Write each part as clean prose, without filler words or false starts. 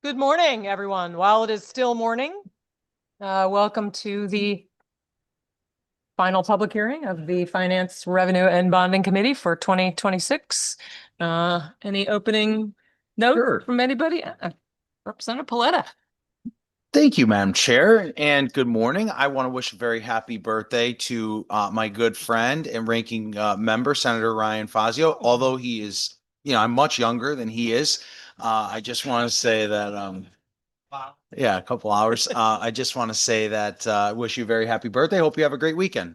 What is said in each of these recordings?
Good morning, everyone. While it is still morning, welcome to the final public hearing of the Finance, Revenue, and Bonding Committee for 2026. Any opening note Sure. from anybody? Representative Paletta. Thank you, Madam Chair, and good morning. I want to wish a very happy birthday to my good friend and ranking member, Senator Ryan Fazio. Although he is, I'm much younger than he is. I just want to say that, yeah, a couple hours. I just want to say that I wish you a very happy birthday. Hope you have a great weekend.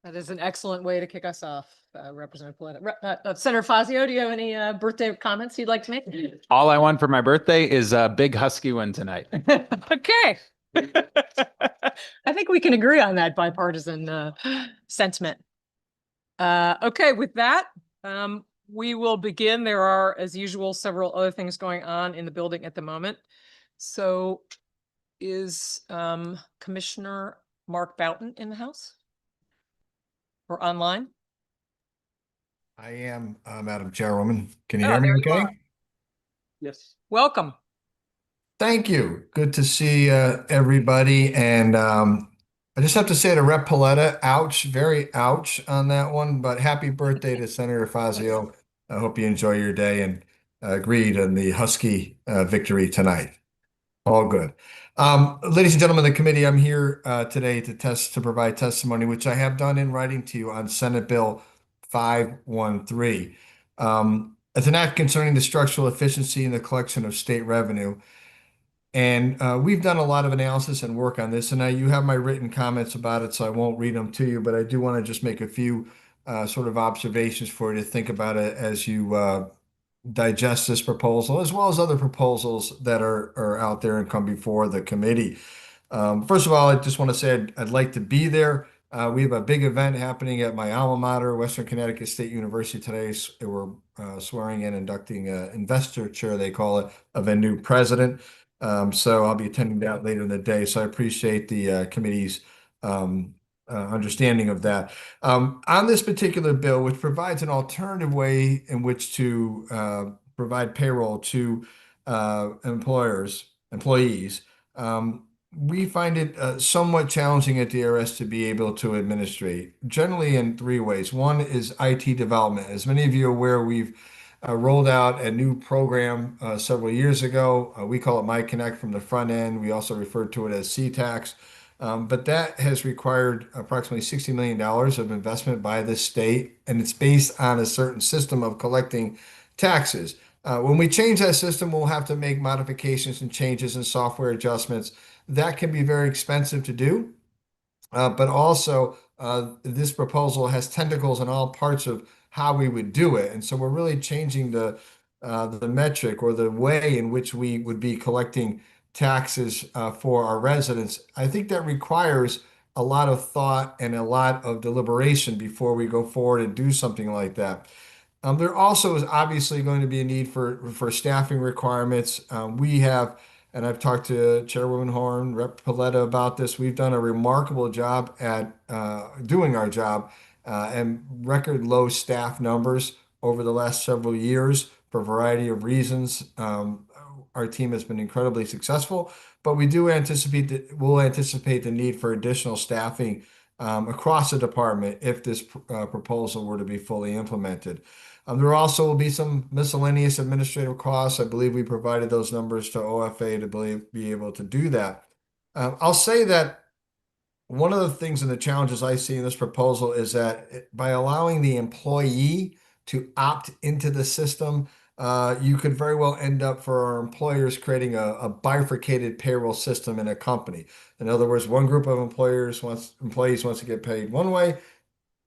That is an excellent way to kick us off, Representative Paletta. Senator Fazio, do you have any birthday comments you'd like to make? All I want for my birthday is a big husky win tonight. Okay. I think we can agree on that bipartisan sentiment. Okay, with that, we will begin. There are, as usual, several other things going on in the building at the moment. So is Commissioner Mark Boughton in the house? Or online? I am, Madam Chairwoman. Can you Oh, hear me there you okay? are. Yes. Welcome. Thank you. Good to see everybody. And I just have to say to Rep. Paletta, ouch, very ouch on that one. But happy birthday to Senator Fazio. I hope you enjoy your day and agreed on the Husky victory tonight. All good. Ladies and gentlemen of the committee, I'm here today to provide testimony, which I have done in writing to you on Senate Bill 513. It's an act concerning the structural efficiency in the collection of state revenue. And we've done a lot of analysis and work on this, and you have my written comments about it, so I won't read them to you, but I do want to just make a few sort of observations for you to think about it as you digest this proposal, as well as other proposals that are out there and come before the committee. First of all, I just want to say I'd like to be there. We have a big event happening at my alma mater, Western Connecticut State University today. We're swearing and inducting an investor chair, they call it, of a new president. So I'll be attending that later in the day. So I appreciate the committee's understanding of that. On this particular bill, which provides an alternative way in which to provide payroll to employees, we find it somewhat challenging at the IRS to be able to administrate, generally in three ways. One is IT development. As many of you are aware, we've rolled out a new program several years ago. We call it MyConnect from the front end. We also refer to it as CTAX. But that has required approximately $60 million of investment by the state, and it's based on a certain system of collecting taxes. When we change that system, we'll have to make modifications and changes and software adjustments. That can be very expensive to do, but also this proposal has tentacles in all parts of how we would do it. And so we're really changing the metric or the way in which we would be collecting taxes for our residents. I think that requires a lot of thought and a lot of deliberation before we go forward and do something like that. There also is obviously going to be a need for staffing requirements. We have, and I've talked to Chairwoman Horn, Rep. Paletta about this. We've done a remarkable job at doing our job and record low staff numbers over the last several years for a variety of reasons. Our team has been incredibly successful, but we do anticipate that we'll anticipate the need for additional staffing across the department if this proposal were to be fully implemented. There also will be some miscellaneous administrative costs. I believe we provided those numbers to OFA to be able to do that. I'll say that one of the things and the challenges I see in this proposal is that by allowing the employee to opt into the system, you could very well end up for our employers creating a bifurcated payroll system in a company. In other words, one group of employees wants to get paid one way,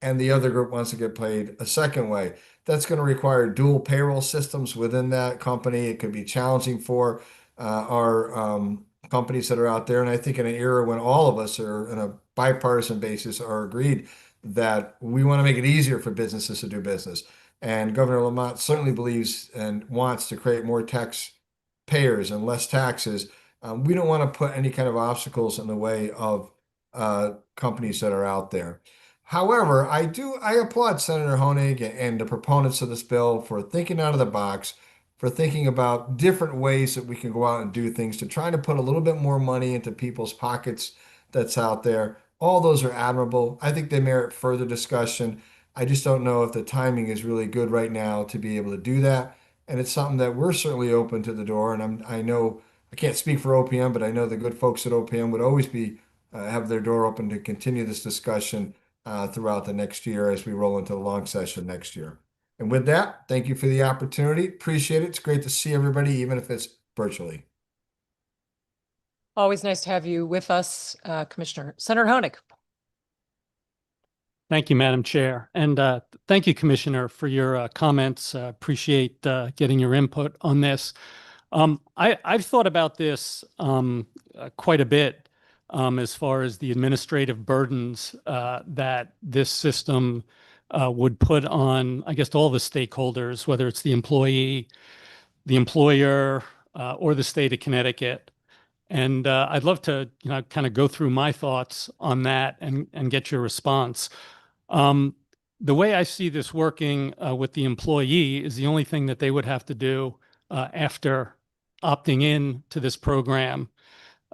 and the other group wants to get paid a second way. That's going to require dual payroll systems within that company. It could be challenging for our companies that are out there. And I think in an era when all of us are in a bipartisan basis are agreed that we want to make it easier for businesses to do business. And Governor Lamont certainly believes and wants to create more taxpayers and less taxes. We don't want to put any kind of obstacles in the way of companies that are out there. However, I applaud Senator Honig and the proponents of this bill for thinking out of the box, for thinking about different ways that we can go out and do things to try to put a little bit more money into people's pockets that's out there. All those are admirable. I think they merit further discussion. I just don't know if the timing is really good right now to be able to do that. And it's something that we're certainly open to the door. And I know I can't speak for OPM, but I know the good folks at OPM would always be have their door open to continue this discussion throughout the next year as we roll into the long session next year. And with that, thank you for the opportunity. Appreciate it. It's great to see everybody, even if it's virtually. Always nice to have you with us, Commissioner. Senator Honig. Thank you, Madam Chair. And thank you, Commissioner, for your comments. Appreciate getting your input on this. I've thought about this quite a bit as far as the administrative burdens that this system would put on, I guess, all the stakeholders, whether it's the employee, the employer, or the state of Connecticut. And I'd love to, kind of go through my thoughts on that and get your response. The way I see this working with the employee is the only thing that they would have to do after opting in to this program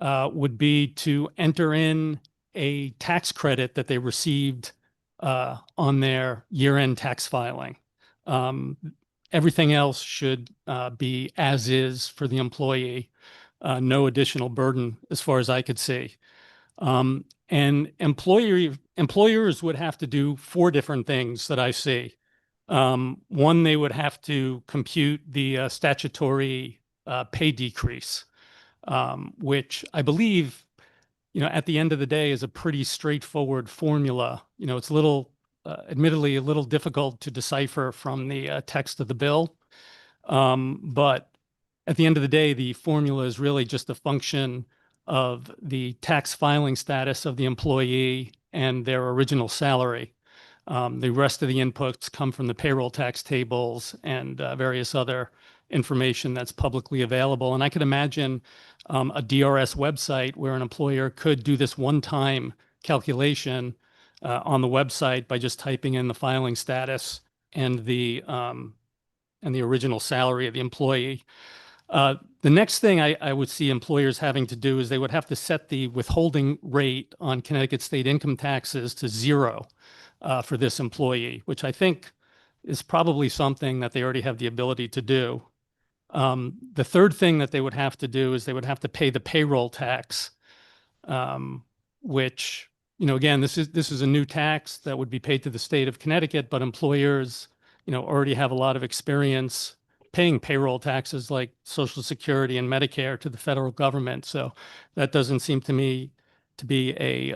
would be to enter in a tax credit that they received on their year-end tax filing. Everything else should be as is for the employee, no additional burden as far as I could see. And employers would have to do 4 different things that I see. One, they would have to compute the statutory pay decrease, which I believe, at the end of the day is a pretty straightforward formula. It's a little, admittedly, a little difficult to decipher from the text of the bill. But at the end of the day, the formula is really just a function of the tax filing status of the employee and their original salary. The rest of the inputs come from the payroll tax tables and various other information that's publicly available. And I could imagine a DRS website where an employer could do this one-time calculation on the website by just typing in the filing status and the original salary of the employee. The next thing I would see employers having to do is they would have to set the withholding rate on Connecticut state income taxes to 0 for this employee, which I think is probably something that they already have the ability to do. The third thing that they would have to do is they would have to pay the payroll tax, which, again, this is a new tax that would be paid to the state of Connecticut, but employers, already have a lot of experience paying payroll taxes like Social Security and Medicare to the federal government. So that doesn't seem to me to be a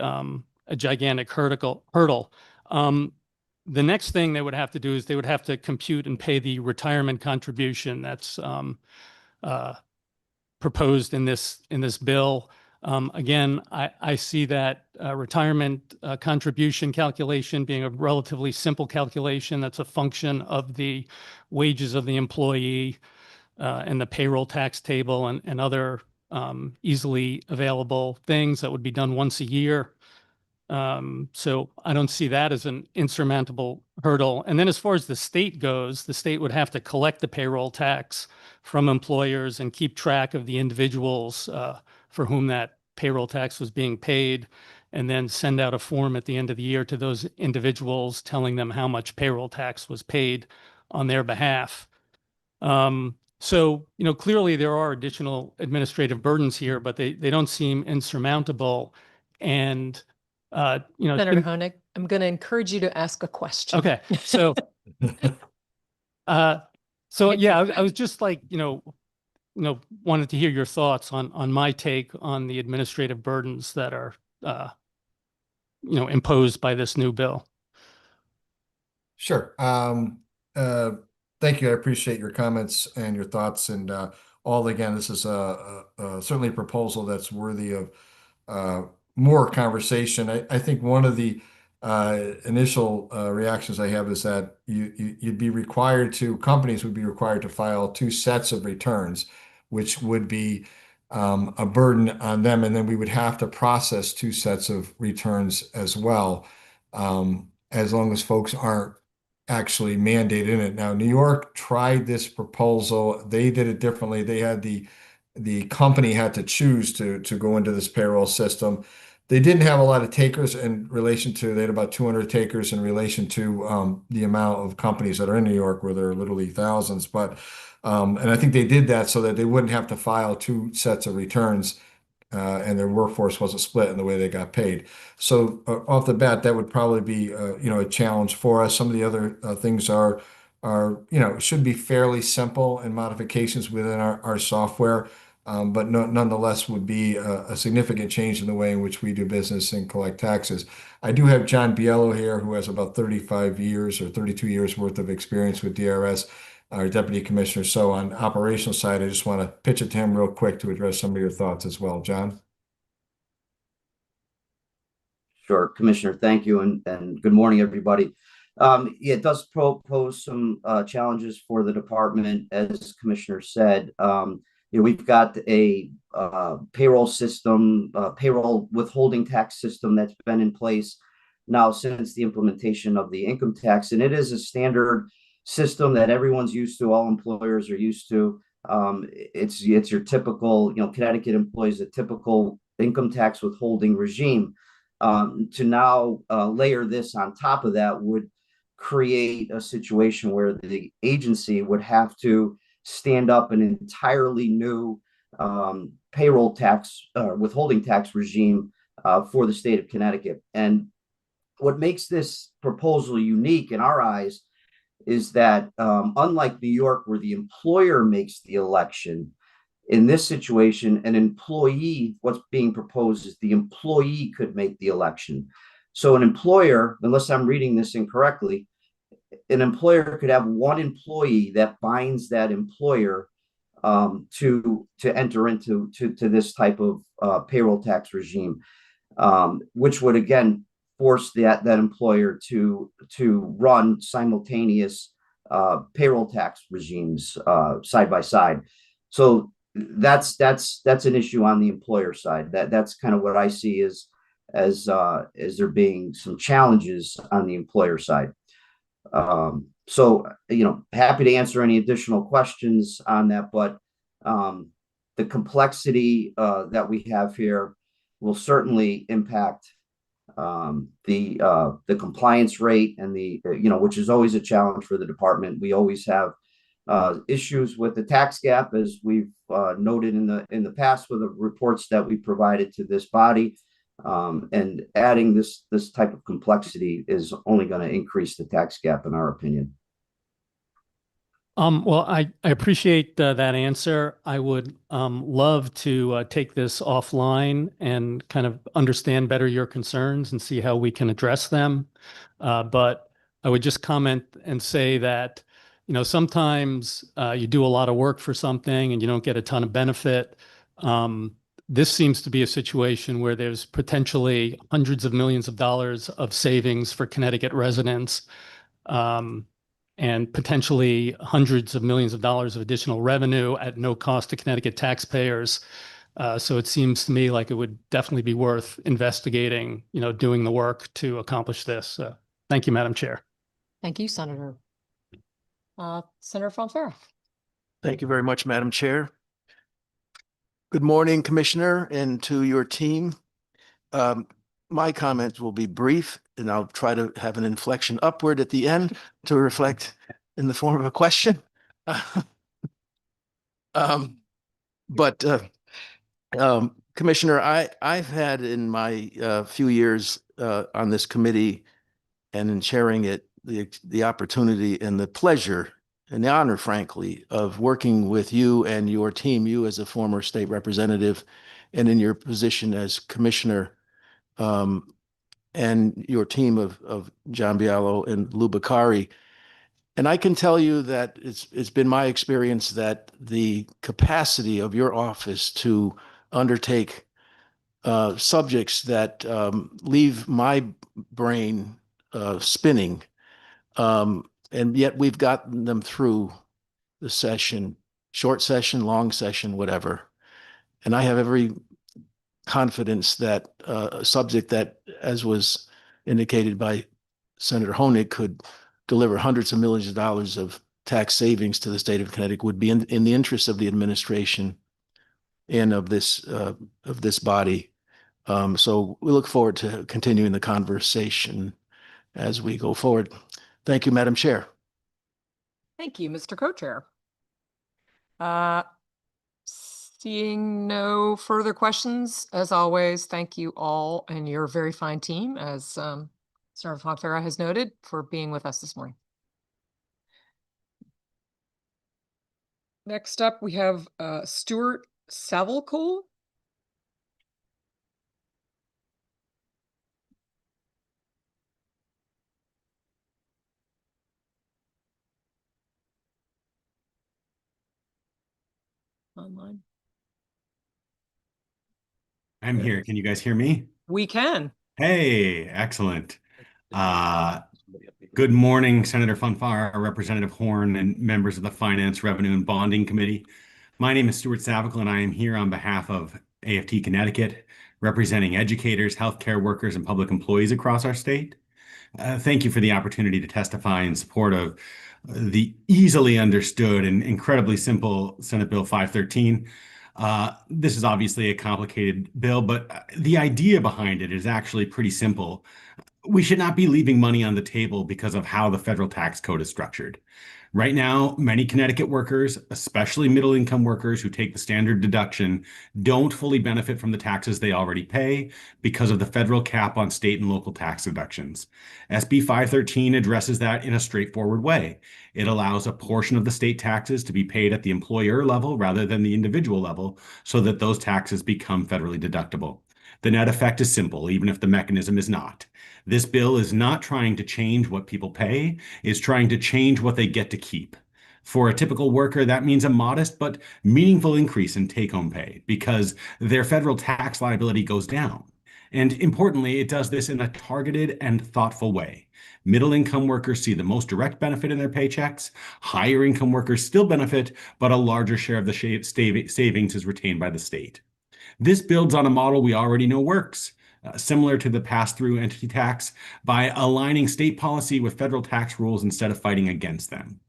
gigantic hurdle. The next thing they would have to do is they would have to compute and pay the retirement contribution that's proposed in this bill. Again, I see that retirement contribution calculation being a relatively simple calculation that's a function of the wages of the employee and the payroll tax table and other easily available things that would be done once a year. So I don't see that as an insurmountable hurdle. And then as far as the state goes, the state would have to collect the payroll tax from employers and keep track of the individuals for whom that payroll tax was being paid, and then send out a form at the end of the year to those individuals telling them how much payroll tax was paid on their behalf. So, clearly there are additional administrative burdens here, but they don't seem insurmountable. And, Senator Honig, I'm going to encourage you to ask a question. Okay. So, yeah, I was just like, wanted to hear your thoughts on my take on the administrative burdens that are, imposed by this new bill. Sure. Thank you. I appreciate your comments and your thoughts. And again, this is certainly a proposal that's worthy of more conversation. I think one of the initial reactions I have is that companies would be required to file 2 sets of returns, which would be a burden on them. And then we would have to process 2 sets of returns as well, as long as folks aren't actually mandated in it. Now, New York tried this proposal. They did it differently. They had the company had to choose to go into this payroll system. They didn't have a lot of takers in relation to, they had about 200 takers in relation to the amount of companies that are in New York, where there are literally thousands. And I think they did that so that they wouldn't have to file two sets of returns, and their workforce wasn't split in the way they got paid. So off the bat, that would probably be a challenge for us. Some of the other things are should be fairly simple and modifications within our software, but nonetheless would be a significant change in the way in which we do business and collect taxes. I do have John Biello here, who has about 35 years or 32 years worth of experience with DRS, our deputy commissioner. So on operational side, I just want to pitch it to him real quick to address some of your thoughts as well. John? Sure, Commissioner, thank you, and good morning, everybody. It does pose some challenges for the department, as Commissioner said. We've got a payroll system, payroll withholding tax system that's been in place now since the implementation of the income tax, and it is a standard system that everyone's used to, all employers are used to. It's your typical, Connecticut employees, a typical income tax withholding regime. To now layer this on top of that would create a situation where the agency would have to stand up an entirely new payroll tax withholding tax regime for the state of Connecticut. And what makes this proposal unique in our eyes is that unlike New York, where the employer makes the election, in this situation, an employee, what's being proposed is the employee could make the election. So an employer, unless I'm reading this incorrectly, an employer could have one employee that binds that employer to enter into this type of payroll tax regime, which would again force that employer to run simultaneous payroll tax regimes side by side. So that's an issue on the employer side. That's kind of what I see as there being some challenges on the employer side. So happy to answer any additional questions on that, but the complexity that we have here will certainly impact the compliance rate and which is always a challenge for the department. We always have issues with the tax gap, as we've noted in the past with the reports that we provided to this body, and adding this type of complexity is only going to increase the tax gap, in our opinion. Well, I appreciate that answer. I would love to take this offline and kind of understand better your concerns and see how we can address them. But I would just comment and say that sometimes you do a lot of work for something and you don't get a ton of benefit. This seems to be a situation where there's potentially hundreds of millions of dollars of savings for Connecticut residents, and potentially hundreds of millions of dollars of additional revenue at no cost to Connecticut taxpayers. So it seems to me like it would definitely be worth investigating, doing the work to accomplish this. Thank you, Madam Chair. Thank you, Senator. Senator Fonfara. Thank you very much, Madam Chair. Good morning, Commissioner, and to your team. My comments will be brief, and I'll try to have an inflection upward at the end to reflect in the form of a question. Commissioner, I've had in my few years on this committee and in chairing it, the opportunity and the pleasure and the honor, frankly, of working with you and your team, you as a former state representative and in your position as commissioner, and your team of John Biello and Lou Beccari. And I can tell you that it's been my experience that the capacity of your office to undertake subjects that leave my brain spinning, and yet we've gotten them through the session, short session, long session, whatever. And I have every confidence that a subject that, as was indicated by Senator Honig, could deliver hundreds of millions of dollars of tax savings to the state of Connecticut would be in the interest of the administration and of this body. So we look forward to continuing the conversation as we go forward. Thank you, Madam Chair. Thank you, Mr. Co-Chair. Seeing no further questions, as always, thank you all and your very fine team, as Senator Fonfara has noted, for being with us this morning. Next up, we have Stuart Savalcool. Online. I'm here. Can you guys hear me? We can. Hey, excellent. Good morning, Senator Fonfara, Representative Horn, and members of the Finance, Revenue, and Bonding Committee. My name is Stuart Savicle, and I am here on behalf of AFT Connecticut, representing educators, healthcare workers, and public employees across our state. Thank you for the opportunity to testify in support of the easily understood and incredibly simple Senate Bill 513. This is obviously a complicated bill, but the idea behind it is actually pretty simple. We should not be leaving money on the table because of how the federal tax code is structured. Right now, many Connecticut workers, especially middle-income workers who take the standard deduction, don't fully benefit from the taxes they already pay because of the federal cap on state and local tax deductions. SB 513 addresses that in a straightforward way. It allows a portion of the state taxes to be paid at the employer level rather than the individual level, so that those taxes become federally deductible. The net effect is simple, even if the mechanism is not. This bill is not trying to change what people pay, it's trying to change what they get to keep. For a typical worker, that means a modest but meaningful increase in take-home pay because their federal tax liability goes down. And importantly, it does this in a targeted and thoughtful way. Middle-income workers see the most direct benefit in their paychecks. Higher-income workers still benefit, but a larger share of the savings is retained by the state. This builds on a model we already know works. Similar to the pass-through entity tax, by aligning state policy with federal tax rules instead of fighting against them.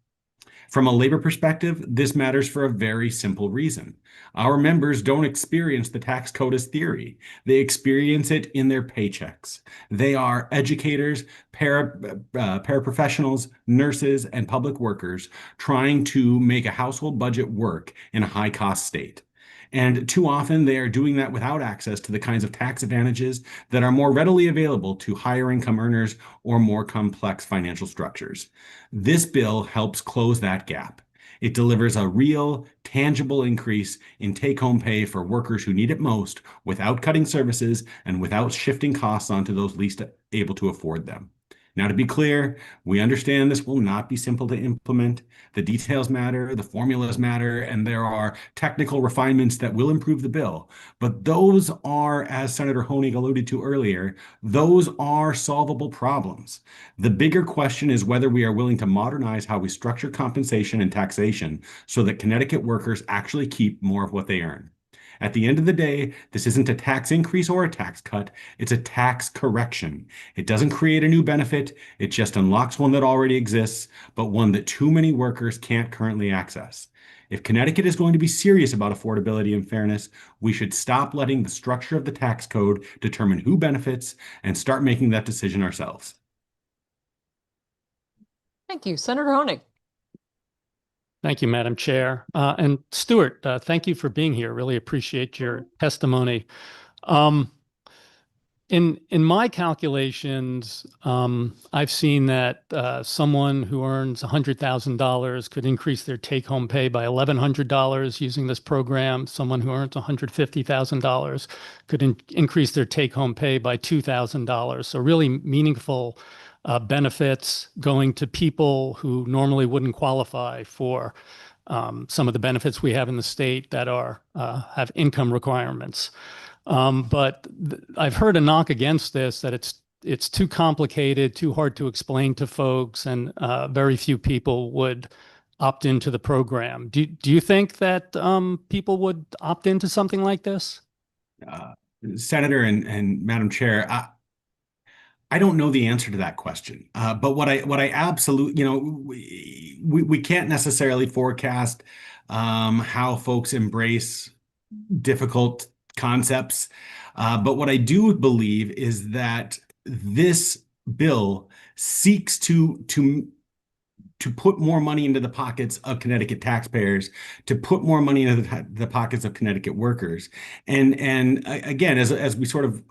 From a labor perspective, this matters for a very simple reason. Our members don't experience the tax code as theory. They experience it in their paychecks. They are educators, paraprofessionals, nurses, and public workers trying to make a household budget work in a high-cost state. And too often they are doing that without access to the kinds of tax advantages that are more readily available to higher income earners or more complex financial structures. This bill helps close that gap. It delivers a real, tangible increase in take-home pay for workers who need it most without cutting services and without shifting costs onto those least able to afford them. Now, to be clear, we understand this will not be simple to implement. The details matter, the formulas matter, and there are technical refinements that will improve the bill. But those are, as Senator Honig alluded to earlier, those are solvable problems. The bigger question is whether we are willing to modernize how we structure compensation and taxation so that Connecticut workers actually keep more of what they earn. At the end of the day, this isn't a tax increase or a tax cut, it's a tax correction. It doesn't create a new benefit, it just unlocks one that already exists, but one that too many workers can't currently access. If Connecticut is going to be serious about affordability and fairness, we should stop letting the structure of the tax code determine who benefits and start making that decision ourselves. Thank you, Senator Honig. Thank you, Madam Chair. And Stuart, thank you for being here. Really appreciate your testimony. In my calculations, I've seen that someone who earns $100,000 could increase their take-home pay by $1,100 using this program. Someone who earns $150,000 could increase their take-home pay by $2,000. So really meaningful benefits going to people who normally wouldn't qualify for some of the benefits we have in the state that are have income requirements. But I've heard a knock against this, that it's too complicated, too hard to explain to folks, and very few people would opt into the program. Do you think that people would opt into something like this? Senator and Madam Chair, I don't know the answer to that question. But what I absolutely, we can't necessarily forecast how folks embrace difficult concepts. But what I do believe is that this bill seeks to put more money into the pockets of Connecticut taxpayers, to put more money into the pockets of Connecticut workers. And again, as we sort of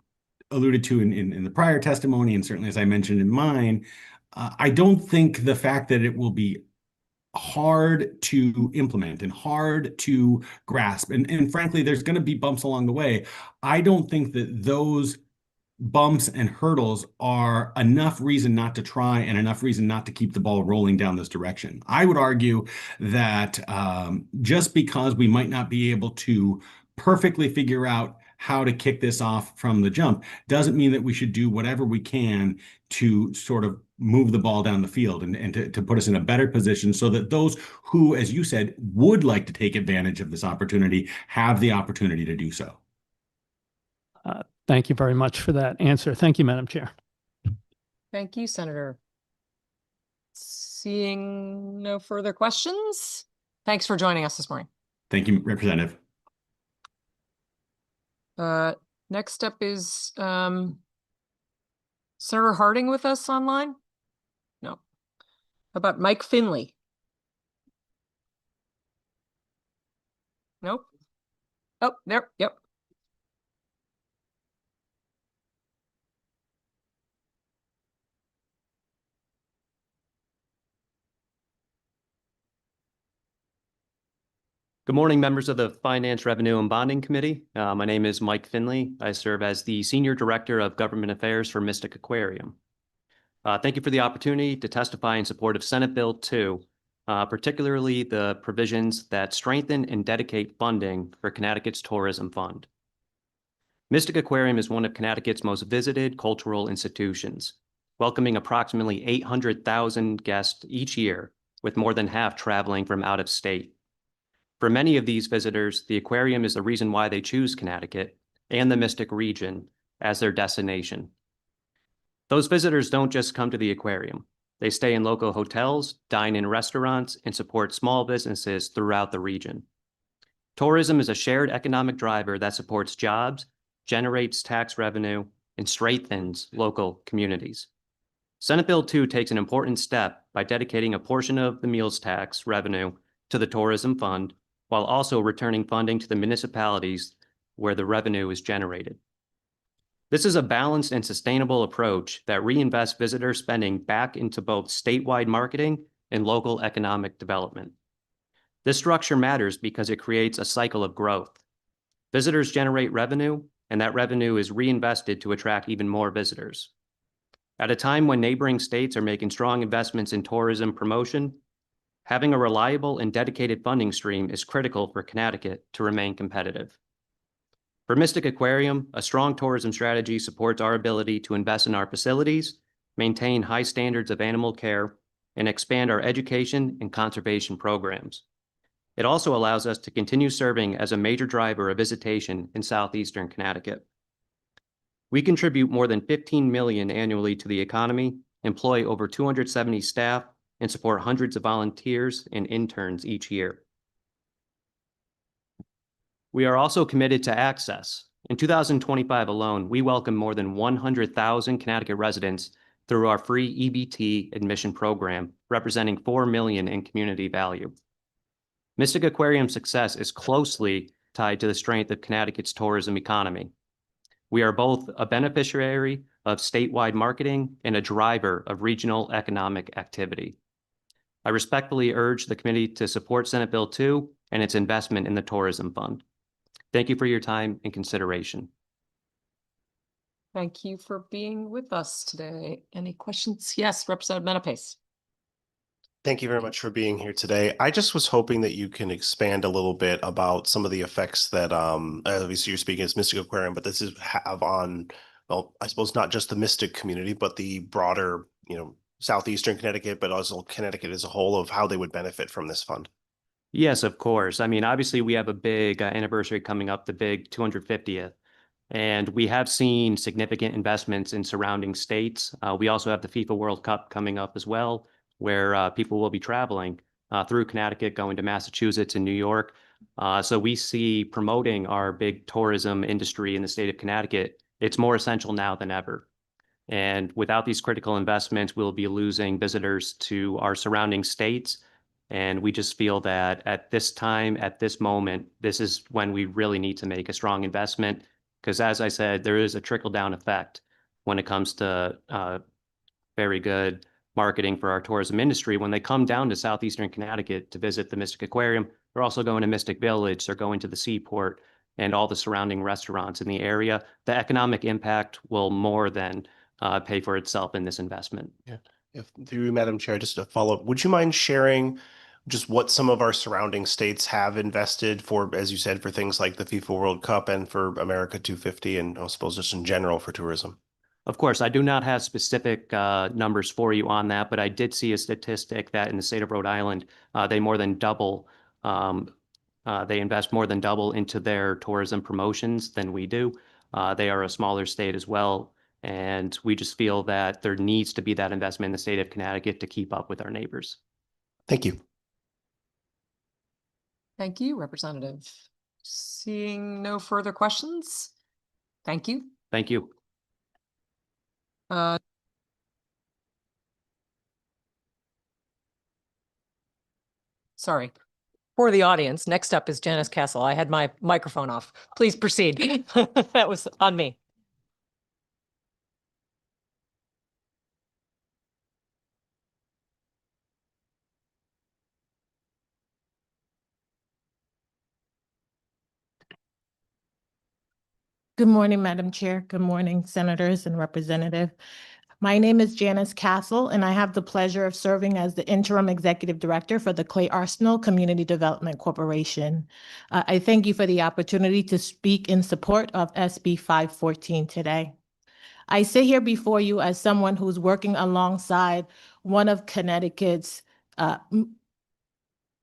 alluded to in the prior testimony, and certainly as I mentioned in mine, I don't think the fact that it will be hard to implement and hard to grasp, and frankly, there's going to be bumps along the way. I don't think that those bumps and hurdles are enough reason not to try and enough reason not to keep the ball rolling down this direction. I would argue that just because we might not be able to perfectly figure out how to kick this off from the jump doesn't mean that we should do whatever we can to sort of move the ball down the field and to put us in a better position so that those who, as you said, would like to take advantage of this opportunity have the opportunity to do so. Thank you very much for that answer. Thank you, Madam Chair. Thank you, Senator. Seeing no further questions, thanks for joining us this morning. Thank you, Representative. Next up is Senator Harding with us online? No. How about Mike Finley? Nope. Oh, there, yep. Good morning, members of the Finance, Revenue, and Bonding Committee. My name is Mike Finley. I serve as the Senior Director of Government Affairs for Mystic Aquarium. Thank you for the opportunity to testify in support of Senate Bill 2, particularly the provisions that strengthen and dedicate funding for Connecticut's Tourism Fund. Mystic Aquarium is one of Connecticut's most visited cultural institutions, welcoming approximately 800,000 guests each year, with more than half traveling from out of state. For many of these visitors, the aquarium is the reason why they choose Connecticut and the Mystic region as their destination. Those visitors don't just come to the aquarium. They stay in local hotels, dine in restaurants, and support small businesses throughout the region. Tourism is a shared economic driver that supports jobs, generates tax revenue, and strengthens local communities. Senate Bill 2 takes an important step by dedicating a portion of the meals tax revenue to the Tourism Fund, while also returning funding to the municipalities where the revenue is generated. This is a balanced and sustainable approach that reinvests visitor spending back into both statewide marketing and local economic development. This structure matters because it creates a cycle of growth. Visitors generate revenue, and that revenue is reinvested to attract even more visitors. At a time when neighboring states are making strong investments in tourism promotion, having a reliable and dedicated funding stream is critical for Connecticut to remain competitive. For Mystic Aquarium, a strong tourism strategy supports our ability to invest in our facilities, maintain high standards of animal care, and expand our education and conservation programs. It also allows us to continue serving as a major driver of visitation in southeastern Connecticut. We contribute more than $15 million annually to the economy, employ over 270 staff, and support hundreds of volunteers and interns each year. We are also committed to access. In 2025 alone, we welcome more than 100,000 Connecticut residents through our free EBT admission program, representing $4 million in community value. Mystic Aquarium's success is closely tied to the strength of Connecticut's tourism economy. We are both a beneficiary of statewide marketing and a driver of regional economic activity. I respectfully urge the committee to support Senate Bill 2 and its investment in the Tourism Fund. Thank you for your time and consideration. Thank you for being with us today. Any questions? Yes, Representative Menapace. Thank you very much for being here today. I just was hoping that you can expand a little bit about some of the effects that, obviously you're speaking as Mystic Aquarium, but this is have on, well, I suppose not just the Mystic community, but the broader, southeastern Connecticut, but also Connecticut as a whole, of how they would benefit from this fund. Yes, of course. I mean, obviously we have a big anniversary coming up, the big 250th. And we have seen significant investments in surrounding states. We also have the FIFA World Cup coming up as well, where people will be traveling through Connecticut, going to Massachusetts and New York. So we see promoting our big tourism industry in the state of Connecticut. It's more essential now than ever. And without these critical investments, we'll be losing visitors to our surrounding states. And we just feel that at this time, at this moment, this is when we really need to make a strong investment. Because as I said, there is a trickle-down effect when it comes to very good marketing for our tourism industry. When they come down to southeastern Connecticut to visit the Mystic Aquarium, they're also going to Mystic Village, they're going to the seaport and all the surrounding restaurants in the area. The economic impact will more than pay for itself in this investment. Yeah. If through you, Madam Chair, just to follow up, would you mind sharing just what some of our surrounding states have invested for, as you said, for things like the FIFA World Cup and for America 250, and I suppose just in general for tourism? Of course, I do not have specific numbers for you on that, but I did see a statistic that in the state of Rhode Island, they more than double, they invest more than double into their tourism promotions than we do. They are a smaller state as well, and we just feel that there needs to be that investment in the state of Connecticut to keep up with our neighbors. Thank you. Thank you, Representative. Seeing no further questions, thank you. Thank you. Sorry. For the audience, next up is Janice Castle. I had my microphone off. Please proceed. That was on me. Good morning, Madam Chair. Good morning, Senators and Representative. My name is Janice Castle, and I have the pleasure of serving as the Interim Executive Director for the Clay Arsenal Community Development Corporation. I thank you for the opportunity to speak in support of SB 514 today. I sit here before you as someone who's working alongside one of Connecticut's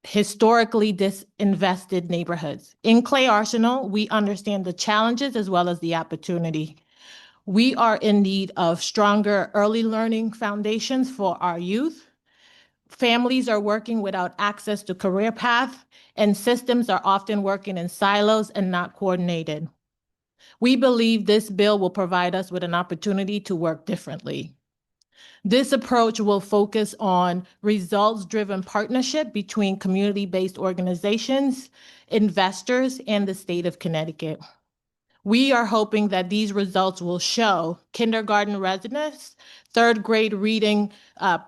historically disinvested neighborhoods. In Clay Arsenal, we understand the challenges as well as the opportunity. We are in need of stronger early learning foundations for our youth. Families are working without access to career path, and systems are often working in silos and not coordinated. We believe this bill will provide us with an opportunity to work differently. This approach will focus on results-driven partnership between community-based organizations, investors, and the state of Connecticut. We are hoping that these results will show kindergarten readiness, third grade reading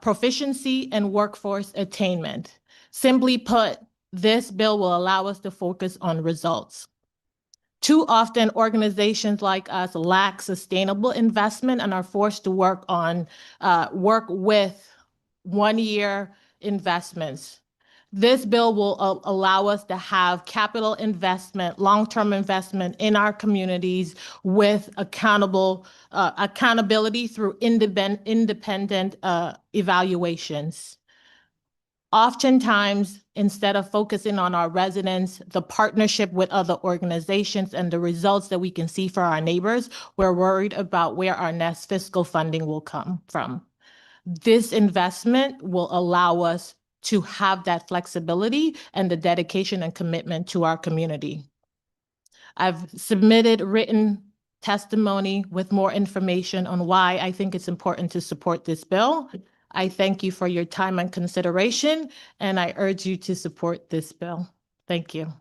proficiency, and workforce attainment. Simply put, this bill will allow us to focus on results. Too often, organizations like us lack sustainable investment and are forced to work with one-year investments. This bill will allow us to have capital investment, long-term investment in our communities with accountability through independent evaluations. Oftentimes, instead of focusing on our residents, the partnership with other organizations, and the results that we can see for our neighbors, we're worried about where our next fiscal funding will come from. This investment will allow us to have that flexibility and the dedication and commitment to our community. I've submitted written testimony with more information on why I think it's important to support this bill. I thank you for your time and consideration, and I urge you to support this bill. Thank you.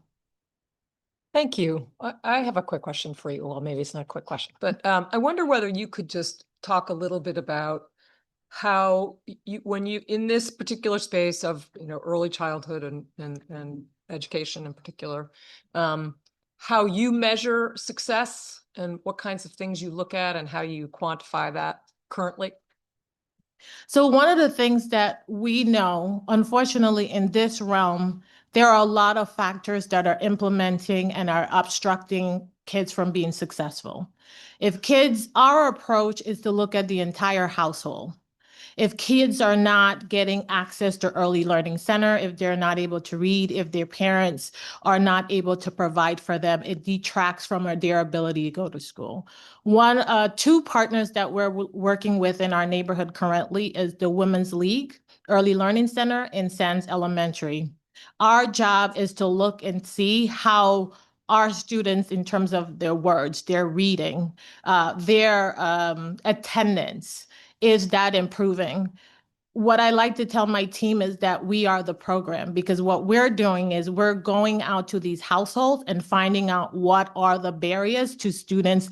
Thank you. I have a quick question for you. Well, maybe it's not a quick question, but I wonder whether you could just talk a little bit about how you, when you, in this particular space of, early childhood and education in particular, how you measure success and what kinds of things you look at and how you quantify that currently? So one of the things that we know, unfortunately, in this realm, there are a lot of factors that are implementing and are obstructing kids from being successful. Our approach is to look at the entire household. If kids are not getting access to early learning center, if they're not able to read, if their parents are not able to provide for them, it detracts from their ability to go to school. Two partners that we're working with in our neighborhood currently is the Women's League Early Learning Center in Sands Elementary. Our job is to look and see how our students, in terms of their words, their reading, their attendance, is that improving? What I like to tell my team is that we are the program, because what we're doing is we're going out to these households and finding out what are the barriers to students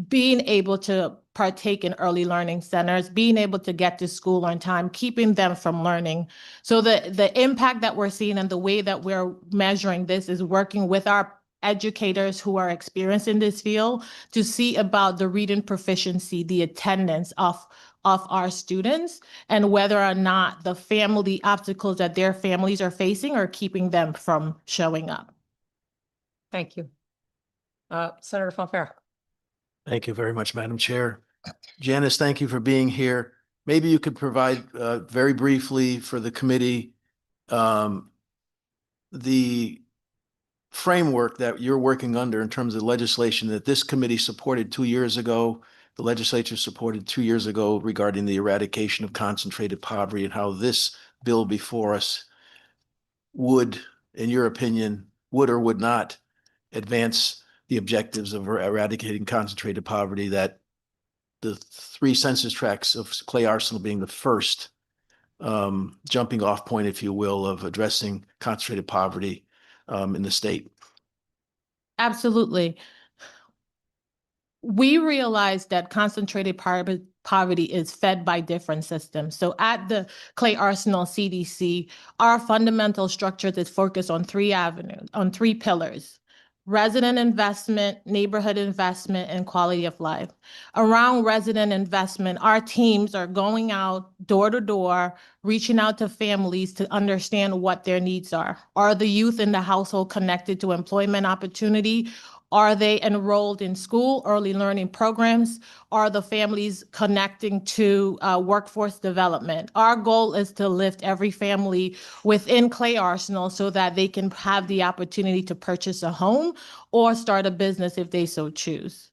being able to partake in early learning centers, being able to get to school on time, keeping them from learning. So the impact that we're seeing and the way that we're measuring this is working with our educators who are experienced in this field to see about the reading proficiency, the attendance of our students, and whether or not the family obstacles that their families are facing are keeping them from showing up. Thank you. Senator Fonfara. Thank you very much, Madam Chair. Janice, thank you for being here. Maybe you could provide very briefly for the committee the framework that you're working under in terms of legislation that this committee supported 2 years ago, the legislature supported 2 years ago regarding the eradication of concentrated poverty, and how this bill before us would, in your opinion, would or would not advance the objectives of eradicating concentrated poverty, that the 3 census tracts of Clay Arsenal being the first jumping off point, if you will, of addressing concentrated poverty in the state. Absolutely. We realize that concentrated poverty is fed by different systems. So at the Clay Arsenal CDC, our fundamental structure is focused on 3 avenues, on 3 pillars: resident investment, neighborhood investment, and quality of life. Around resident investment, our teams are going out door to door, reaching out to families to understand what their needs are. Are the youth in the household connected to employment opportunity? Are they enrolled in school, early learning programs? Are the families connecting to workforce development? Our goal is to lift every family within Clay Arsenal so that they can have the opportunity to purchase a home or start a business if they so choose.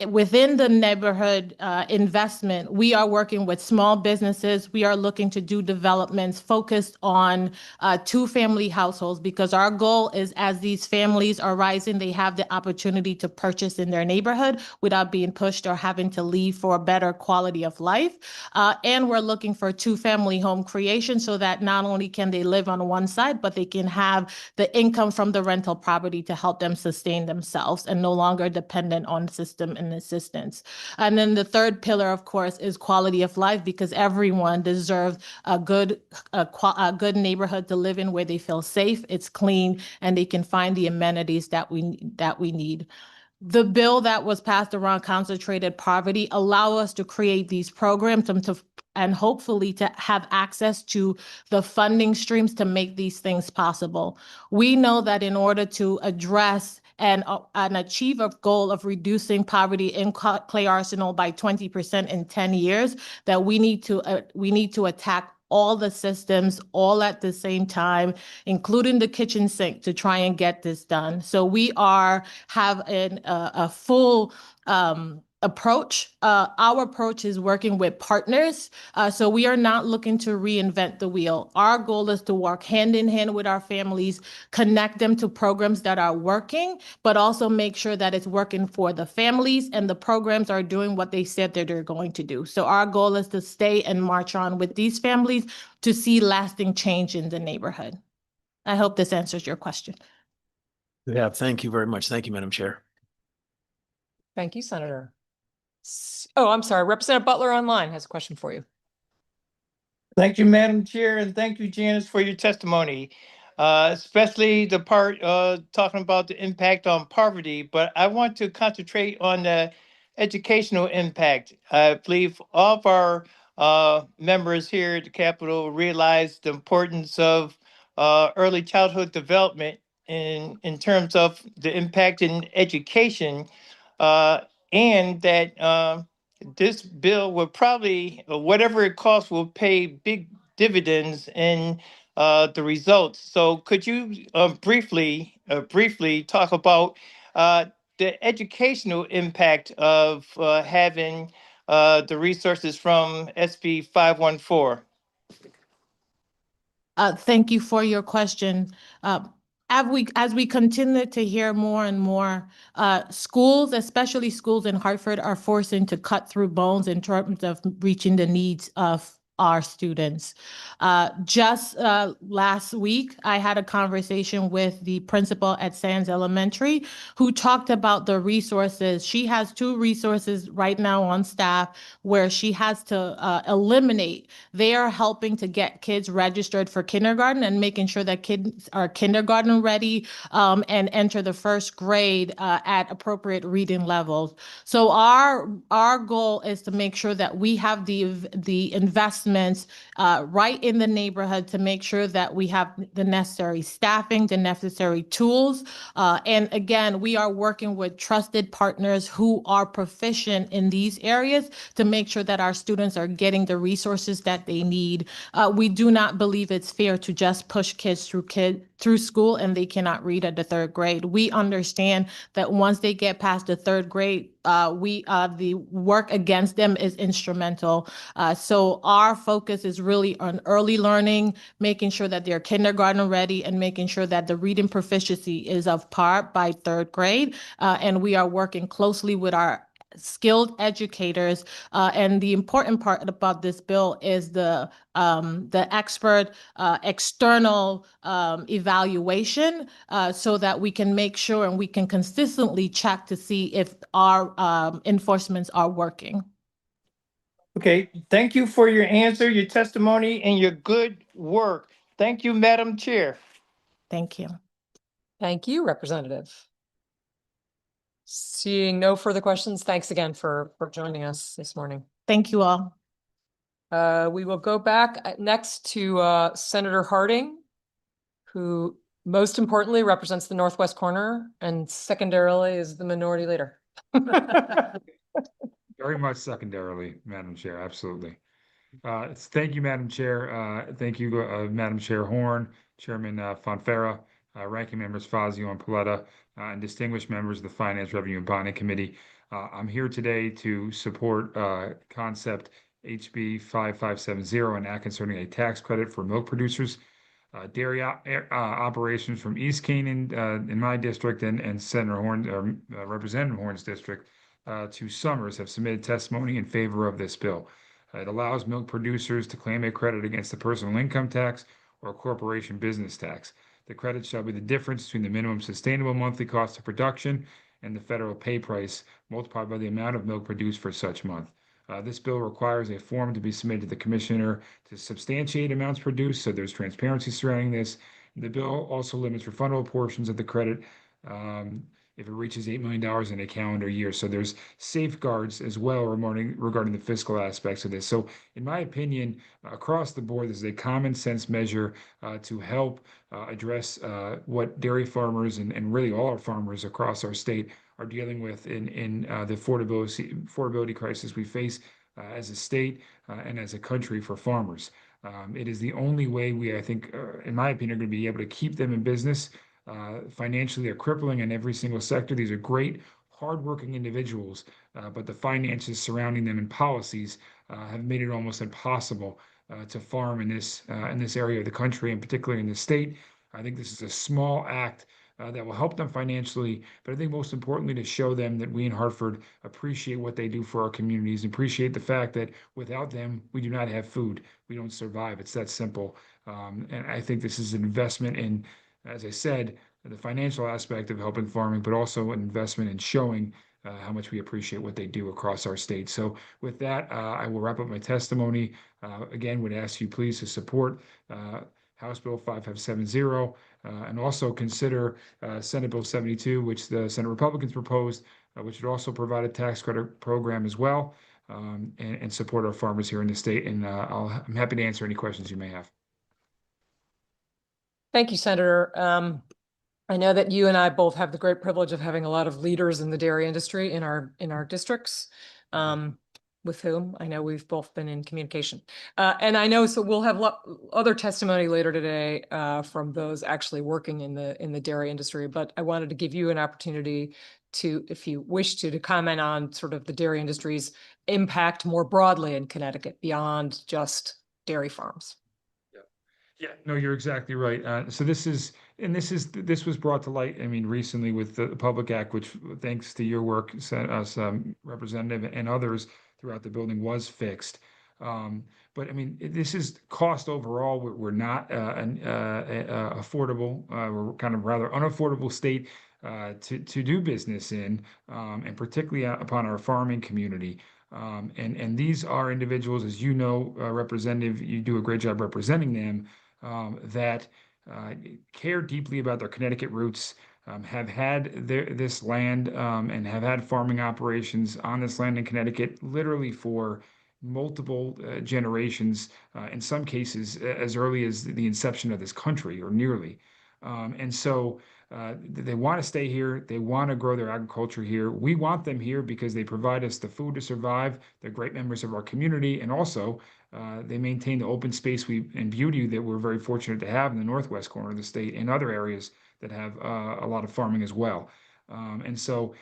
Within the neighborhood investment, we are working with small businesses. We are looking to do developments focused on 2-family households, because our goal is, as these families are rising, they have the opportunity to purchase in their neighborhood without being pushed or having to leave for a better quality of life. And we're looking for 2-family home creation so that not only can they live on one side, but they can have the income from the rental property to help them sustain themselves and no longer dependent on system and assistance. And then the third pillar, of course, is quality of life, because everyone deserves a good neighborhood to live in, where they feel safe, it's clean, and they can find the amenities that we need. The bill that was passed around concentrated poverty allow us to create these programs and hopefully to have access to the funding streams to make these things possible. We know that in order to address and achieve a goal of reducing poverty in Clay Arsenal by 20% in 10 years, that we need to attack all the systems all at the same time, including the kitchen sink, to try and get this done. So we have a full approach. Our approach is working with partners. So we are not looking to reinvent the wheel. Our goal is to work hand in hand with our families, connect them to programs that are working, but also make sure that it's working for the families and the programs are doing what they said that they're going to do. So our goal is to stay and march on with these families to see lasting change in the neighborhood. I hope this answers your question. Yeah, thank you very much. Thank you, Madam Chair. Thank you, Senator. Oh, I'm sorry. Representative Butler online has a question for you. Thank you, Madam Chair, and thank you, Janice, for your testimony, especially the part talking about the impact on poverty. But I want to concentrate on the educational impact. I believe all of our members here at the Capitol realize the importance of early childhood development in terms of the impact in education, and that this bill will probably, whatever it costs, will pay big dividends in the results. So could you briefly talk about the educational impact of having the resources from SB 514? Thank you for your question. As we continue to hear more and more, schools, especially schools in Hartford, are forcing to cut through bones in terms of reaching the needs of our students. Just last week, I had a conversation with the principal at Sands Elementary who talked about the resources. She has 2 resources right now on staff where she has to eliminate. They are helping to get kids registered for kindergarten and making sure that kids are kindergarten ready and enter the 1st grade at appropriate reading levels. So our goal is to make sure that we have the investments right in the neighborhood to make sure that we have the necessary staffing, the necessary tools. And again, we are working with trusted partners who are proficient in these areas to make sure that our students are getting the resources that they need. We do not believe it's fair to just push kids through school and they cannot read at the 3rd grade. We understand that once they get past the 3rd grade, the work against them is instrumental. So our focus is really on early learning, making sure that they're kindergarten ready and making sure that the reading proficiency is of par by 3rd grade. And we are working closely with our skilled educators. And the important part about this bill is the expert external evaluation so that we can make sure and we can consistently check to see if our enforcements are working. Okay, thank you for your answer, your testimony, and your good work. Thank you, Madam Chair. Thank you. Thank you, Representative. Seeing no further questions, thanks again for joining us this morning. Thank you all. We will go back next to Senator Harding, who most importantly represents the Northwest Corner and secondarily is the minority leader. Very much secondarily, Madam Chair, absolutely. Thank you, Madam Chair. Thank you, Madam Chair Horn, Chairman Fonfara, Ranking Members Fazio and Paletta, and distinguished members of the Finance, Revenue, and Bonding Committee. I'm here today to support concept HB 5570, an act concerning a tax credit for milk producers. Dairy operations from East Canaan in my district and Senator Horn, Representative Horn's district, to Summers have submitted testimony in favor of this bill. It allows milk producers to claim a credit against the personal income tax or corporation business tax. The credit shall be the difference between the minimum sustainable monthly cost of production and the federal pay price multiplied by the amount of milk produced for such month. This bill requires a form to be submitted to the commissioner to substantiate amounts produced, so there's transparency surrounding this. The bill also limits refundable portions of the credit if it reaches $8 million in a calendar year. So there's safeguards as well regarding the fiscal aspects of this. So in my opinion, across the board, this is a common sense measure to help address what dairy farmers and really all our farmers across our state are dealing with in the affordability crisis we face as a state and as a country for farmers. It is the only way we, I think, in my opinion, are going to be able to keep them in business. Financially, they're crippling in every single sector. These are great, hardworking individuals, but the finances surrounding them and policies have made it almost impossible to farm in this area of the country, and particularly in the state. I think this is a small act that will help them financially, but I think most importantly to show them that we in Hartford appreciate what they do for our communities, appreciate the fact that without them, we do not have food. We don't survive. It's that simple. And I think this is an investment in, as I said, the financial aspect of helping farming, but also an investment in showing how much we appreciate what they do across our state. So with that, I will wrap up my testimony. Again, would ask you please to support House Bill 5570 and also consider Senate Bill 72, which the Senate Republicans proposed, which would also provide a tax credit program as well, and support our farmers here in the state. And I'm happy to answer any questions you may have. Thank you, Senator. I know that you and I both have the great privilege of having a lot of leaders in the dairy industry in our districts. with whom I know we've both been in communication. And I know, so we'll have other testimony later today from those actually working in the dairy industry, but I wanted to give you an opportunity to, if you wish to comment on sort of the dairy industry's impact more broadly in Connecticut beyond just dairy farms. Yeah, no, you're exactly right. So this was brought to light, I mean, recently with the Public Act, which thanks to your work, us representative and others throughout the building, was fixed. But I mean, this is cost overall. We're not an affordable. We're kind of rather unaffordable state to do business in, and particularly upon our farming community. And these are individuals, as you know, Representative, you do a great job representing them, that care deeply about their Connecticut roots, have had this land and have had farming operations on this land in Connecticut literally for multiple generations, in some cases as early as the inception of this country or nearly. And so they want to stay here. They want to grow their agriculture here. We want them here because they provide us the food to survive. They're great members of our community. And also, they maintain the open space and beauty that we're very fortunate to have in the northwest corner of the state and other areas that have a lot of farming as well. And so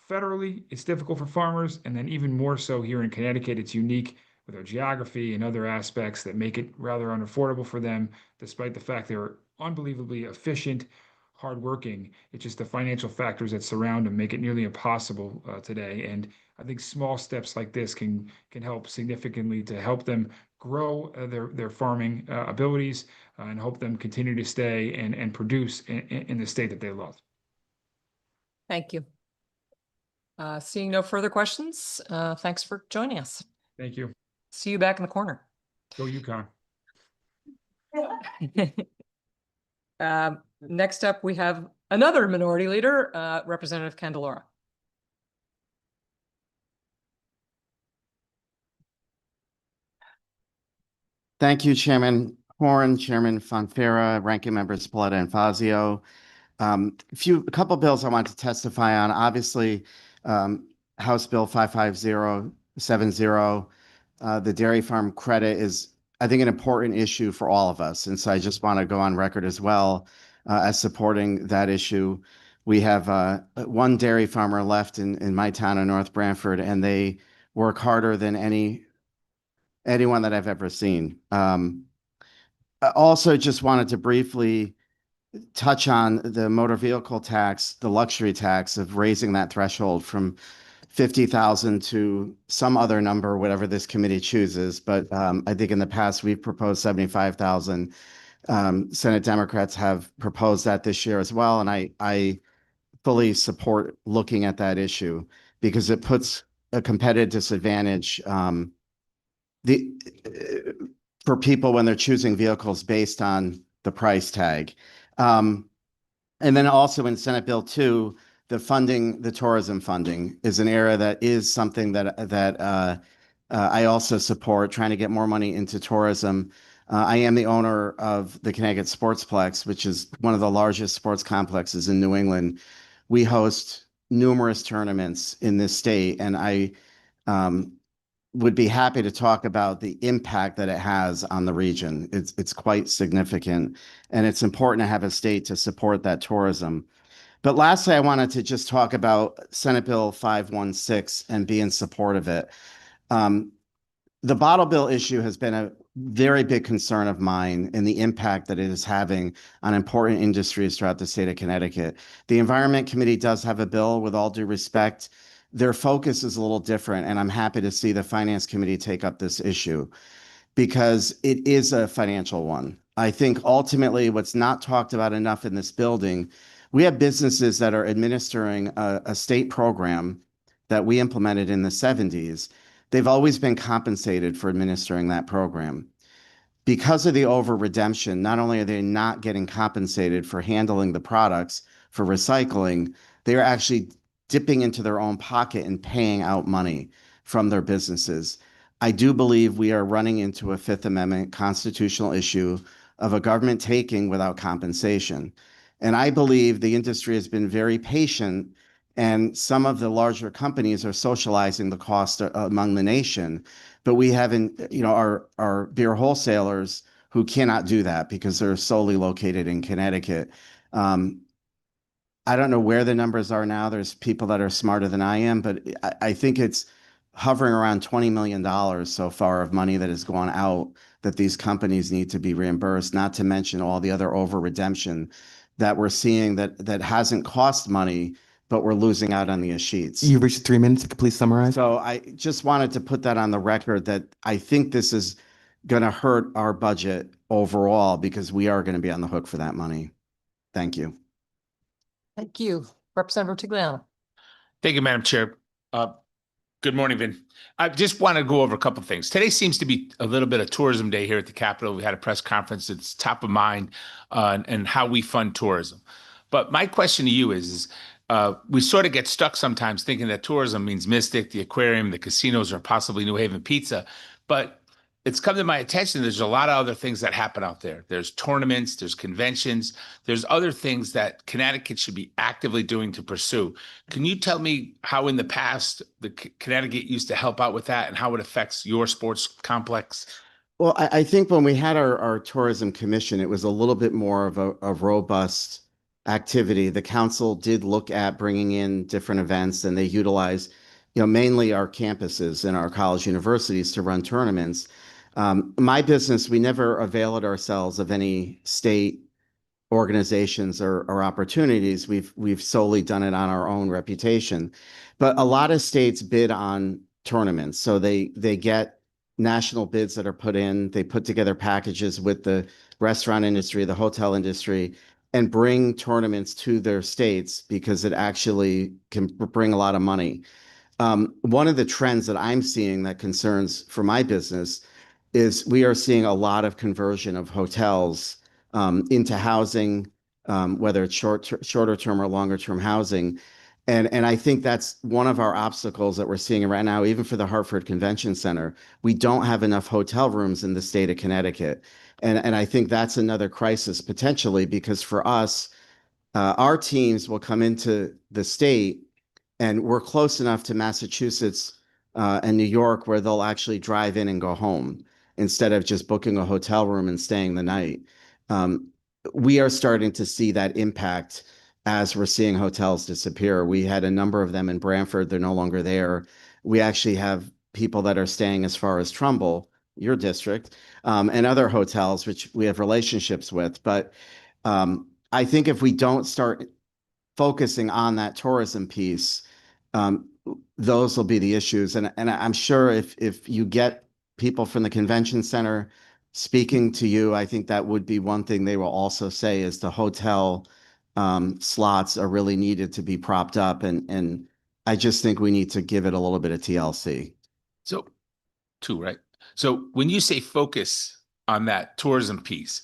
federally, it's difficult for farmers. And then even more so here in Connecticut, it's unique with our geography and other aspects that make it rather unaffordable for them, despite the fact they're unbelievably efficient, hardworking. It's just the financial factors that surround them make it nearly impossible today. And I think small steps like this can help significantly to help them grow their farming abilities and help them continue to stay and produce in the state that they love. Thank you. Seeing no further questions, thanks for joining us. Thank you. See you back in the corner. Go UConn. Next up, we have another minority leader, Representative Candelora. Thank you, Chairman Horn, Chairman Fonfara, Ranking Members Paletta and Fazio. A couple bills I want to testify on. Obviously, House Bill 55070, the dairy farm credit is, I think, an important issue for all of us. And so I just want to go on record as well as supporting that issue. We have one dairy farmer left in my town of North Branford, and they work harder than anyone that I've ever seen. I also just wanted to briefly touch on the motor vehicle tax, the luxury tax of raising that threshold from 50,000 to some other number, whatever this committee chooses. But I think in the past we've proposed 75,000. Senate Democrats have proposed that this year as well. And I fully support looking at that issue because it puts a competitive disadvantage for people when they're choosing vehicles based on the price tag. And then also in Senate Bill 2, the funding, the tourism funding is an area that is something that I also support, trying to get more money into tourism. I am the owner of the Connecticut Sportsplex, which is one of the largest sports complexes in New England. We host numerous tournaments in this state, and I would be happy to talk about the impact that it has on the region. It's quite significant, and it's important to have a state to support that tourism. But lastly, I wanted to just talk about Senate Bill 516 and be in support of it. The bottle bill issue has been a very big concern of mine and the impact that it is having on important industries throughout the state of Connecticut. The Environment Committee does have a bill, with all due respect. Their focus is a little different, and I'm happy to see the Finance Committee take up this issue because it is a financial one. I think ultimately what's not talked about enough in this building, we have businesses that are administering a state program that we implemented in the 70s. They've always been compensated for administering that program. Because of the over redemption, not only are they not getting compensated for handling the products for recycling, they are actually dipping into their own pocket and paying out money from their businesses. I do believe we are running into a Fifth Amendment constitutional issue of a government taking without compensation. And I believe the industry has been very patient And some of the larger companies are socializing the cost among the nation, but we haven't, our beer wholesalers who cannot do that because they're solely located in Connecticut. I don't know where the numbers are now. There's people that are smarter than I am, but I think it's hovering around $20 million so far of money that has gone out that these companies need to be reimbursed, not to mention all the other over redemption that we're seeing that hasn't cost money, but we're losing out on the sheets. You've reached 3 minutes. Please summarize. So I just wanted to put that on the record that I think this is going to hurt our budget overall because we are going to be on the hook for that money. Thank you. Thank you. Representative Tigliano. Thank you, Madam Chair. Good morning, Vin. I just want to go over a couple of things. Today seems to be a little bit of tourism day here at the Capitol. We had a press conference. It's top of mind and how we fund tourism. But my question to you is we sort of get stuck sometimes thinking that tourism means Mystic, the aquarium, the casinos, or possibly New Haven Pizza. But it's come to my attention, there's a lot of other things that happen out there. There's tournaments, there's conventions, there's other things that Connecticut should be actively doing to pursue. Can you tell me how in the past the Connecticut used to help out with that and how it affects your sports complex? Well, I think when we had our tourism commission, it was a little bit more of a robust activity. The council did look at bringing in different events, and they utilize, mainly our campuses and our college universities to run tournaments. My business, we never availed ourselves of any state organizations or opportunities. We've solely done it on our own reputation. But a lot of states bid on tournaments. So they get national bids that are put in. They put together packages with the restaurant industry, the hotel industry, and bring tournaments to their states because it actually can bring a lot of money. One of the trends that I'm seeing that concerns for my business is we are seeing a lot of conversion of hotels into housing, whether it's shorter term or longer term housing. And I think that's one of our obstacles that we're seeing right now, even for the Hartford Convention Center. We don't have enough hotel rooms in the state of Connecticut. And I think that's another crisis potentially, because for us, our teams will come into the state and we're close enough to Massachusetts and New York where they'll actually drive in and go home instead of just booking a hotel room and staying the night. We are starting to see that impact as we're seeing hotels disappear. We had a number of them in Branford. They're no longer there. We actually have people that are staying as far as Trumbull, your district, and other hotels, which we have relationships with. But I think if we don't start focusing on that tourism piece, those will be the issues. And I'm sure if you get people from the convention center speaking to you, I think that would be one thing they will also say is the hotel slots are really needed to be propped up. And I just think we need to give it a little bit of TLC. So, two, right? So when you say focus on that tourism piece,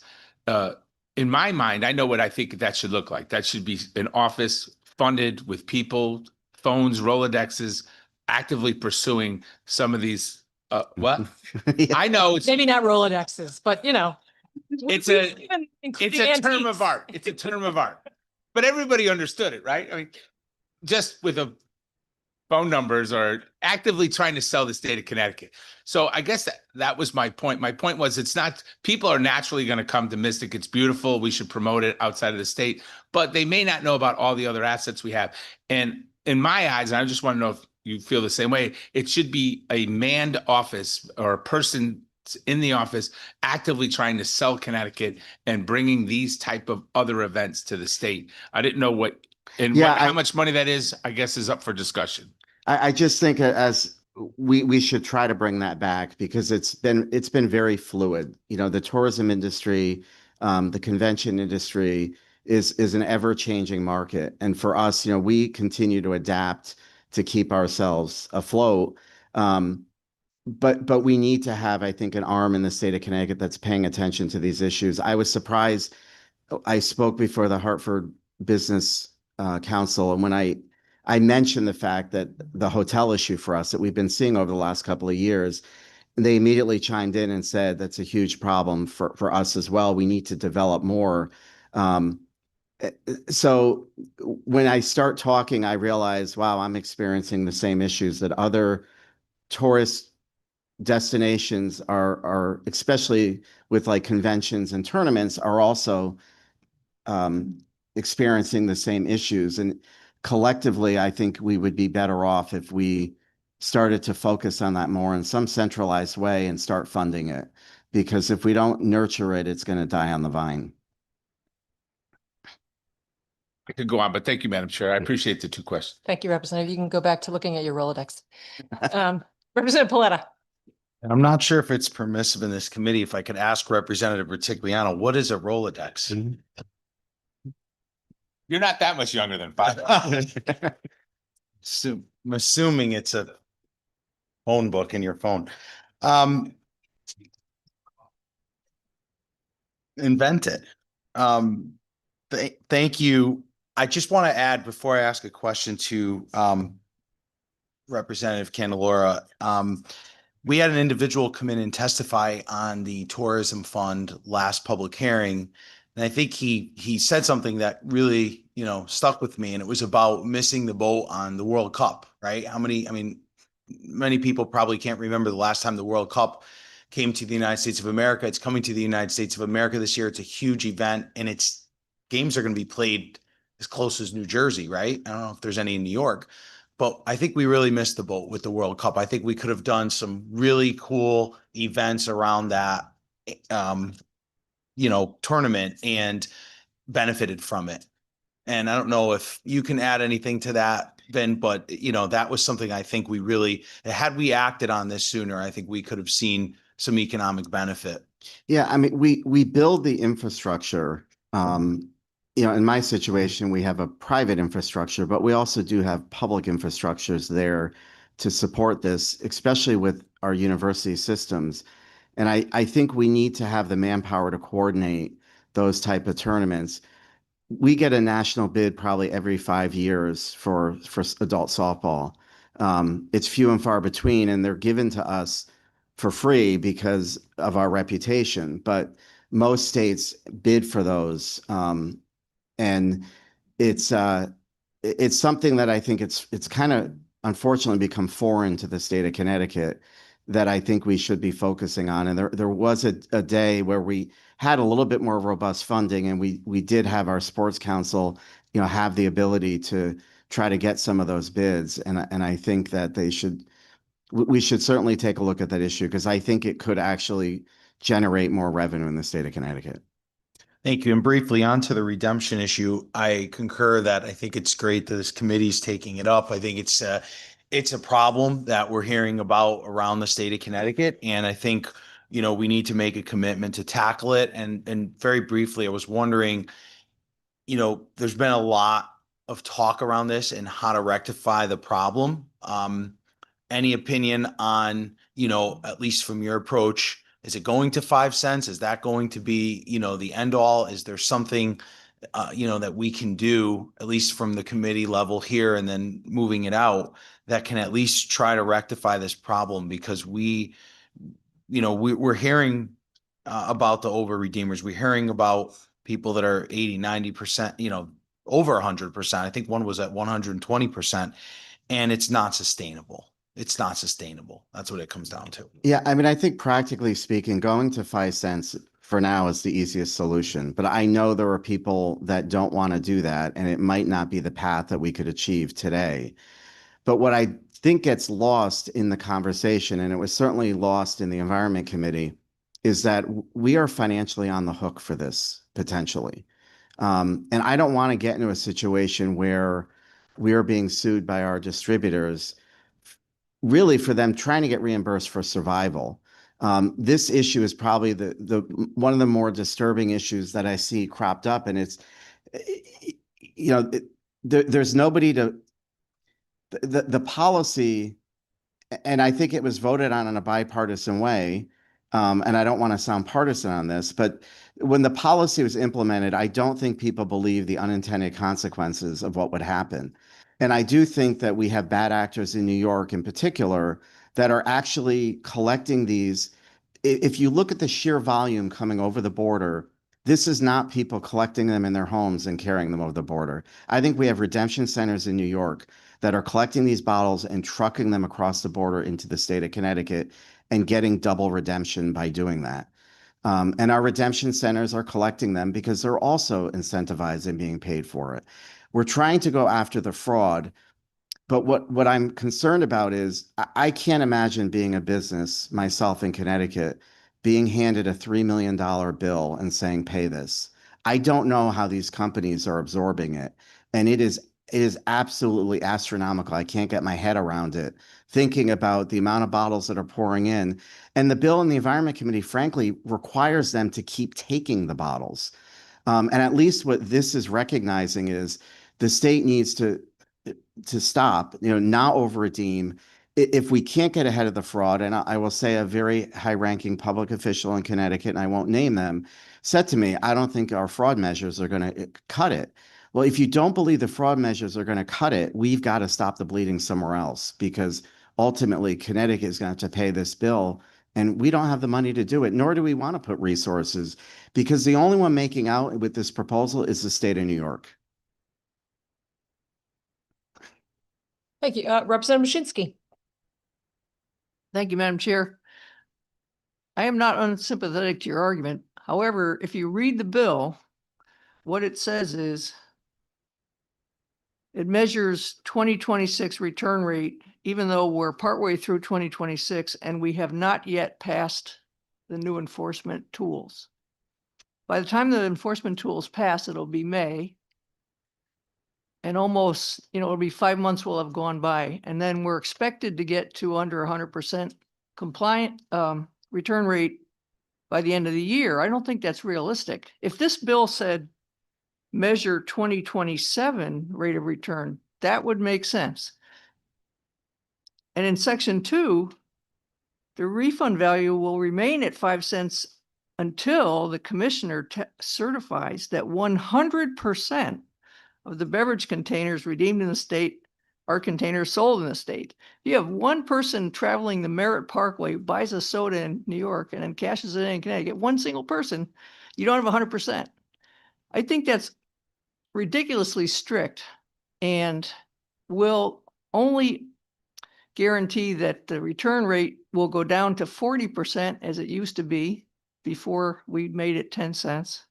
in my mind, I know what I think that should look like. That should be an office funded with people, phones, Rolodexes, actively pursuing some of these. What? Yeah. I know it's Maybe not Rolodexes, but it's a term of art. It's a term of art. But everybody understood it, right? I mean, just with a phone numbers or actively trying to sell the state of Connecticut. So I guess that was my point. My point was it's not, people are naturally going to come to Mystic. It's beautiful. We should promote it outside of the state, but they may not know about all the other assets we have. And in my eyes, I just want to know if you feel the same way, it should be a manned office or a person in the office actively trying to sell Connecticut and bringing these type of other events to the state. I didn't know how much money that is, I guess, is up for discussion. I just think as we should try to bring that back because it's been very fluid. The tourism industry, the convention industry is an ever-changing market. And for us, we continue to adapt to keep ourselves afloat. But we need to have, I think, an arm in the state of Connecticut that's paying attention to these issues. I was surprised. I spoke before the Hartford Business Council, and when I mentioned the fact that the hotel issue for us that we've been seeing over the last couple of years, they immediately chimed in and said that's a huge problem for us as well. We need to develop more. So when I start talking, I realize, wow, I'm experiencing the same issues that other tourist destinations are especially with like conventions and tournaments, are also experiencing the same issues. And collectively, I think we would be better off if we started to focus on that more in some centralized way and start funding it. Because if we don't nurture it, it's going to die on the vine. I could go on, but thank you, Madam Chair. I appreciate the two questions. Thank you, Representative. You can go back to looking at your Rolodex. Representative Paletta. And I'm not sure if it's permissive in this committee, if I could ask Representative Retigliano, what is a Rolodex? You're not that much younger than 5. I'm assuming it's a phone book in your phone. Invent it. Thank you. I just want to add before I ask a question to Representative Candelora. We had an individual come in and testify on the tourism fund last public hearing. And I think he said something that really, stuck with me, and it was about missing the boat on the World Cup, right? Many people probably can't remember the last time the World Cup came to the United States of America. It's coming to the United States of America this year. It's a huge event, and games are going to be played as close as New Jersey, right? I don't know if there's any in New York, but I think we really missed the boat with the World Cup. I think we could have done some really cool events around that, tournament and benefited from it. And I don't know if you can add anything to that, Ben, but that was something I think had we acted on this sooner, I think we could have seen some economic benefit. Yeah, we build the infrastructure. In my situation, we have a private infrastructure, but we also do have public infrastructures there to support this, especially with our university systems. And I think we need to have the manpower to coordinate those type of tournaments. We get a national bid probably every 5 years for adult softball. It's few and far between, and they're given to us for free because of our reputation. But most states bid for those, and it's something that I think it's kind of unfortunately become foreign to the state of Connecticut that I think we should be focusing on. And there was a day where we had a little bit more robust funding, and we did have our sports council, have the ability to try to get some of those bids. And I think that we should certainly take a look at that issue, because I think it could actually generate more revenue in the state of Connecticut. Thank you. And briefly onto the redemption issue, I concur that I think it's great that this committee is taking it up. I think it's a problem that we're hearing about around the state of Connecticut. And I think, we need to make a commitment to tackle it. And very briefly, I was wondering, there's been a lot of talk around this and how to rectify the problem. Any opinion on, at least from your approach, is it going to 5 cents? Is that going to be, the end all? Is there something, that we can do, at least from the committee level here and then moving it out, that can at least try to rectify this problem? Because we're hearing about the over redeemers. We're hearing about people that are 80, 90%, over 100%. I think one was at 120%, and it's not sustainable. It's not sustainable. That's what it comes down to. Yeah, I think practically speaking, going to 5 cents for now is the easiest solution. But I know there are people that don't want to do that, and it might not be the path that we could achieve today. But what I think gets lost in the conversation, and it was certainly lost in the Environment Committee, is that we are financially on the hook for this potentially. And I don't want to get into a situation where we are being sued by our distributors really for them trying to get reimbursed for survival. This issue is probably the one of the more disturbing issues that I see cropped up, and it's, there's nobody to, the policy, and I think it was voted on in a bipartisan way, and I don't want to sound partisan on this, but when the policy was implemented, I don't think people believe the unintended consequences of what would happen. And I do think that we have bad actors in New York in particular that are actually collecting these. If you look at the sheer volume coming over the border This is not people collecting them in their homes and carrying them over the border. I think we have redemption centers in New York that are collecting these bottles and trucking them across the border into the state of Connecticut and getting double redemption by doing that. And our redemption centers are collecting them because they're also incentivized and being paid for it. We're trying to go after the fraud, but what I'm concerned about is I can't imagine being a business myself in Connecticut being handed a $3 million bill and saying, pay this. I don't know how these companies are absorbing it. And it is absolutely astronomical. I can't get my head around it, thinking about the amount of bottles that are pouring in. And the bill in the Environment Committee, frankly, requires them to keep taking the bottles. And at least what this is recognizing is the state needs to stop, not over redeem. If we can't get ahead of the fraud, and I will say a very high-ranking public official in Connecticut, and I won't name them, said to me, I don't think our fraud measures are going to cut it. Well, if you don't believe the fraud measures are going to cut it, we've got to stop the bleeding somewhere else, because ultimately Connecticut is going to have to pay this bill, and we don't have the money to do it, nor do we want to put resources, because the only one making out with this proposal is the state of New York. Thank you. Representative Mashinsky. Thank you, Madam Chair. I am not unsympathetic to your argument. However, if you read the bill, what it says is it measures 2026 return rate, even though we're partway through 2026 and we have not yet passed the new enforcement tools. By the time the enforcement tools pass, it'll be May. And almost, it'll be 5 months will have gone by. And then we're expected to get to under 100% compliant return rate by the end of the year. I don't think that's realistic. If this bill said measure 2027 rate of return, that would make sense. And in section 2, the refund value will remain at 5 cents until the commissioner certifies that 100% of the beverage containers redeemed in the state are containers sold in the state. If you have one person traveling the Merritt Parkway, buys a soda in New York and then cashes it in Connecticut, one single person, you don't have 100%. I think that's ridiculously strict and will only guarantee that the return rate will go down to 40% as it used to be before we made it 10 cents.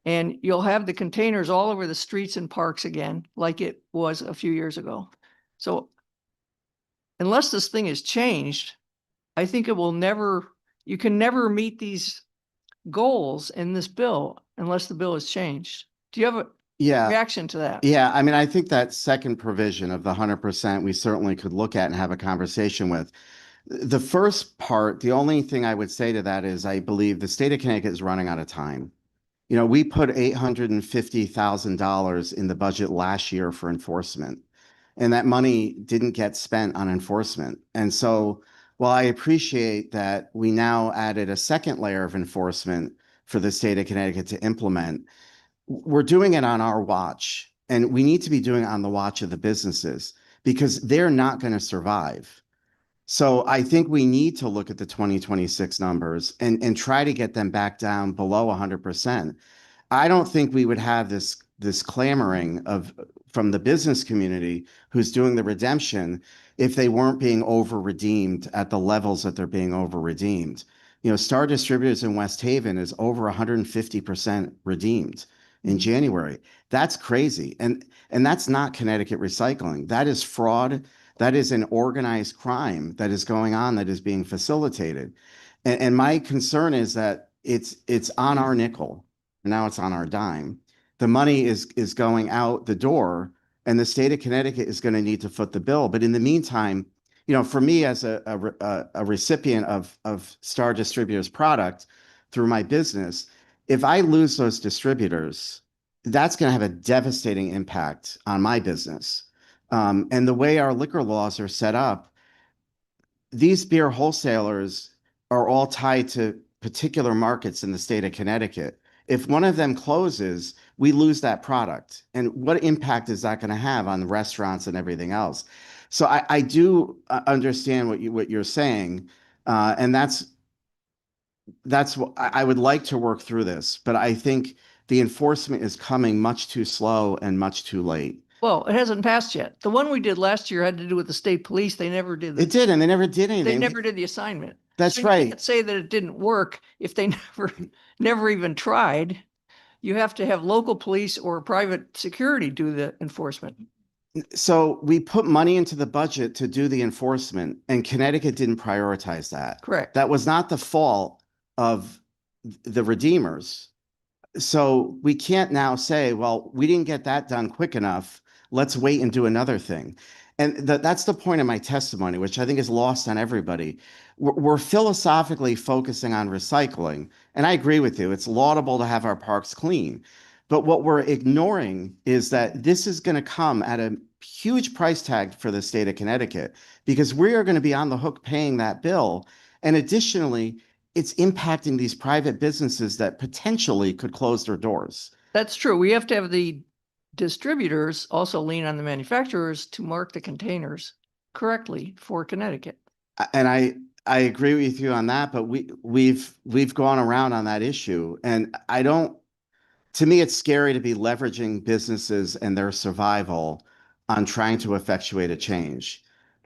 And you'll have the containers all over the streets and parks again, like it was a few years ago. So unless this thing is changed, I think it will never, you can never meet these goals in this bill unless the bill is changed. Do you have a reaction to that? Yeah, I mean, I think that second provision of the 100%, we certainly could look at and have a conversation with. The first part, the only thing I would say to that is I believe the state of Connecticut is running out of time. We put $850,000 in the budget last year for enforcement, and that money didn't get spent on enforcement. And so while I appreciate that we now added a second layer of enforcement for the state of Connecticut to implement, we're doing it on our watch, and we need to be doing it on the watch of the businesses because they're not going to survive. So I think we need to look at the 2026 numbers and try to get them back down below 100%. I don't think we would have this clamoring from the business community who's doing the redemption if they weren't being over-redeemed at the levels that they're being over-redeemed. Star Distributors in West Haven is over 150% redeemed in January. That's crazy. And that's not Connecticut recycling. That is fraud. That is an organized crime that is going on, that is being facilitated. And my concern is that it's on our nickel. Now it's on our dime. The money is going out the door, and the state of Connecticut is going to need to foot the bill. But in the meantime, for me as a recipient of Star Distributors product through my business, if I lose those distributors, that's going to have a devastating impact on my business. And the way our liquor laws are set up, these beer wholesalers are all tied to particular markets in the state of Connecticut. If one of them closes, we lose that product. And what impact is that going to have on the restaurants and everything else? So I do understand what you're saying. And that's that's what I would like to work through this, but I think the enforcement is coming much too slow and much too late. Well, it hasn't passed yet. The one we did last year had to do with the state police. They never did. It did, and they never did anything. They never did the assignment. That's So you right. can't say that it didn't work if they never even tried. You have to have local police or private security do the enforcement. So we put money into the budget to do the enforcement, and Connecticut didn't prioritize that. Correct. That was not the fault of the redeemers. So we can't now say, well, we didn't get that done quick enough. Let's wait and do another thing. And that's the point of my testimony, which I think is lost on everybody. We're philosophically focusing on recycling. And I agree with you. It's laudable to have our parks clean. But what we're ignoring is that this is going to come at a huge price tag for the state of Connecticut, because we are going to be on the hook paying that bill. And additionally, it's impacting these private businesses that potentially could close their doors. That's true. We have to have the distributors also lean on the manufacturers to mark the containers correctly for Connecticut. And I agree with you on that, but we've gone around on that issue. And to me, it's scary to be leveraging businesses and their survival on trying to effectuate a change.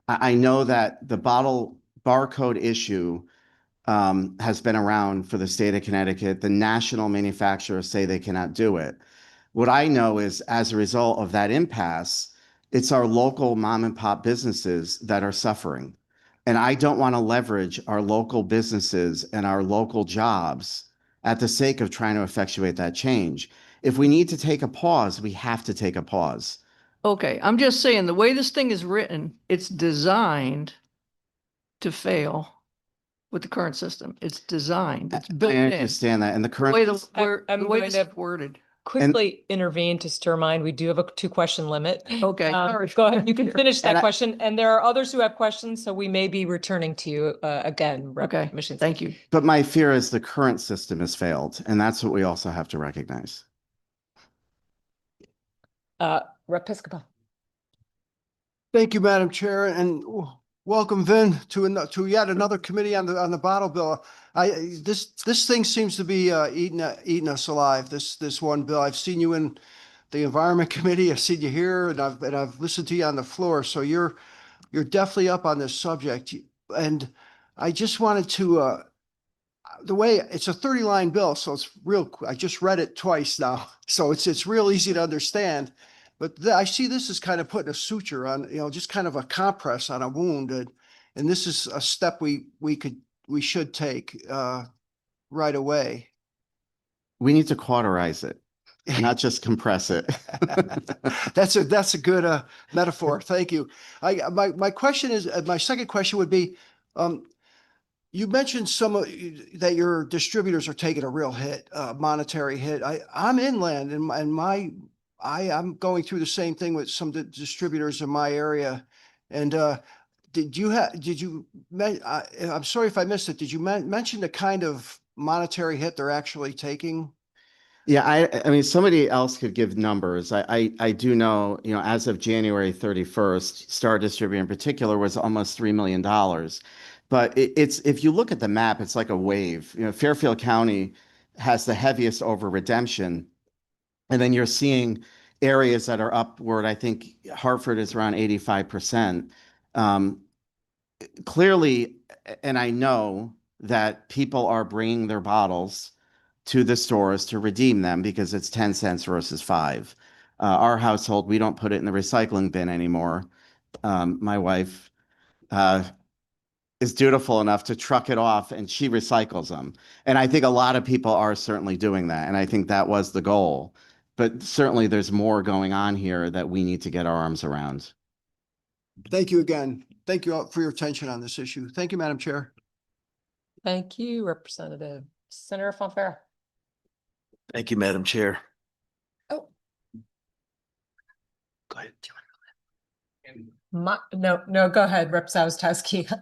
I know that the bottle barcode issue has been around for the state of Connecticut. The national manufacturers say they cannot do it. What I know is, as a result of that impasse, it's our local mom and pop businesses that are suffering. And I don't want to leverage our local businesses and our local jobs at the sake of trying to effectuate that change. If we need to take a pause, we have to take a pause. Okay, I'm just saying the way this thing is written, it's designed to fail with the current system. It's designed, it's built I in. understand that. And the The current, way I'm the way going this to is worded. quickly intervene to stir mind. We do have a 2-question limit. Okay, sorry. Go ahead. You can finish that And question. And there are others who have questions, so we may be returning to you again. Okay, Commissioner. thank you. but my fear is the current system has failed. And that's what we also have to recognize. Rep. Piscopo. Thank you, Madam Chair, and welcome, Vin, to yet another committee on the bottle bill. This thing seems to be eating us alive. This one bill. I've seen you in the Environment Committee. I've seen you here, and I've listened to you on the floor. So you're definitely up on this subject. And I just wanted to the way it's a 30-line bill, so it's real. I just read it twice now, so it's real easy to understand. But I see this as kind of putting a suture on, just kind of a compress on a wound. And this is a step we should take right away. We need to cauterize it, not just compress it. That's a good metaphor. Thank you. My question is, my second question would be, you mentioned that your distributors are taking a real hit, monetary hit. I'm inland, and I'm going through the same thing with some distributors in my area. And I'm sorry if I missed it. Did you mention the kind of monetary hit they're actually taking? Yeah, I mean, somebody else could give numbers. I do know, as of January 31st, Star Distributor in particular was almost $3 million. But it's if you look at the map, it's like a wave. Fairfield County has the heaviest over redemption. And then you're seeing areas that are upward. I think Hartford is around 85%. Clearly, and I know that people are bringing their bottles to the stores to redeem them because it's 10 cents versus 5. Our household, we don't put it in the recycling bin anymore. My wife is dutiful enough to truck it off, and she recycles them. And I think a lot of people are certainly doing that. And I think that was the goal. But certainly there's more going on here that we need to get our arms around. Thank you again. Thank you all for your attention on this issue. Thank you, Madam Chair. Thank you, Representative Senator Fonfara. Thank you, Madam Chair. Oh. Go ahead. No, go ahead, Rep. Sawastowski.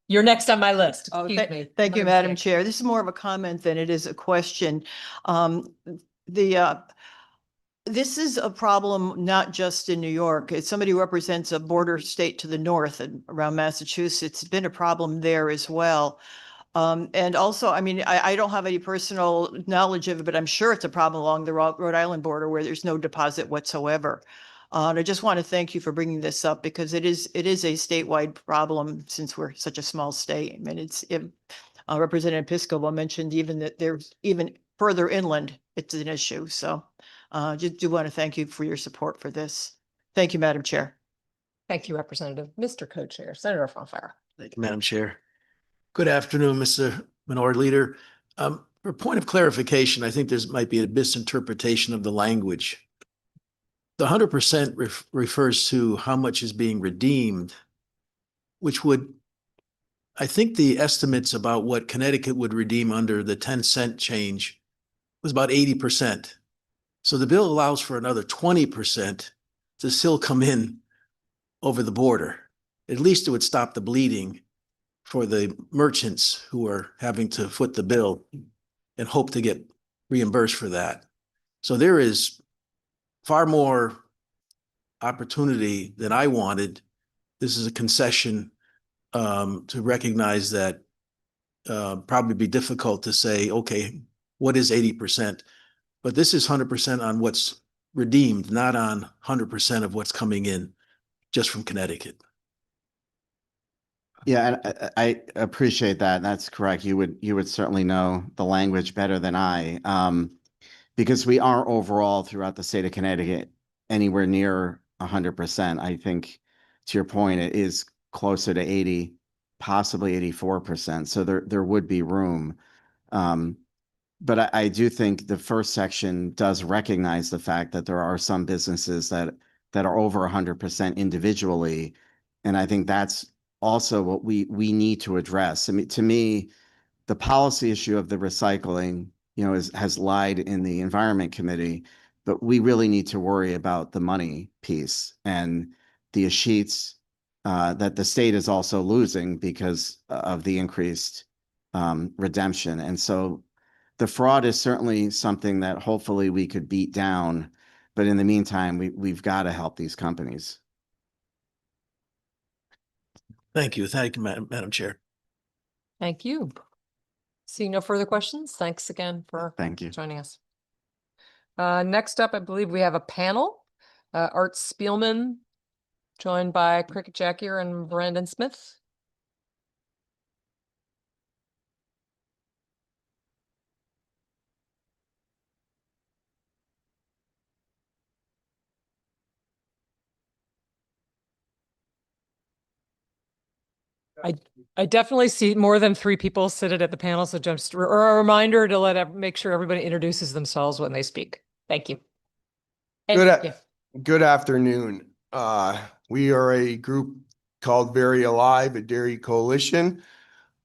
You're next on my list. Oh, Excuse me. thank you, Madam Chair. This is more of a comment than it is a question. This is a problem not just in New York. It's somebody who represents a border state to the north and around Massachusetts. It's been a problem there as well. And also, I mean, I don't have any personal knowledge of it, but I'm sure it's a problem along the Rhode Island border where there's no deposit whatsoever. And I just want to thank you for bringing this up because it is a statewide problem since we're such a small state. I mean, Representative Piscopo mentioned even that there's even further inland, it's an issue. So just do want to thank you for your support for this. Thank you, Madam Chair. Thank you, Representative. Mr. Co-Chair, Senator Fonfara. Thank you, Madam Chair. Good afternoon, Mr. Minority Leader. For point of clarification, I think there might be a misinterpretation of the language. The 100% refers to how much is being redeemed, which would, I think the estimates about what Connecticut would redeem under the 10-cent change was about 80%. So the bill allows for another 20% to still come in over the border. At least it would stop the bleeding for the merchants who are having to foot the bill and hope to get reimbursed for that. So there is far more opportunity than I wanted. This is a concession to recognize that probably be difficult to say, okay, what is 80%? But this is 100% on what's redeemed, not on 100% of what's coming in just from Connecticut. Yeah, and I appreciate that. That's correct. You would certainly know the language better than I, because we aren't overall throughout the state of Connecticut anywhere near 100%. I think, to your point, it is closer to 80, possibly 84%. So there would be room. But I do think the first section does recognize the fact that there are some businesses that are over 100% individually, and I think that's also what we need to address. I mean, to me, the policy issue of the recycling, has lied in the Environment Committee, but we really need to worry about the money piece and the sheets that the state is also losing because of the increased redemption. And so the fraud is certainly something that hopefully we could beat down, but in the meantime, we've got to help these companies. Thank you, Madam Chair. Thank you. See no further questions. Thanks again for joining us. Next up, I believe we have a panel. Art Spielman, joined by Cricket Jackier and Brandon Smith. I definitely see more than 3 people seated at the panel, so just a reminder to make sure everybody introduces themselves when they speak. Thank you. Good afternoon. We are a group called Very Alive, a dairy coalition.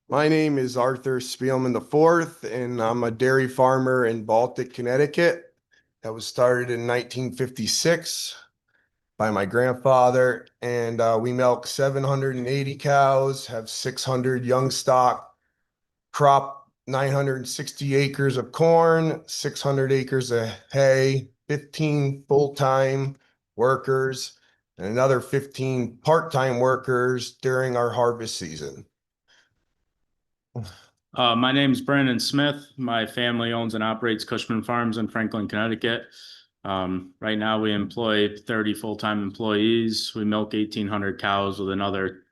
My name is Arthur Spielman IV, and I'm a dairy farmer in Baltic, Connecticut. That was started in 1956. By my grandfather, and we milk 780 cows, have 600 young stock, crop 960 acres of corn, 600 acres of hay, 15 full-time workers, and another 15 part-time workers during our harvest season. My name is Brandon Smith. My family owns and operates Cushman Farms in Franklin, Connecticut. Right now we employ 30 full-time employees. We milk 1,800 cows with another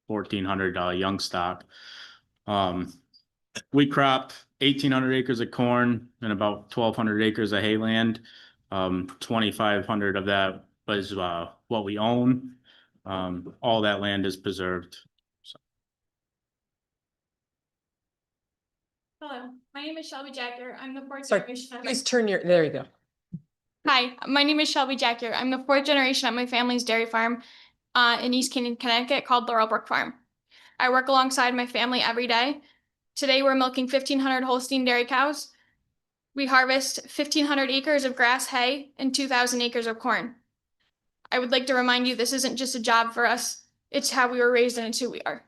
1,400 young stock. We crop 1,800 acres of corn and about 1,200 acres of hayland. 2,500 of that is what we own. All that land is preserved. Hello, my name is Shelby Jacker. I'm the fourth Sorry, generation. please turn your, there you go. Hi, my name is Shelby Jacker. I'm the 4th generation at my family's dairy farm in East Canaan, Connecticut called Laurelbrook Farm. I work alongside my family every day. Today we're milking 1,500 Holstein dairy cows. We harvest 1,500 acres of grass hay and 2,000 acres of corn. I would like to remind you this isn't just a job for us. It's how we were raised and it's who we are.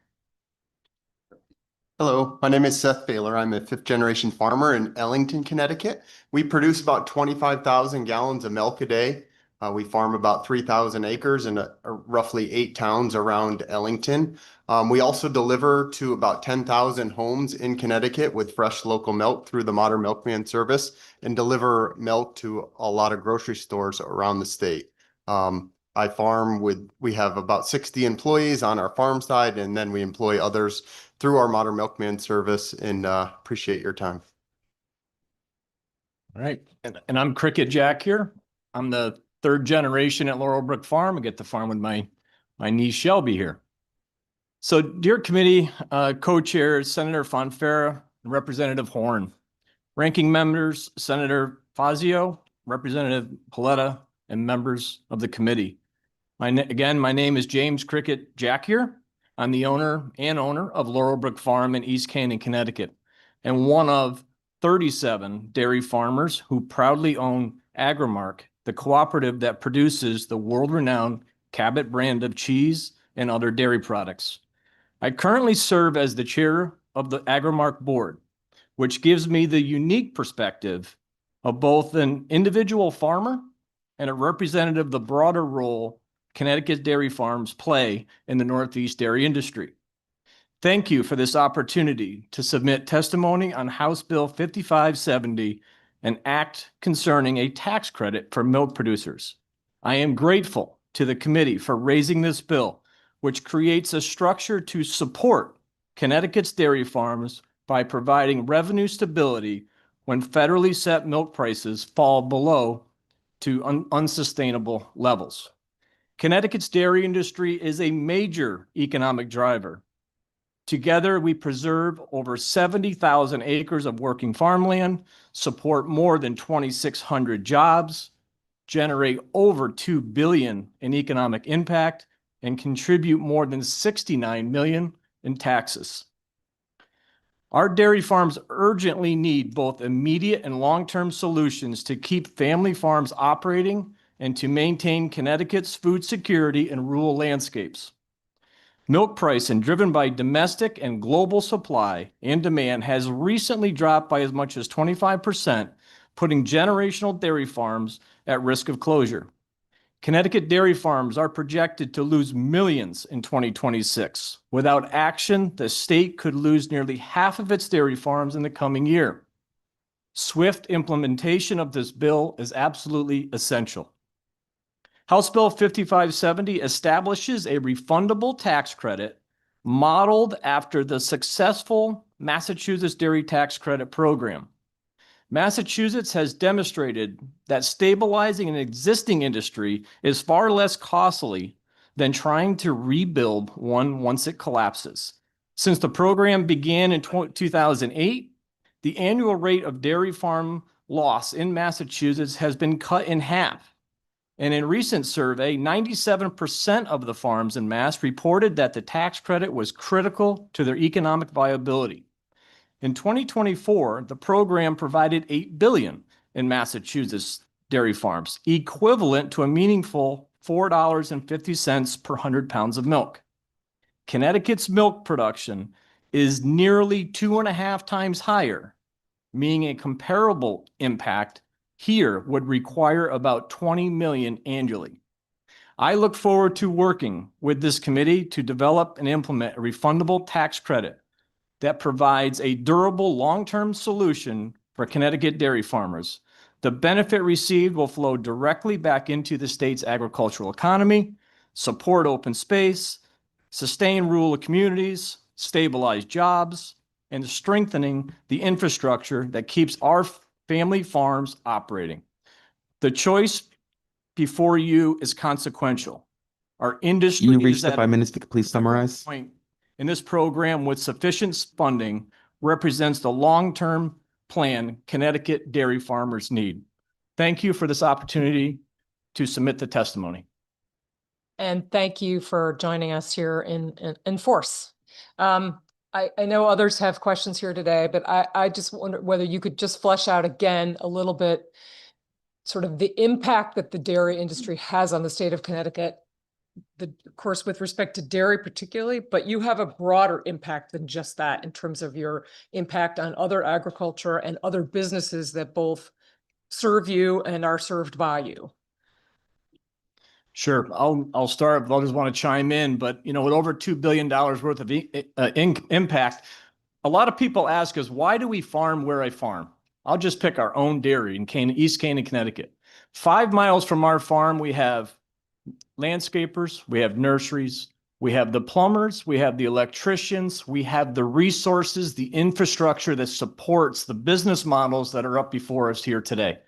Hello, my name is Seth Baylor. I'm a 5th generation farmer in Ellington, Connecticut. We produce about 25,000 gallons of milk a day. We farm about 3,000 acres in roughly 8 towns around Ellington. We also deliver to about 10,000 homes in Connecticut with fresh local milk through the Modern Milkman service, and deliver milk to a lot of grocery stores around the state. We have about 60 employees on our farm side, and then we employ others through our Modern Milkman service, and appreciate your time. All right. And I'm Cricket Jack here. I'm the 3rd generation at Laurelbrook Farm. I get to farm with my niece Shelby here. So dear committee, co-chair Senator Fonfara, Representative Horn, ranking members, Senator Fazio, Representative Paletta, and members of the committee. Again, my name is James Cricket Jack here. I'm the owner of Laurelbrook Farm in East Canaan, Connecticut, and one of 37 dairy farmers who proudly own Agrimark, the cooperative that produces the world-renowned Cabot brand of cheese and other dairy products. I currently serve as the chair of the Agrimark board, which gives me the unique perspective of both an individual farmer and a representative of the broader role Connecticut dairy farms play in the Northeast dairy industry. Thank you for this opportunity to submit testimony on House Bill 5570, an act concerning a tax credit for milk producers. I am grateful to the committee for raising this bill, which creates a structure to support Connecticut's dairy farms by providing revenue stability when federally set milk prices fall below to unsustainable levels. Connecticut's dairy industry is a major economic driver. Together, we preserve over 70,000 acres of working farmland, support more than 2,600 jobs, generate over $2 billion in economic impact, and contribute more than $69 million in taxes. Our dairy farms urgently need both immediate and long-term solutions to keep family farms operating and to maintain Connecticut's food security in rural landscapes. Milk pricing, driven by domestic and global supply and demand, has recently dropped by as much as 25%, putting generational dairy farms at risk of closure. Connecticut dairy farms are projected to lose millions in 2026. Without action, the state could lose nearly half of its dairy farms in the coming year. Swift implementation of this bill is absolutely essential. House Bill 5570 establishes a refundable tax credit modeled after the successful Massachusetts Dairy Tax Credit Program. Massachusetts has demonstrated that stabilizing an existing industry is far less costly than trying to rebuild one once it collapses. Since the program began in 2008, the annual rate of dairy farm loss in Massachusetts has been cut in half. And in a recent survey, 97% of the farms in Mass reported that the tax credit was critical to their economic viability. In 2024, the program provided $8 billion in Massachusetts dairy farms, equivalent to a meaningful $4.50 per 100 pounds of milk. Connecticut's milk production is nearly 2.5 times higher, meaning a comparable impact here would require about $20 million annually. I look forward to working with this committee to develop and implement a refundable tax credit that provides a durable long-term solution for Connecticut dairy farmers. The benefit received will flow directly back into the state's agricultural economy, support open space, sustain rural communities, stabilize jobs, and strengthening the infrastructure that keeps our family farms operating. The choice before you is consequential. Our industry You reached is the at 5 minutes. Please summarize. point in this program with sufficient funding represents the long-term plan Connecticut dairy farmers need. Thank you for this opportunity to submit the testimony. And thank you for joining us here in force. I know others have questions here today, but I just wonder whether you could just flesh out again a little bit sort of the impact that the dairy industry has on the state of Connecticut, of course, with respect to dairy particularly, but you have a broader impact than just that in terms of your impact on other agriculture and other businesses that both serve you and are served by you. Sure. I'll start, but I'll just want to chime in. But, you know, with over $2 billion worth of impact, a lot of people ask us, why do we farm where I farm? I'll just pick our own dairy in East Canaan, Connecticut. 5 miles from our farm, we have landscapers, we have nurseries, we have the plumbers, we have the electricians, we have the resources, the infrastructure that supports the business models that are up before us here today.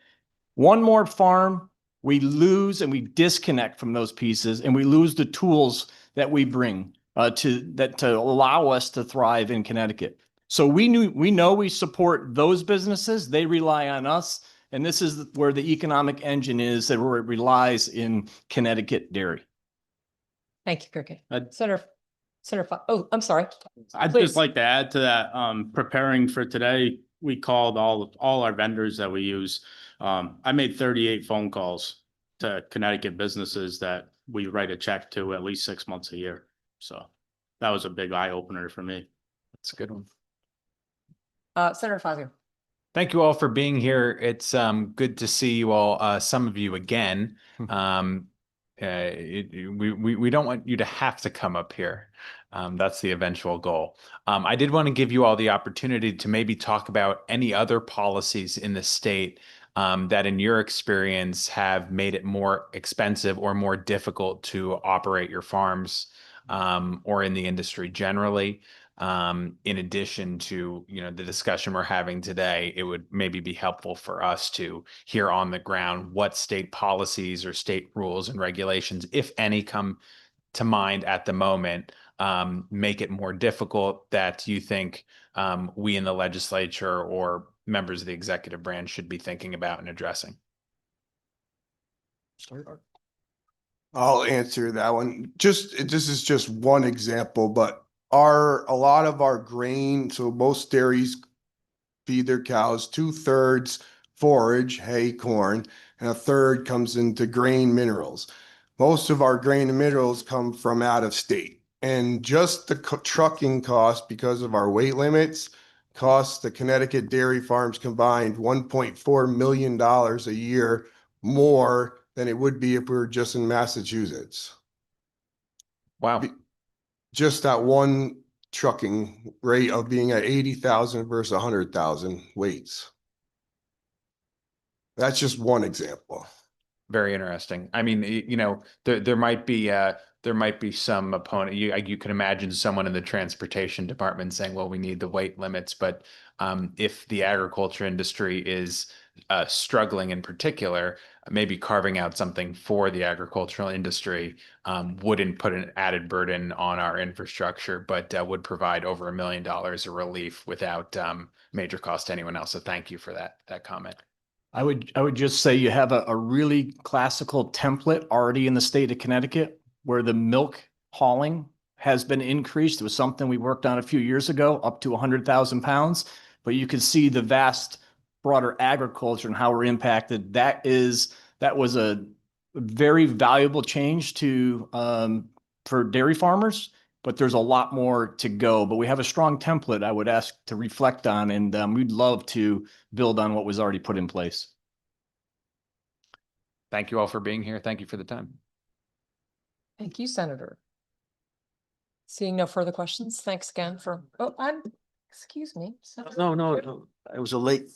One more farm, we lose and we disconnect from those pieces, and we lose the tools that we bring to allow us to thrive in Connecticut. So we know we support those businesses. They rely on us, and this is where the economic engine is, that where it relies in Connecticut dairy. Thank you, Cricket. Oh, I'm sorry. I'd Please. just like to add to that, preparing for today, we called all our vendors that we use. I made 38 phone calls to Connecticut businesses that we write a check to at least 6 months a year. So that was a big eye opener for me. That's a good one. Senator Fazio. Thank you all for being here. It's good to see you all, some of you again. We don't want you to have to come up here. That's the eventual goal. I did want to give you all the opportunity to maybe talk about any other policies in the state that in your experience have made it more expensive or more difficult to operate your farms or in the industry generally. In addition to, you know, the discussion we're having today, it would maybe be helpful for us to hear on the ground what state policies or state rules and regulations, if any, come to mind at the moment, make it more difficult that you think we in the legislature or members of the executive branch should be thinking about and addressing. I'll answer that one. This is just one example, but a lot of our grain, so most dairies feed their cows 2/3 forage, hay, corn, and 1/3 comes into grain minerals. Most of our grain and minerals come from out of state, and just the trucking cost, because of our weight limits, costs the Connecticut dairy farms combined $1.4 million a year more than it would be if we were just in Massachusetts. Wow. Just that one trucking rate of being at 80,000 versus 100,000 weights. That's just one example. Very interesting. I mean, you know, there might be some opponent. You can imagine someone in the transportation department saying, well, we need the weight limits. But if the agriculture industry is struggling in particular, maybe carving out something for the agricultural industry wouldn't put an added burden on our infrastructure, but would provide over $1 million of relief without major cost to anyone else. So thank you for that comment. I would just say you have a really classical template already in the state of Connecticut where the milk hauling has been increased. It was something we worked on a few years ago, up to 100,000 pounds, but you can see the vast broader agriculture and how we're impacted. That was a very valuable change for dairy farmers, but there's a lot more to go. But we have a strong template I would ask to reflect on, and we'd love to build on what was already put in place. Thank you all for being here. Thank you for the time. Thank you, Senator. Seeing no further questions, thanks again for, excuse me. No, it was a late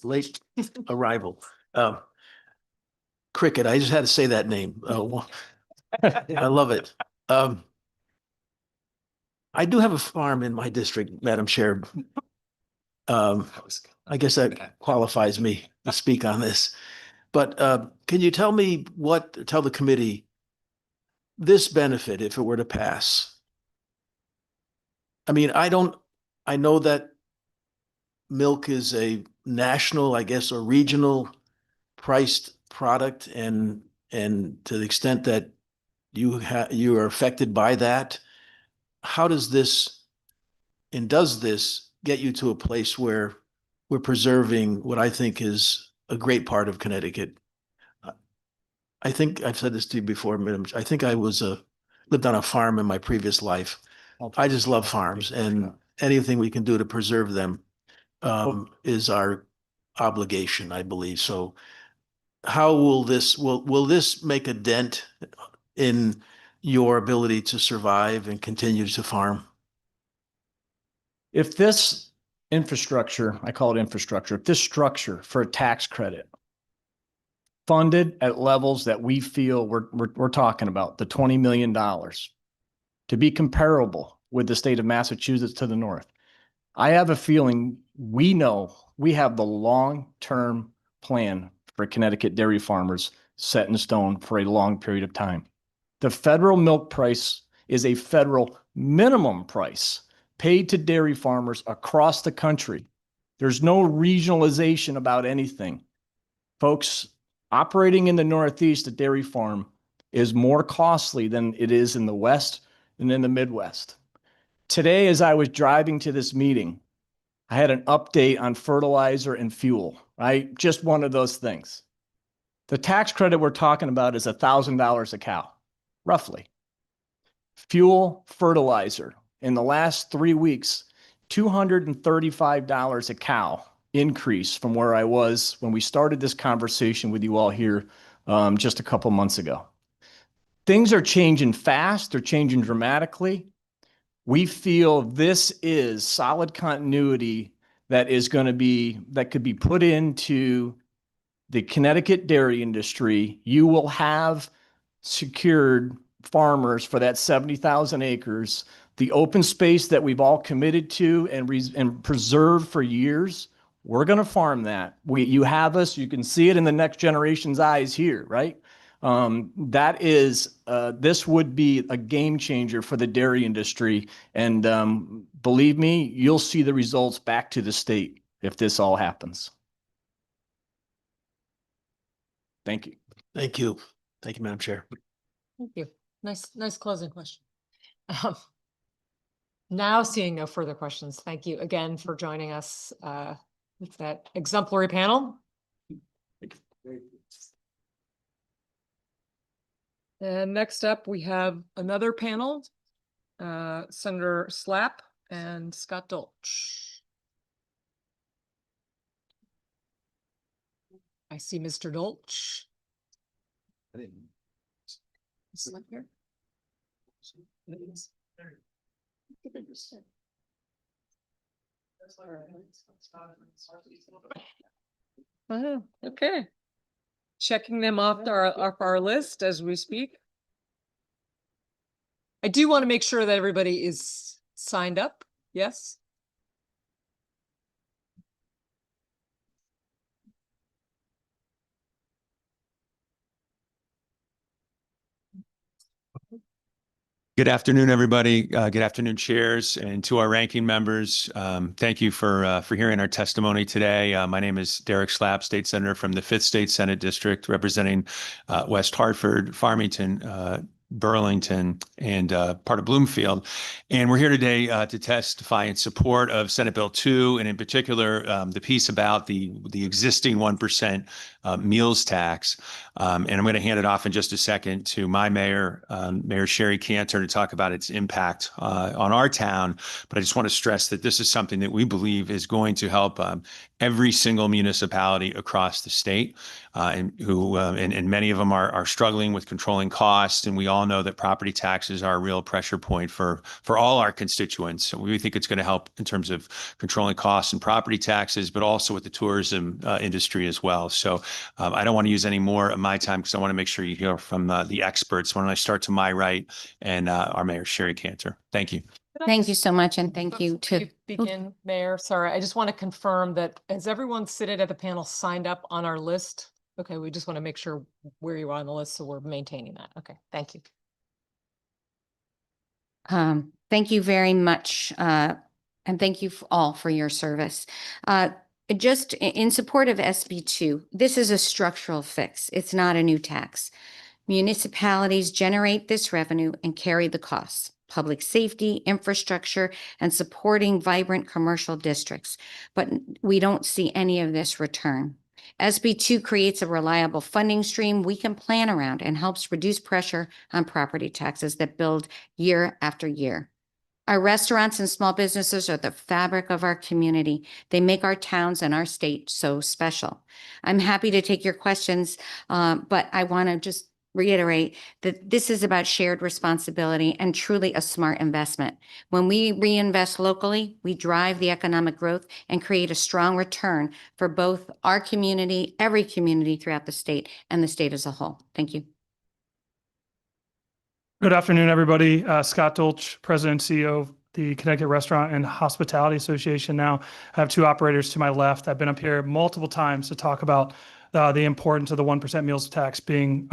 arrival. Cricket, I just had to say that name. I love it. I do have a farm in my district, Madam Chair. I guess that qualifies me to speak on this. But can you tell the committee this benefit if it were to pass? I mean, I know that milk is a national, I guess, or regional priced product, and to the extent that you are affected by that, how does this get you to a place where we're preserving what I think is a great part of Connecticut? I think I've said this to you before, Madam. I think I lived on a farm in my previous life. I just love farms, and anything we can do to preserve them is our obligation, I believe. So how will this make a dent in your ability to survive and continue to farm? If this infrastructure, I call it infrastructure, if this structure for a tax credit funded at levels that we feel we're talking about, the $20 million, to be comparable with the state of Massachusetts to the north, I have a feeling we know we have the long-term plan for Connecticut dairy farmers set in stone for a long period of time. The federal milk price is a federal minimum price paid to dairy farmers across the country. There's no regionalization about anything. Folks, operating in the Northeast, a dairy farm is more costly than it is in the West and in the Midwest. Today, as I was driving to this meeting, I had an update on fertilizer and fuel, right? Just one of those things. The tax credit we're talking about is $1,000 a cow, roughly. Fuel, fertilizer, in the last 3 weeks, $235 a cow increase from where I was when we started this conversation with you all here just a couple months ago. Things are changing fast. They're changing dramatically. We feel this is solid continuity that could be put into the Connecticut dairy industry. You will have secured farmers for that 70,000 acres, the open space that we've all committed to and preserved for years. We're going to farm that. You have us. You can see it in the next generation's eyes here, right? This would be a game changer for the dairy industry. And believe me, you'll see the results back to the state if this all happens. Thank you. Thank you. Thank you, Madam Chair. Thank you. Nice closing question. Now seeing no further questions, thank you again for joining us with that exemplary panel. And next up, we have another panel, Senator Slapp and Scott Dolch. I see Mr. Dolch. Is Slapp here? Oh, okay. Checking them off our list as we speak. I do want to make sure that everybody is signed up. Yes. Good afternoon, everybody. Good afternoon, chairs, and to our ranking members. Thank you for hearing our testimony today. My name is Derek Slapp, State Senator from the 5th State Senate District, representing West Hartford, Farmington, Burlington, and part of Bloomfield. And we're here today to testify in support of Senate Bill 2, and in particular, the piece about the existing 1% meals tax. And I'm going to hand it off in just a second to my mayor, Mayor Sherry Cantor, to talk about its impact on our town. But I just want to stress that this is something that we believe is going to help every single municipality across the state, and many of them are struggling with controlling costs. And we all know that property taxes are a real pressure point for all our constituents. So we think it's going to help in terms of controlling costs and property taxes, but also with the tourism industry as well. So I don't want to use any more of my time because I want to make sure you hear from the experts. Why don't I start to my right and our Mayor Sherry Cantor. Thank you. Thank you so much, and thank you to begin, Mayor. Sorry, I just want to confirm that has everyone seated at the panel signed up on our list? Okay, we just want to make sure where you are on the list, so we're maintaining that. Okay, thank you. Thank you very much, and thank you all for your service. Just in support of SB 2, this is a structural fix. It's not a new tax. Municipalities generate this revenue and carry the costs. Public safety, infrastructure, and supporting vibrant commercial districts. But we don't see any of this return. SB 2 creates a reliable funding stream we can plan around and helps reduce pressure on property taxes that build year after year. Our restaurants and small businesses are the fabric of our community. They make our towns and our state so special. I'm happy to take your questions, but I want to just reiterate that this is about shared responsibility and truly a smart investment. When we reinvest locally, we drive the economic growth and create a strong return for both our community, every community throughout the state, and the state as a whole. Thank you. Good afternoon, everybody. Scott Dolch, President and CEO of the Connecticut Restaurant and Hospitality Association. Now, I have two operators to my left. I've been up here multiple times to talk about the importance of the 1% meals tax being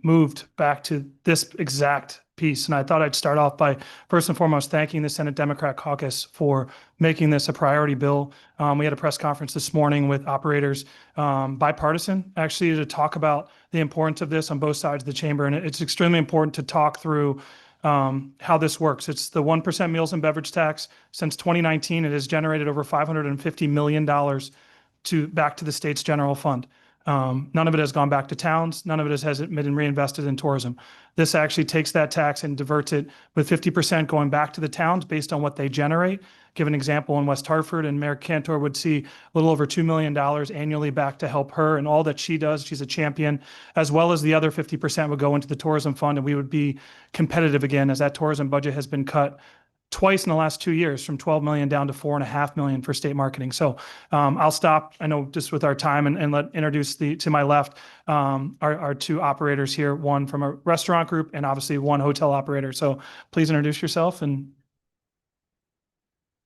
moved back to this exact piece. And I thought I'd start off by first and foremost thanking the Senate Democrat Caucus for making this a priority bill. We had a press conference this morning with operators, bipartisan, actually, to talk about the importance of this on both sides of the chamber. And it's extremely important to talk through how this works. It's the 1% meals and beverage tax. Since 2019, it has generated over $550 million back to the state's general fund. None of it has gone back to towns. None of it has been reinvested in tourism. This actually takes that tax and diverts it with 50% going back to the towns based on what they generate. Give an example in West Hartford, and Mayor Cantor would see a little over $2 million annually back to help her and all that she does. She's a champion, as well as the other 50% would go into the tourism fund, and we would be competitive again as that tourism budget has been cut twice in the last 2 years, from 12 million down to 4.5 million for state marketing. So I'll stop, I know, just with our time and let introduce to my left, our two operators here, one from a restaurant group and obviously one hotel operator. So please introduce yourself. And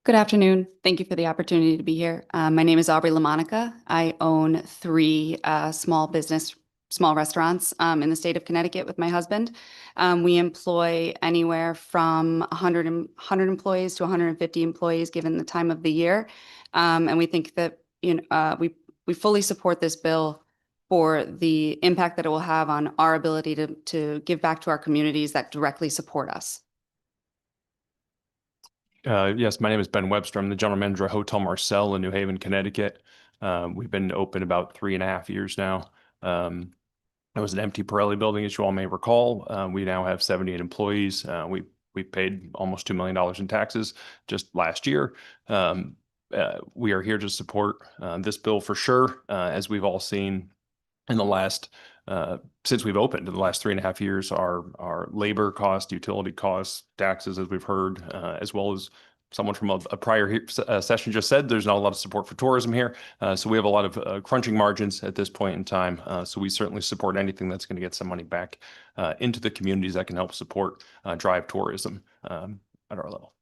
good afternoon. Thank you for the opportunity to be here. My name is Aubrey LaMonica. I own 3 small restaurants in the state of Connecticut with my husband. We employ anywhere from 100 employees to 150 employees given the time of the year. And we think that we fully support this bill for the impact that it will have on our ability to give back to our communities that directly support us. Yes, my name is Ben Webster. I'm the general manager of Hotel Marcel in New Haven, Connecticut. We've been open about 3.5 years now. It was an empty Pirelli building, as you all may recall. We now have 78 employees. We paid almost $2 million in taxes just last year. We are here to support this bill for sure. As we've all seen in the last, since we've opened in the last 3.5 years, our labor costs, utility costs, taxes, as we've heard, as well as someone from a prior session just said, there's not a lot of support for tourism here. So we have a lot of crunching margins at this point in time. So we certainly support anything that's going to get some money back into the communities that can help support drive tourism at our level.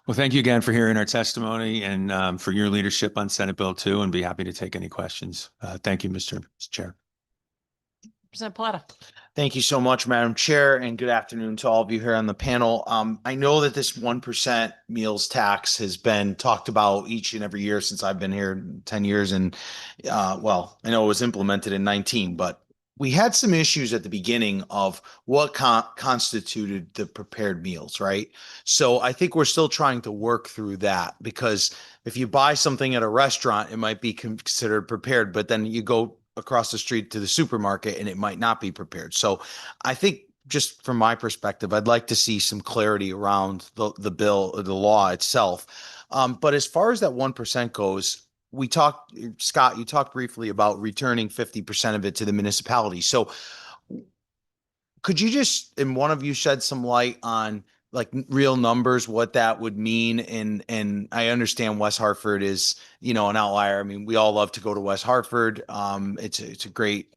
Well, thank you again for hearing our testimony and for your leadership on Senate Bill 2, and be happy to take any questions. Thank you, Mr. Chair. Representative Plata. Thank you so much, Madam Chair, and good afternoon to all of you here on the panel. I know that this 1% meals tax has been talked about each and every year since I've been here 10 years. And well, I know it was implemented in 19, but we had some issues at the beginning of what constituted the prepared meals, right? So I think we're still trying to work through that, because if you buy something at a restaurant, it might be considered prepared, but then you go across the street to the supermarket and it might not be prepared. So I think, just from my perspective, I'd like to see some clarity around the bill, the law itself. But as far as that 1% goes, we talked, Scott, you talked briefly about returning 50% of it to the municipality. So could you just, and one of you shed some light on like real numbers, what that would mean? And I understand West Hartford is, an outlier. I mean, we all love to go to West Hartford. It's a great,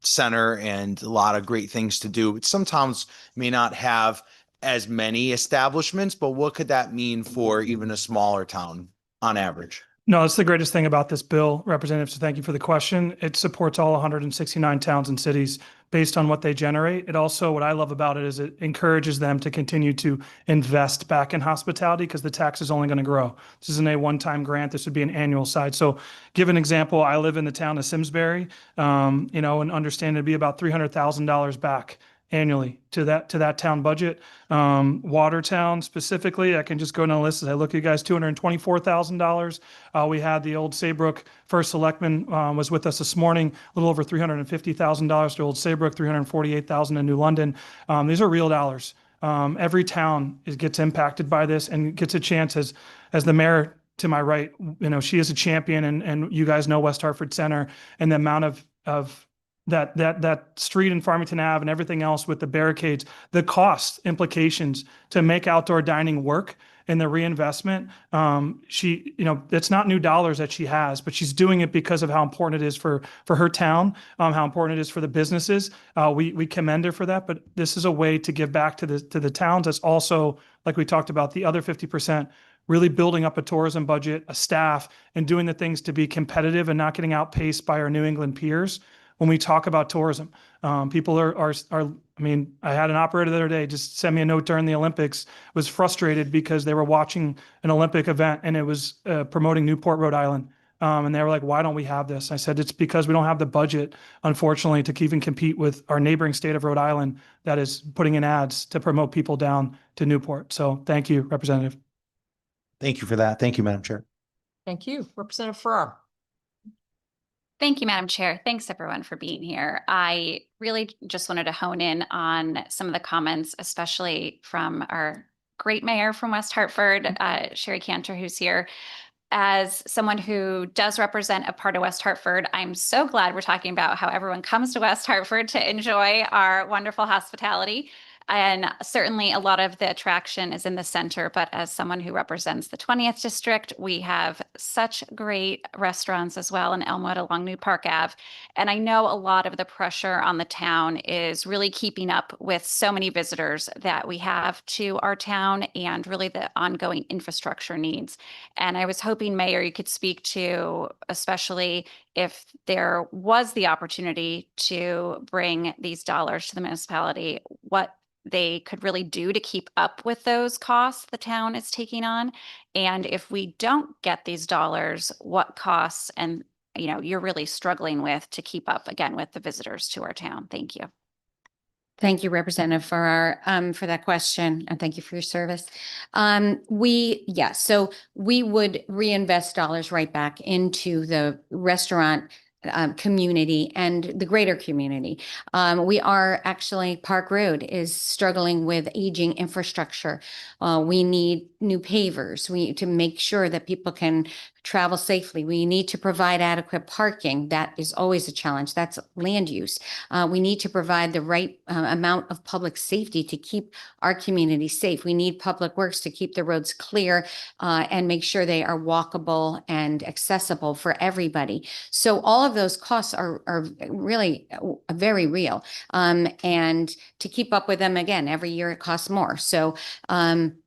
center and a lot of great things to do. But some towns may not have as many establishments, but what could that mean for even a smaller town on average? No, it's the greatest thing about this bill, Representative. So thank you for the question. It supports all 169 towns and cities based on what they generate. It also, what I love about it is it encourages them to continue to invest back in hospitality, because the tax is only going to grow. This isn't a one-time grant. This would be an annual side. So give an example. I live in the town of Simsbury, and understand it'd be about $300,000 back annually to that town budget. Watertown specifically, I can just go down the list as I look at you guys, $224,000. We had the old Saybrook first selectman was with us this morning, a little over $350,000 to Old Saybrook, $348,000 in New London. These are real dollars. Every town gets impacted by this and gets a chance, as the mayor to my right, she is a champion, and you guys know West Hartford Center and the amount of of that street in Farmington Ave and everything else with the barricades, the cost implications to make outdoor dining work and the reinvestment. She, it's not new dollars that she has, but she's doing it because of how important it is for her town, how important it is for the businesses. We commend her for that, but this is a way to give back to the towns. That's also, like we talked about, the other 50%, really building up a tourism budget, a staff, and doing the things to be competitive and not getting outpaced by our New England peers. When we talk about tourism, people are, I mean, I had an operator the other day just send me a note during the Olympics, was frustrated because they were watching an Olympic event and it was promoting Newport, Rhode Island. And they were like, why don't we have this? I said, it's because we don't have the budget, unfortunately, to even compete with our neighboring state of Rhode Island that is putting in ads to promote people down to Newport. So thank you, Representative. Thank you for that. Thank you, Madam Chair. Thank you. Representative Farrar. Thank you, Madam Chair. Thanks, everyone, for being here. I really just wanted to hone in on some of the comments, especially from our great mayor from West Hartford, Sherry Cantor, who's here. As someone who does represent a part of West Hartford, I'm so glad we're talking about how everyone comes to West Hartford to enjoy our wonderful hospitality. And certainly a lot of the attraction is in the center, but as someone who represents the 20th district, we have such great restaurants as well in Elmwood along New Park Ave. And I know a lot of the pressure on the town is really keeping up with so many visitors that we have to our town and really the ongoing infrastructure needs. And I was hoping, Mayor, you could speak to, especially if there was the opportunity to bring these dollars to the municipality, what they could really do to keep up with those costs the town is taking on. And if we don't get these dollars, what costs and you're really struggling with to keep up again with the visitors to our town. Thank you. Thank you, Representative Farrar, for that question, and thank you for your service. So we would reinvest dollars right back into the restaurant community and the greater community. We are actually, Park Road is struggling with aging infrastructure. We need new pavers. We need to make sure that people can travel safely. We need to provide adequate parking. That is always a challenge. That's land use. We need to provide the right amount of public safety to keep our community safe. We need public works to keep the roads clear and make sure they are walkable and accessible for everybody. So all of those costs are really very real. And to keep up with them, again, every year it costs more. So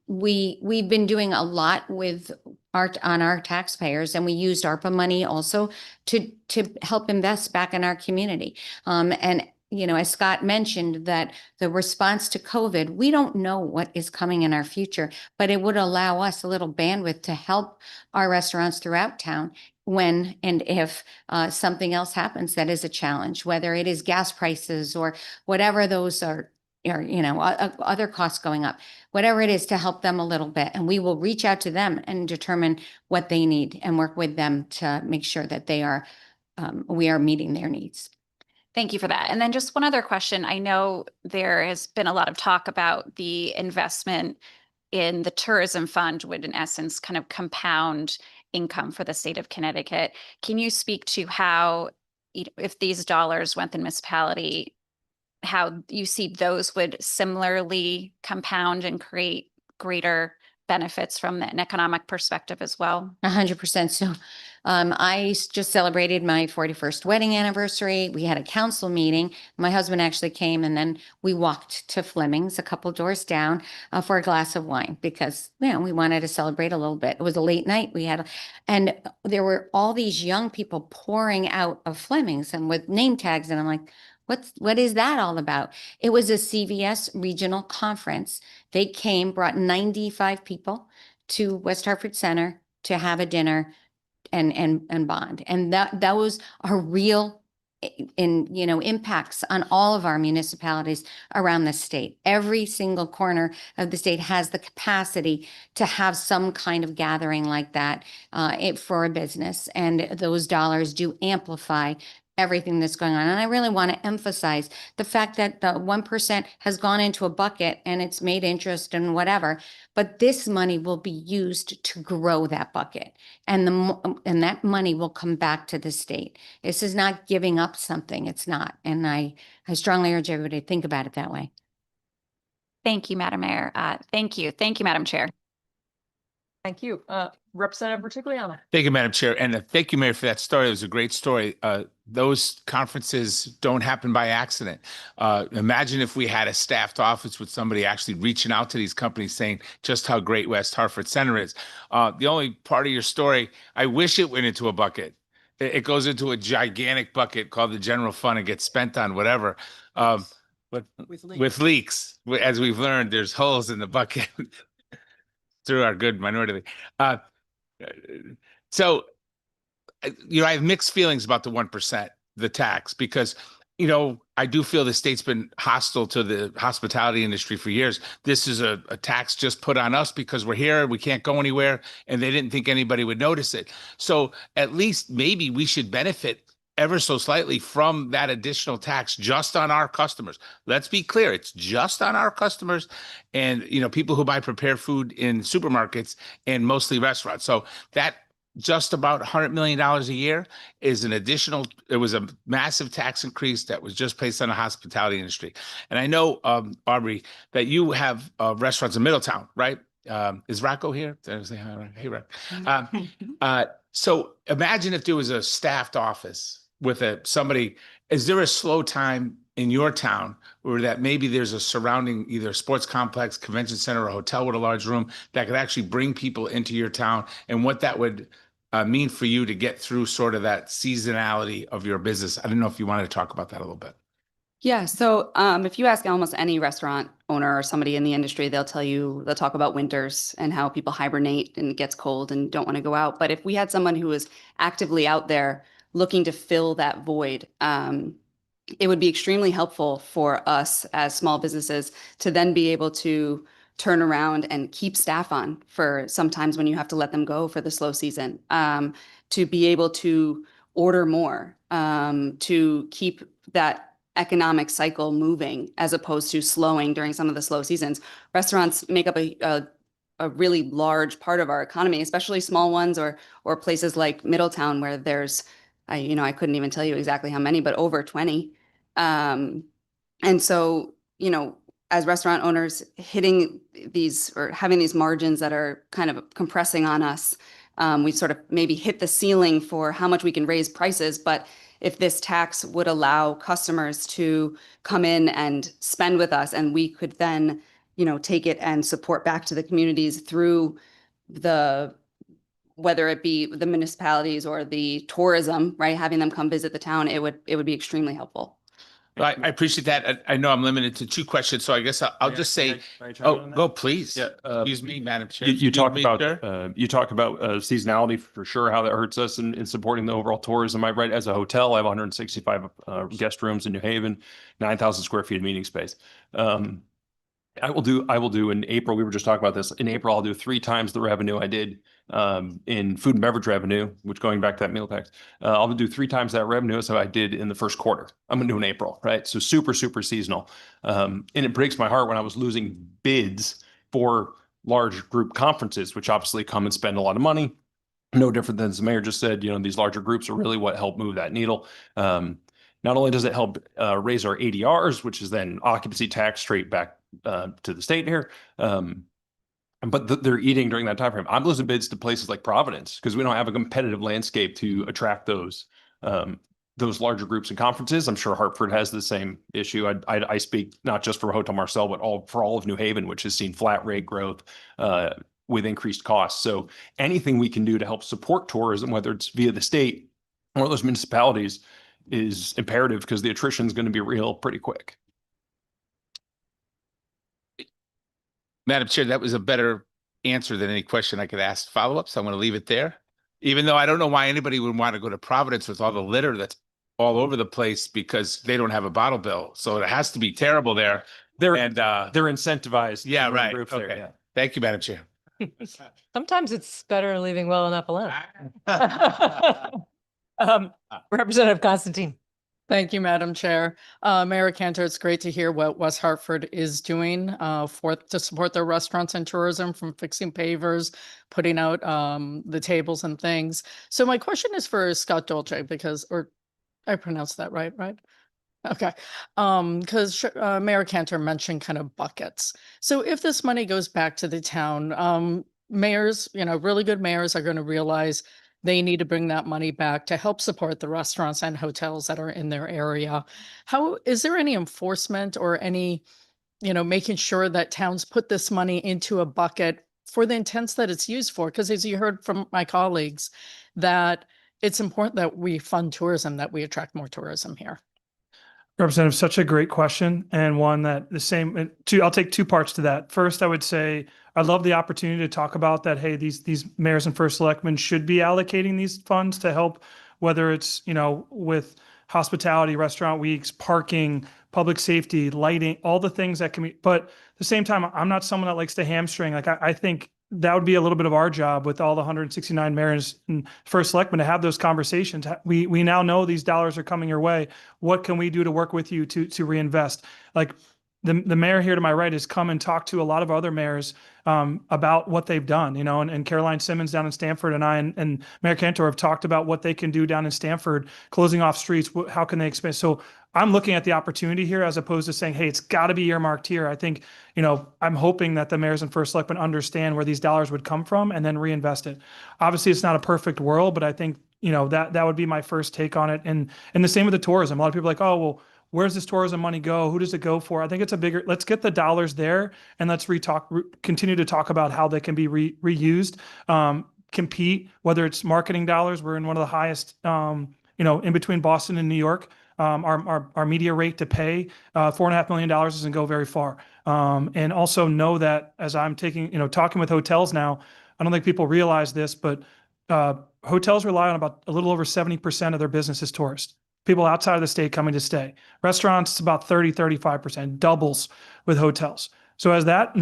we've been doing a lot with on our taxpayers, and we used ARPA money also to help invest back in our community. And as Scott mentioned, that the response to COVID, we don't know what is coming in our future, but it would allow us a little bandwidth to help our restaurants throughout town when and if something else happens that is a challenge, whether it is gas prices or whatever those are, or other costs going up, whatever it is, to help them a little bit. And we will reach out to them and determine what they need and work with them to make sure that we are meeting their needs. Thank you for that. And then just one other question. I know there has been a lot of talk about the investment in the tourism fund would, in essence, kind of compound income for the state of Connecticut. Can you speak to how, if these dollars went to the municipality, how you see those would similarly compound and create greater benefits from an economic perspective as well? 100%. So I just celebrated my 41st wedding anniversary. We had a council meeting. My husband actually came, and then we walked to Fleming's a couple doors down for a glass of wine because we wanted to celebrate a little bit. It was a late night. And there were all these young people pouring out of Fleming's and with name tags. And I'm like, what is that all about? It was a CVS regional conference. They came, brought 95 people to West Hartford Center to have a dinner and bond. And those are real impacts on all of our municipalities around the state. Every single corner of the state has the capacity to have some kind of gathering like that for a business. And those dollars do amplify everything that's going on. And I really want to emphasize the fact that the 1% has gone into a bucket and it's made interest and whatever, but this money will be used to grow that bucket. And and that money will come back to the state. This is not giving up something. It's not. And I strongly urge everybody to think about it that way. Thank you, Madam Mayor. Thank you. Thank you, Madam Chair. Thank you. Representative Bertigliano. Thank you, Madam Chair. And thank you, Mayor, for that story. It was a great story. Those conferences don't happen by accident. Imagine if we had a staffed office with somebody actually reaching out to these companies saying just how great West Hartford Center is. The only part of your story, I wish it went into a bucket. It goes into a gigantic bucket called the general fund and gets spent on whatever. But with leaks, as we've learned, there's holes in the bucket through our good minority league. So, I have mixed feelings about the 1%, the tax, because, I do feel the state's been hostile to the hospitality industry for years. This is a tax just put on us because we're here, we can't go anywhere, and they didn't think anybody would notice it. So at least maybe we should benefit ever so slightly from that additional tax just on our customers. Let's be clear, it's just on our customers and, people who buy prepared food in supermarkets and mostly restaurants. So that just about $100 million a year is an additional, it was a massive tax increase that was just placed on the hospitality industry. And I know, Aubrey, that you have restaurants in Middletown, right? Is Rocco here? Hey, Rocco. So imagine if there was a staffed office with somebody, is there a slow time in your town where that maybe there's a surrounding either a sports complex, convention center, or a hotel with a large room that could actually bring people into your town, and what that would mean for you to get through sort of that seasonality of your business? I don't know if you wanted to talk about that a little bit. Yeah. So if you ask almost any restaurant owner or somebody in the industry, they'll talk about winters and how people hibernate and it gets cold and don't want to go out. But if we had someone who was actively out there looking to fill that void, it would be extremely helpful for us as small businesses to then be able to turn around and keep staff on for sometimes when you have to let them go for the slow season, to be able to order more, to keep that economic cycle moving as opposed to slowing during some of the slow seasons. Restaurants make up a really large part of our economy, especially small ones or places like Middletown where there's, I couldn't even tell you exactly how many, but over 20. And so, as restaurant owners hitting these or having these margins that are kind of compressing on us, we sort of maybe hit the ceiling for how much we can raise prices. But if this tax would allow customers to come in and spend with us, and we could then, take it and support back to the communities through whether it be the municipalities or the tourism, right? Having them come visit the town, it would be extremely helpful. I appreciate that. I know I'm limited to 2 questions, so I guess I'll just say, go please. Yeah. Excuse me, Madam Chair. You talk Excuse me, about you talk about seasonality for sure, how that hurts us in supporting the overall tourism. I write as a hotel, I have 165 guest rooms in New Haven, 9,000 square feet of meeting space. I will do in April. We were just talking about this. In April, I'll do 3 times the revenue I did in food and beverage revenue, which going back to that meal tax, I'll do 3 times that revenue as I did in the first quarter. I'm going to do in April, right? So super, super seasonal. And it breaks my heart when I was losing bids for large group conferences, which obviously come and spend a lot of money. No different than the mayor just said, these larger groups are really what help move that needle. Not only does it help raise our ADRs, which is then occupancy tax straight back to the state here, but they're eating during that time frame. I'm losing bids to places like Providence because we don't have a competitive landscape to attract those larger groups and conferences. I'm sure Hartford has the same issue. I speak not just for Hotel Marcel, but for all of New Haven, which has seen flat rate growth with increased costs. So anything we can do to help support tourism, whether it's via the state or those municipalities, is imperative because the attrition is going to be real pretty quick. Madam Chair, that was a better answer than any question I could ask follow-up, so I'm going to leave it there. Even though I don't know why anybody would want to go to Providence with all the litter that's all over the place because they don't have a bottle bill. So it has to be terrible there. They're incentivized. Yeah, right. Okay. There, yeah. Thank you, Madam Chair. Sometimes it's better leaving well enough alone. Representative Constantine. Thank you, Madam Chair. Mayor Cantor, it's great to hear what West Hartford is doing to support their restaurants and tourism, from fixing pavers, putting out the tables and things. So my question is for Scott Dolce, because, or I pronounced that right? Okay. Because Mayor Cantor mentioned kind of buckets. So if this money goes back to the town, mayors, really good mayors are going to realize they need to bring that money back to help support the restaurants and hotels that are in their area. How is there any enforcement or any, making sure that towns put this money into a bucket for the intents that it's used for? Because as you heard from my colleagues, that it's important that we fund tourism, that we attract more tourism here. Representative, such a great question, and one that I'll take two parts to that. First, I would say I love the opportunity to talk about that. Hey, these mayors and first selectmen should be allocating these funds to help, whether it's, with hospitality, restaurant weeks, parking, public safety, lighting, all the things that can be, but at the same time, I'm not someone that likes to hamstring. Like I think that would be a little bit of our job with all the 169 mayors and first selectmen to have those conversations. We now know these dollars are coming your way. What can we do to work with you to reinvest? Like the mayor here to my right has come and talked to a lot of other mayors about what they've done, and Caroline Simmons down in Stamford and I and Mayor Cantor have talked about what they can do down in Stamford, closing off streets. How can they expand? So I'm looking at the opportunity here as opposed to saying, hey, it's got to be earmarked here. I think, I'm hoping that the mayors and first selectmen understand where these dollars would come from and then reinvest it. Obviously, it's not a perfect world, but I think, that would be my first take on it. And the same with the tourism. A lot of people are like, oh, well, where's this tourism money go? Who does it go for? I think it's let's get the dollars there and let's continue to talk about how they can be reused, compete, whether it's marketing dollars. We're in one of the highest, in between Boston and New York. Our media rate to pay $4.5 million doesn't go very far. And also know that as I'm talking with hotels now, I don't think people realize this, but hotels rely on about a little over 70% of their business as tourists. People outside of the state coming to stay. Restaurants, about 35%, doubles with hotels. So as that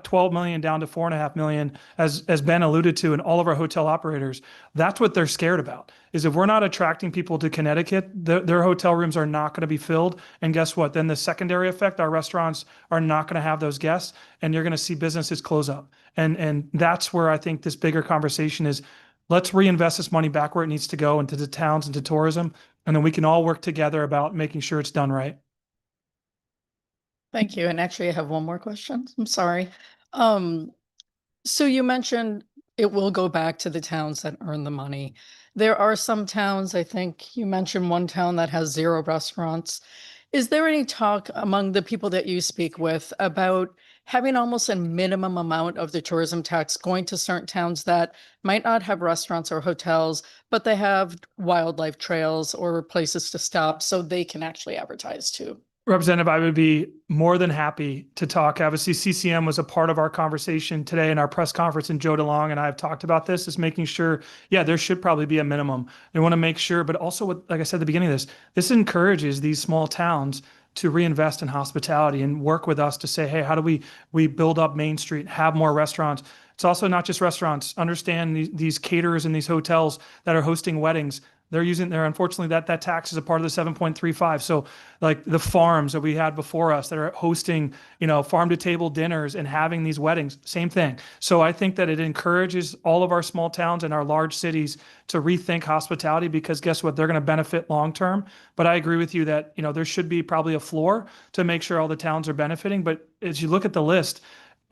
12 million down to 4.5 million, as Ben alluded to, and all of our hotel operators, that's what they're scared about, is if we're not attracting people to Connecticut, their hotel rooms are not going to be filled. And guess what? Then the secondary effect, our restaurants are not going to have those guests, and you're going to see businesses close up. And that's where I think this bigger conversation is. Let's reinvest this money back where it needs to go, into the towns, into tourism, and then we can all work together about making sure it's done right. Thank you. And actually, I have one more question. I'm sorry. So you mentioned it will go back to the towns that earn the money. There are some towns, I think you mentioned one town that has 0 restaurants. Is there any talk among the people that you speak with about having almost a minimum amount of the tourism tax going to certain towns that might not have restaurants or hotels, but they have wildlife trails or places to stop so they can actually advertise too? Representative, I would be more than happy to talk. Obviously, CCM was a part of our conversation today in our press conference, and Joe DeLong and I have talked about this, is making sure, there should probably be a minimum. They want to make sure, but also, like I said at the beginning of this encourages these small towns to reinvest in hospitality and work with us to say, hey, how do we build up Main Street, have more restaurants? It's also not just restaurants. Understand these caterers and these hotels that are hosting weddings. Unfortunately, that tax is a part of the 7.35. So like the farms that we had before us that are hosting, farm to table dinners and having these weddings, same thing. So I think that it encourages all of our small towns and our large cities to rethink hospitality, because guess what? They're going to benefit long term. But I agree with you that, there should be probably a floor to make sure all the towns are benefiting. But as you look at the list,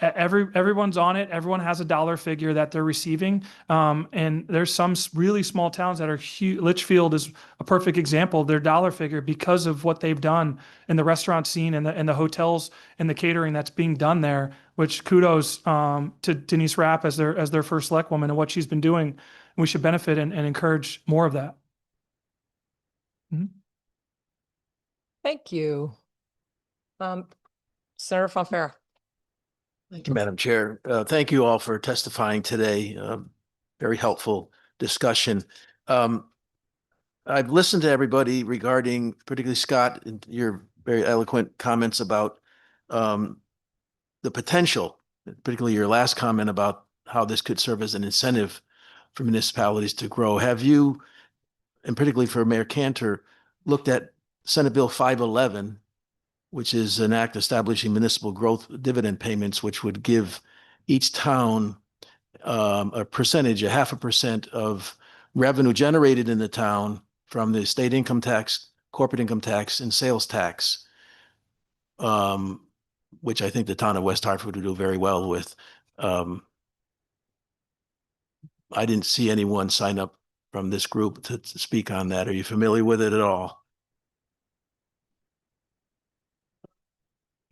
everyone's on it. Everyone has a dollar figure that they're receiving. And there's some really small towns that are huge. Litchfield is a perfect example. Their dollar figure, because of what they've done in the restaurant scene and the hotels and the catering that's being done there, which kudos to Denise Rapp as their first select woman and what she's been doing. We should benefit and encourage more of that. Mm-hmm. Thank you. Senator Fonfara. Thank you, Madam Chair. Thank you all for testifying today. Very helpful discussion. I've listened to everybody regarding, particularly Scott, and your very eloquent comments about the potential, particularly your last comment about how this could serve as an incentive for municipalities to grow. Have you, and particularly for Mayor Cantor, looked at Senate Bill 511, which is an act establishing municipal growth dividend payments, which would give each town a percentage, 0.5% of revenue generated in the town from the state income tax, corporate income tax, and sales tax, which I think the town of West Hartford would do very well with. I didn't see anyone sign up from this group to speak on that. Are you familiar with it at all?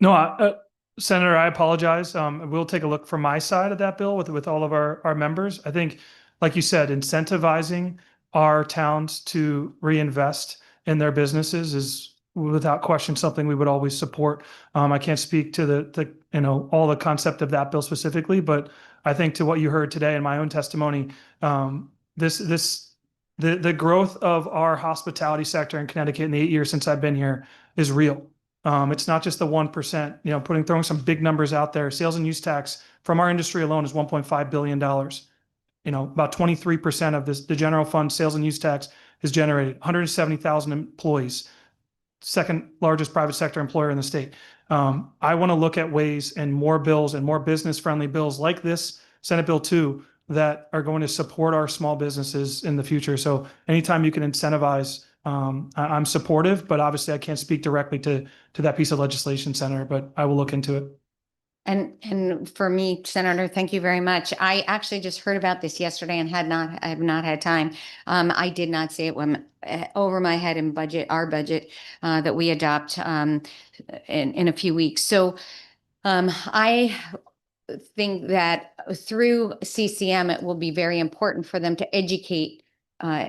No, Senator, I apologize. We'll take a look from my side of that bill with all of our members. I think, like you said, incentivizing our towns to reinvest in their businesses is without question something we would always support. I can't speak to the all the concept of that bill specifically, but I think to what you heard today in my own testimony, the growth of our hospitality sector in Connecticut in the 8 years since I've been here is real. It's not just the 1%, throwing some big numbers out there. Sales and use tax from our industry alone is $1.5 billion. About 23% of the general fund sales and use tax is generated, 170,000 employees, second largest private sector employer in the state. I want to look at ways and more bills and more business friendly bills like this Senate Bill 2 that are going to support our small businesses in the future. So anytime you can incentivize, I'm supportive, but obviously I can't speak directly to that piece of legislation, Senator, but I will look into it. And for me, Senator, thank you very much. I actually just heard about this yesterday and I have not had time. I did not see it when over my head in our budget that we adopt in a few weeks. So I think that through CCM, it will be very important for them to educate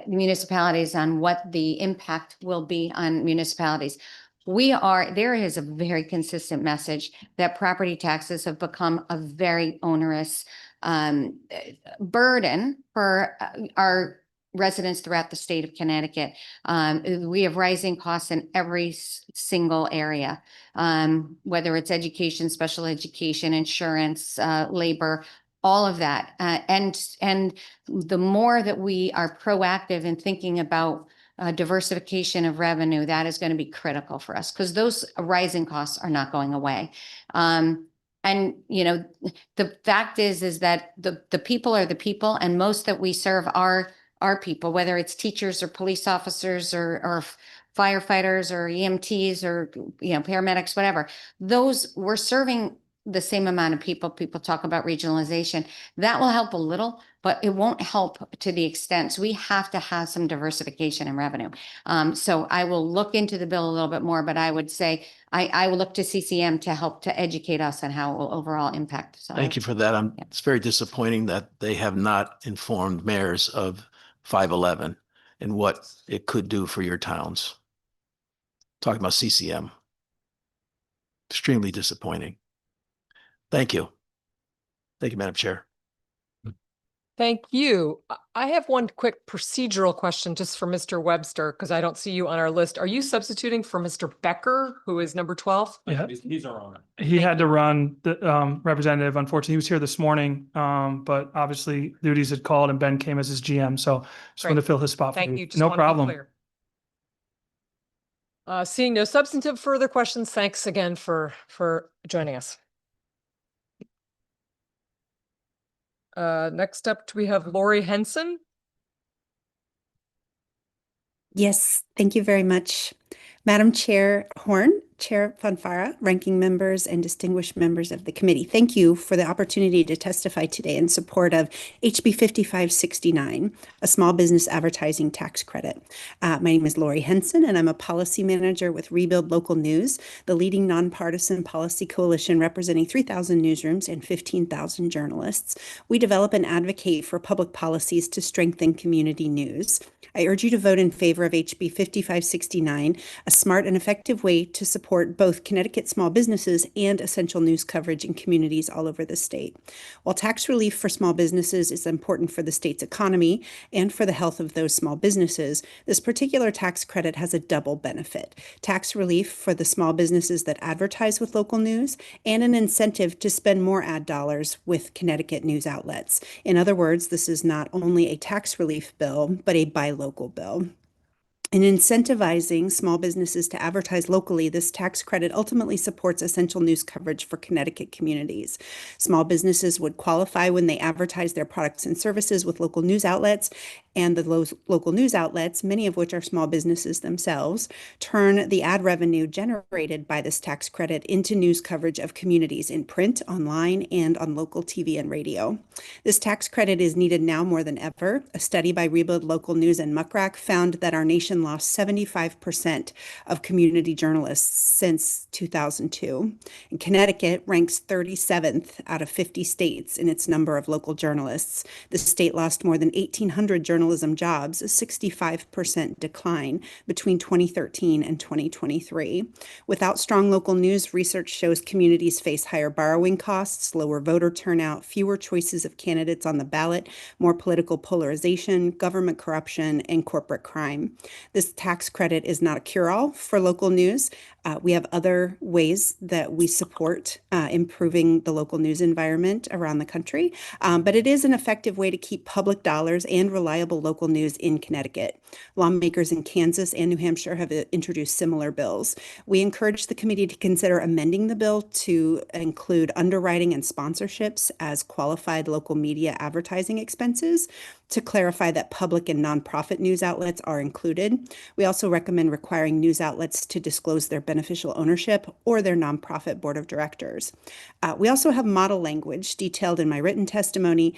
municipalities on what the impact will be on municipalities. There is a very consistent message that property taxes have become a very onerous burden for our residents throughout the state of Connecticut. We have rising costs in every single area, whether it's education, special education, insurance, labor, all of that. And the more that we are proactive in thinking about diversification of revenue, that is going to be critical for us because those rising costs are not going away. And the fact is that the people are the people, and most that we serve are people, whether it's teachers or police officers or firefighters or EMTs or paramedics, whatever. Those we're serving the same amount of people. People talk about regionalization. That will help a little, but it won't help to the extent. So we have to have some diversification in revenue. So I will look into the bill a little bit more, but I would say I will look to CCM to help to educate us on how it will overall impact. So Thank you for that. It's very disappointing that they have not informed mayors of 511 and what it could do for your towns. Talking about CCM. Extremely disappointing. Thank you. Thank you, Madam Chair. Thank you. I have one quick procedural question just for Mr. Webster, because I don't see you on our list. Are you substituting for Mr. Becker, who is number 12? Yeah. He's our owner. He had to run the representative. Unfortunately, he was here this morning, but obviously duties had called and Ben came as his GM. So just wanted to fill his spot. Thank for you. Just No wanted to be problem. clear. Seeing no substantive further questions, thanks again for joining us. Next up, we have Lori Henson. Yes, thank you very much. Madam Chair Horn, Chair Fonfara, ranking members and distinguished members of the committee. Thank you for the opportunity to testify today in support of HB 5569, a small business advertising tax credit. My name is Lori Henson, and I'm a policy manager with Rebuild Local News, the leading nonpartisan policy coalition representing 3,000 newsrooms and 15,000 journalists. We develop and advocate for public policies to strengthen community news. I urge you to vote in favor of HB 5569, a smart and effective way to support both Connecticut small businesses and essential news coverage in communities all over the state. While tax relief for small businesses is important for the state's economy and for the health of those small businesses, this particular tax credit has a double benefit: tax relief for the small businesses that advertise with local news and an incentive to spend more ad dollars with Connecticut news outlets. In other words, this is not only a tax relief bill, but a buy local bill. In incentivizing small businesses to advertise locally, this tax credit ultimately supports essential news coverage for Connecticut communities. Small businesses would qualify when they advertise their products and services with local news outlets, and the local news outlets, many of which are small businesses themselves, turn the ad revenue generated by this tax credit into news coverage of communities in print, online, and on local TV and radio. This tax credit is needed now more than ever. A study by Rebuild Local News and Muckrack found that our nation lost 75% of community journalists since 2002. And Connecticut ranks 37th out of 50 states in its number of local journalists. The state lost more than 1,800 journalism jobs, a 65% decline between 2013 and 2023. Without strong local news, research shows communities face higher borrowing costs, lower voter turnout, fewer choices of candidates on the ballot, more political polarization, government corruption, and corporate crime. This tax credit is not a cure-all for local news. We have other ways that we support improving the local news environment around the country, but it is an effective way to keep public dollars and reliable local news in Connecticut. Lawmakers in Kansas and New Hampshire have introduced similar bills. We encourage the committee to consider amending the bill to include underwriting and sponsorships as qualified local media advertising expenses, to clarify that public and nonprofit news outlets are included. We also recommend requiring news outlets to disclose their beneficial ownership or their nonprofit board of directors. We also have model language detailed in my written testimony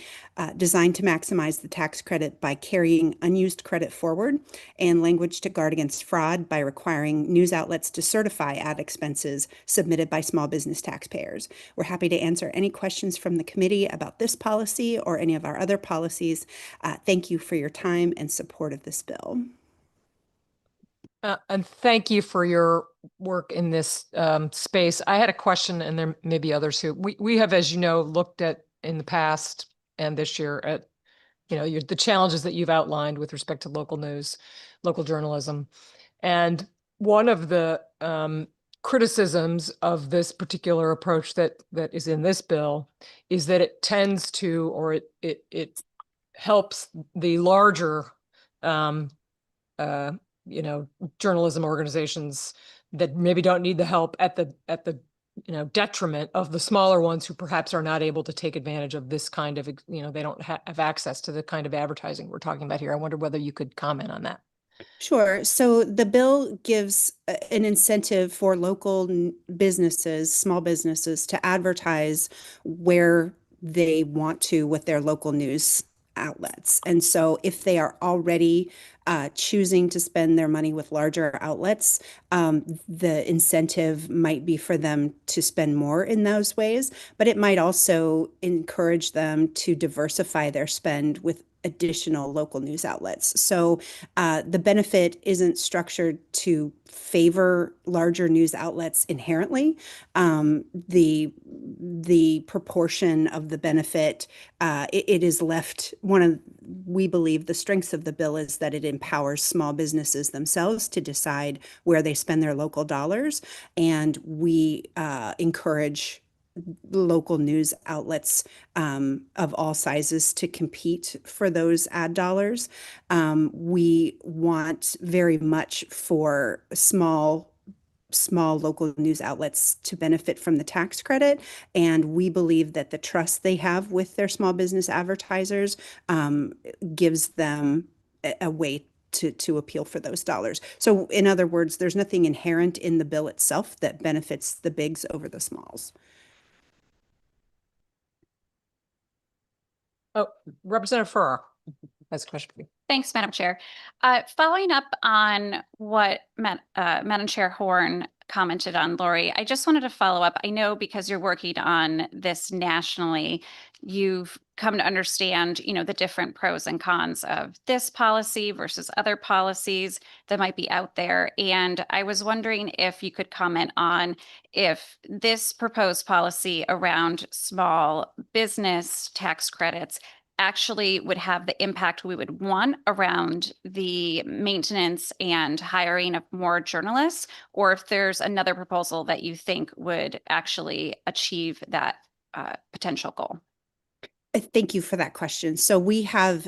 designed to maximize the tax credit by carrying unused credit forward, and language to guard against fraud by requiring news outlets to certify ad expenses submitted by small business taxpayers. We're happy to answer any questions from the committee about this policy or any of our other policies. Thank you for your time and support of this bill. And thank you for your work in this space. I had a question, and there may be others who we have, as you know, looked at in the past and this year at, the challenges that you've outlined with respect to local news, local journalism. And one of the criticisms of this particular approach that is in this bill is that it tends to, or it helps the larger journalism organizations that maybe don't need the help at the detriment of the smaller ones who perhaps are not able to take advantage of this kind of, they don't have access to the kind of advertising we're talking about here. I wonder whether you could comment on that. Sure. So the bill gives an incentive for local businesses, small businesses, to advertise where they want to with their local news outlets. And so if they are already choosing to spend their money with larger outlets, the incentive might be for them to spend more in those ways, but it might also encourage them to diversify their spend with additional local news outlets. So the benefit isn't structured to favor larger news outlets inherently. The proportion of the benefit, it is left, we believe the strengths of the bill is that it empowers small businesses themselves to decide where they spend their local dollars. And we encourage local news outlets of all sizes to compete for those ad dollars. We want very much for small local news outlets to benefit from the tax credit. And we believe that the trust they have with their small business advertisers gives them a way to appeal for those dollars. So in other words, there's nothing inherent in the bill itself that benefits the bigs over the smalls. Oh, Representative Farrar has a question for you. Thanks, Madam Chair. Following up on what Madam Chair Horn commented on, Lori, I just wanted to follow up. I know because you're working on this nationally, you've come to understand, the different pros and cons of this policy versus other policies that might be out there. And I was wondering if you could comment on if this proposed policy around small business tax credits actually would have the impact we would want around the maintenance and hiring of more journalists, or if there's another proposal that you think would actually achieve that potential goal. Thank you for that question. So we have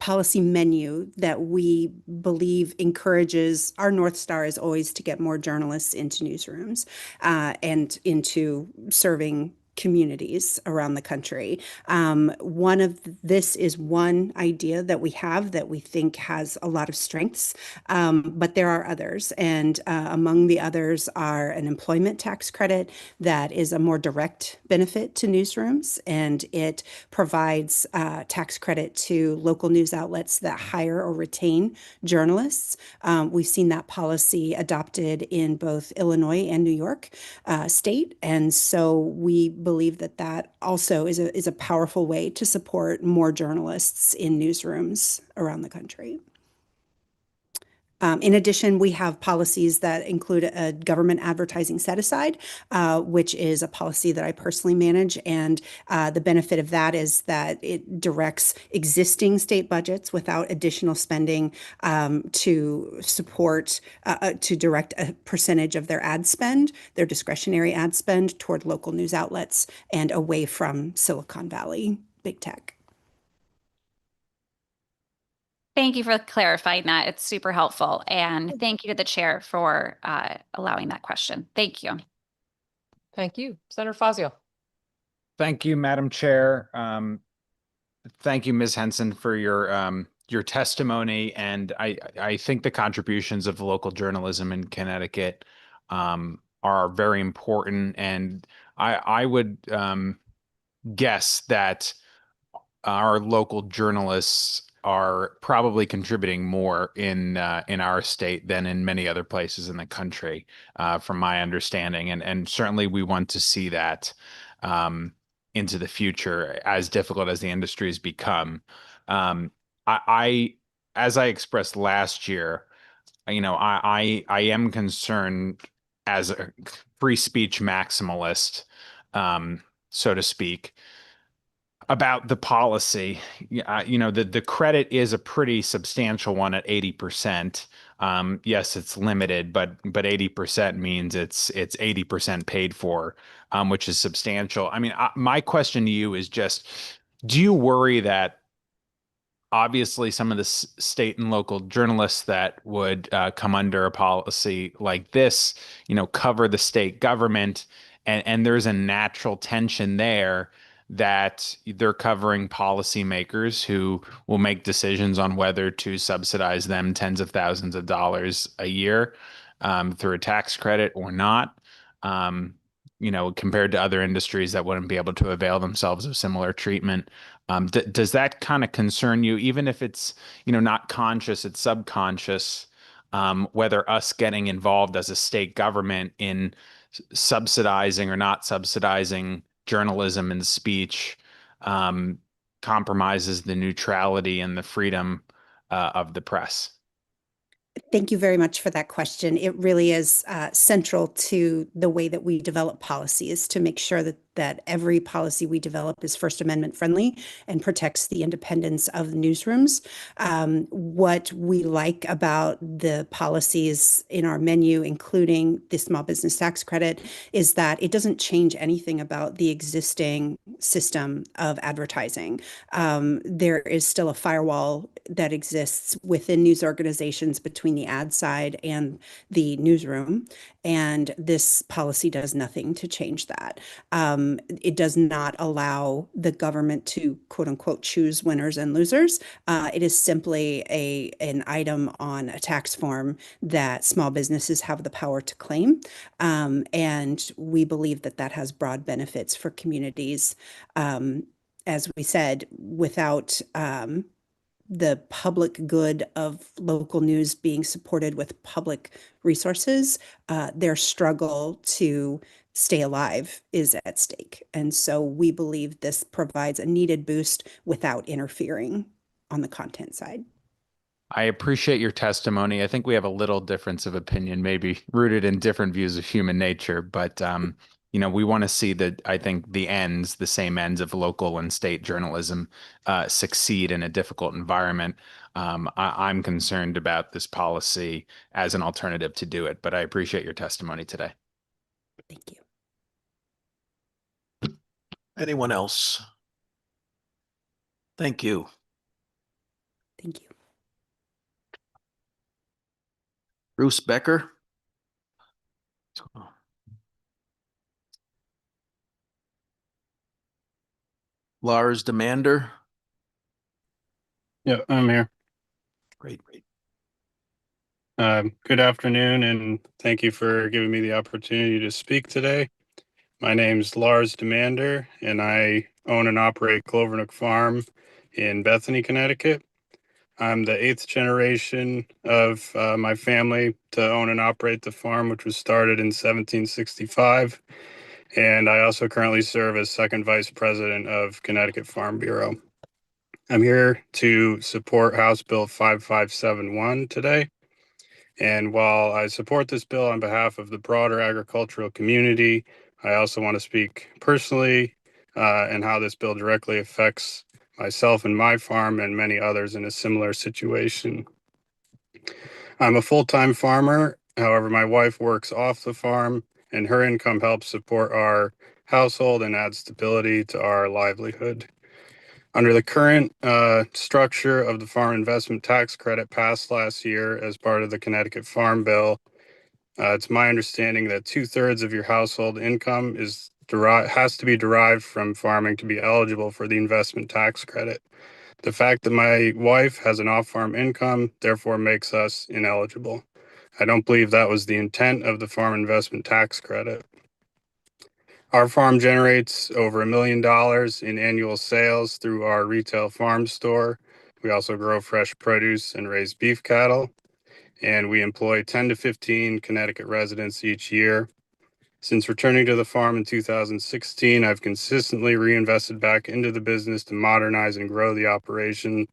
policy menu that we believe encourages, our North Star is always to get more journalists into newsrooms and into serving communities around the country. This is one idea that we have that we think has a lot of strengths, but there are others. And among the others are an employment tax credit that is a more direct benefit to newsrooms, and it provides tax credit to local news outlets that hire or retain journalists. We've seen that policy adopted in both Illinois and New York State, and so we believe that that also is a powerful way to support more journalists in newsrooms around the country. In addition, we have policies that include a government advertising set-aside, which is a policy that I personally manage. And the benefit of that is that it directs existing state budgets without additional spending to support, to direct a percentage of their ad spend, their discretionary ad spend, toward local news outlets and away from Silicon Valley big tech. Thank you for clarifying that. It's super helpful. And thank you to the chair for allowing that question. Thank you. Thank you. Senator Fazio. Thank you, Madam Chair. Thank you, Ms. Henson, for your testimony. And I think the contributions of local journalism in Connecticut are very important. And I would guess that our local journalists are probably contributing more in our state than in many other places in the country, from my understanding. And certainly we want to see that into the future, as difficult as the industry has become. As I expressed last year, I am concerned as a free speech maximalist, so to speak, about the policy. The credit is a pretty substantial one at 80%. Yes, it's limited, but 80% means it's 80% paid for, which is substantial. I mean, my question to you is just, do you worry that obviously some of the state and local journalists that would come under a policy like this, cover the state government, and there's a natural tension there that they're covering policymakers who will make decisions on whether to subsidize them tens of thousands of dollars a year through a tax credit or not, compared to other industries that wouldn't be able to avail themselves of similar treatment. Does that kind of concern you, even if it's, not conscious, it's subconscious, whether us getting involved as a state government in subsidizing or not subsidizing journalism and speech compromises the neutrality and the freedom of the press? Thank you very much for that question. It really is central to the way that we develop policies, to make sure that every policy we develop is First Amendment friendly and protects the independence of the newsrooms. What we like about the policies in our menu, including the small business tax credit, is that it doesn't change anything about the existing system of advertising. There is still a firewall that exists within news organizations between the ad side and the newsroom, and this policy does nothing to change that. It does not allow the government to, quote unquote, choose winners and losers. It is simply an item on a tax form that small businesses have the power to claim. And we believe that that has broad benefits for communities. As we said, without the public good of local news being supported with public resources, their struggle to stay alive is at stake. And so we believe this provides a needed boost without interfering on the content side. I appreciate your testimony. I think we have a little difference of opinion, maybe rooted in different views of human nature, but we want to see that, I think, the same ends of local and state journalism succeed in a difficult environment. I'm concerned about this policy as an alternative to do it, but I appreciate your testimony today. Thank you. Anyone else? Thank you. Thank you. Bruce Becker. Lars Demander. Yeah, I'm here. Great. Good afternoon, and thank you for giving me the opportunity to speak today. My name's Lars Demander, and I own and operate Clovernook Farm in Bethany, Connecticut. I'm the 8th generation of my family to own and operate the farm, which was started in 1765. And I also currently serve as second vice president of Connecticut Farm Bureau. I'm here to support House Bill 5571 today. And while I support this bill on behalf of the broader agricultural community, I also want to speak personally and how this bill directly affects myself and my farm and many others in a similar situation. I'm a full-time farmer. However, my wife works off the farm and her income helps support our household and adds stability to our livelihood. Under the current structure of the Farm Investment Tax Credit passed last year as part of the Connecticut Farm Bill, it's my understanding that 2/3 of your household income has to be derived from farming to be eligible for the investment tax credit. The fact that my wife has an off-farm income therefore makes us ineligible. I don't believe that was the intent of the Farm Investment Tax Credit. Our farm generates over $1 million in annual sales through our retail farm store. We also grow fresh produce and raise beef cattle, and we employ 10 to 15 Connecticut residents each year. Since returning to the farm in 2016, I've consistently reinvested back into the business to modernize and grow the operation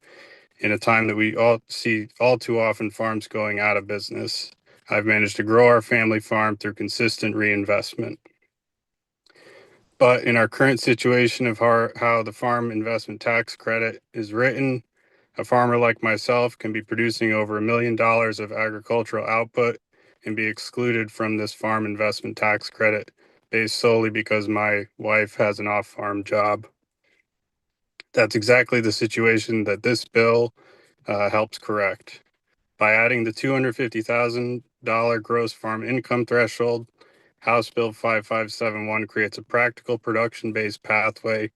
in a time that we all see all too often farms going out of business. I've managed to grow our family farm through consistent reinvestment. But in our current situation of how the Farm Investment Tax Credit is written, a farmer like myself can be producing over $1 million of agricultural output and be excluded from this Farm Investment Tax Credit based solely because my wife has an off-farm job. That's exactly the situation that this bill helps correct. By adding the $250,000 gross farm income threshold, House Bill 5571 creates a practical production-based pathway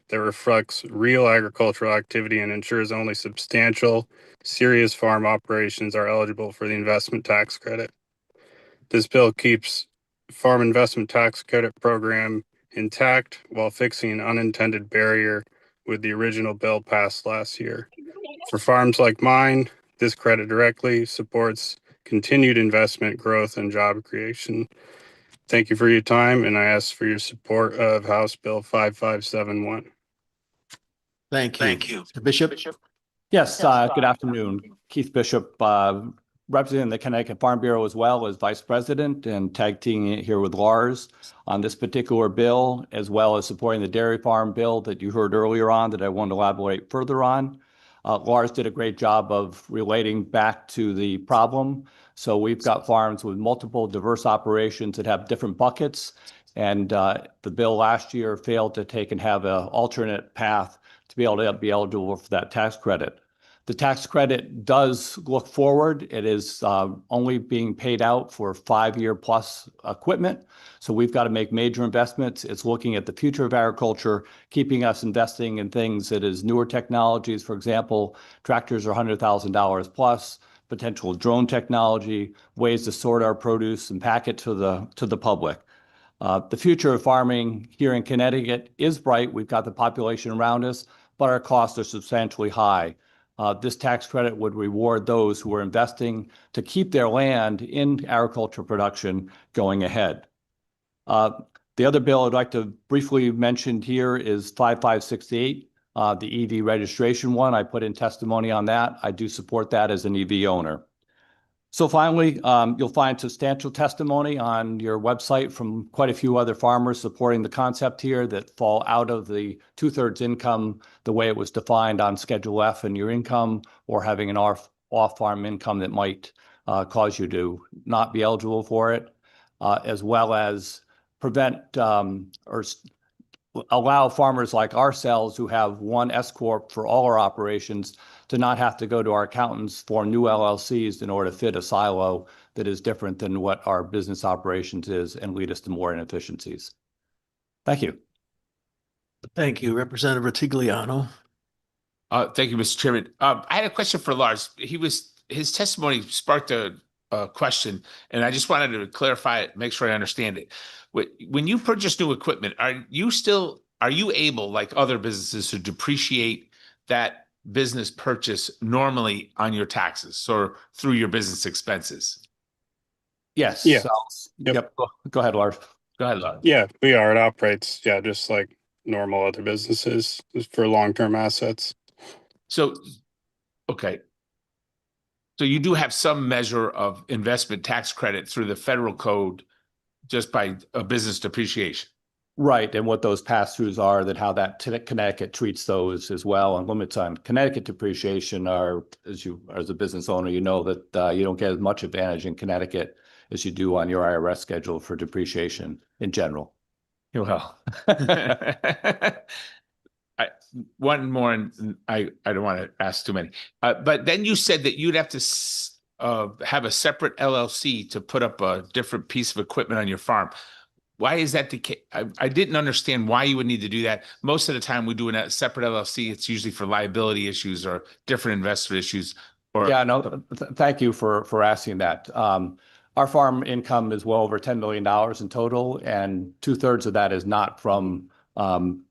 that reflects real agricultural activity and ensures only substantial, serious farm operations are eligible for the investment tax credit. This bill keeps Farm Investment Tax Credit program intact while fixing an unintended barrier with the original bill passed last year. For farms like mine, this credit directly supports continued investment, growth, and job creation. Thank you for your time, and I ask for your support of House Bill 5571. Thank you. Mr. Bishop. Yes, good afternoon. Keith Bishop, representing the Connecticut Farm Bureau as well as vice president and tag teaming it here with Lars on this particular bill, as well as supporting the dairy farm bill that you heard earlier on that I want to elaborate further on. Lars did a great job of relating back to the problem. So we've got farms with multiple diverse operations that have different buckets. And the bill last year failed to take and have an alternate path to be able to be eligible for that tax credit. The tax credit does look forward. It is only being paid out for 5-year plus equipment. So we've got to make major investments. It's looking at the future of agriculture, keeping us investing in things that is newer technologies. For example, tractors are $100,000 plus, potential drone technology, ways to sort our produce and pack it to the public. The future of farming here in Connecticut is bright. We've got the population around us, but our costs are substantially high. This tax credit would reward those who are investing to keep their land in agricultural production going ahead. The other bill I'd like to briefly mention here is 5568, the EV registration one. I put in testimony on that. I do support that as an EV owner. So finally, you'll find substantial testimony on your website from quite a few other farmers supporting the concept here that fall out of the 2/3 income, the way it was defined on Schedule F in your income, or having an off-farm income that might cause you to not be eligible for it, as well as prevent or allow farmers like ourselves who have one S Corp for all our operations to not have to go to our accountants for new LLCs in order to fit a silo that is different than what our business operations is and lead us to more inefficiencies. Thank you. Thank you, Representative Ratigliano. Thank you, Mr. Chairman. I had a question for Lars. His testimony sparked a question, and I just wanted to clarify it, make sure I understand it. When you purchase new equipment, are you able, like other businesses, to depreciate that business purchase normally on your taxes or through your business expenses? Yes. Yeah. So, yep. Go ahead, Lars. Go ahead, Lars. Yeah, we are. It operates, just like normal other businesses for long-term assets. So, okay. So you do have some measure of investment tax credit through the federal code just by a business depreciation. Right, and what those pass-throughs are, that how that Connecticut treats those as well, and limits on Connecticut depreciation are, as a business owner, you know that you don't get as much advantage in Connecticut as you do on your IRS schedule for depreciation in general. Well, one more, and I don't want to ask too many. But then you said that you'd have to have a separate LLC to put up a different piece of equipment on your farm. Why is that the case? I didn't understand why you would need to do that. Most of the time we do a separate LLC, it's usually for liability issues or different investor issues. Thank you for asking that. Our farm income is well over $10 million in total, and 2/3 of that is not from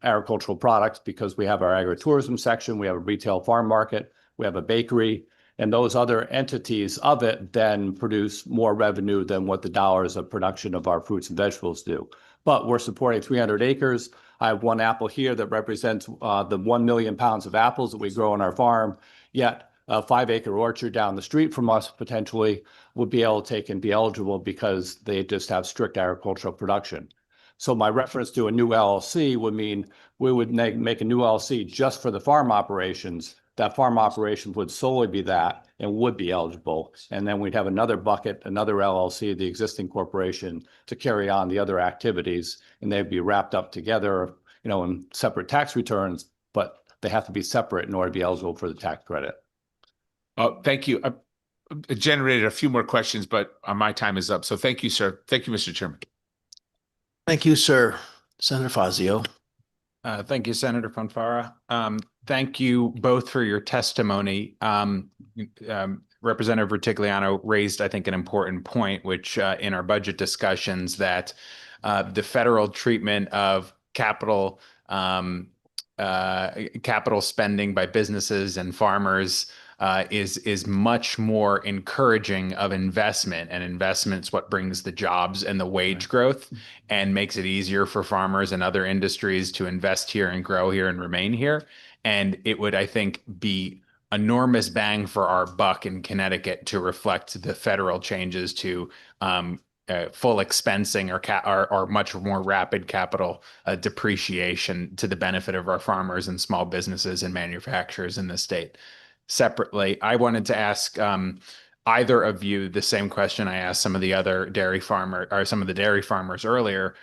agricultural products, because we have our agritourism section, we have a retail farm market, we have a bakery, and those other entities of it then produce more revenue than what the dollars of production of our fruits and vegetables do. But we're supporting 300 acres. I have one apple here that represents the 1 million pounds of apples that we grow on our farm, yet a 5-acre orchard down the street from us potentially would be able to take and be eligible because they just have strict agricultural production. So my reference to a new LLC would mean we would make a new LLC just for the farm operations. That farm operation would solely be that and would be eligible. And then we'd have another bucket, another LLC, the existing corporation, to carry on the other activities. And they'd be wrapped up together, in separate tax returns, but they have to be separate in order to be eligible for the tax credit. Thank you. It generated a few more questions, but my time is up. So thank you, sir. Thank you, Mr. Chairman. Thank you, sir. Senator Fazio. Thank you, Senator Fonfara. Thank you both for your testimony. Representative Ratigliano raised, I think, an important point, which in our budget discussions, that the federal treatment of capital spending by businesses and farmers is much more encouraging of investment, and investment's what brings the jobs and the wage growth and makes it easier for farmers and other industries to invest here and grow here and remain here. And it would, I think, be enormous bang for our buck in Connecticut to reflect the federal changes to full expensing or much more rapid capital depreciation to the benefit of our farmers and small businesses and manufacturers in the state. Separately, I wanted to ask either of you the same question I asked some of the other dairy farmers earlier,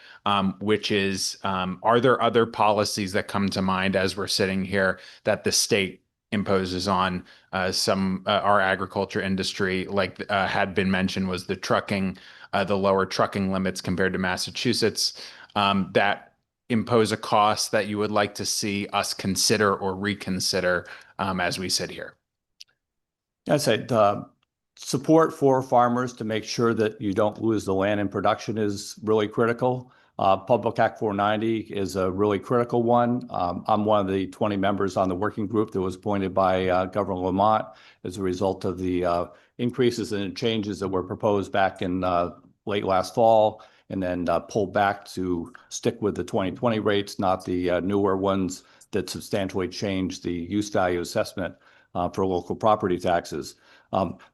which is, are there other policies that come to mind as we're sitting here that the state imposes on our agriculture industry, like had been mentioned, was the trucking, the lower trucking limits compared to Massachusetts, that impose a cost that you would like to see us consider or reconsider as we sit here? I'd say the support for farmers to make sure that you don't lose the land in production is really critical. Public Act 490 is a really critical one. I'm one of the 20 members on the working group that was appointed by Governor Lamont as a result of the increases and changes that were proposed back in late last fall, and then pulled back to stick with the 2020 rates, not the newer ones that substantially changed the use value assessment for local property taxes.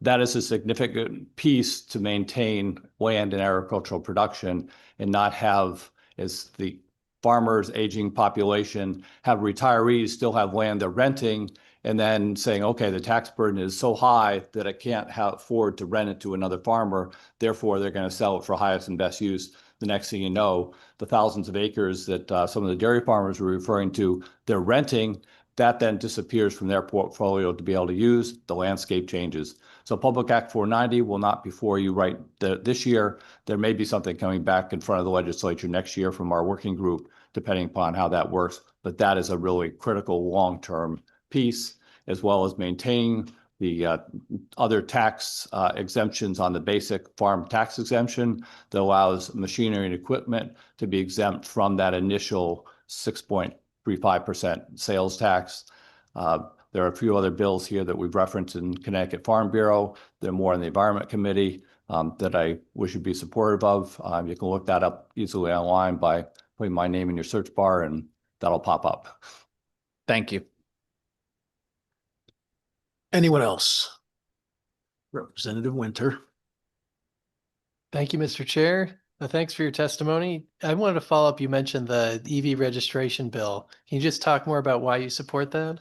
That is a significant piece to maintain land and agricultural production and not have, as the farmers' aging population, have retirees still have land they're renting and then saying, okay, the tax burden is so high that I can't afford to rent it to another farmer. Therefore, they're going to sell it for highest and best use. The next thing you know, the thousands of acres that some of the dairy farmers were referring to, they're renting, that then disappears from their portfolio to be able to use. The landscape changes. So Public Act 490 will not be for you this year. There may be something coming back in front of the legislature next year from our working group, depending upon how that works. But that is a really critical long-term piece, as well as maintaining the other tax exemptions on the basic farm tax exemption that allows machinery and equipment to be exempt from that initial 6.35% sales tax. There are a few other bills here that we've referenced in Connecticut Farm Bureau. They're more in the Environment Committee that I wish you'd be supportive of. You can look that up easily online by putting my name in your search bar, and that'll pop up. Thank you. Anyone else? Representative Winter. Thank you, Mr. Chair. Thanks for your testimony. I wanted to follow up. You mentioned the EV registration bill. Can you just talk more about why you support that?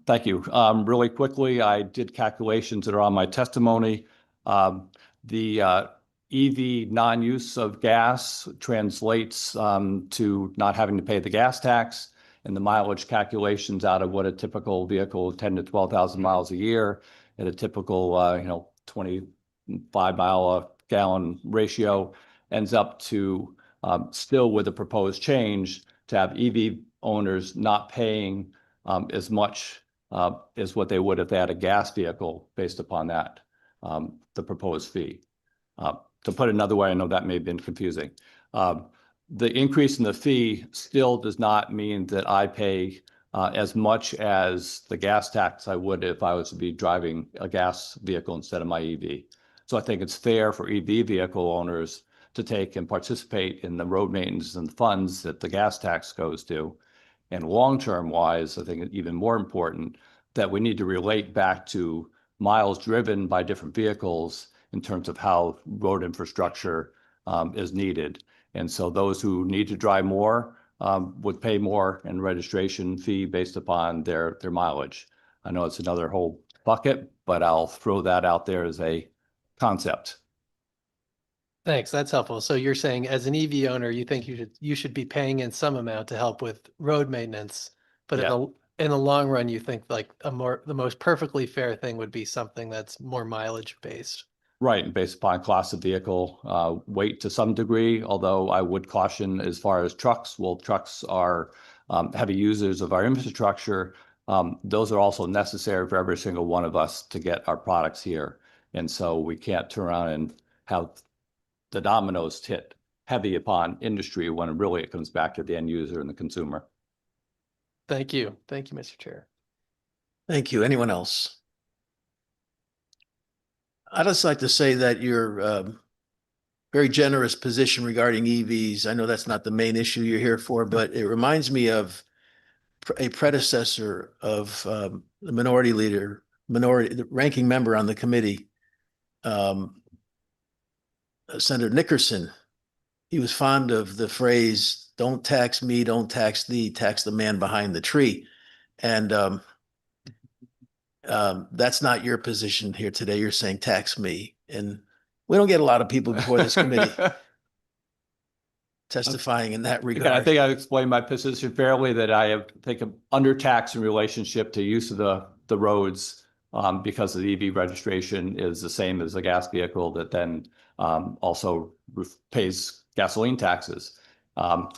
Thank you. Really quickly, I did calculations that are on my testimony. The EV non-use of gas translates to not having to pay the gas tax, and the mileage calculations out of what a typical vehicle, 10 to 12,000 miles a year, at a typical 25 mile a gallon ratio, ends up to still with the proposed change to have EV owners not paying as much as what they would if they had a gas vehicle based upon that, the proposed fee. To put it another way, I know that may have been confusing. The increase in the fee still does not mean that I pay as much as the gas tax I would if I was to be driving a gas vehicle instead of my EV. So I think it's fair for EV vehicle owners to take and participate in the road maintenance and funds that the gas tax goes to. And long-term wise, I think even more important that we need to relate back to miles driven by different vehicles in terms of how road infrastructure is needed. And so those who need to drive more would pay more in registration fee based upon their mileage. I know it's another whole bucket, but I'll throw that out there as a concept. Thanks. That's helpful. So you're saying as an EV owner, you think you should be paying in some amount to help with road maintenance, but Yeah. in the long run, you think like the most perfectly fair thing would be something that's more mileage based. Right, and based upon class of vehicle, weight to some degree, although I would caution as far as trucks, well, trucks are heavy users of our infrastructure. Those are also necessary for every single one of us to get our products here. And so we can't turn around and have the dominoes hit heavy upon industry when really it comes back to the end user and the consumer. Thank you. Thank you, Mr. Chair. Thank you. Anyone else? I'd just like to say that your very generous position regarding EVs, I know that's not the main issue you're here for, but it reminds me of a predecessor of the the ranking member on the committee, Senator Nickerson. He was fond of the phrase, "Don't tax me, don't tax thee, tax the man behind the tree." And that's not your position here today. You're saying tax me. And we don't get a lot of people before this committee testifying in that regard. I think I explained my position fairly, that I think of undertax in relationship to use of the roads because the EV registration is the same as a gas vehicle that then also pays gasoline taxes.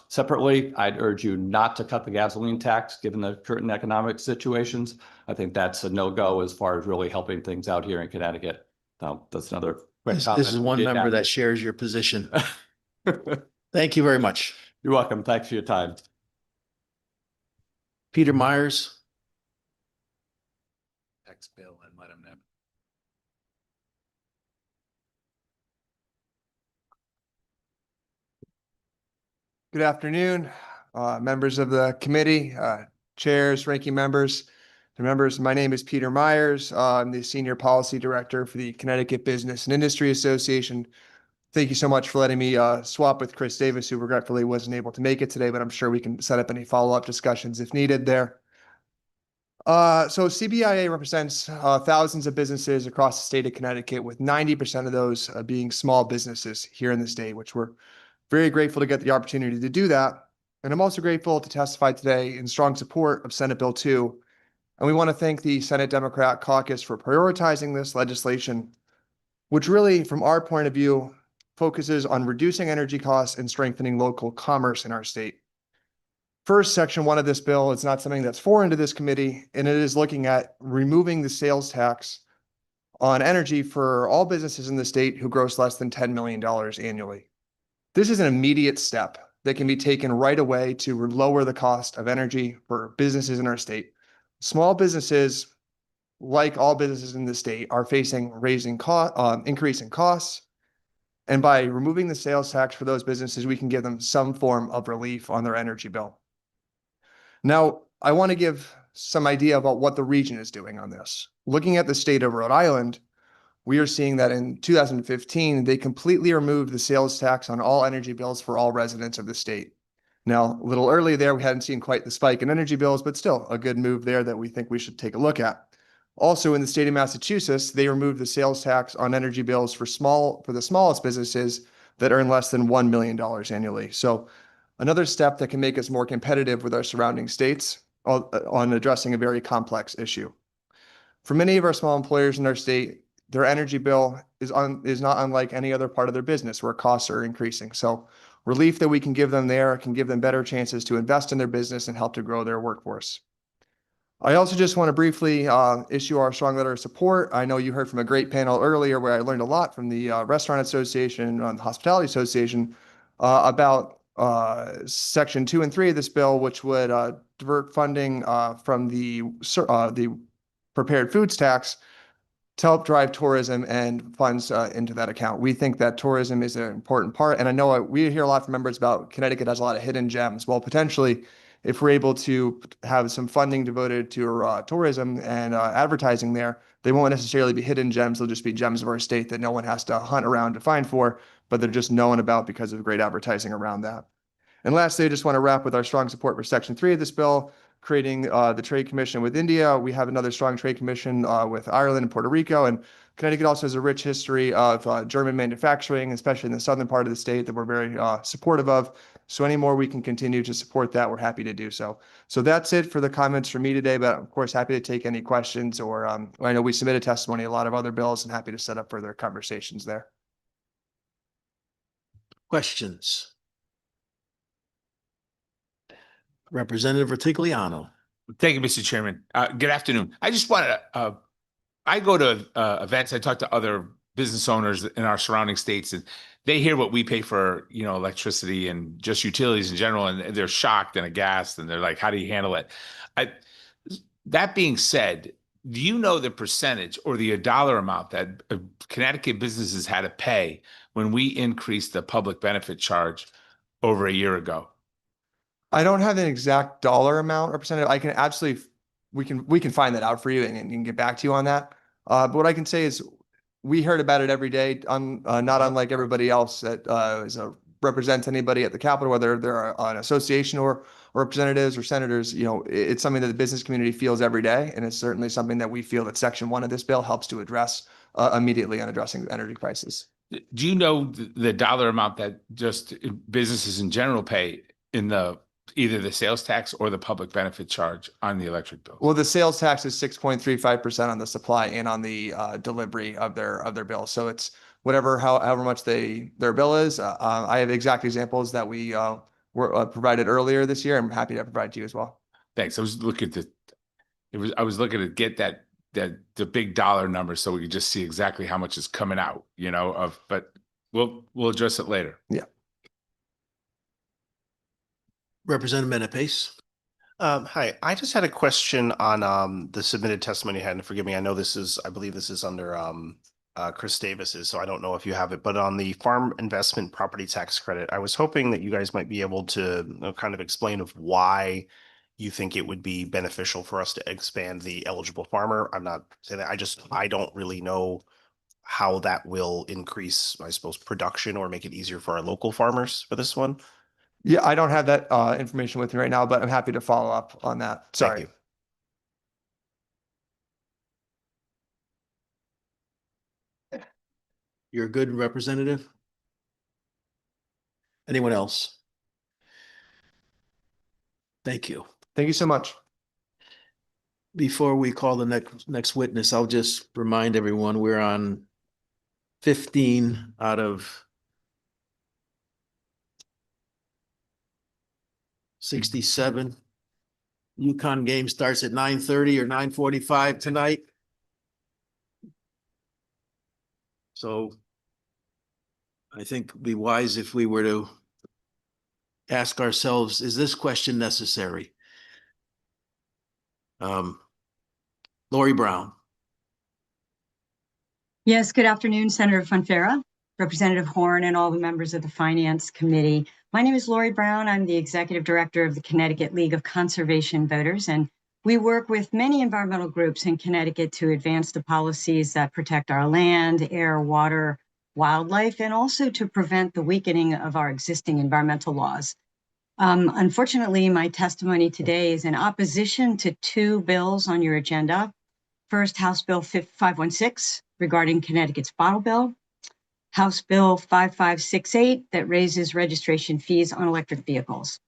Separately, I'd urge you not to cut the gasoline tax given the current economic situations. I think that's a no-go as far as really helping things out here in Connecticut. That's another quick comment. This is one member that shares your position. Thank you very much. You're welcome. Thanks for your time. Peter Myers. Tax bill and let him know. Good afternoon, members of the committee, chairs, ranking members. My name is Peter Myers. I'm the Senior Policy Director for the Connecticut Business and Industry Association. Thank you so much for letting me swap with Chris Davis, who regretfully wasn't able to make it today, but I'm sure we can set up any follow-up discussions if needed there. So CBIA represents thousands of businesses across the state of Connecticut, with 90% of those being small businesses here in the state, which we're very grateful to get the opportunity to do that. And I'm also grateful to testify today in strong support of Senate Bill 2. And we want to thank the Senate Democrat Caucus for prioritizing this legislation, which really, from our point of view, focuses on reducing energy costs and strengthening local commerce in our state. First, Section 1 of this bill is not something that's foreign to this committee, and it is looking at removing the sales tax on energy for all businesses in the state who gross less than $10 million annually. This is an immediate step that can be taken right away to lower the cost of energy for businesses in our state. Small businesses, like all businesses in the state, are facing increase in costs. And by removing the sales tax for those businesses, we can give them some form of relief on their energy bill. Now, I want to give some idea about what the region is doing on this. Looking at the state of Rhode Island, we are seeing that in 2015, they completely removed the sales tax on all energy bills for all residents of the state. Now, a little earlier there, we hadn't seen quite the spike in energy bills, but still a good move there that we think we should take a look at. Also, in the state of Massachusetts, they removed the sales tax on energy bills for the smallest businesses that earn less than $1 million annually. So another step that can make us more competitive with our surrounding states on addressing a very complex issue. For many of our small employers in our state, their energy bill is not unlike any other part of their business where costs are increasing. So relief that we can give them there can give them better chances to invest in their business and help to grow their workforce. I also just want to briefly issue our strong letter of support. I know you heard from a great panel earlier where I learned a lot from the Restaurant Association and the Hospitality Association about Section 2 and 3 of this bill, which would divert funding from the prepared foods tax to help drive tourism and funds into that account. We think that tourism is an important part. And I know we hear a lot from members about Connecticut has a lot of hidden gems. Well, potentially, if we're able to have some funding devoted to tourism and advertising there, they won't necessarily be hidden gems. They'll just be gems of our state that no one has to hunt around to find for, but they're just known about because of great advertising around that. And lastly, I just want to wrap with our strong support for Section 3 of this bill, creating the Trade Commission with India. We have another strong trade commission with Ireland and Puerto Rico. And Connecticut also has a rich history of German manufacturing, especially in the southern part of the state that we're very supportive of. So any more we can continue to support that, we're happy to do so. So that's it for the comments from me today, but of course, happy to take any questions or I know we submitted testimony, a lot of other bills, and happy to set up further conversations there. Questions? Representative Retigliano. Thank you, Mr. Chairman. Good afternoon. I just wanted to, I go to events, I talk to other business owners in our surrounding states, and they hear what we pay for, electricity and just utilities in general, and they're shocked and aghast, and they're like, how do you handle it? That being said, do you know the percentage or the dollar amount that Connecticut businesses had to pay when we increased the public benefit charge over a year ago? I don't have an exact dollar amount or percentage. I can absolutely, we can find that out for you and get back to you on that. But what I can say is we heard about it every day, not unlike everybody else that represents anybody at the Capitol, whether they're an association or representatives or senators. It's something that the business community feels every day. And it's certainly something that we feel that Section 1 of this bill helps to address immediately on addressing energy prices. Do you know the dollar amount that just businesses in general pay in either the sales tax or the public benefit charge on the electric bill? Well, the sales tax is 6.35% on the supply and on the delivery of their bill. So it's however much their bill is. I have exact examples that we were provided earlier this year. I'm happy to provide to you as well. Thanks. I was looking to get the big dollar number so we could just see exactly how much is coming out, but we'll address it later. Yeah. Representative Menapes. Hi, I just had a question on the submitted testimony you had, and forgive me, I believe this is under Chris Davis's, so I don't know if you have it, but on the farm investment property tax credit, I was hoping that you guys might be able to kind of explain of why you think it would be beneficial for us to expand the eligible farmer. I'm not saying that, I don't really know how that will increase, I suppose, production or make it easier for our local farmers for this one. Yeah, I don't have that information with me right now, but I'm happy to follow up on that. Sorry. Thank you. You're a good representative. Anyone else? Thank you. Thank you so much. Before we call the next witness, I'll just remind everyone we're on 15 out of 67. UConn game starts at 9:30 or 9:45 tonight. So I think it'd be wise if we were to ask ourselves, is this question necessary? Lori Brown. Yes, good afternoon, Senator Fonfara, Representative Horn, and all the members of the Finance Committee. My name is Lori Brown. I'm the Executive Director of the Connecticut League of Conservation Voters, and we work with many environmental groups in Connecticut to advance the policies that protect our land, air, water, wildlife, and also to prevent the weakening of our existing environmental laws. Unfortunately, my testimony today is in opposition to two bills on your agenda. First, House Bill 516 regarding Connecticut's bottle bill, House Bill 5568 that raises registration fees on electric vehicles.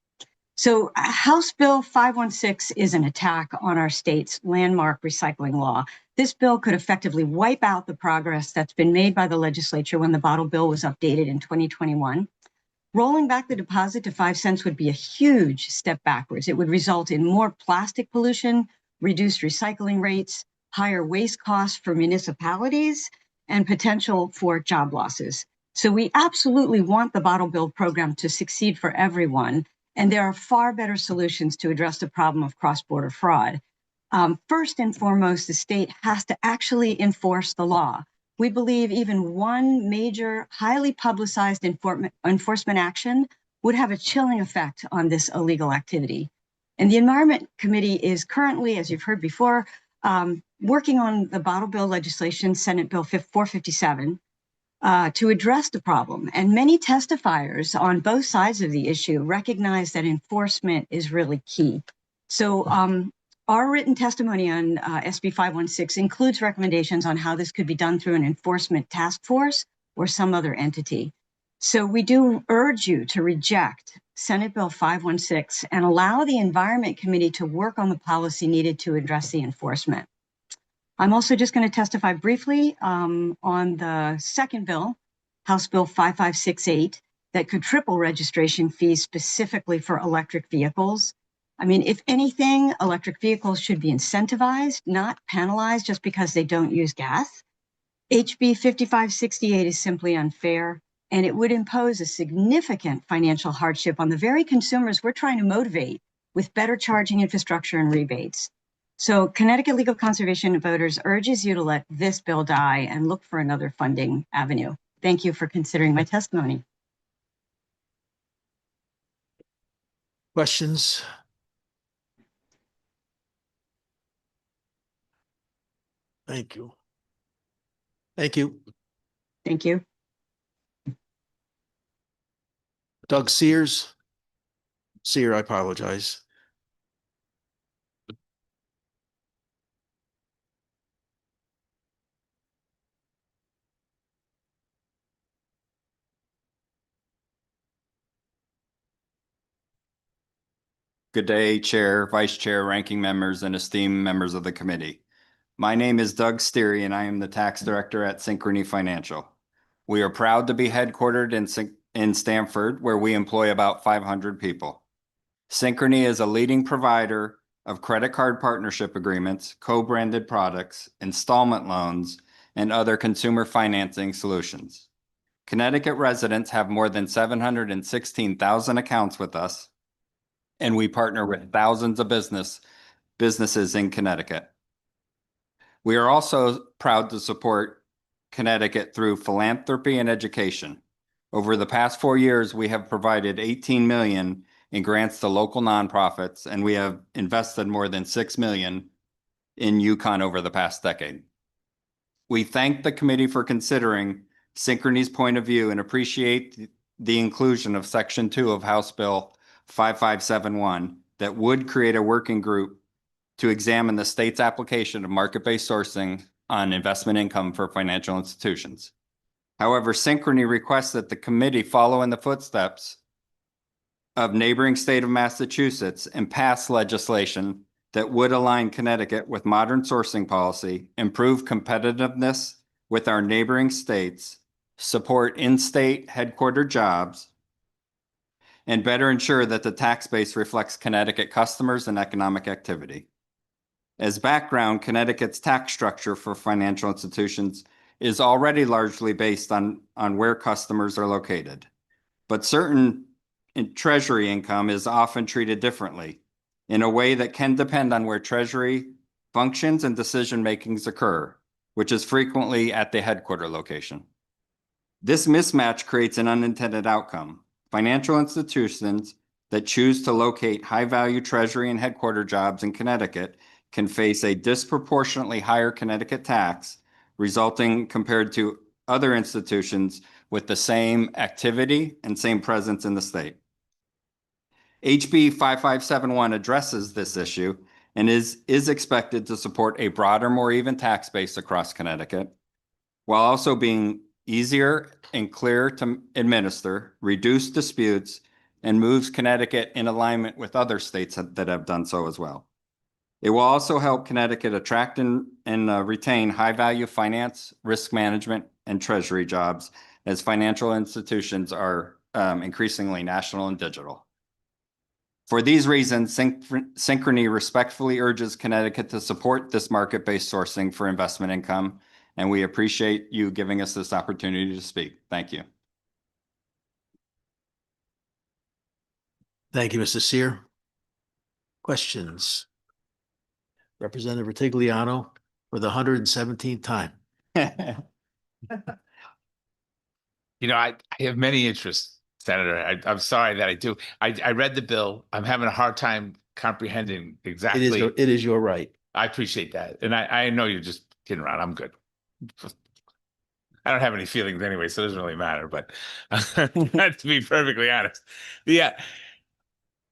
So House Bill 516 is an attack on our state's landmark recycling law. This bill could effectively wipe out the progress that's been made by the legislature when the bottle bill was updated in 2021. Rolling back the deposit to 5 cents would be a huge step backwards. It would result in more plastic pollution, reduced recycling rates, higher waste costs for municipalities, and potential for job losses. So we absolutely want the bottle bill program to succeed for everyone, and there are far better solutions to address the problem of cross-border fraud. First and foremost, the state has to actually enforce the law. We believe even one major, highly publicized enforcement action would have a chilling effect on this illegal activity. And the Environment Committee is currently, as you've heard before, working on the bottle bill legislation, Senate Bill 457, to address the problem. And many testifiers on both sides of the issue recognize that enforcement is really key. So our written testimony on SB 516 includes recommendations on how this could be done through an enforcement task force or some other entity. So we do urge you to reject Senate Bill 516 and allow the Environment Committee to work on the policy needed to address the enforcement. I'm also just going to testify briefly on the second bill, House Bill 5568, that could triple registration fees specifically for electric vehicles. I mean, if anything, electric vehicles should be incentivized, not penalized just because they don't use gas. HB 5568 is simply unfair, and it would impose a significant financial hardship on the very consumers we're trying to motivate with better charging infrastructure and rebates. So Connecticut League of Conservation Voters urges you to let this bill die and look for another funding avenue. Thank you for considering my testimony. Questions? Thank you. Thank you. Thank you. Doug Sears. Sear, I apologize. Good day, Chair, Vice Chair, Ranking Members, and esteemed members of the committee. My name is Doug Steary, and I am the Tax Director at Synchrony Financial. We are proud to be headquartered in Stamford, where we employ about 500 people. Synchrony is a leading provider of credit card partnership agreements, co-branded products, installment loans, and other consumer financing solutions. Connecticut residents have more than 716,000 accounts with us, and we partner with thousands of businesses in Connecticut. We are also proud to support Connecticut through philanthropy and education. Over the past 4 years, we have provided $18 million in grants to local nonprofits, and we have invested more than $6 million in UConn over the past decade. We thank the committee for considering Synchrony's point of view and appreciate the inclusion of Section 2 of House Bill 5571 that would create a working group to examine the state's application of market-based sourcing on investment income for financial institutions. However, Synchrony requests that the committee follow in the footsteps of neighboring state of Massachusetts and pass legislation that would align Connecticut with modern sourcing policy, improve competitiveness with our neighboring states, support in-state headquartered jobs, and better ensure that the tax base reflects Connecticut customers and economic activity. As background, Connecticut's tax structure for financial institutions is already largely based on where customers are located, but certain treasury income is often treated differently in a way that can depend on where treasury functions and decision makings occur, which is frequently at the headquarter location. This mismatch creates an unintended outcome. Financial institutions that choose to locate high-value treasury and headquarter jobs in Connecticut can face a disproportionately higher Connecticut tax, resulting compared to other institutions with the same activity and same presence in the state. HB 5571 addresses this issue and is expected to support a broader, more even tax base across Connecticut, while also being easier and clearer to administer, reduce disputes, and moves Connecticut in alignment with other states that have done so as well. It will also help Connecticut attract and retain high-value finance, risk management, and treasury jobs as financial institutions are increasingly national and digital. For these reasons, Synchrony respectfully urges Connecticut to support this market-based sourcing for investment income, and we appreciate you giving us this opportunity to speak. Thank you. Thank you, Mr. Sear. Questions? Representative Ritigliano for the 117th time. You know, I have many interests, Senator. I'm sorry that I do. I read the bill. I'm having a hard time comprehending exactly. It is your right. I appreciate that. And I know you're just kidding around. I'm good. I don't have any feelings anyway, so it doesn't really matter. But to be perfectly honest, yeah.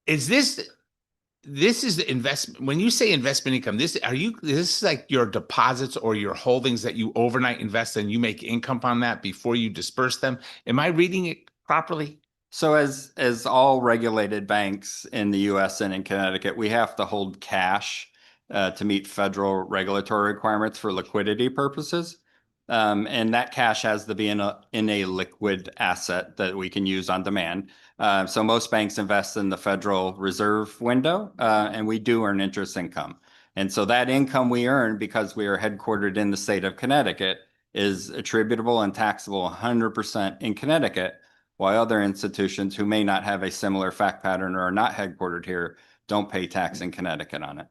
This is the investment. When you say investment income, this is like your deposits or your holdings that you overnight invest and you make income on that before you disperse them. Am I reading it properly? So as all regulated banks in the US and in Connecticut, we have to hold cash to meet federal regulatory requirements for liquidity purposes. And that cash has to be in a liquid asset that we can use on demand. So most banks invest in the Federal Reserve window, and we do earn interest income. And so that income we earn because we are headquartered in the state of Connecticut is attributable and taxable 100% in Connecticut, while other institutions who may not have a similar fact pattern or are not headquartered here don't pay tax in Connecticut on it.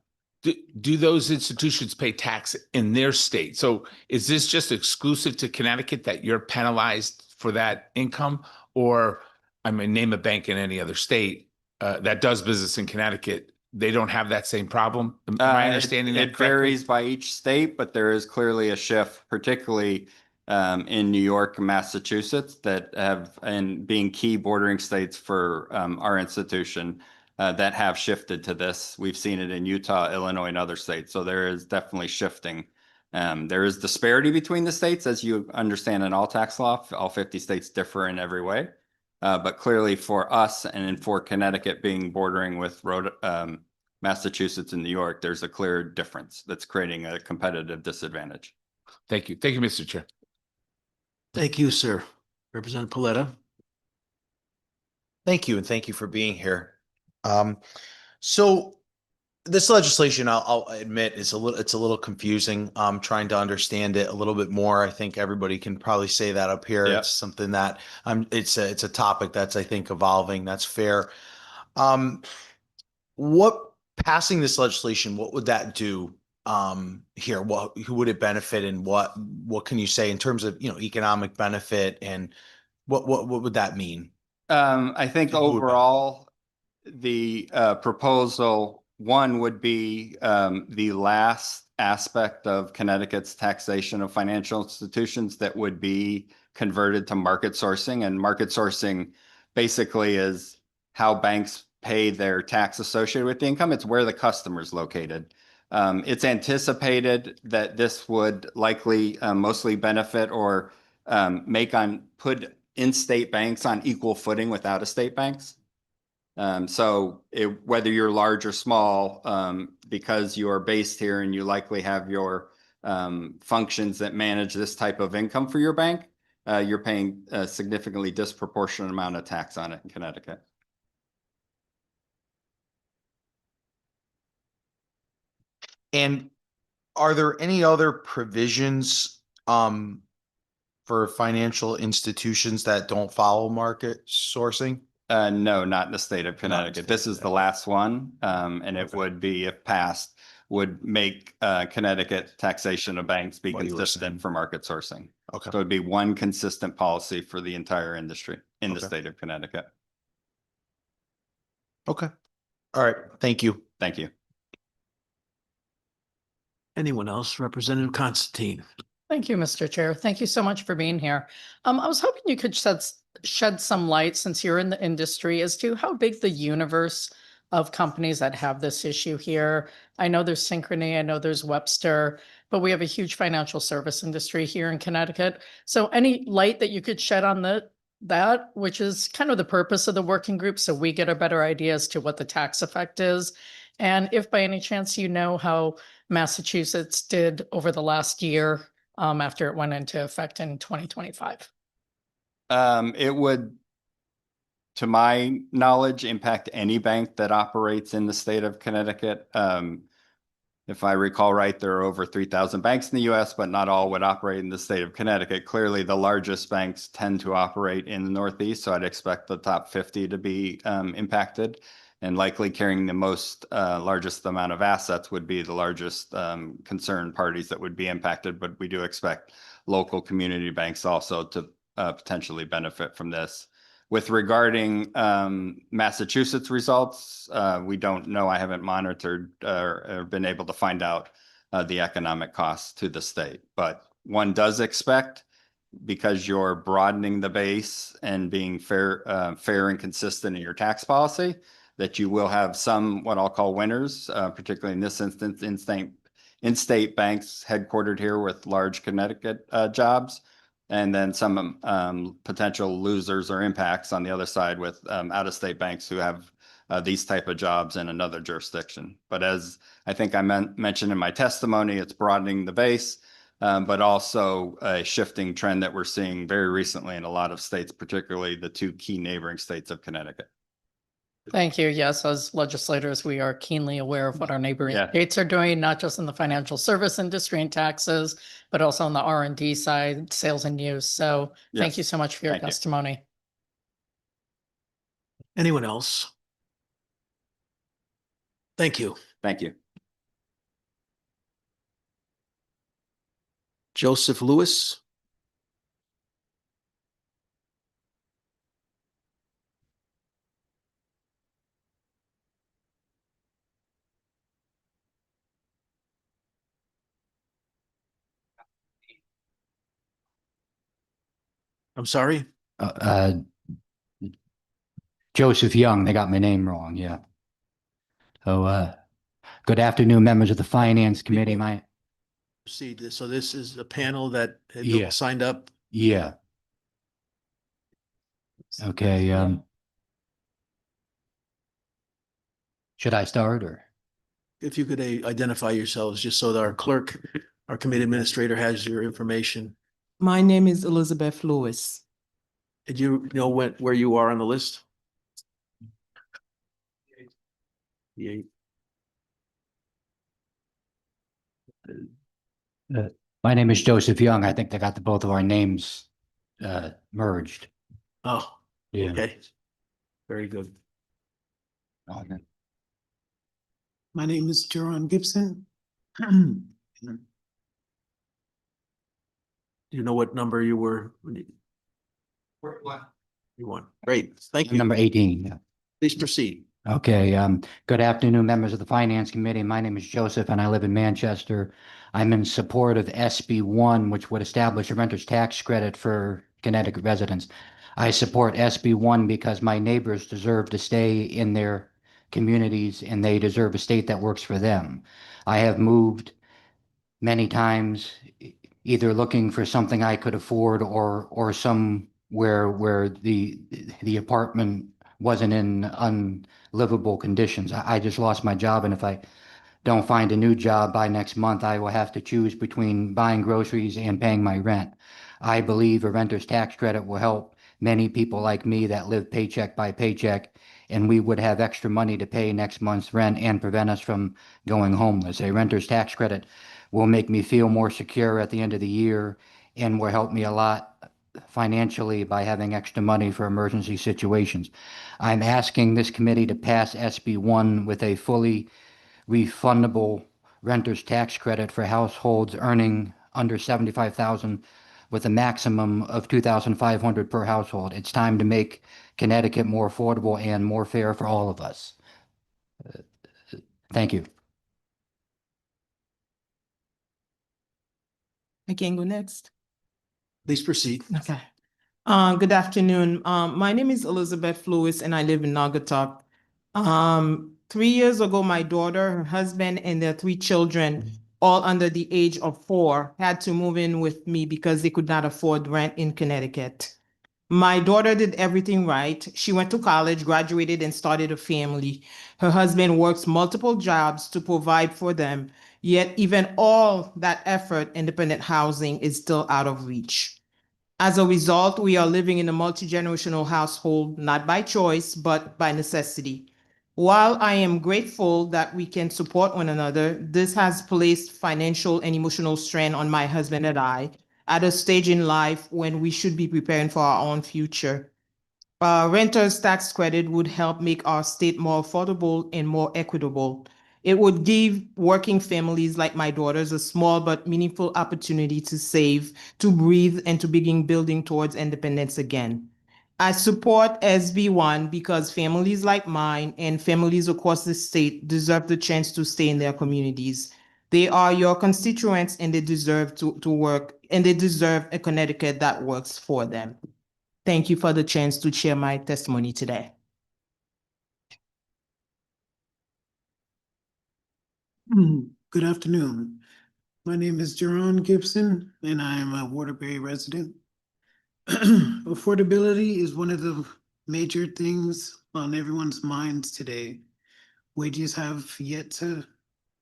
Do those institutions pay tax in their state? So is this just exclusive to Connecticut that you're penalized for that income? Or I mean, name a bank in any other state that does business in Connecticut. They don't have that same problem. Am I understanding that It correctly? varies by each state, but there is clearly a shift, particularly in New York and Massachusetts, that have, and being key bordering states for our institution, that have shifted to this. We've seen it in Utah, Illinois, and other states. So there is definitely shifting. There is disparity between the states, as you understand in all tax law. All 50 states differ in every way. But clearly for us and for Connecticut being bordering with Massachusetts and New York, there's a clear difference that's creating a competitive disadvantage. Thank you. Thank you, Mr. Chair. Thank you, sir. Representative Paletta. Thank you, and thank you for being here. So this legislation, I'll admit, is it's a little confusing. I'm trying to understand it a little bit more. I think everybody can probably say that up here. Yep. It's something that it's a topic that's, I think, evolving. That's fair. What passing this legislation, what would that do here? Who would it benefit, and what can you say in terms of, economic benefit, and what would that mean? I think overall, the proposal one would be the last aspect of Connecticut's taxation of financial institutions that would be converted to market sourcing. And market sourcing basically is how banks pay their tax associated with the income. It's where the customer is located. It's anticipated that this would likely mostly benefit or put in-state banks on equal footing with out-of-state banks. Whether you're large or small, because you are based here and you likely have your functions that manage this type of income for your bank, you're paying a significantly disproportionate amount of tax on it in Connecticut. And are there any other provisions for financial institutions that don't follow market sourcing? No, not in the state of Connecticut. This is the last one, and it would be, if passed, would make Connecticut taxation of banks be consistent for market sourcing. Okay. So it'd be one consistent policy for the entire industry in the Okay. state of Connecticut. Okay. All right. Thank you. Thank you. Anyone else? Representative Constantine. Thank you, Mr. Chair. Thank you so much for being here. I was hoping you could shed some light, since you're in the industry, as to how big the universe of companies that have this issue here. I know there's Synchrony, I know there's Webster, but we have a huge financial service industry here in Connecticut. So any light that you could shed on that, which is kind of the purpose of the working group, so we get a better idea as to what the tax effect is. And if by any chance you know how Massachusetts did over the last year after it went into effect in 2025. It would, to my knowledge, impact any bank that operates in the state of Connecticut. If I recall right, there are over 3,000 banks in the US, but not all would operate in the state of Connecticut. Clearly, the largest banks tend to operate in the Northeast, so I'd expect the top 50 to be impacted. And likely carrying the most largest amount of assets would be the largest concerned parties that would be impacted. But we do expect local community banks also to potentially benefit from this. With regarding Massachusetts results, we don't know. I haven't monitored or been able to find out the economic costs to the state. But one does expect, because you're broadening the base and being fair and consistent in your tax policy, that you will have some what I'll call winners, particularly in this instance, in-state banks headquartered here with large Connecticut jobs, and then some potential losers or impacts on the other side with out-of-state banks who have these type of jobs in another jurisdiction. But as I think I mentioned in my testimony, it's broadening the base, but also a shifting trend that we're seeing very recently in a lot of states, particularly the two key neighboring states of Connecticut. Thank you. Yes, as legislators, we are keenly aware of what our neighboring states are doing, not just in the financial service industry and taxes, but also on the R&D side, sales and use. So thank you so much for your testimony. Anyone else? Thank you. Thank you. Joseph Lewis. I'm sorry? Joseph Young, they got my name wrong, yeah. So, good afternoon, members of the Finance Committee. Proceed. So this is a panel that had Yeah. signed up. Yeah. Okay, should I start or? If you could identify yourselves, just so that our clerk, our committee administrator has your information. My name is Elizabeth Lewis. Did you know where you are on the list? Yeah. My name is Joseph Young. I think they got both of our names merged. Oh, Yeah. okay. Very good. My name is Jerron Gibson. Do you know what number you were? You won. Great. Thank you. Number 18. Yeah. Please proceed. Okay, good afternoon, members of the Finance Committee. My name is Joseph and I live in Manchester. I'm in support of SB1, which would establish a renter's tax credit for Connecticut residents. I support SB1 because my neighbors deserve to stay in their communities and they deserve a state that works for them. I have moved many times, either looking for something I could afford or somewhere where the apartment wasn't in unlivable conditions. I just lost my job, and if I don't find a new job by next month, I will have to choose between buying groceries and paying my rent. I believe a renter's tax credit will help many people like me that live paycheck by paycheck, and we would have extra money to pay next month's rent and prevent us from going homeless. A renter's tax credit will make me feel more secure at the end of the year and will help me a lot financially by having extra money for emergency situations. I'm asking this committee to pass SB 1 with a fully refundable renter's tax credit for households earning under 75,000 with a maximum of 2,500 per household. It's time to make Connecticut more affordable and more fair for all of us. Thank you. I can go next. Please proceed. Okay. Good afternoon. My name is Elizabeth Lewis and I live in Naugatuck. 3 years ago, my daughter, her husband, and their 3 children, all under the age of 4, had to move in with me because they could not afford rent in Connecticut. My daughter did everything right. She went to college, graduated, and started a family. Her husband works multiple jobs to provide for them, yet even all that effort, independent housing is still out of reach. As a result, we are living in a multi-generational household, not by choice, but by necessity. While I am grateful that we can support one another, this has placed financial and emotional strain on my husband and I at a stage in life when we should be preparing for our own future. Renter's tax credit would help make our state more affordable and more equitable. It would give working families like my daughters a small but meaningful opportunity to save, to breathe, and to begin building towards independence again. I support SB 1 because families like mine and families across the state deserve the chance to stay in their communities. They are your constituents and they deserve to work, and they deserve a Connecticut that works for them. Thank you for the chance to share my testimony today. Good afternoon. My name is Jerron Gibson, and I am a Waterbury resident. Affordability is one of the major things on everyone's minds today. Wages have yet to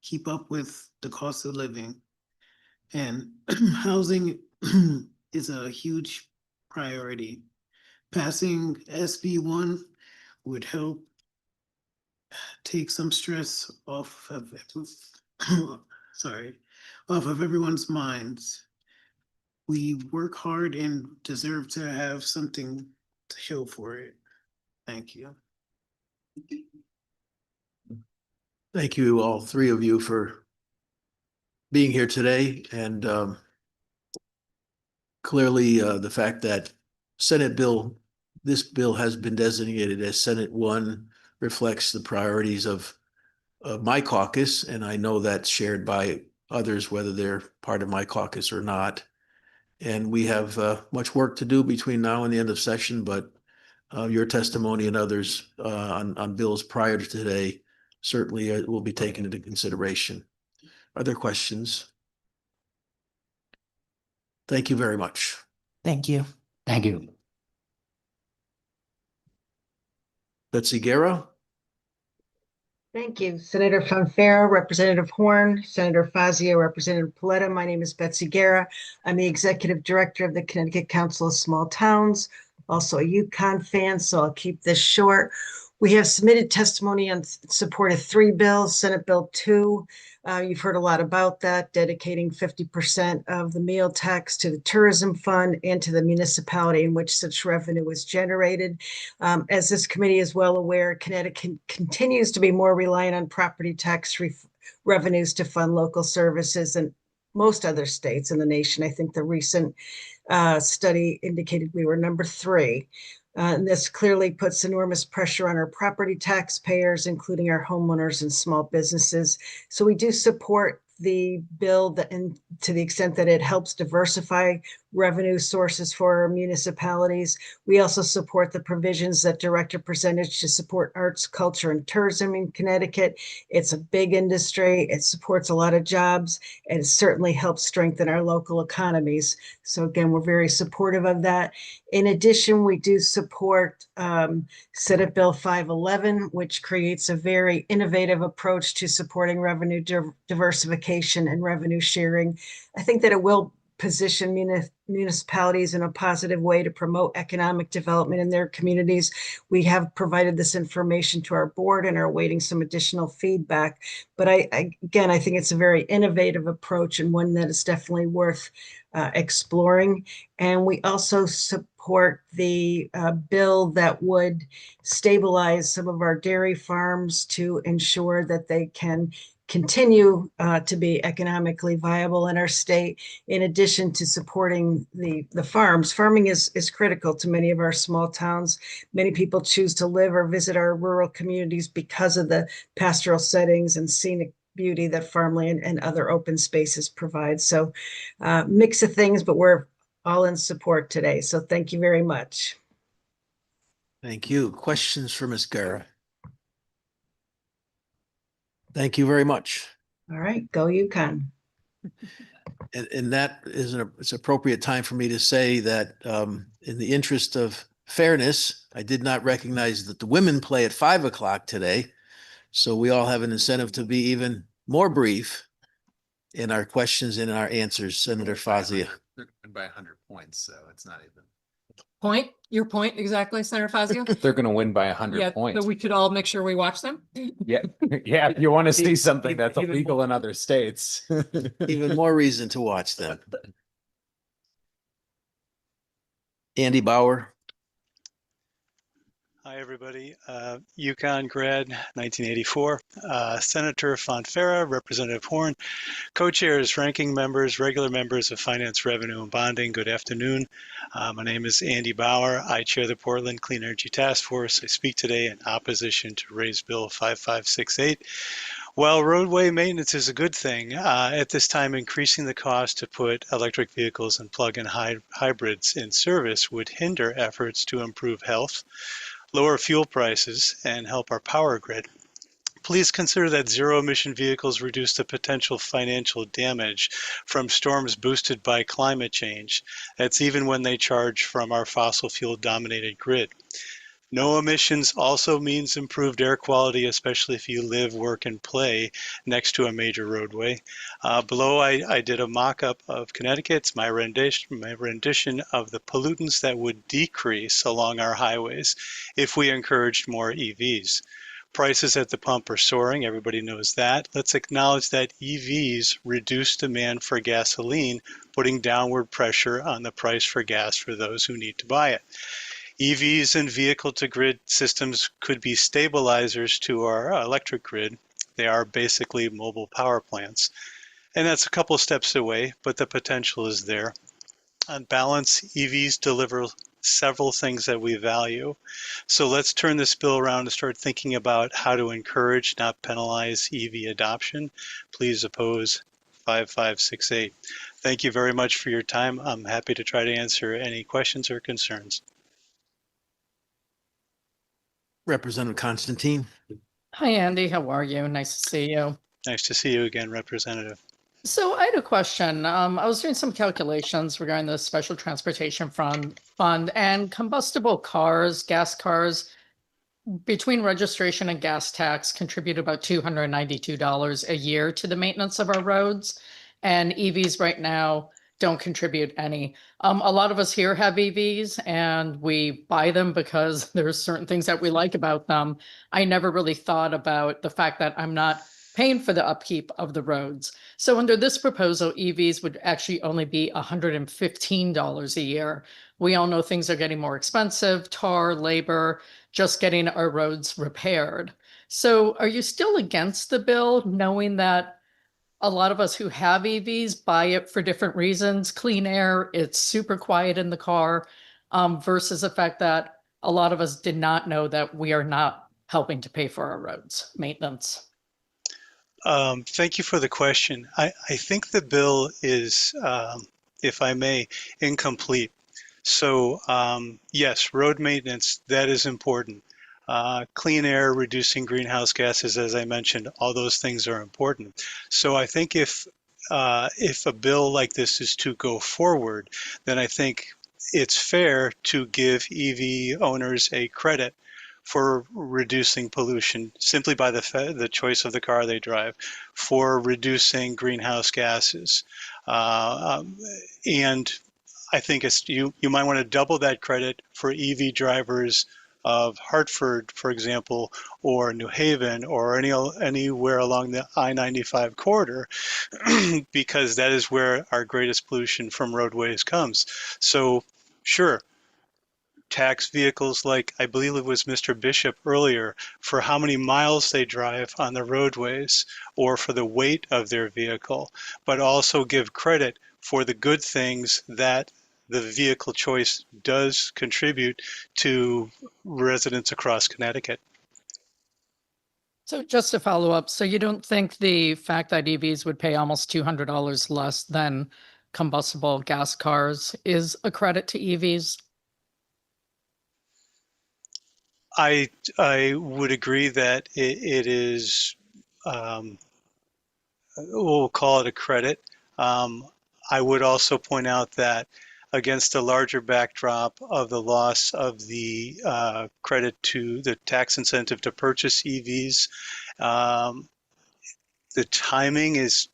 keep up with the cost of living, and housing is a huge priority. Passing SB 1 would help take some stress off of off of everyone's minds. We work hard and deserve to have something to show for it. Thank you. Thank you, all 3 of you, for being here today. And clearly, the fact that this bill has been designated as Senate 1 reflects the priorities of my caucus. And I know that's shared by others, whether they're part of my caucus or not. And we have much work to do between now and the end of session, but your testimony and others on bills prior to today certainly will be taken into consideration. Are there questions? Thank you very much. Thank you. Thank you. Betsy Guerra. Thank you. Senator Fanfara, Representative Horn, Senator Fazio, Representative Paletta. My name is Betsy Guerra. I'm the Executive Director of the Connecticut Council of Small Towns, also a UConn fan, so I'll keep this short. We have submitted testimony in support of 3 bills, Senate Bill 2. You've heard a lot about that, dedicating 50% of the meal tax to the tourism fund and to the municipality in which such revenue was generated. As this committee is well aware, Connecticut continues to be more reliant on property tax revenues to fund local services than most other states in the nation. I think the recent study indicated we were number 3. And this clearly puts enormous pressure on our property taxpayers, including our homeowners and small businesses. So we do support the bill that, and to the extent that it helps diversify revenue sources for our municipalities. We also support the provisions that direct a percentage to support arts, culture, and tourism in Connecticut. It's a big industry. It supports a lot of jobs, and it certainly helps strengthen our local economies. So again, we're very supportive of that. In addition, we do support Senate Bill 511, which creates a very innovative approach to supporting revenue diversification and revenue sharing. I think that it will position municipalities in a positive way to promote economic development in their communities. We have provided this information to our board and are awaiting some additional feedback. But again, I think it's a very innovative approach and one that is definitely worth exploring. And we also support the bill that would stabilize some of our dairy farms to ensure that they can continue to be economically viable in our state, in addition to supporting the farms. Farming is critical to many of our small towns. Many people choose to live or visit our rural communities because of the pastoral settings and scenic beauty that farmland and other open spaces provide. So mix of things, but we're all in support today. So thank you very much. Thank you. Questions for Ms. Guerra? Thank you very much. All right, go UConn. And that is it's appropriate time for me to say that in the interest of fairness, I did not recognize that the women play at 5 o'clock today. So we all have an incentive to be even more brief in our questions and our answers. Senator Fazio. They're by 100 points, so it's not even. Your point exactly, Senator Fazio? They're going to win by 100 Yeah, points. so we should all make sure we watch them. Yeah, yeah. If you want to see something that's illegal in other states, Even more reason to watch them. Andy Bauer. Hi, everybody. UConn grad, 1984. Senator Fonfara, Representative Horn, co-chairs, ranking members, regular members of Finance, Revenue, and Bonding. Good afternoon. My name is Andy Bauer. I chair the Portland Clean Energy Task Force. I speak today in opposition to Raise Bill 5568. While roadway maintenance is a good thing, at this time increasing the cost to put electric vehicles and plug-in hybrids in service would hinder efforts to improve health, lower fuel prices, and help our power grid. Please consider that zero-emission vehicles reduce the potential financial damage from storms boosted by climate change. That's even when they charge from our fossil fuel-dominated grid. No emissions also means improved air quality, especially if you live, work, and play next to a major roadway. Below, I did a mock-up of Connecticut's, my rendition of the pollutants that would decrease along our highways if we encouraged more EVs. Prices at the pump are soaring, everybody knows that. Let's acknowledge that EVs reduce demand for gasoline, putting downward pressure on the price for gas for those who need to buy it. EVs and vehicle-to-grid systems could be stabilizers to our electric grid. They are basically mobile power plants. And that's a couple steps away, but the potential is there. On balance, EVs deliver several things that we value. So let's turn this bill around and start thinking about how to encourage, not penalize EV adoption. Please oppose 5568. Thank you very much for your time. I'm happy to try to answer any questions or concerns. Representative Constantine. Hi, Andy. How are you? Nice to see you. Nice to see you again, Representative. So I had a question. I was doing some calculations regarding the Special Transportation Fund and combustible cars, gas cars, between registration and gas tax contribute about $292 a year to the maintenance of our roads. And EVs right now don't contribute any. A lot of us here have EVs and we buy them because there's certain things that we like about them. I never really thought about the fact that I'm not paying for the upkeep of the roads. So under this proposal, EVs would actually only be $115 a year. We all know things are getting more expensive, tar, labor, just getting our roads repaired. So are you still against the bill, knowing that a lot of us who have EVs buy it for different reasons? Clean air, it's super quiet in the car, versus the fact that a lot of us did not know that we are not helping to pay for our roads maintenance. Thank you for the question. I think the bill is, if I may, incomplete. So yes, road maintenance, that is important. Clean air, reducing greenhouse gases, as I mentioned, all those things are important. So I think if a bill like this is to go forward, then I think it's fair to give EV owners a credit for reducing pollution simply by the choice of the car they drive, for reducing greenhouse gases. And I think it's you might want to double that credit for EV drivers of Hartford, for example, or New Haven, or anywhere along the I-95 corridor, because that is where our greatest pollution from roadways comes. So sure, tax vehicles like, I believe it was Mr. Bishop earlier, for how many miles they drive on the roadways or for the weight of their vehicle, but also give credit for the good things that the vehicle choice does contribute to residents across Connecticut. So just to follow up, so you don't think the fact that EVs would pay almost $200 less than combustible gas cars is a credit to EVs? I would agree that it is, we'll call it a credit. I would also point out that against a larger backdrop of the loss of the credit to the tax incentive to purchase EVs, the timing is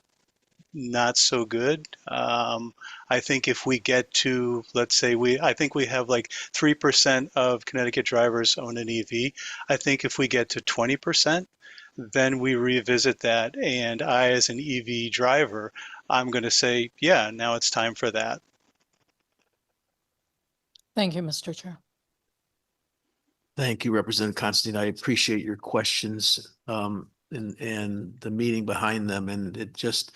not so good. I think if we get to, let's say I think we have like 3% of Connecticut drivers own an EV. I think if we get to 20%, then we revisit that. And I, as an EV driver, I'm going to say, yeah, now it's time for that. Thank you, Mr. Chair. Thank you, Representative Constantine. I appreciate your questions and the meaning behind them. And it just,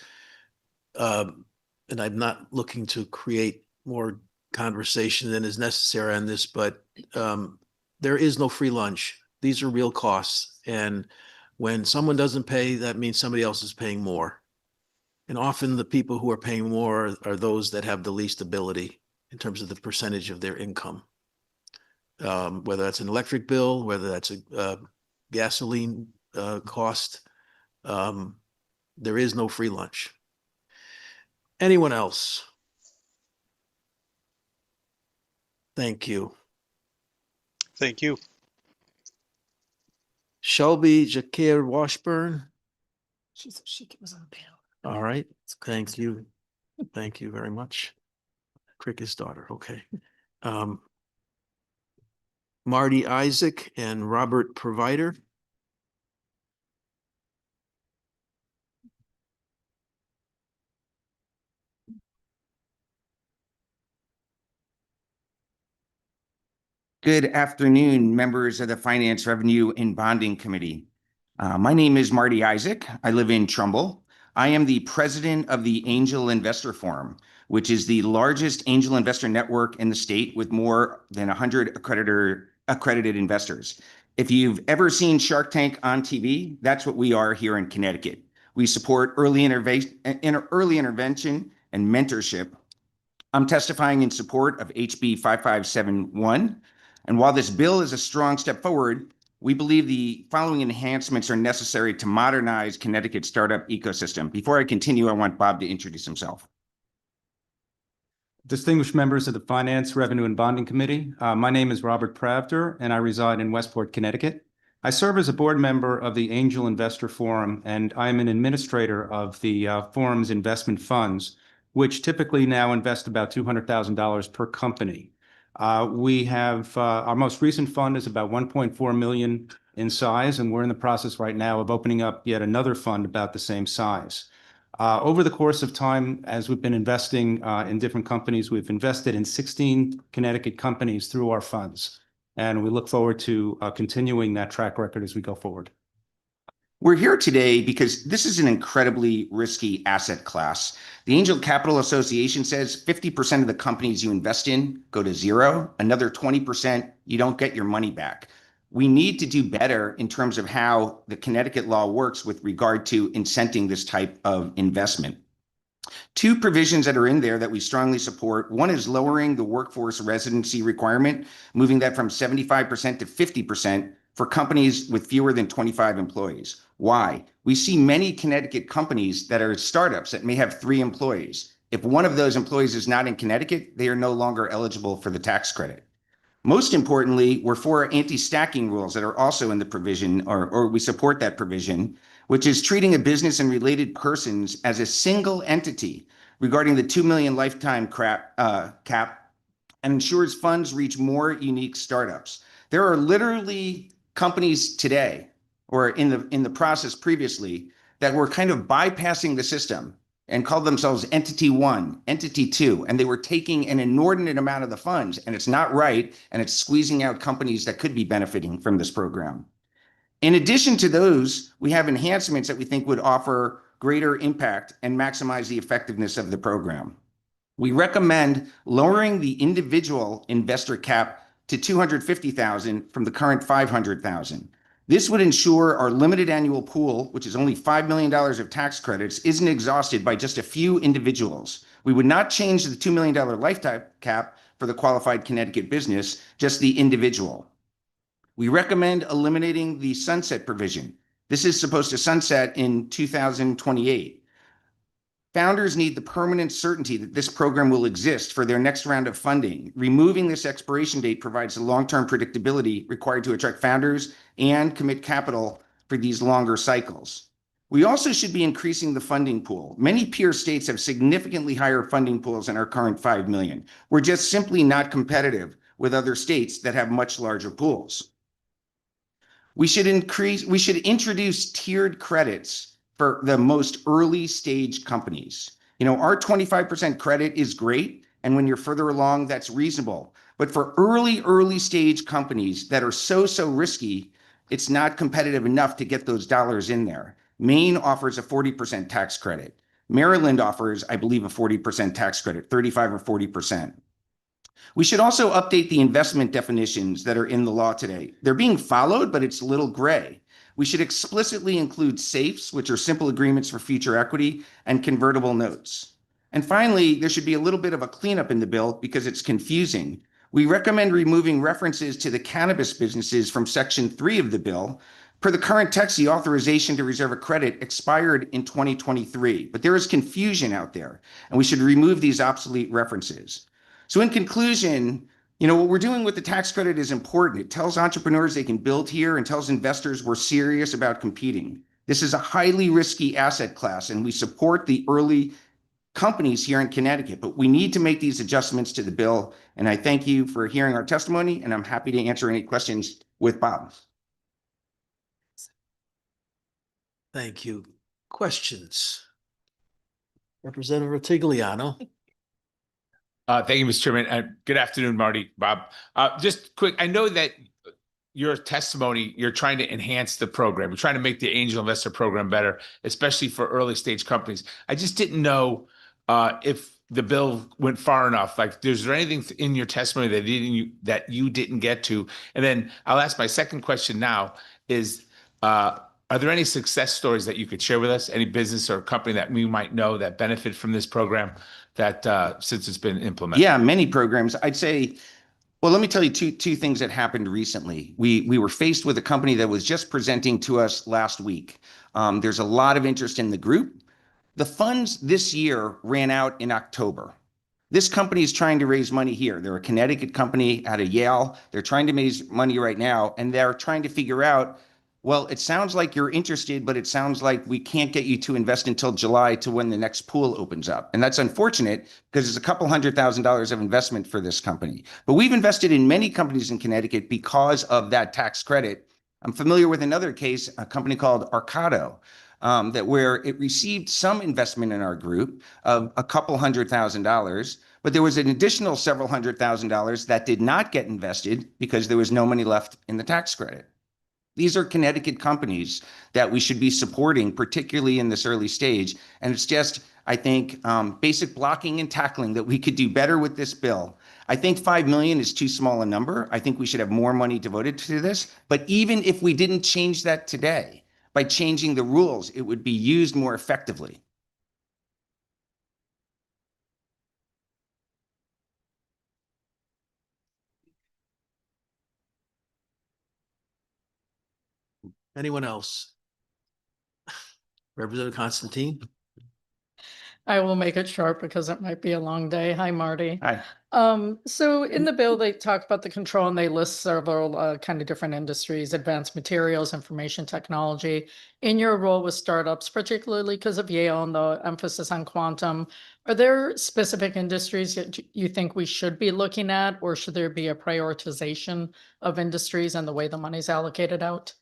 and I'm not looking to create more conversation than is necessary on this, but there is no free lunch. These are real costs. And when someone doesn't pay, that means somebody else is paying more. And often the people who are paying more are those that have the least ability in terms of the percentage of their income. Whether that's an electric bill, whether that's a gasoline cost, there is no free lunch. Anyone else? Thank you. Thank you. Shelby Jakir Washburn. She was on the panel. All right. Thank you. Thank you very much. Cricket's daughter. Okay. Marty Isaac and Robert Provider. Good afternoon, members of the Finance, Revenue, and Bonding Committee. My name is Marty Isaac. I live in Trumbull. I am the president of the Angel Investor Forum, which is the largest angel investor network in the state with more than 100 accredited investors. If you've ever seen Shark Tank on TV, that's what we are here in Connecticut. We support early intervention and mentorship. I'm testifying in support of HB 5571. And while this bill is a strong step forward, we believe the following enhancements are necessary to modernize Connecticut's startup ecosystem. Before I continue, I want Bob to introduce himself. Distinguished members of the Finance, Revenue, and Bonding Committee, my name is Robert Pravder, and I reside in Westport, Connecticut. I serve as a board member of the Angel Investor Forum, and I am an administrator of the forum's investment funds, which typically now invest about $200,000 per company. We have our most recent fund is about 1.4 million in size, and we're in the process right now of opening up yet another fund about the same size. Over the course of time, as we've been investing in different companies, we've invested in 16 Connecticut companies through our funds, and we look forward to continuing that track record as we go forward. We're here today because this is an incredibly risky asset class. The Angel Capital Association says 50% of the companies you invest in go to zero. Another 20%, you don't get your money back. We need to do better in terms of how the Connecticut law works with regard to incenting this type of investment. Two provisions that are in there that we strongly support. One is lowering the workforce residency requirement, moving that from 75% to 50% for companies with fewer than 25 employees. Why? We see many Connecticut companies that are startups that may have 3 employees. If one of those employees is not in Connecticut, they are no longer eligible for the tax credit. Most importantly, we're for anti-stacking rules that are also in the provision, or we support that provision, which is treating a business and related persons as a single entity regarding the 2 million lifetime cap and ensures funds reach more unique startups. There are literally companies today or in the process previously that were kind of bypassing the system and called themselves Entity 1, Entity 2, and they were taking an inordinate amount of the funds, and it's not right, and it's squeezing out companies that could be benefiting from this program. In addition to those, we have enhancements that we think would offer greater impact and maximize the effectiveness of the program. We recommend lowering the individual investor cap to $250,000 from the current $500,000. This would ensure our limited annual pool, which is only $5 million of tax credits, isn't exhausted by just a few individuals. We would not change the $2 million lifetime cap for the qualified Connecticut business, just the individual. We recommend eliminating the sunset provision. This is supposed to sunset in 2028. Founders need the permanent certainty that this program will exist for their next round of funding. Removing this expiration date provides the long-term predictability required to attract founders and commit capital for these longer cycles. We also should be increasing the funding pool. Many peer states have significantly higher funding pools than our current 5 million. We're just simply not competitive with other states that have much larger pools. We should introduce tiered credits for the most early stage companies. You know, our 25% credit is great, and when you're further along, that's reasonable. But for early stage companies that are so risky, it's not competitive enough to get those dollars in there. Maine offers a 40% tax credit. Maryland offers, I believe, a 40% tax credit, 35 or 40%. We should also update the investment definitions that are in the law today. They're being followed, but it's a little gray. We should explicitly include safes, which are simple agreements for future equity, and convertible notes. And finally, there should be a little bit of a cleanup in the bill because it's confusing. We recommend removing references to the cannabis businesses from Section 3 of the bill. Per the current text, the authorization to reserve a credit expired in 2023, but there is confusion out there, and we should remove these obsolete references. So in conclusion, you know, what we're doing with the tax credit is important. It tells entrepreneurs they can build here and tells investors we're serious about competing. This is a highly risky asset class, and we support the early companies here in Connecticut, but we need to make these adjustments to the bill. And I thank you for hearing our testimony, and I'm happy to answer any questions with Bob. Thank you. Questions? Representative Ratigliano. Thank you, Mr. Chairman. Good afternoon, Marty, Bob. Just quick, I know that your testimony, you're trying to enhance the program. You're trying to make the angel investor program better, especially for early stage companies. I just didn't know if the bill went far enough. Like, is there anything in your testimony that you didn't get to? And then I'll ask my second question now is, are there any success stories that you could share with us? Any business or company that we might know that benefit from this program that since it's been implemented? Yeah, many programs. I'd say, well, let me tell you two things that happened recently. We were faced with a company that was just presenting to us last week. There's a lot of interest in the group. The funds this year ran out in October. This company is trying to raise money here. They're a Connecticut company out of Yale. They're trying to raise money right now, and they're trying to figure out, well, it sounds like you're interested, but it sounds like we can't get you to invest until July to when the next pool opens up. And that's unfortunate because it's a couple $100,000 of investment for this company. But we've invested in many companies in Connecticut because of that tax credit. I'm familiar with another case, a company called Arcado, where it received some investment in our group of a couple $100,000, but there was an additional several $100,000 that did not get invested because there was no money left in the tax credit. These are Connecticut companies that we should be supporting, particularly in this early stage. And it's just, I think, basic blocking and tackling that we could do better with this bill. I think 5 million is too small a number. I think we should have more money devoted to this. But even if we didn't change that today, by changing the rules, it would be used more effectively. Anyone else? Representative Constantine? I will make it short because it might be a long day. Hi, Marty. Hi. So in the bill, they talk about the control and they list several kind of different industries, advanced materials, information technology. In your role with startups, particularly because of Yale and the emphasis on quantum, are there specific industries that you think we should be looking at, or should there be a prioritization of industries and the way the money's allocated out?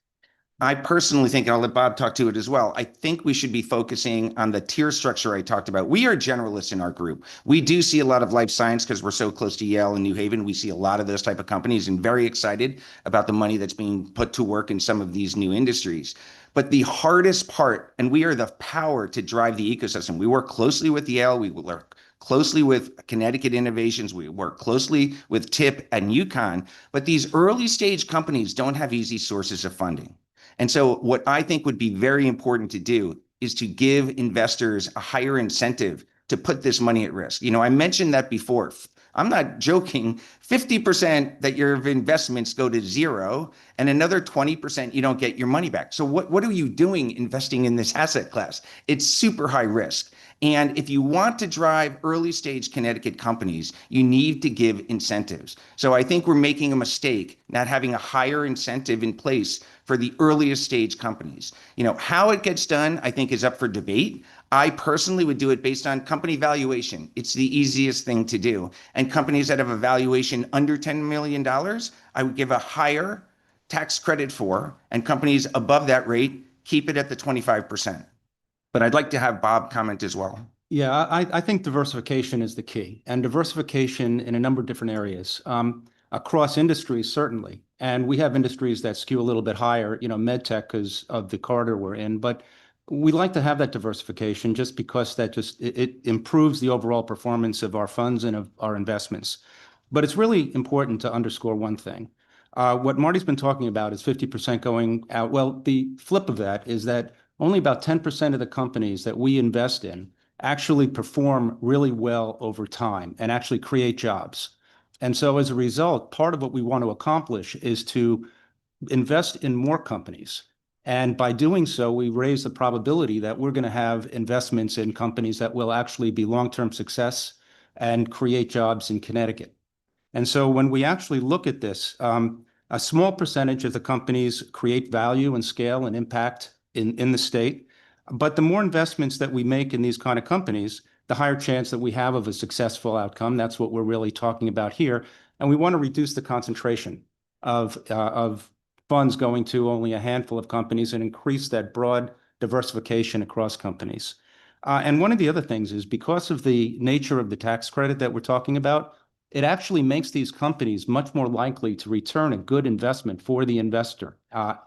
I personally think, and I'll let Bob talk to it as well, I think we should be focusing on the tier structure I talked about. We are generalists in our group. We do see a lot of life science because we're so close to Yale and New Haven. We see a lot of those type of companies and very excited about the money that's being put to work in some of these new industries. But the hardest part, and we are the power to drive the ecosystem. We work closely with Yale. We work closely with Connecticut Innovations. We work closely with TIP and UConn. But these early stage companies don't have easy sources of funding. And so what I think would be very important to do is to give investors a higher incentive to put this money at risk. You know, I mentioned that before. I'm not joking. 50% that your investments go to zero and another 20% you don't get your money back. So what are you doing investing in this asset class? It's super high risk. And if you want to drive early stage Connecticut companies, you need to give incentives. So I think we're making a mistake not having a higher incentive in place for the earliest stage companies. You know, how it gets done, I think, is up for debate. I personally would do it based on company valuation. It's the easiest thing to do. And companies that have a valuation under $10 million, I would give a higher tax credit for, and companies above that rate, keep it at the 25%. But I'd like to have Bob comment as well. Yeah, I think diversification is the key, and diversification in a number of different areas. Across industries, certainly. And we have industries that skew a little bit higher, you know, medtech because of the corridor we're in. But we like to have that diversification just because that it improves the overall performance of our funds and of our investments. But it's really important to underscore one thing. What Marty's been talking about is 50% going out. Well, the flip of that is that only about 10% of the companies that we invest in actually perform really well over time and actually create jobs. And so as a result, part of what we want to accomplish is to invest in more companies. And by doing so, we raise the probability that we're going to have investments in companies that will actually be long-term success and create jobs in Connecticut. And so when we actually look at this, a small percentage of the companies create value and scale and impact in the state. But the more investments that we make in these kind of companies, the higher chance that we have of a successful outcome. That's what we're really talking about here. And we want to reduce the concentration of funds going to only a handful of companies and increase that broad diversification across companies. And one of the other things is because of the nature of the tax credit that we're talking about, it actually makes these companies much more likely to return a good investment for the investor,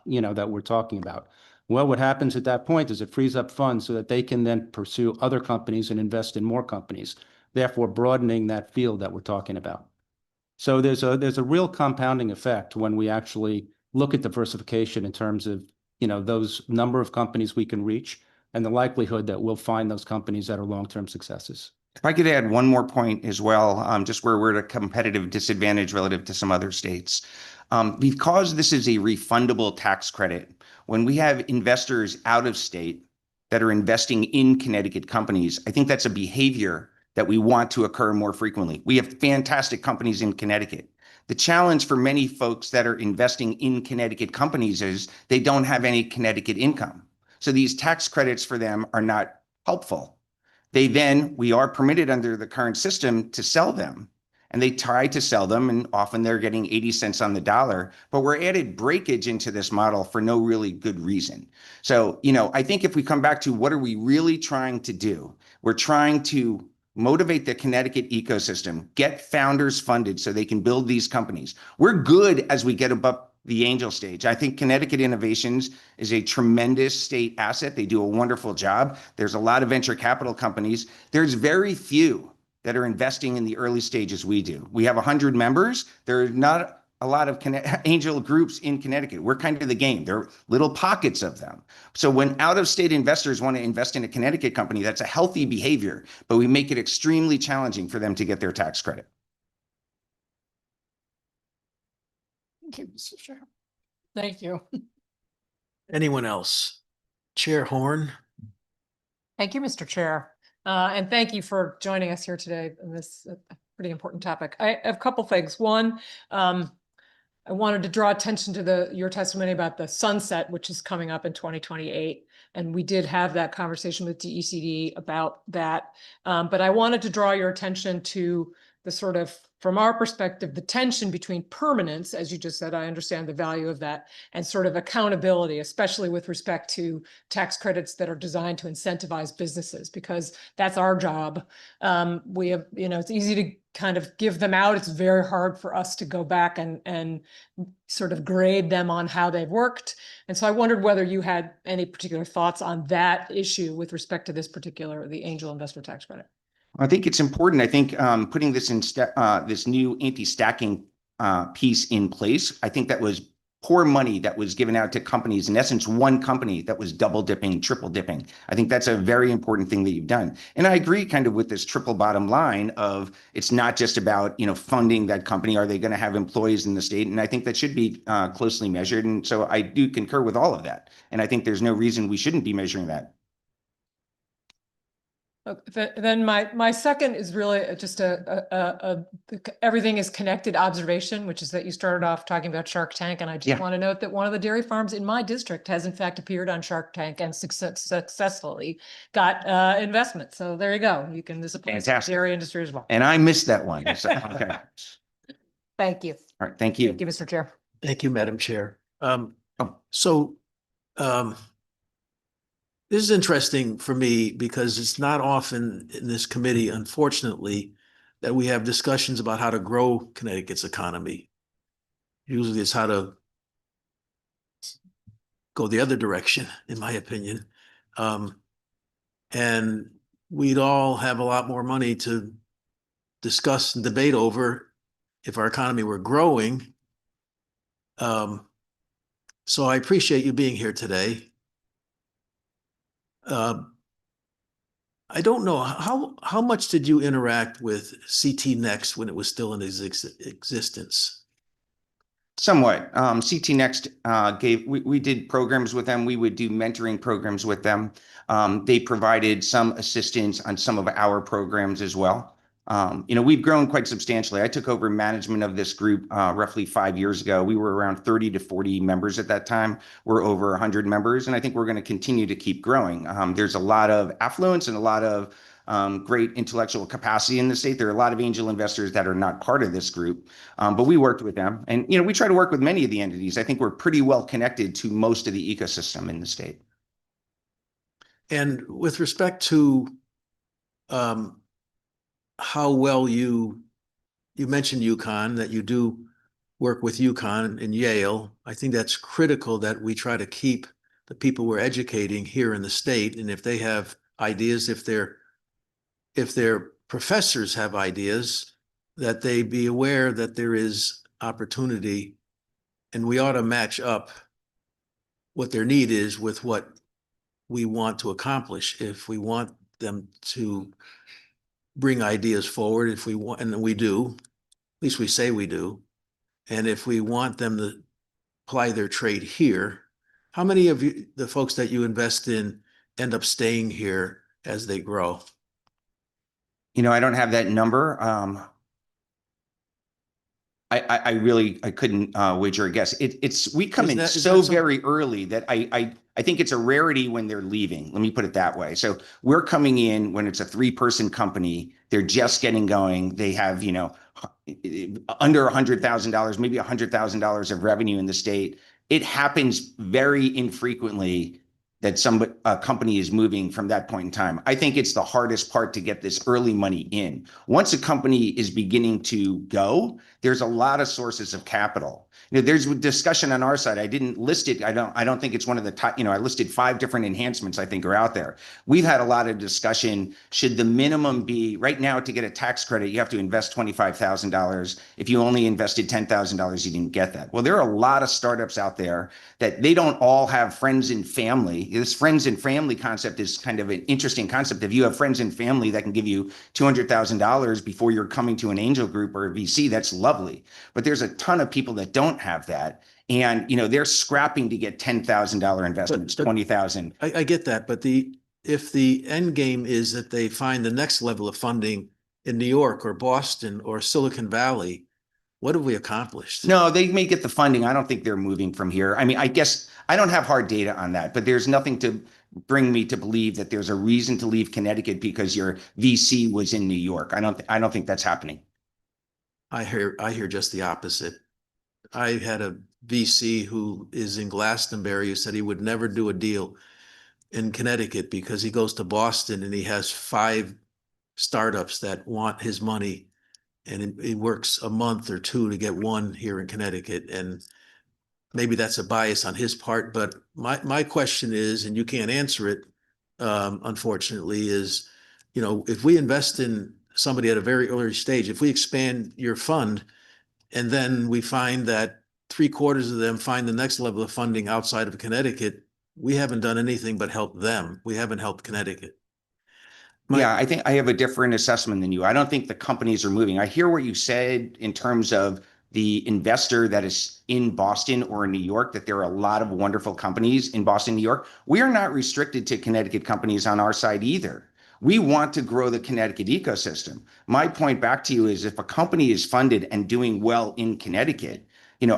you know, that we're talking about. Well, what happens at that point is it frees up funds so that they can then pursue other companies and invest in more companies, therefore broadening that field that we're talking about. So there's a real compounding effect when we actually look at diversification in terms of, you know, those number of companies we can reach and the likelihood that we'll find those companies that are long-term successes. If I could add one more point as well, just where we're at a competitive disadvantage relative to some other states. Because this is a refundable tax credit, when we have investors out of state that are investing in Connecticut companies, I think that's a behavior that we want to occur more frequently. We have fantastic companies in Connecticut. The challenge for many folks that are investing in Connecticut companies is they don't have any Connecticut income. So these tax credits for them are not helpful. We are permitted under the current system to sell them. And they try to sell them, and often they're getting 80 cents on the dollar, but we're added breakage into this model for no really good reason. So, you know, I think if we come back to what are we really trying to do? We're trying to motivate the Connecticut ecosystem, get founders funded so they can build these companies. We're good as we get above the angel stage. I think Connecticut Innovations is a tremendous state asset. They do a wonderful job. There's a lot of venture capital companies. There's very few that are investing in the early stages we do. We have 100 members. There are not a lot of angel groups in Connecticut. We're kind of the game. There are little pockets of them. So when out-of-state investors want to invest in a Connecticut company, that's a healthy behavior, but we make it extremely challenging for them to get their tax credit. Thank you, Mr. Chair. Thank you. Anyone else? Chair Horn? Thank you, Mr. Chair. And thank you for joining us here today on this pretty important topic. I have a couple things. One, I wanted to draw attention to your testimony about the sunset, which is coming up in 2028. And we did have that conversation with DECD about that. But I wanted to draw your attention to the sort of, from our perspective, the tension between permanence, as you just said, I understand the value of that, and sort of accountability, especially with respect to tax credits that are designed to incentivize businesses, because that's our job. We have, it's easy to kind of give them out. It's very hard for us to go back and sort of grade them on how they've worked. And so I wondered whether you had any particular thoughts on that issue with respect to the angel investor tax credit. I think it's important. I think putting this in this new anti-stacking piece in place, I think that was poor money that was given out to companies. In essence, one company that was double dipping, triple dipping. I think that's a very important thing that you've done. And I agree kind of with this triple bottom line of it's not just about, funding that company. Are they going to have employees in the state? And I think that should be closely measured. And so I do concur with all of that. And I think there's no reason we shouldn't be measuring that. Then my second is really just everything is connected observation, which is that you started off talking about Shark Tank. And I just want to note that one of the dairy farms in my district has in fact appeared on Shark Tank and successfully got investment. So there you go. This applies to the dairy industry as well. And I missed that one. So, okay. Thank you. All right. Thank you. Thank you, Mr. Chair. Thank you, Madam Chair. This is interesting for me because it's not often in this committee, unfortunately, that we have discussions about how to grow Connecticut's economy. Usually it's how to go the other direction, in my opinion. And we'd all have a lot more money to discuss and debate over if our economy were growing. So I appreciate you being here today. I don't know, how much did you interact with CT Next when it was still in existence? Somewhat. CT Next we did programs with them. We would do mentoring programs with them. They provided some assistance on some of our programs as well. We've grown quite substantially. I took over management of this group roughly 5 years ago. We were around 30 to 40 members at that time. We're over 100 members, and I think we're going to continue to keep growing. There's a lot of affluence and a lot of great intellectual capacity in the state. There are a lot of angel investors that are not part of this group, but we worked with them. And, we try to work with many of the entities. I think we're pretty well connected to most of the ecosystem in the state. And with respect to how well you mentioned UConn, that you do work with UConn and Yale. I think that's critical that we try to keep the people we're educating here in the state. And if they have ideas, if their professors have ideas, that they be aware that there is opportunity, and we ought to match up what their need is with what we want to accomplish. If we want them to bring ideas forward, if we want, and we do, at least we say we do. And if we want them to apply their trade here, how many of you, the folks that you invest in, end up staying here as they grow? I don't have that number. I couldn't wager a guess. We come in so very early that I think it's a rarity when they're leaving. Let me put it that way. So we're coming in when it's a 3-person company. They're just getting going. They have, under $100,000, maybe $100,000 of revenue in the state. It happens very infrequently that a company is moving from that point in time. I think it's the hardest part to get this early money in. Once a company is beginning to go, there's a lot of sources of capital. There's a discussion on our side. I didn't list it. I don't think it's one of the top, I listed 5 different enhancements I think are out there. We've had a lot of discussion. Should the minimum be right now to get a tax credit, you have to invest $25,000. If you only invested $10,000, you didn't get that. Well, there are a lot of startups out there that they don't all have friends and family. This friends and family concept is kind of an interesting concept. If you have friends and family that can give you $200,000 before you're coming to an angel group or a VC, that's lovely. But there's a ton of people that don't have that. And, they're scrapping to get $10,000 investments, 20,000. I get that, but if the end game is that they find the next level of funding in New York or Boston or Silicon Valley, what have we accomplished? No, they may get the funding. I don't think they're moving from here. I mean, I guess I don't have hard data on that, but there's nothing to bring me to believe that there's a reason to leave Connecticut because your VC was in New York. I don't think that's happening. I hear just the opposite. I had a VC who is in Glastonbury who said he would never do a deal in Connecticut because he goes to Boston and he has 5 startups that want his money, and he works a month or 2 to get one here in Connecticut. And maybe that's a bias on his part, but my question is, and you can't answer it, unfortunately, is, if we invest in somebody at a very early stage, if we expand your fund and then we find that 3/4 of them find the next level of funding outside of Connecticut, we haven't done anything but help them. We haven't helped Connecticut. Yeah, I think I have a different assessment than you. I don't think the companies are moving. I hear what you said in terms of the investor that is in Boston or in New York, that there are a lot of wonderful companies in Boston, New York. We are not restricted to Connecticut companies on our side either. We want to grow the Connecticut ecosystem. My point back to you is if a company is funded and doing well in Connecticut,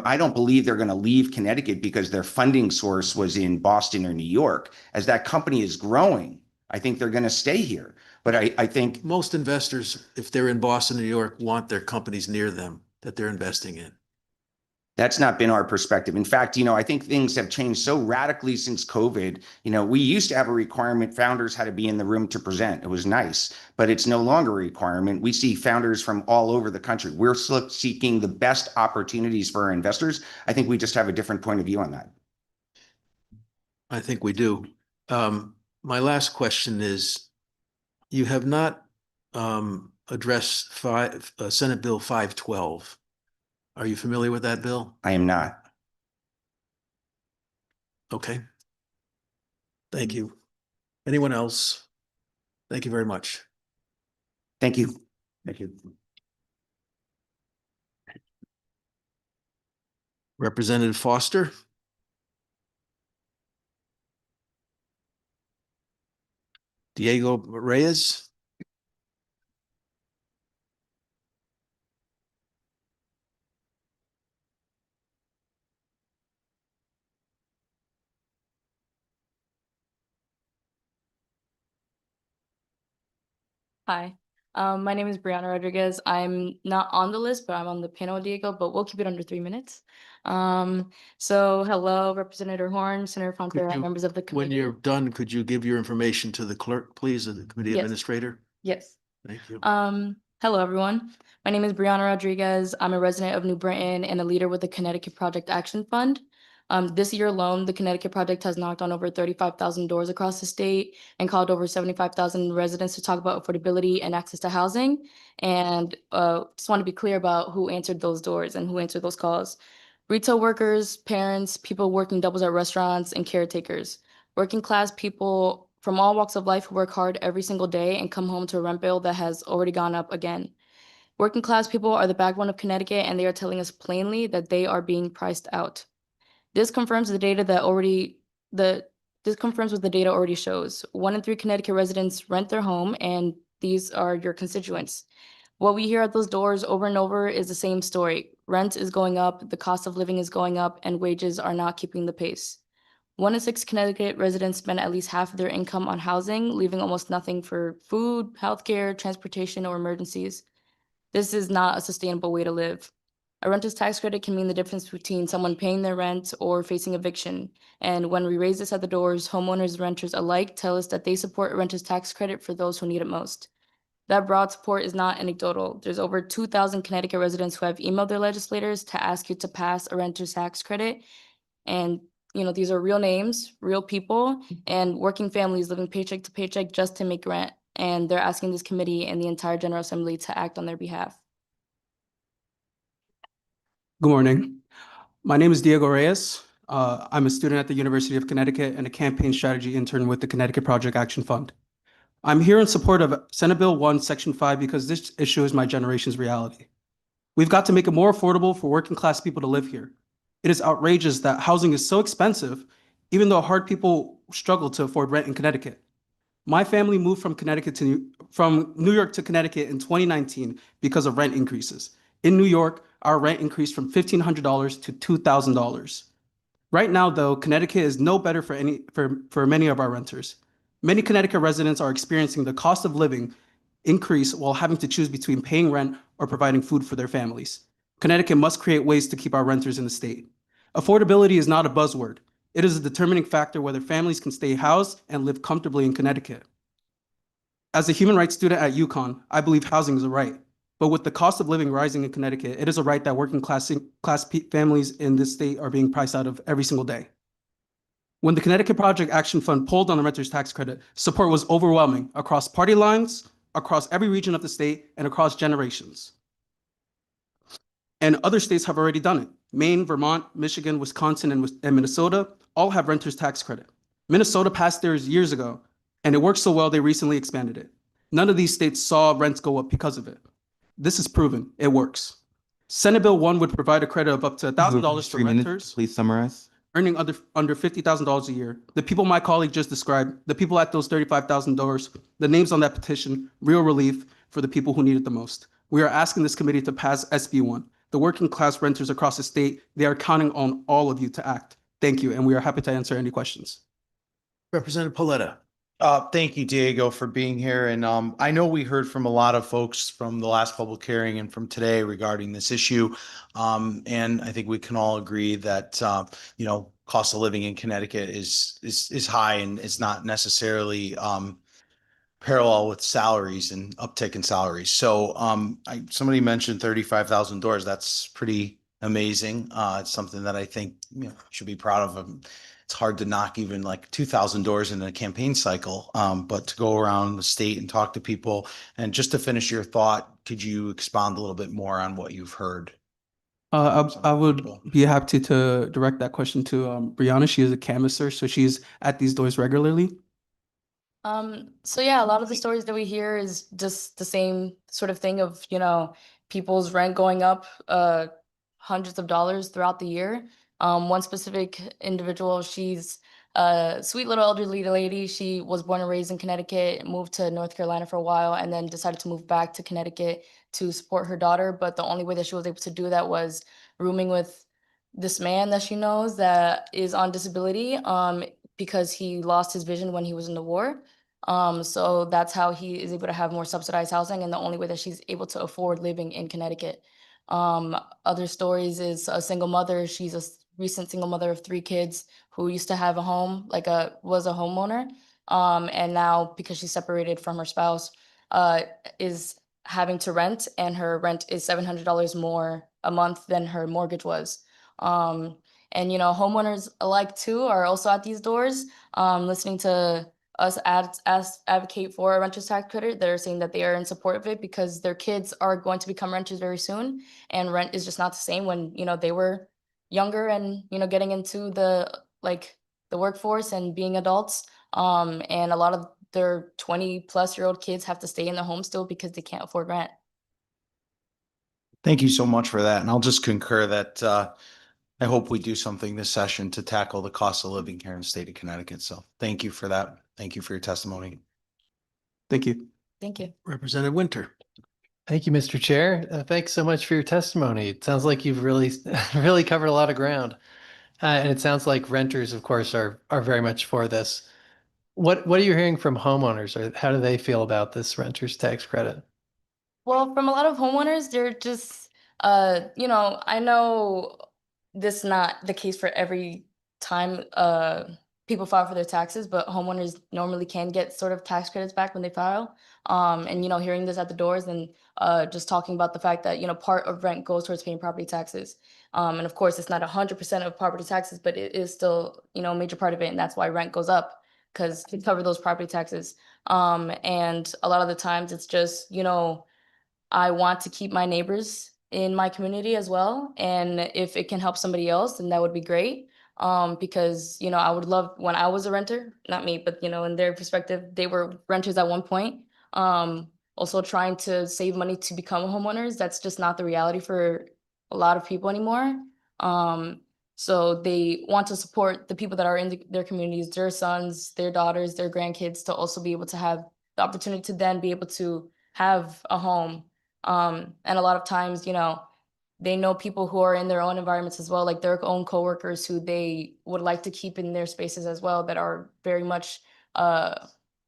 I don't believe they're going to leave Connecticut because their funding source was in Boston or New York. As that company is growing, I think they're going to stay here. But I think most investors, if they're in Boston, New York, want their companies near them that they're investing in. That's not been our perspective. In fact, I think things have changed so radically since COVID. We used to have a requirement founders had to be in the room to present. It was nice, but it's no longer a requirement. We see founders from all over the country. We're still seeking the best opportunities for our investors. I think we just have a different point of view on that. I think we do. My last question is, you have not addressed Senate Bill 512. Are you familiar with that bill? I am not. Okay. Thank you. Anyone else? Thank you very much. Thank you. Thank you. Representative Foster. Diego Reyes. Hi, my name is Brianna Rodriguez. I'm not on the list, but I'm on the panel, Diego, but we'll keep it under 3 minutes. So hello, Representative Horn, Senator Fonfara, members of the When committee. you're done, could you give your information to the clerk, please, and the committee Yes. administrator? Yes. Thank you. Hello, everyone. My name is Brianna Rodriguez. I'm a resident of New Britain and a leader with the Connecticut Project Action Fund. This year alone, the Connecticut Project has knocked on over 35,000 doors across the state and called over 75,000 residents to talk about affordability and access to housing. And just want to be clear about who answered those doors and who answered those calls. Retail workers, parents, people working doubles at restaurants, and caretakers. Working class people from all walks of life who work hard every single day and come home to a rent bill that has already gone up again. Working class people are the backbone of Connecticut, and they are telling us plainly that they are being priced out. This confirms the data that this confirms what the data already shows. 1 in 3 Connecticut residents rent their home, and these are your constituents. What we hear at those doors over and over is the same story. Rent is going up, the cost of living is going up, and wages are not keeping the pace. 1 in 6 Connecticut residents spend at least half of their income on housing, leaving almost nothing for food, healthcare, transportation, or emergencies. This is not a sustainable way to live. A renter's tax credit can mean the difference between someone paying their rent or facing eviction. And when we raise this at the doors, homeowners and renters alike tell us that they support a renter's tax credit for those who need it most. That broad support is not anecdotal. There's over 2,000 Connecticut residents who have emailed their legislators to ask you to pass a renter's tax credit. And, you know, these are real names, real people, and working families living paycheck to paycheck just to make rent. And they're asking this committee and the entire General Assembly to act on their behalf. Good morning. My name is Diego Reyes. I'm a student at the University of Connecticut and a campaign strategy intern with the Connecticut Project Action Fund. I'm here in support of Senate Bill 1, Section 5, because this issue is my generation's reality. We've got to make it more affordable for working class people to live here. It is outrageous that housing is so expensive, even though hard people struggle to afford rent in Connecticut. My family moved from New York to Connecticut in 2019 because of rent increases. In New York, our rent increased from $1,500 to $2,000. Right now, though, Connecticut is no better for many of our renters. Many Connecticut residents are experiencing the cost of living increase while having to choose between paying rent or providing food for their families. Connecticut must create ways to keep our renters in the state. Affordability is not a buzzword. It is a determining factor whether families can stay housed and live comfortably in Connecticut. As a human rights student at UConn, I believe housing is a right. But with the cost of living rising in Connecticut, it is a right that working class families in this state are being priced out of every single day. When the Connecticut Project Action Fund pulled on the renter's tax credit, support was overwhelming across party lines, across every region of the state, and across generations. And other states have already done it. Maine, Vermont, Michigan, Wisconsin, and Minnesota all have renter's tax credit. Minnesota passed theirs years ago, and it worked so well they recently expanded it. None of these states saw rents go up because of it. This is proven. It works. Senate Bill 1 would provide a credit of up to $1,000 for renters Please summarize. earning under $50,000 a year. The people my colleague just described, the people at those $35,000, the names on that petition, real relief for the people who need it the most. We are asking this committee to pass SB 1. The working class renters across the state, they are counting on all of you to act. Thank you, and we are happy to answer any questions. Representative Paletta. Thank you, Diego, for being here. And I know we heard from a lot of folks from the last public hearing and from today regarding this issue. And I think we can all agree that cost of living in Connecticut is high, and it's not necessarily parallel with salaries and uptick in salaries. So somebody mentioned $35,000. That's pretty amazing. It's something that I think should be proud of. It's hard to knock even like $2,000 in a campaign cycle, but to go around the state and talk to people. And just to finish your thought, could you expound a little bit more on what you've heard? I would be happy to direct that question to Brianna. She is a canvasser, so she's at these doors regularly. So yeah, a lot of the stories that we hear is just the same sort of thing of, people's rent going up hundreds of dollars throughout the year. One specific individual, she's a sweet little elderly lady. She was born and raised in Connecticut, moved to North Carolina for a while, and then decided to move back to Connecticut to support her daughter. But the only way that she was able to do that was rooming with this man that she knows that is on disability because he lost his vision when he was in the war. So that's how he is able to have more subsidized housing, and the only way that she's able to afford living in Connecticut. Other stories is a single mother. She's a recent single mother of 3 kids who used to have a home, was a homeowner. And now because she's separated from her spouse, is having to rent, and her rent is $700 more a month than her mortgage was. And homeowners alike too are also at these doors, listening to us advocate for a renter's tax credit. They're saying that they are in support of it because their kids are going to become renters very soon, and rent is just not the same when they were younger and getting into the workforce and being adults. And a lot of their 20-plus-year-old kids have to stay in the home still because they can't afford rent. Thank you so much for that. And I'll just concur that I hope we do something this session to tackle the cost of living here in the state of Connecticut. So thank you for that. Thank you for your testimony. Thank you. Thank you. Representative Winter. Thank you, Mr. Chair. Thanks so much for your testimony. It sounds like you've really covered a lot of ground. And it sounds like renters, of course, are very much for this. What are you hearing from homeowners, or how do they feel about this renter's tax credit? Well, from a lot of homeowners, they're just, I know this is not the case for every time people file for their taxes, but homeowners normally can get sort of tax credits back when they file. And, you know, hearing this at the doors and just talking about the fact that, you know, part of rent goes towards paying property taxes. And of course, it's not 100% of property taxes, but it is still, you know, a major part of it. And that's why rent goes up, because to cover those property taxes. And a lot of the times it's just, you know, I want to keep my neighbors in my community as well. And if it can help somebody else, then that would be great. Because, you know, I would love when I was a renter, not me, but, you know, in their perspective, they were renters at one point. Also trying to save money to become homeowners. That's just not the reality for a lot of people anymore. So they want to support the people that are in their communities, their sons, their daughters, their grandkids, to also be able to have the opportunity to then be able to have a home. And a lot of times, you know, they know people who are in their own environments as well, like their own coworkers who they would like to keep in their spaces as well, that are very much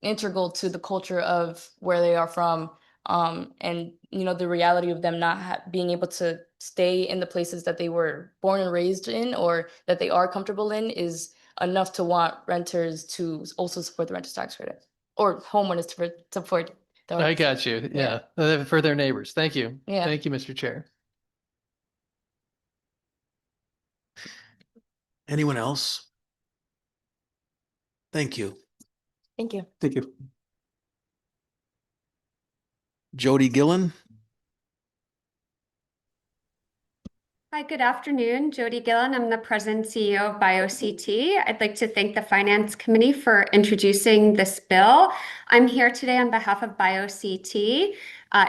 integral to the culture of where they are from. And, you know, the reality of them not being able to stay in the places that they were born and raised in, or that they are comfortable in, is enough to want renters to also support the renter's tax credit, or homeowners to support. I got you. Yeah. For their neighbors. Thank you. Yeah. Thank you, Mr. Chair. Anyone else? Thank you. Thank you. Thank you. Jody Gillen. Hi, good afternoon. Jody Gillen. I'm the president and CEO of BioCT. I'd like to thank the Finance Committee for introducing this bill. I'm here today on behalf of BioCT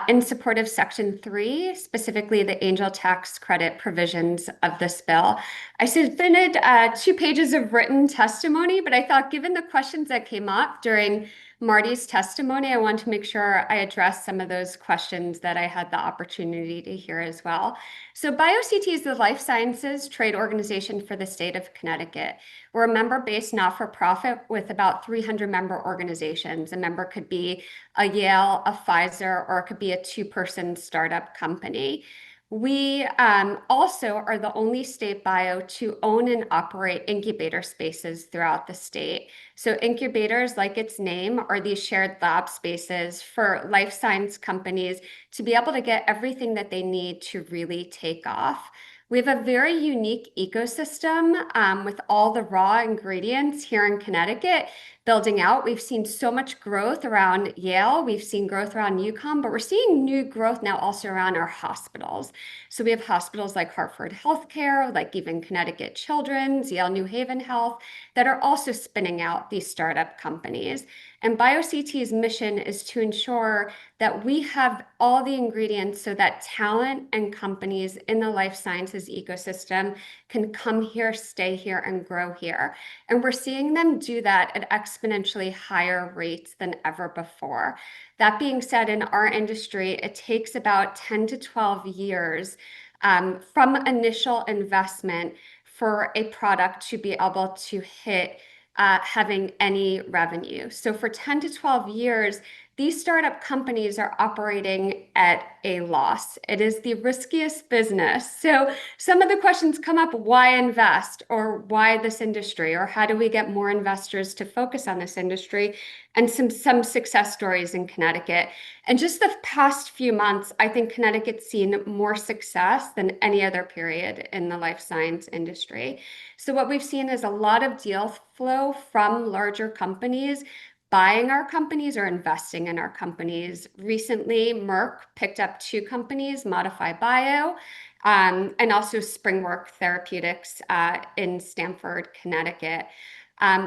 in support of Section 3, specifically the angel tax credit provisions of this bill. I submitted 2 pages of written testimony, but I thought given the questions that came up during Marty's testimony, I want to make sure I address some of those questions that I had the opportunity to hear as well. So BioCT is the life sciences trade organization for the state of Connecticut. We're a member-based not-for-profit with about 300 member organizations. A member could be a Yale, a Pfizer, or it could be a 2-person startup company. We also are the only state bio to own and operate incubator spaces throughout the state. So incubators, like its name, are these shared lab spaces for life science companies to be able to get everything that they need to really take off. We have a very unique ecosystem with all the raw ingredients here in Connecticut building out. We've seen so much growth around Yale. We've seen growth around UConn, but we're seeing new growth now also around our hospitals. So we have hospitals like Hartford Healthcare, like even Connecticut Children's, Yale New Haven Health, that are also spinning out these startup companies. And BioCT's mission is to ensure that we have all the ingredients so that talent and companies in the life sciences ecosystem can come here, stay here, and grow here. And we're seeing them do that at exponentially higher rates than ever before. That being said, in our industry, it takes about 10 to 12 years from initial investment for a product to be able to hit having any revenue. So for 10 to 12 years, these startup companies are operating at a loss. It is the riskiest business. So some of the questions come up: why invest, or why this industry, or how do we get more investors to focus on this industry? And some success stories in Connecticut. And just the past few months, I think Connecticut's seen more success than any other period in the life science industry. So what we've seen is a lot of deal flow from larger companies buying our companies or investing in our companies. Recently, Merck picked up 2 companies, Modify Bio, and also Springwork Therapeutics in Stamford, Connecticut.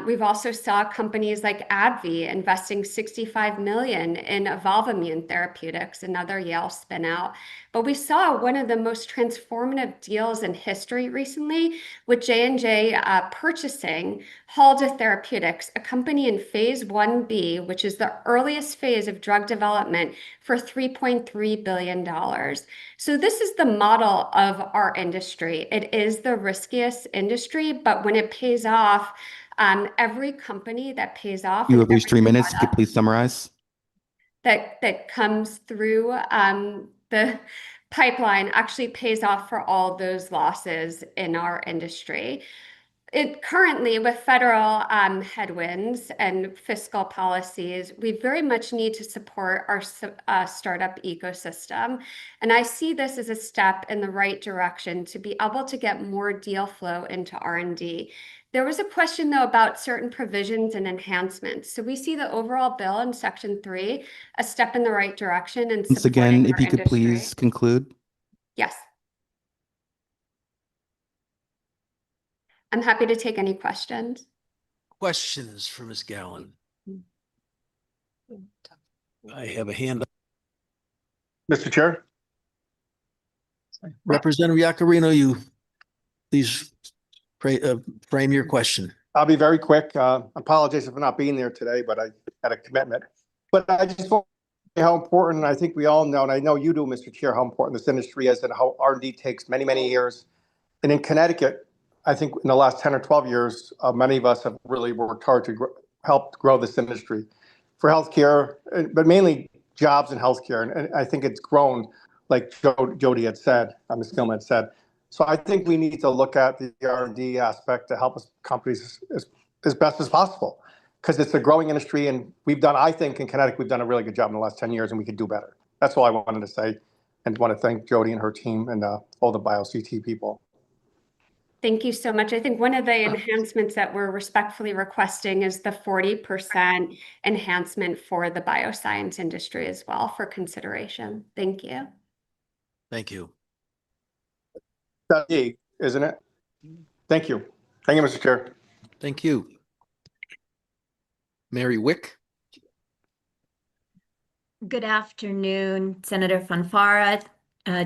We've also saw companies like AbbVie investing $65 million in Evolve-Immune Therapeutics, another Yale spinout. But we saw one of the most transformative deals in history recently with J&J purchasing Halda Therapeutics, a company in phase 1B, which is the earliest phase of drug development, for $3.3 billion. So this is the model of our industry. It is the riskiest industry, but when it pays off, every company that pays off. You have reached 3 minutes. If you could please summarize. That comes through the pipeline actually pays off for all those losses in our industry. currently with federal headwinds and fiscal policies, we very much need to support our startup ecosystem. And I see this as a step in the right direction to be able to get more deal flow into R&D. There was a question, though, about certain provisions and enhancements. So we see the overall bill in Section 3 a step in the right direction and Once again, supporting if our you could industry. please conclude. Yes. I'm happy to take any questions. Questions for Ms. Gallen? I have a hand up. Mr. Chair? Representative Yacarino, you please frame your question. I'll be very quick. Apologies for not being there today, but I had a commitment. But I just want to say how important, I think we all know, and I know you do, Mr. Chair, how important this industry is and how R&D takes many, many years. And in Connecticut, I think in the last 10 or 12 years, many of us have really worked hard to help grow this industry for healthcare, but mainly jobs in healthcare. And I think it's grown, like Jody had said, Ms. Gilman had said. So I think we need to look at the R&D aspect to help us companies as best as possible, because it's a growing industry. And I think in Connecticut, we've done a really good job in the last 10 years, and we could do better. That's all I wanted to say, and want to thank Jody and her team and all the BioCT people. Thank you so much. I think one of the enhancements that we're respectfully requesting is the 40% enhancement for the bioscience industry as well for consideration. Thank you. Thank you. That's E, isn't it? Thank you. Thank you, Mr. Chair. Thank you. Mary Wick. Good afternoon, Senator Fanfara,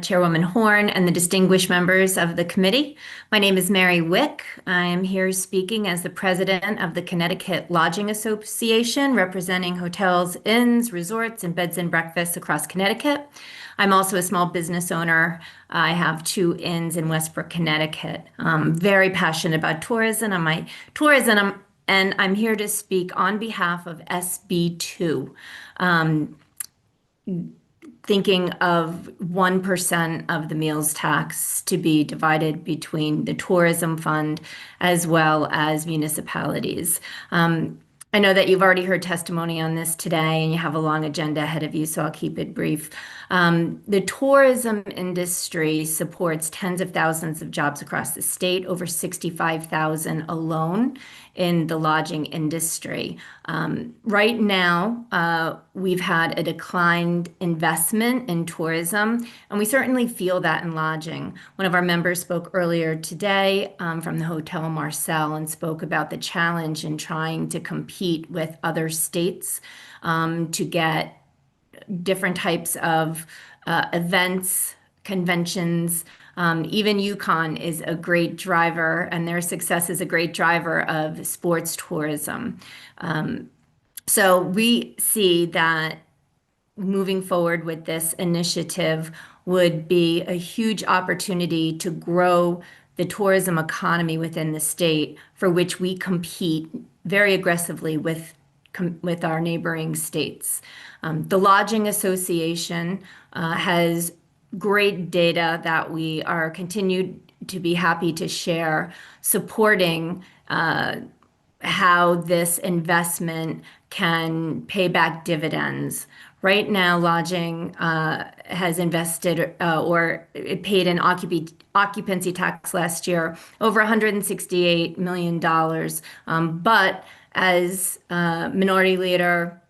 Chairwoman Horn, and the distinguished members of the committee. My name is Mary Wick. I am here speaking as the president of the Connecticut Lodging Association, representing hotels, inns, resorts, and beds and breakfasts across Connecticut. I'm also a small business owner. I have 2 inns in Westbrook, Connecticut. I'm very passionate about tourism. And I'm here to speak on behalf of SB2. Thinking of 1% of the meals tax to be divided between the tourism fund as well as municipalities. I know that you've already heard testimony on this today and you have a long agenda ahead of you, so I'll keep it brief. The tourism industry supports tens of thousands of jobs across the state, over 65,000 alone in the lodging industry. Right now, we've had a declined investment in tourism, and we certainly feel that in lodging. One of our members spoke earlier today from the Hotel Marcel and spoke about the challenge in trying to compete with other states to get different types of events, conventions. Even UConn is a great driver, and their success is a great driver of sports tourism. So we see that moving forward with this initiative would be a huge opportunity to grow the tourism economy within the state, for which we compete very aggressively with our neighboring states. The Lodging Association has great data that we are continued to be happy to share, supporting how this investment can pay back dividends. Right now, lodging has invested or it paid an occupancy tax last year over $168 million. But as Minority Leader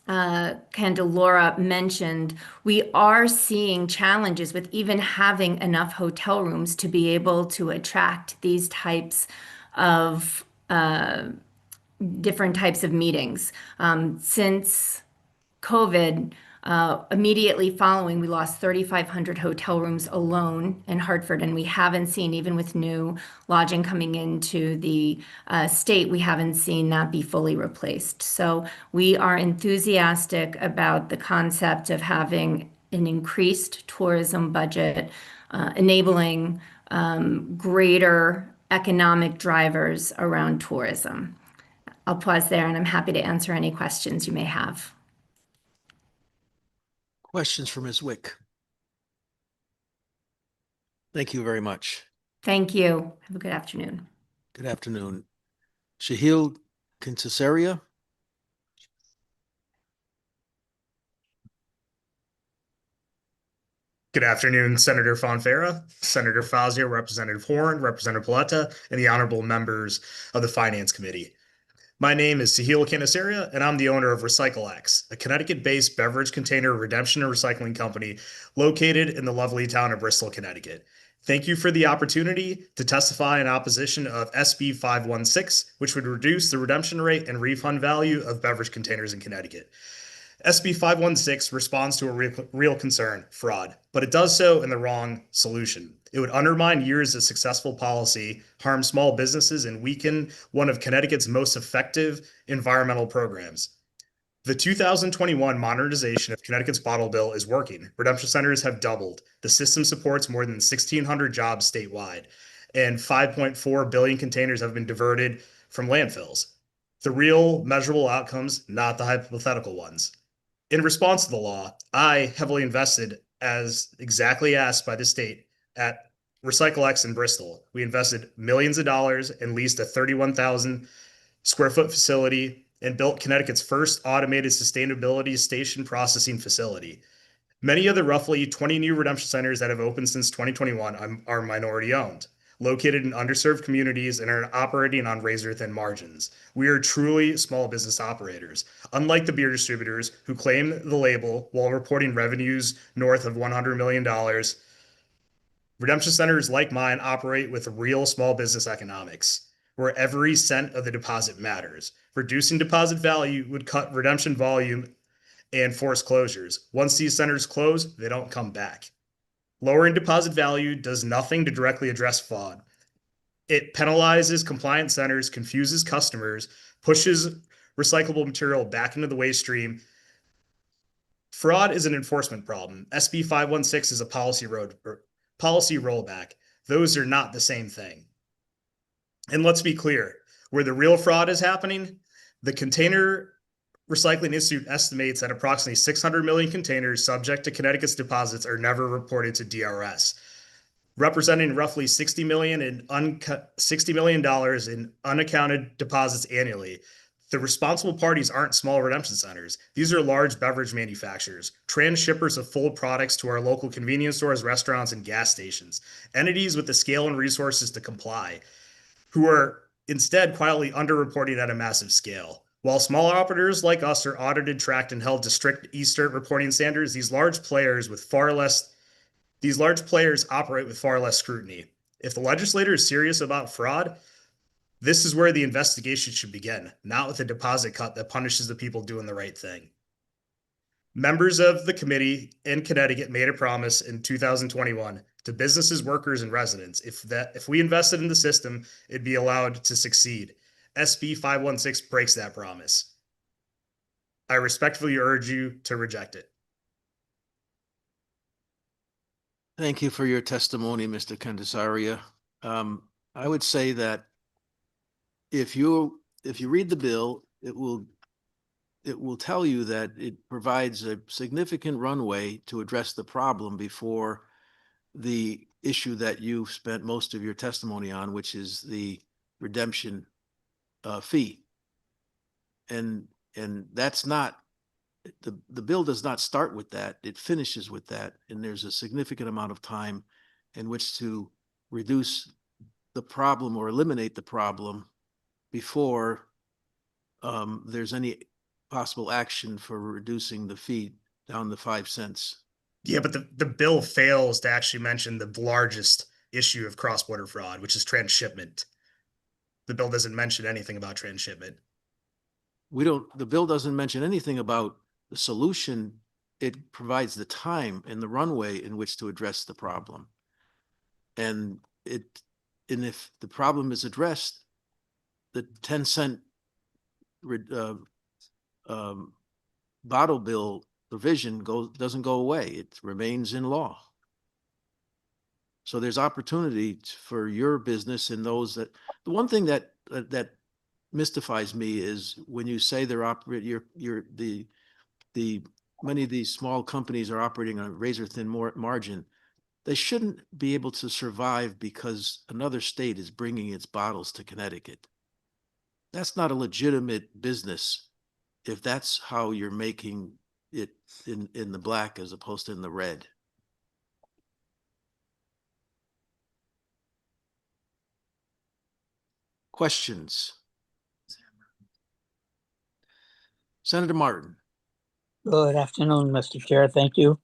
Candelora mentioned, we are seeing challenges with even having enough hotel rooms to be able to attract these types of different types of meetings. Since COVID, immediately following, we lost 3,500 hotel rooms alone in Hartford, and we haven't seen, even with new lodging coming into the state, we haven't seen that be fully replaced. So we are enthusiastic about the concept of having an increased tourism budget, enabling greater economic drivers around tourism. I'll pause there, and I'm happy to answer any questions you may have. Questions for Ms. Wick? Thank you very much. Thank you. Have a good afternoon. Good afternoon. Shahil Kintasaria. Good afternoon, Senator Fonfera, Senator Fazio, Representative Horn, Representative Paletta, and the honorable members of the Finance Committee. My name is Sahil Canasaria, and I'm the owner of RecycleX, a Connecticut-based beverage container redemption and recycling company located in the lovely town of Bristol, Connecticut. Thank you for the opportunity to testify in opposition of SB 516, which would reduce the redemption rate and refund value of beverage containers in Connecticut. SB 516 responds to a real concern, fraud, but it does so in the wrong solution. It would undermine years of successful policy, harm small businesses, and weaken one of Connecticut's most effective environmental programs. The 2021 modernization of Connecticut's bottle bill is working. Redemption centers have doubled. The system supports more than 1,600 jobs statewide, and 5.4 billion containers have been diverted from landfills. The real measurable outcomes, not the hypothetical ones. In response to the law, I heavily invested, as exactly asked by the state, at RecycleX in Bristol. We invested millions of dollars and leased a 31,000 square foot facility and built Connecticut's first automated sustainability station processing facility. Many of the roughly 20 new redemption centers that have opened since 2021 are minority owned, located in underserved communities, and are operating on razor-thin margins. We are truly small business operators. Unlike the beer distributors who claim the label while reporting revenues north of $100 million, redemption centers like mine operate with real small business economics, where every cent of the deposit matters. Reducing deposit value would cut redemption volume and force closures. Once these centers close, they don't come back. Lowering deposit value does nothing to directly address fraud. It penalizes compliant centers, confuses customers, pushes recyclable material back into the waste stream. Fraud is an enforcement problem. SB 516 is a policy rollback. Those are not the same thing. And let's be clear, where the real fraud is happening, the Container Recycling Institute estimates that approximately 600 million containers subject to Connecticut's deposits are never reported to DRS, representing roughly $60 million in unaccounted deposits annually. The responsible parties aren't small redemption centers. These are large beverage manufacturers, transshippers of full products to our local convenience stores, restaurants, and gas stations, entities with the scale and resources to comply, who are instead quietly underreporting at a massive scale. While smaller operators like us are audited, tracked, and held to strict Eastern reporting standards, these large players operate with far less scrutiny. If the legislator is serious about fraud, this is where the investigation should begin, not with a deposit cut that punishes the people doing the right thing. Members of the committee in Connecticut made a promise in 2021 to businesses, workers, and residents. If we invested in the system, it'd be allowed to succeed. SB 516 breaks that promise. I respectfully urge you to reject it. Thank you for your testimony, Mr. Kandasaria. I would say that if you read the bill, it will tell you that it provides a significant runway to address the problem before the issue that you spent most of your testimony on, which is the redemption fee. And that's not, the bill does not start with that. It finishes with that. And there's a significant amount of time in which to reduce the problem or eliminate the problem before there's any possible action for reducing the fee down to 5 cents. Yeah, but the bill fails to actually mention the largest issue of cross-border fraud, which is transshipment. The bill doesn't mention anything about transshipment. The bill doesn't mention anything about the solution. It provides the time and the runway in which to address the problem. And if the problem is addressed, the 10-cent bottle bill provision doesn't go away. It remains in law. So there's opportunity for your business and those that. The one thing that mystifies me is when you say they're many of these small companies are operating on a razor thin margin. they shouldn't be able to survive because another state is bringing its bottles to Connecticut. That's not a legitimate business if that's how you're making it in the black as opposed to in the red. Questions? Senator Martin. Good afternoon, Mr. Chair. Thank you.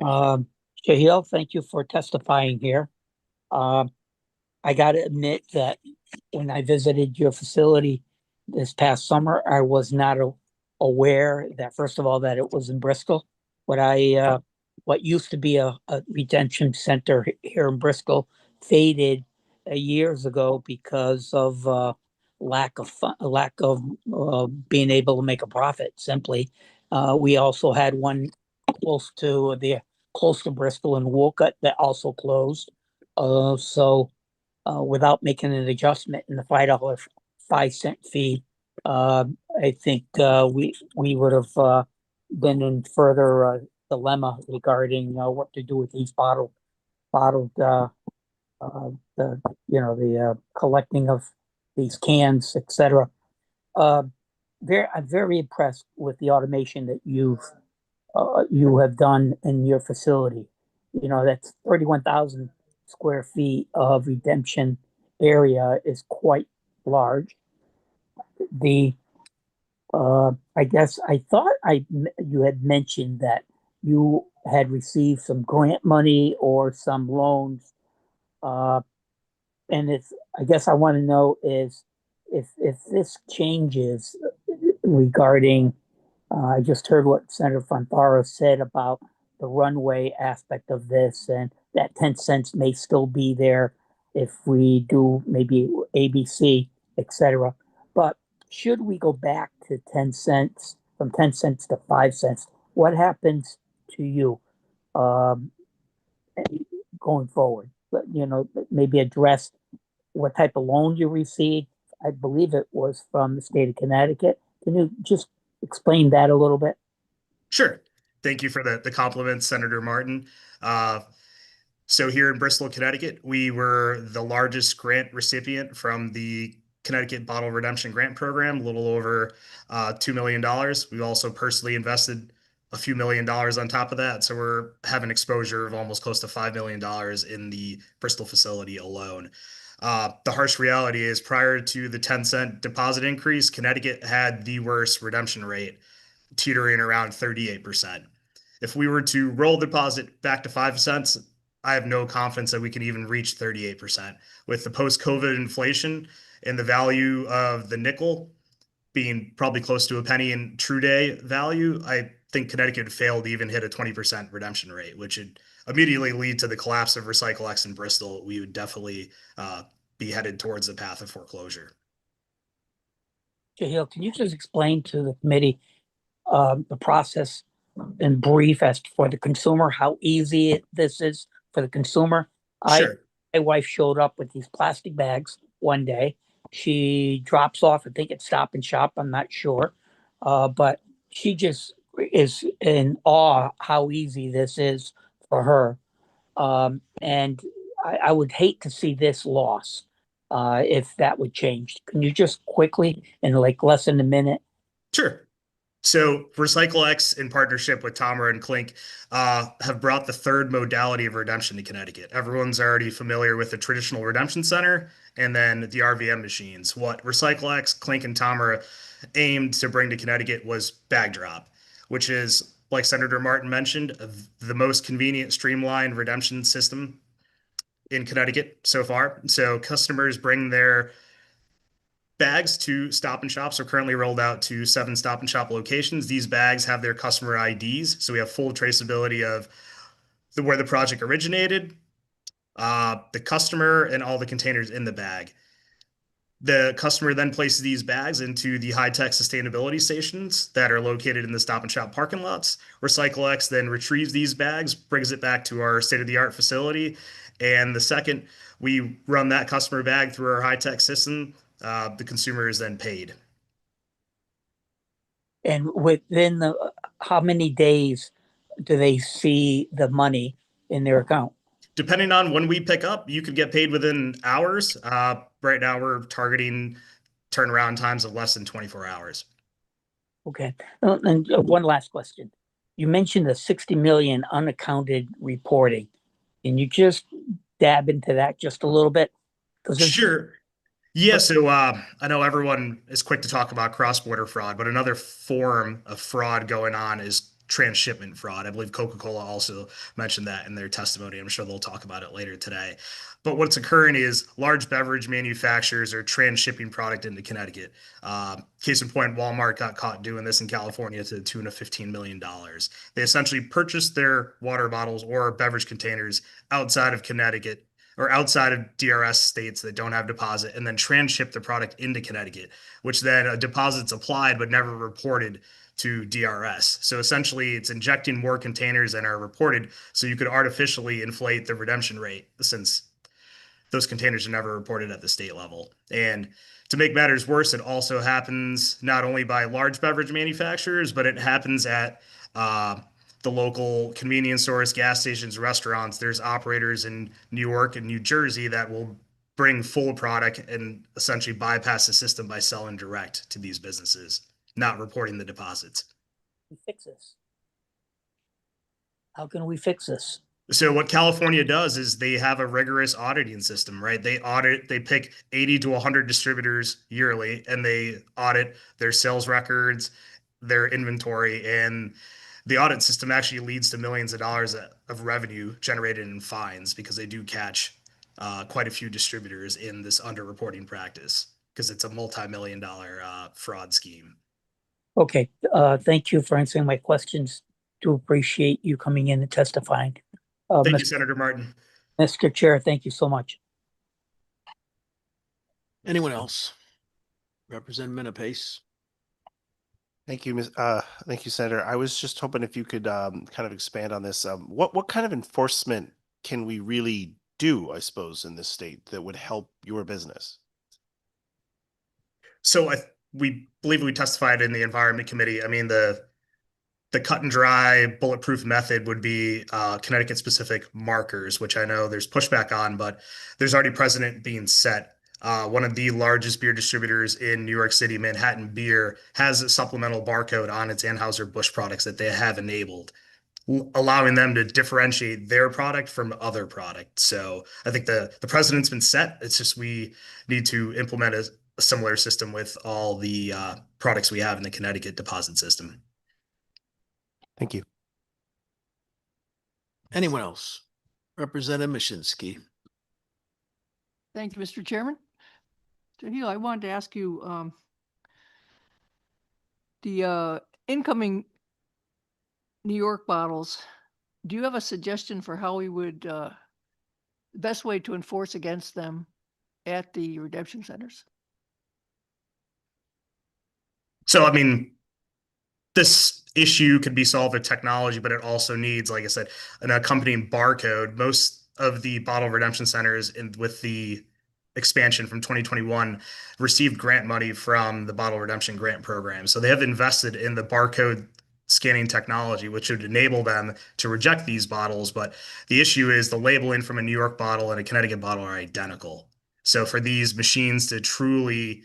Shahil, thank you for testifying here. I got to admit that when I visited your facility this past summer, I was not aware that, first of all, that it was in Bristol. What used to be a retention center here in Bristol faded years ago because of lack of being able to make a profit. Simply, we also had one close to Bristol in Wolcott that also closed. Without making an adjustment in the $5 fee, I think we would have been in further dilemma regarding what to do with these bottled the collecting of these cans, etc. I'm very impressed with the automation that you have done in your facility. That's 31,000 square feet of redemption area is quite large. I guess I thought you had mentioned that you had received some grant money or some loans. And I guess I want to know is if this changes regarding, I just heard what Senator Fonfara said about the runway aspect of this, and that 10 cents may still be there if we do maybe ABC, etc. But should we go back to 10 cents, from 10 cents to 5 cents, what happens to you going forward? Maybe address what type of loan you received. I believe it was from the state of Connecticut. Can you just explain that a little bit? Sure. Thank you for the compliment, Senator Martin. So here in Bristol, Connecticut, we were the largest grant recipient from the Connecticut Bottle Redemption Grant Program, a little over $2 million. We've also personally invested a few $1,000,000 on top of that. So we're having exposure of almost close to $5 million in the Bristol facility alone. The harsh reality is prior to the 10-cent deposit increase, Connecticut had the worst redemption rate, teetering around 38%. If we were to roll the deposit back to 5 cents, I have no confidence that we can even reach 38%. With the post-COVID inflation and the value of the nickel being probably close to a penny in true day value, I think Connecticut would fail to even hit a 20% redemption rate, which would immediately lead to the collapse of RecycleX in Bristol. We would definitely be headed towards the path of foreclosure. Shahil, can you just explain to the committee the process in brief as for the consumer, how easy this is for the consumer? Sure. My wife showed up with these plastic bags one day. She drops off, I think it's Stop and Shop, I'm not sure. But she just is in awe how easy this is for her. And I would hate to see this loss if that would change. Can you just quickly, in like less than a minute? Sure. So RecycleX, in partnership with Tamara and Clink, have brought the third modality of redemption to Connecticut. Everyone's already familiar with the traditional redemption center and then the RVM machines. What RecycleX, Clink, and Tamara aimed to bring to Connecticut was bag drop, which is, like Senator Martin mentioned, the most convenient, streamlined redemption system in Connecticut so far. So customers bring their bags to Stop and Shops are currently rolled out to 7 Stop and Shop locations. These bags have their customer IDs, so we have full traceability of where the project originated, the customer, and all the containers in the bag. The customer then places these bags into the high-tech sustainability stations that are located in the Stop and Shop parking lots. RecycleX then retrieves these bags, brings it back to our state-of-the-art facility, and the second we run that customer bag through our high-tech system, the consumer is then paid. And within how many days do they see the money in their account? Depending on when we pick up, you could get paid within hours. Right now, we're targeting turnaround times of less than 24 hours. Okay. And one last question. You mentioned the 60 million unaccounted reporting. Can you just dab into that just a little bit? Sure. Yeah, so I know everyone is quick to talk about cross-border fraud, but another form of fraud going on is transshipment fraud. I believe Coca-Cola also mentioned that in their testimony. I'm sure they'll talk about it later today. But what's occurring is large beverage manufacturers are transshipping product into Connecticut. Case in point, Walmart got caught doing this in California to the tune of $15 million. They essentially purchased their water bottles or beverage containers outside of Connecticut or outside of DRS states that don't have deposit, and then transship the product into Connecticut, which then a deposit's applied but never reported to DRS. So essentially it's injecting more containers than are reported, so you could artificially inflate the redemption rate since those containers are never reported at the state level. And to make matters worse, it also happens not only by large beverage manufacturers, but it happens at the local convenience stores, gas stations, restaurants. There's operators in New York and New Jersey that will bring full product and essentially bypass the system by selling direct to these businesses, not reporting the deposits. Fix this. How can we fix this? So what California does is they have a rigorous auditing system, right? They pick 80 to 100 distributors yearly, and they audit their sales records, their inventory, and the audit system actually leads to millions of dollars of revenue generated in fines because they do catch quite a few distributors in this underreporting practice because it's a multi-million-dollar fraud scheme. Okay. Thank you for answering my questions. Do appreciate you coming in and testifying. Thank you, Senator Martin. Mr. Chair, thank you so much. Anyone else? Representative Pace. Thank you, thank you, Senator. I was just hoping if you could kind of expand on this. What kind of enforcement can we really do, I suppose, in this state that would help your business? So we believe we testified in the Environment Committee. I mean, the cut and dry bulletproof method would be Connecticut specific markers, which I know there's pushback on, but there's already precedent being set. One of the largest beer distributors in New York City, Manhattan Beer, has a supplemental barcode on its Anheuser-Busch products that they have enabled, allowing them to differentiate their product from other products. So I think the precedent's been set. It's just we need to implement a similar system with all the products we have in the Connecticut deposit system. Thank you. Anyone else? Representative Mashinsky. Thank you, Mr. Chairman. Mr. Heel, I wanted to ask you, the incoming New York bottles, do you have a suggestion for how we would, the best way to enforce against them at the redemption centers? So, I mean, this issue could be solved with technology, but it also needs, like I said, an accompanying barcode. Most of the bottle redemption centers with the expansion from 2021 received grant money from the Bottle Redemption Grant Program. So they have invested in the barcode scanning technology, which would enable them to reject these bottles. But the issue is the labeling from a New York bottle and a Connecticut bottle are identical. So for these machines to truly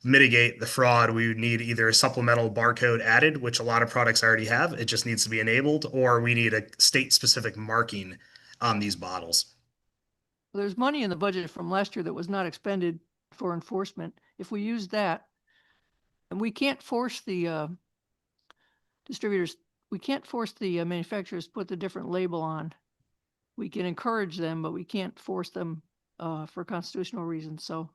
mitigate the fraud, we would need either a supplemental barcode added, which a lot of products already have. It just needs to be enabled, or we need a state-specific marking on these bottles. There's money in the budget from last year that was not expended for enforcement. If we use that, and we can't force the distributors, we can't force the manufacturers to put the different label on. We can encourage them, but we can't force them for constitutional reasons. So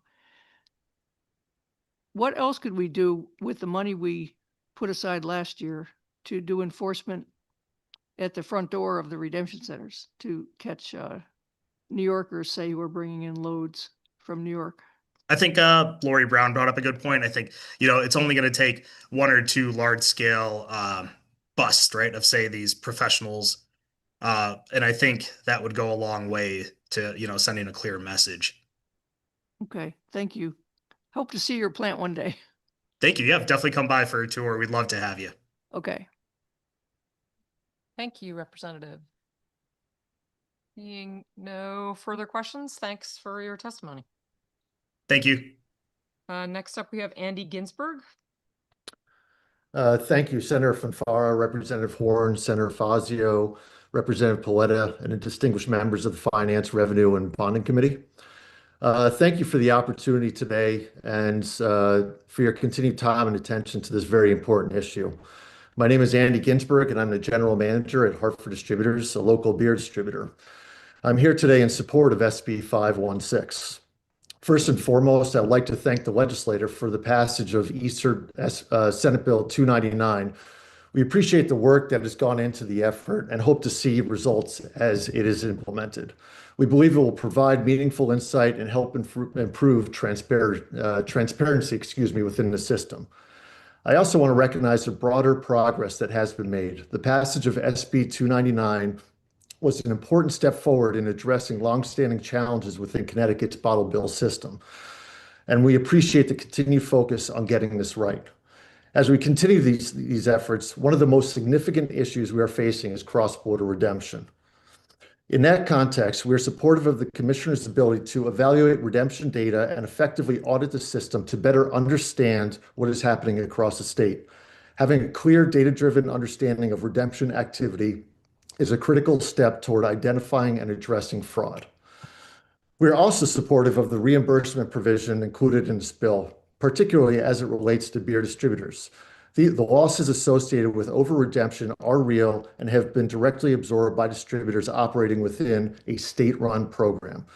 what else could we do with the money we put aside last year to do enforcement at the front door of the redemption centers to catch New Yorkers, say, who are bringing in loads from New York? I think Lori Brown brought up a good point. I think, it's only going to take one or two large scale busts, right, of say these professionals. And I think that would go a long way to, sending a clear message. Okay, thank you. Hope to see your plant one day. Thank you. Yeah, definitely come by for a tour. We'd love to have you. Okay. Thank you, Representative. Seeing no further questions, thanks for your testimony. Thank you. Next up, we have Andy Ginsberg. Thank you, Senator Fanfara, Representative Horn, Senator Fazio, Representative Paletta, and the distinguished members of the Finance, Revenue, and Bonding Committee. Thank you for the opportunity today and for your continued time and attention to this very important issue. My name is Andy Ginsberg, and I'm the General Manager at Hartford Distributors, a local beer distributor. I'm here today in support of SB 516. First and foremost, I'd like to thank the legislator for the passage of Senate Bill 299. We appreciate the work that has gone into the effort and hope to see results as it is implemented. We believe it will provide meaningful insight and help improve transparency, within the system. I also want to recognize the broader progress that has been made. The passage of SB 299 was an important step forward in addressing longstanding challenges within Connecticut's bottle bill system. And we appreciate the continued focus on getting this right. As we continue these efforts, one of the most significant issues we are facing is cross-border redemption. In that context, we are supportive of the Commissioner's ability to evaluate redemption data and effectively audit the system to better understand what is happening across the state. Having a clear data-driven understanding of redemption activity is a critical step toward identifying and addressing fraud. We are also supportive of the reimbursement provision included in this bill, particularly as it relates to beer distributors. The losses associated with over-redemption are real and have been directly absorbed by distributors operating within a state-run program.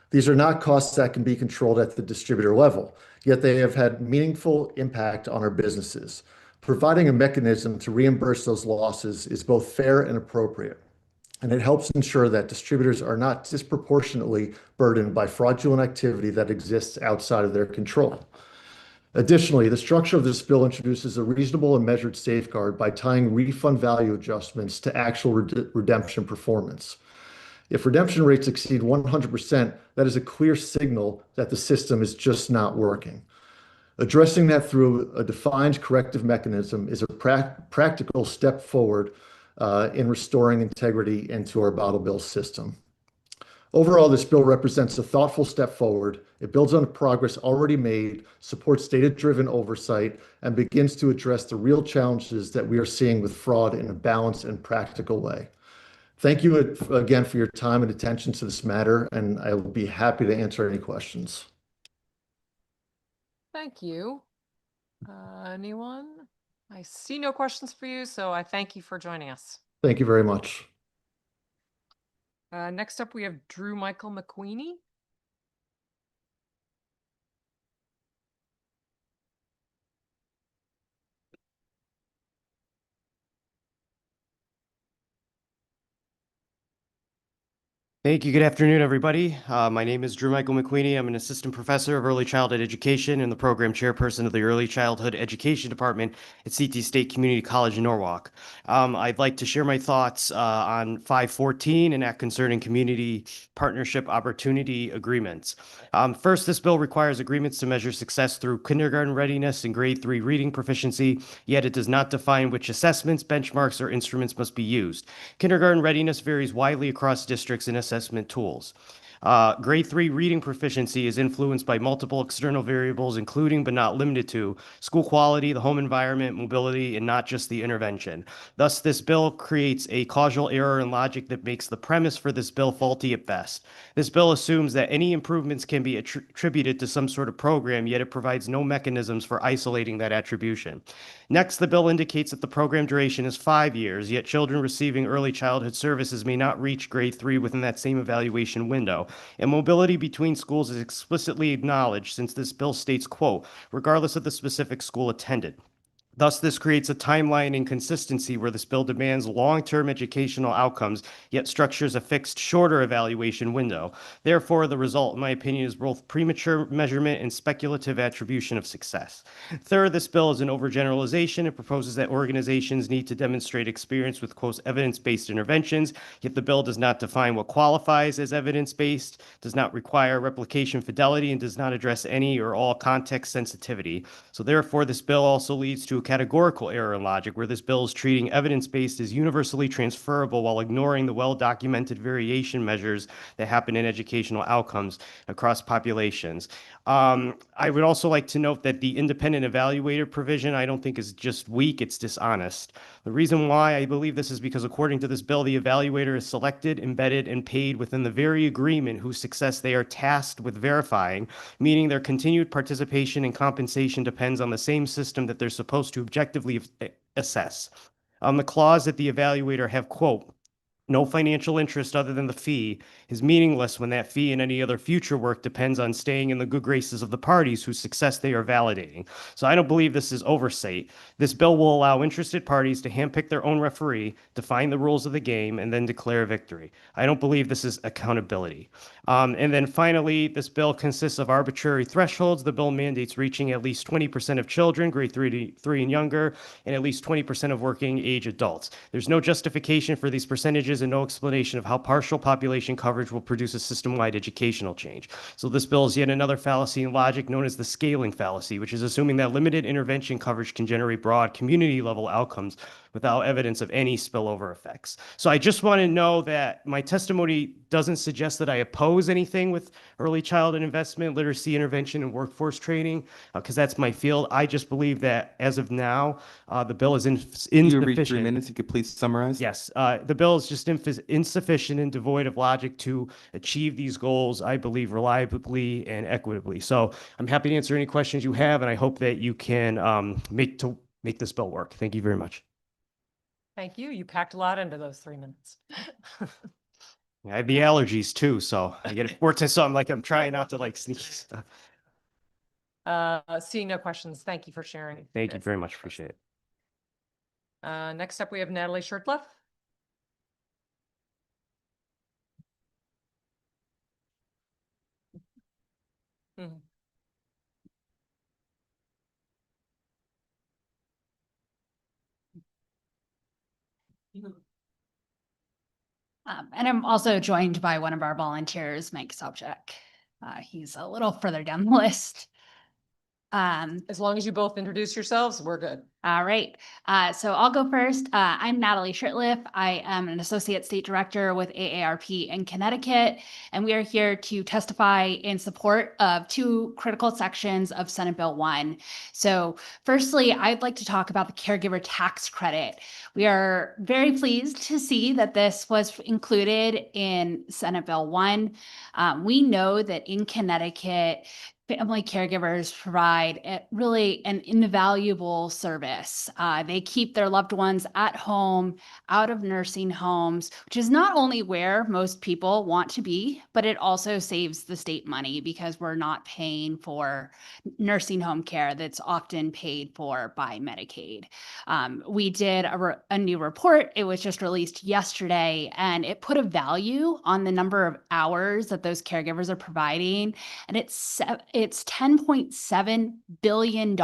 These are not costs that can be controlled at the distributor level, yet they have had meaningful impact on our businesses. Providing a mechanism to reimburse those losses is both fair and appropriate, and it helps ensure that distributors are not disproportionately burdened by fraudulent activity that exists outside of their control. Additionally, the structure of this bill introduces a reasonable and measured safeguard by tying refund value adjustments to actual redemption performance. If redemption rates exceed 100%, that is a clear signal that the system is just not working. Addressing that through a defined corrective mechanism is a practical step forward in restoring integrity into our bottle bill system. Overall, this bill represents a thoughtful step forward. It builds on the progress already made, supports data-driven oversight, and begins to address the real challenges that we are seeing with fraud in a balanced and practical way. Thank you again for your time and attention to this matter, and I will be happy to answer any questions. Thank you. Anyone? I see no questions for you, so I thank you for joining us. Thank you very much. Next up, we have Drew Michael McQueenie. Thank you. Good afternoon, everybody. My name is Drew Michael McQueenie. I'm an assistant professor of early childhood education and the program chairperson of the Early Childhood Education Department at CT State Community College in Norwalk. I'd like to share my thoughts on 514 and Act concerning community partnership opportunity agreements. First, this bill requires agreements to measure success through kindergarten readiness and grade 3 reading proficiency, yet it does not define which assessments, benchmarks, or instruments must be used. Kindergarten readiness varies widely across districts and assessment tools. Grade 3 reading proficiency is influenced by multiple external variables, including but not limited to school quality, the home environment, mobility, and not just the intervention. Thus, this bill creates a causal error in logic that makes the premise for this bill faulty at best. This bill assumes that any improvements can be attributed to some sort of program, yet it provides no mechanisms for isolating that attribution. Next, the bill indicates that the program duration is 5 years, yet children receiving early childhood services may not reach grade 3 within that same evaluation window. And mobility between schools is explicitly acknowledged since this bill states, quote, regardless of the specific school attended. Thus, this creates a timeline inconsistency where this bill demands long-term educational outcomes, yet structures a fixed, shorter evaluation window. Therefore, the result, in my opinion, is both premature measurement and speculative attribution of success. Third, this bill is an overgeneralization. It proposes that organizations need to demonstrate experience with, quote, evidence-based interventions, yet the bill does not define what qualifies as evidence-based, does not require replication fidelity, and does not address any or all context sensitivity. So therefore, this bill also leads to a categorical error in logic, where this bill is treating evidence-based as universally transferable while ignoring the well-documented variation measures that happen in educational outcomes across populations. I would also like to note that the independent evaluator provision I don't think is just weak, it's dishonest. The reason why I believe this is because according to this bill, the evaluator is selected, embedded, and paid within the very agreement whose success they are tasked with verifying, meaning their continued participation and compensation depends on the same system that they're supposed to objectively assess. The clause that the evaluator have, quote, no financial interest other than the fee is meaningless when that fee and any other future work depends on staying in the good graces of the parties whose success they are validating. So I don't believe this is oversight. This bill will allow interested parties to handpick their own referee, define the rules of the game, and then declare victory. I don't believe this is accountability. And then finally, this bill consists of arbitrary thresholds. The bill mandates reaching at least 20% of children, grade 3 and younger, and at least 20% of working age adults. There's no justification for these percentages and no explanation of how partial population coverage will produce a system-wide educational change. So this bill is yet another fallacy in logic known as the scaling fallacy, which is assuming that limited intervention coverage can generate broad community-level outcomes without evidence of any spillover effects. So I just want to know that my testimony doesn't suggest that I oppose anything with early childhood investment, literacy intervention, and workforce training, because that's my field. I just believe that as of now, the bill is insufficient. You reached 3 minutes. You could please summarize. Yes, the bill is just insufficient and devoid of logic to achieve these goals, I believe, reliably and equitably. So I'm happy to answer any questions you have, and I hope that you can make this bill work. Thank you very much. Thank you. You packed a lot into those 3 minutes. I have the allergies too, so I get it. So I'm like, I'm trying not to like sneak stuff. Seeing no questions, thank you for sharing. Thank you very much. Appreciate it. Next up, we have Natalie Shirtleff. Mhm. And I'm also joined by one of our volunteers, Mike Sobchak. He's a little further down the list. As long as you both introduce yourselves, we're good. All right. So I'll go first. I'm Natalie Shirtleff. I am an associate state director with AARP in Connecticut, and we are here to testify in support of 2 critical sections of Senate Bill 1. So firstly, I'd like to talk about the caregiver tax credit. We are very pleased to see that this was included in Senate Bill 1. We know that in Connecticut, family caregivers provide really an invaluable service. They keep their loved ones at home, out of nursing homes, which is not only where most people want to be, but it also saves the state money because we're not paying for nursing home care that's often paid for by Medicaid. We did a new report. It was just released yesterday, and it put a value on the number of hours that those caregivers are providing, and it's $10.7 billion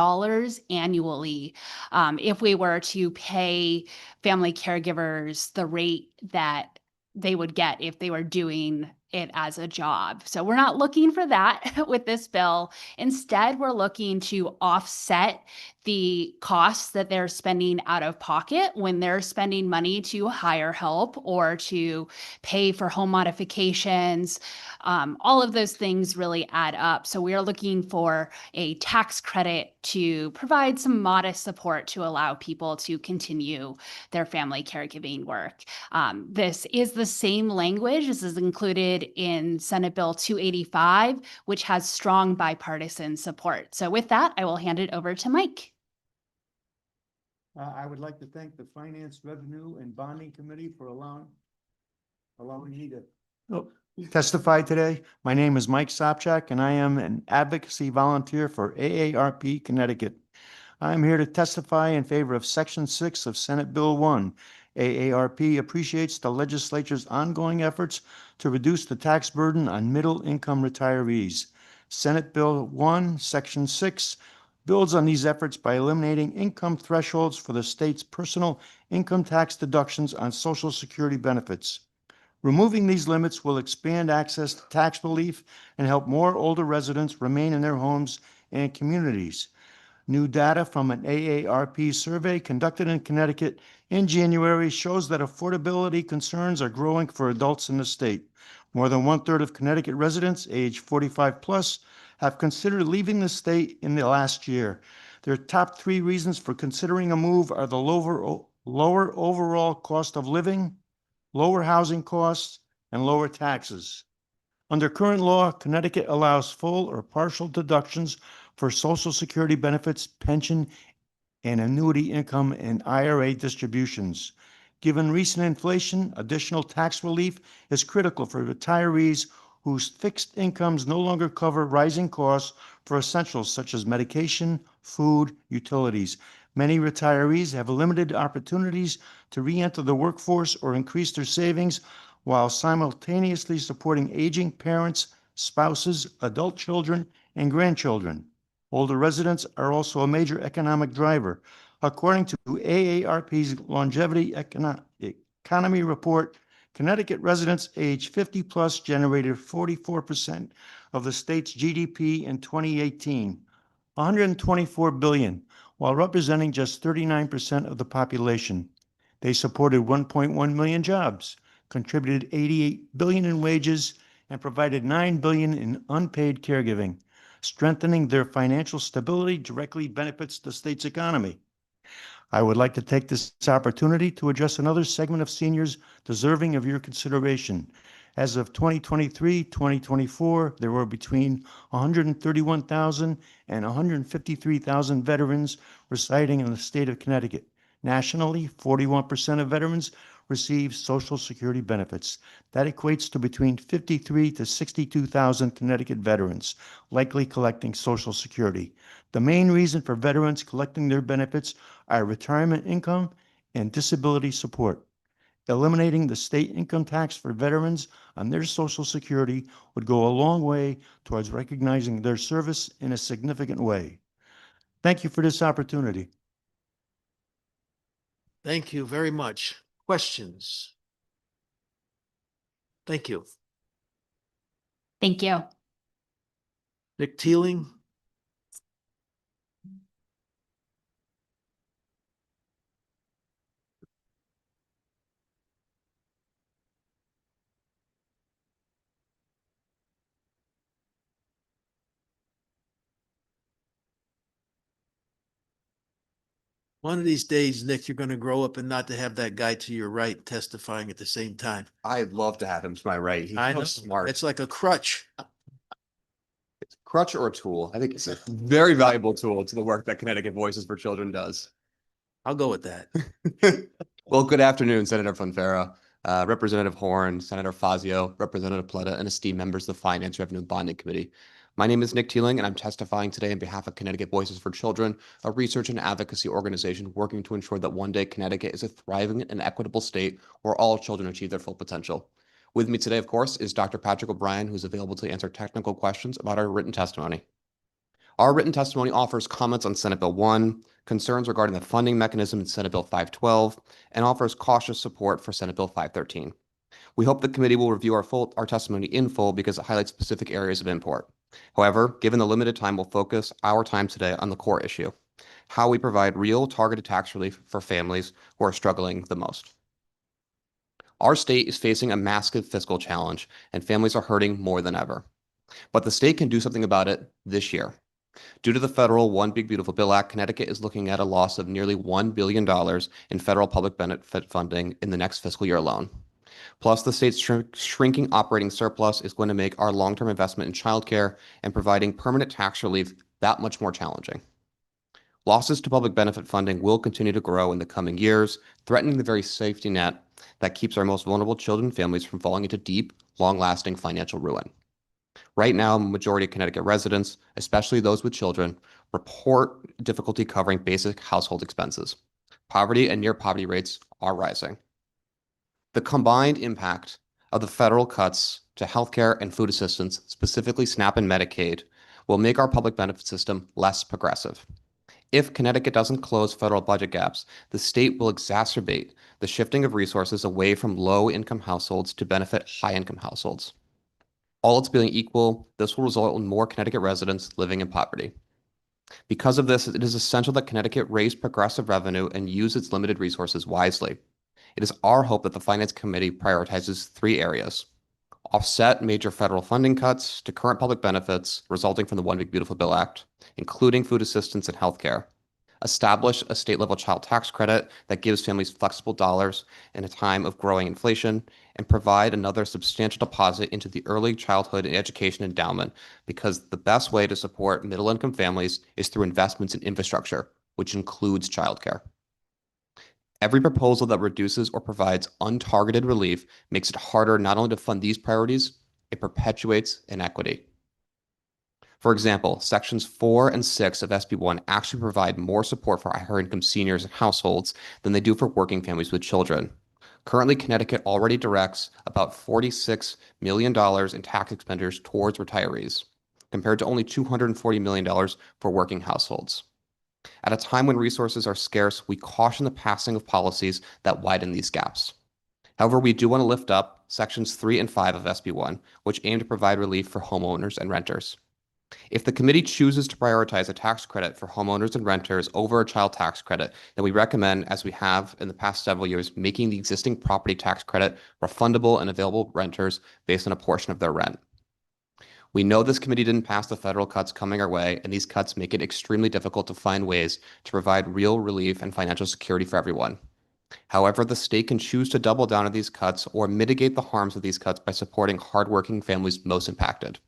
annually if we were to pay family caregivers the rate that they would get if they were doing it as a job. So we're not looking for that with this bill. Instead, we're looking to offset the costs that they're spending out of pocket when they're spending money to hire help or to pay for home modifications. All of those things really add up. So we are looking for a tax credit to provide some modest support to allow people to continue their family caregiving work. This is the same language. This is included in Senate Bill 285, which has strong bipartisan support. So with that, I will hand it over to Mike. I would like to thank the Finance, Revenue, and Bonding Committee for allowing me to testify today. My name is Mike Sobchak, and I am an advocacy volunteer for AARP Connecticut. I am here to testify in favor of Section 6 of Senate Bill 1. AARP appreciates the legislature's ongoing efforts to reduce the tax burden on middle-income retirees. Senate Bill 1, Section 6 builds on these efforts by eliminating income thresholds for the state's personal income tax deductions on Social Security benefits. Removing these limits will expand access to tax relief and help more older residents remain in their homes and communities. New data from an AARP survey conducted in Connecticut in January shows that affordability concerns are growing for adults in the state. More than 1/3 of Connecticut residents age 45 plus have considered leaving the state in the last year. Their top 3 reasons for considering a move are the lower overall cost of living, lower housing costs, and lower taxes. Under current law, Connecticut allows full or partial deductions for Social Security benefits, pension, and annuity income and IRA distributions. Given recent inflation, additional tax relief is critical for retirees whose fixed incomes no longer cover rising costs for essentials such as medication, food, utilities. Many retirees have limited opportunities to re-enter the workforce or increase their savings while simultaneously supporting aging parents, spouses, adult children, and grandchildren. Older residents are also a major economic driver. According to AARP's Longevity Economy Report, Connecticut residents age 50 plus generated 44% of the state's GDP in 2018, $124 billion, while representing just 39% of the population. They supported 1.1 million jobs, contributed $88 billion in wages, and provided $9 billion in unpaid caregiving. Strengthening their financial stability directly benefits the state's economy. I would like to take this opportunity to address another segment of seniors deserving of your consideration. As of 2023-2024, there were between 131,000 and 153,000 veterans residing in the state of Connecticut. Nationally, 41% of veterans receive Social Security benefits. That equates to between 53,000 to 62,000 Connecticut veterans likely collecting Social Security. The main reason for veterans collecting their benefits are retirement income and disability support. Eliminating the state income tax for veterans on their Social Security would go a long way towards recognizing their service in a significant way. Thank you for this opportunity. Thank you very much. Questions? Thank you. Thank you. Nick Teeling? One of these days, Nick, you're going to grow up and not to have that guy to your right testifying at the same time. I'd love to have him to my right. He's I so know. smart. It's like a crutch. It's a crutch or a tool. I think it's a very valuable tool to the work that Connecticut Voices for Children does. I'll go with that. Well, good afternoon, Senator Fonfara, Representative Horn, Senator Fazio, Representative Pletta, and esteemed members of the Finance, Revenue, and Bonding Committee. My name is Nick Teeling, and I'm testifying today on behalf of Connecticut Voices for Children, a research and advocacy organization working to ensure that one day Connecticut is a thriving and equitable state where all children achieve their full potential. With me today, of course, is Dr. Patrick O'Brien, who's available to answer technical questions about our written testimony. Our written testimony offers comments on Senate Bill 1, concerns regarding the funding mechanism in Senate Bill 512, and offers cautious support for Senate Bill 513. We hope the committee will review our testimony in full because it highlights specific areas of import. However, given the limited time, we'll focus our time today on the core issue, how we provide real targeted tax relief for families who are struggling the most. Our state is facing a massive fiscal challenge, and families are hurting more than ever. But the state can do something about it this year. Due to the federal One Big Beautiful Bill Act, Connecticut is looking at a loss of nearly $1 billion in federal public benefit funding in the next fiscal year alone. Plus, the state's shrinking operating surplus is going to make our long-term investment in childcare and providing permanent tax relief that much more challenging. Losses to public benefit funding will continue to grow in the coming years, threatening the very safety net that keeps our most vulnerable children and families from falling into deep, long-lasting financial ruin. Right now, a majority of Connecticut residents, especially those with children, report difficulty covering basic household expenses. Poverty and near-poverty rates are rising. The combined impact of the federal cuts to healthcare and food assistance, specifically SNAP and Medicaid, will make our public benefit system less progressive. If Connecticut doesn't close federal budget gaps, the state will exacerbate the shifting of resources away from low-income households to benefit high-income households. All else being equal, this will result in more Connecticut residents living in poverty. Because of this, it is essential that Connecticut raise progressive revenue and use its limited resources wisely. It is our hope that the Finance Committee prioritizes 3 areas: offset major federal funding cuts to current public benefits resulting from the One Big Beautiful Bill Act, including food assistance and healthcare. Establish a state-level child tax credit that gives families flexible dollars in a time of growing inflation, and provide another substantial deposit into the Early Childhood and Education Endowment, because the best way to support middle-income families is through investments in infrastructure, which includes childcare. Every proposal that reduces or provides untargeted relief makes it harder not only to fund these priorities, it perpetuates inequity. For example, sections 4 and 6 of SB1 actually provide more support for higher income seniors and households than they do for working families with children. Currently, Connecticut already directs about $46 million in tax expenditures towards retirees, compared to only $240 million for working households. At a time when resources are scarce, we caution the passing of policies that widen these gaps. However, we do want to lift up sections 3 and 5 of SB1, which aim to provide relief for homeowners and renters. If the committee chooses to prioritize a tax credit for homeowners and renters over a child tax credit, then we recommend, as we have in the past several years, making the existing property tax credit refundable and available to renters based on a portion of their rent. We know this committee didn't pass the federal cuts coming our way, and these cuts make it extremely difficult to find ways to provide real relief and financial security for everyone. However, the state can choose to double down on these cuts or mitigate the harms of these cuts by supporting hardworking families most impacted.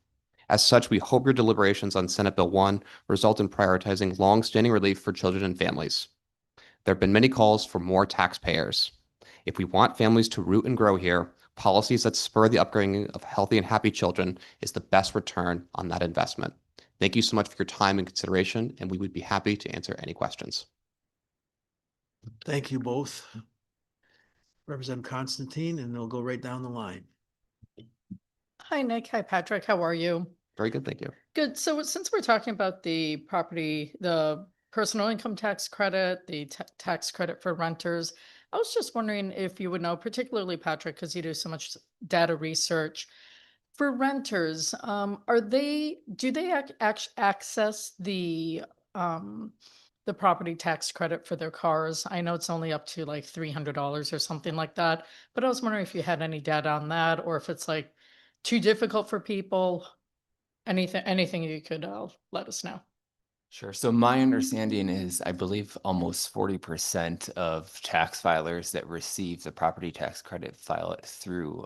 As such, we hope your deliberations on Senate Bill 1 result in prioritizing long-standing relief for children and families. There have been many calls for more taxpayers. If we want families to root and grow here, policies that spur the upbringing of healthy and happy children is the best return on that investment. Thank you so much for your time and consideration, and we would be happy to answer any questions. Thank you both. Representative Constantine, and they'll go right down the line. Hi, Nick. Hi, Patrick. How are you? Very good, thank you. Good. So since we're talking about the personal income tax credit, the tax credit for renters, I was just wondering if you would know, particularly Patrick, because you do so much data research. For renters, do they access the property tax credit for their cars? I know it's only up to like $300 or something like that, but I was wondering if you had any data on that, or if it's like too difficult for people. Anything you could let us know. Sure. So my understanding is, I believe almost 40% of tax filers that receive the property tax credit file it through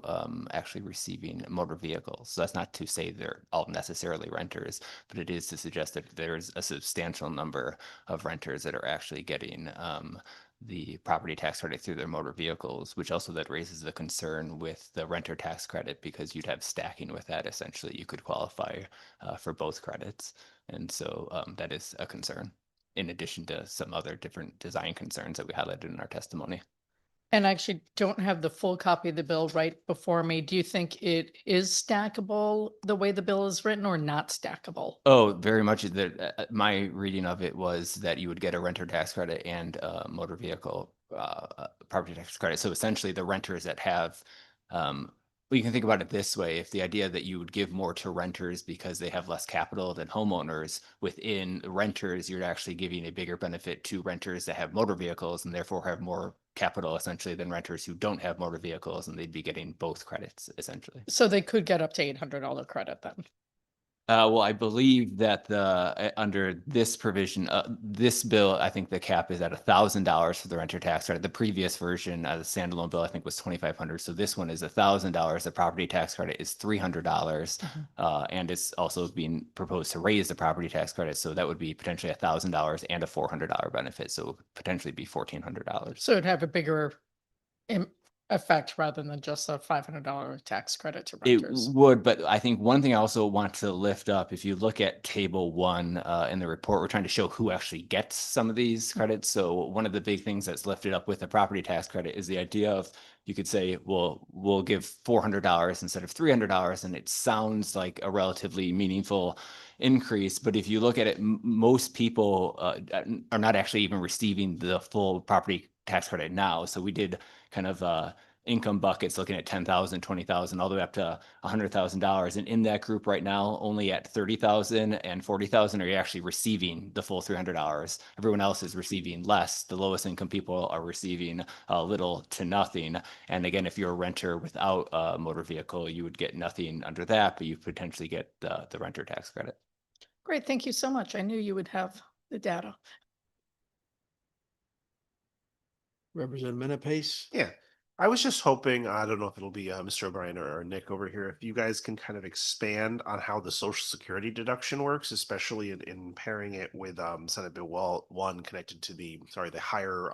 actually receiving motor vehicles. So that's not to say they're all necessarily renters, but it is to suggest that there's a substantial number of renters that are actually getting the property tax credit through their motor vehicles, which also that raises the concern with the renter tax credit, because you'd have stacking with that. Essentially, you could qualify for both credits. And so that is a concern, in addition to some other different design concerns that we highlighted in our testimony. And I actually don't have the full copy of the bill right before me. Do you think it is stackable the way the bill is written, or not stackable? Oh, very much. My reading of it was that you would get a renter tax credit and a motor vehicle property tax credit. So essentially the renters that have, well, you can think about it this way. If the idea that you would give more to renters because they have less capital than homeowners, within renters, you're actually giving a bigger benefit to renters that have motor vehicles and therefore have more capital essentially than renters who don't have motor vehicles, and they'd be getting both credits essentially. So they could get up to $800 credit then. Well, I believe that under this provision, this bill, I think the cap is at $1,000 for the renter tax credit. The previous version, the standalone bill, I think was $2,500. So this one is $1,000. The property tax credit is $300, and it's also being proposed to raise the property tax credit. So that would be potentially $1,000 and a $400 benefit. So potentially be $1,400. So it'd have a bigger effect rather than just a $500 tax credit to renters. It would, but I think one thing I also want to lift up, if you look at table 1 in the report, we're trying to show who actually gets some of these credits. So one of the big things that's lifted up with the property tax credit is the idea of, you could say, well, we'll give $400 instead of $300, and it sounds like a relatively meaningful increase. But if you look at it, most people are not actually even receiving the full property tax credit now. So we did kind of income buckets looking at 10,000, 20,000, all the way up to $100,000. And in that group right now, only at 30,000 and 40,000 are you actually receiving the full $300. Everyone else is receiving less. The lowest income people are receiving little to nothing. And again, if you're a renter without a motor vehicle, you would get nothing under that, but you potentially get the renter tax credit. Great, thank you so much. I knew you would have the data. Representative Menapace? Yeah, I was just hoping, I don't know if it'll be Mr. O'Brien or Nick over here, if you guys can kind of expand on how the Social Security deduction works, especially in pairing it with Senate Bill 1 connected to the higher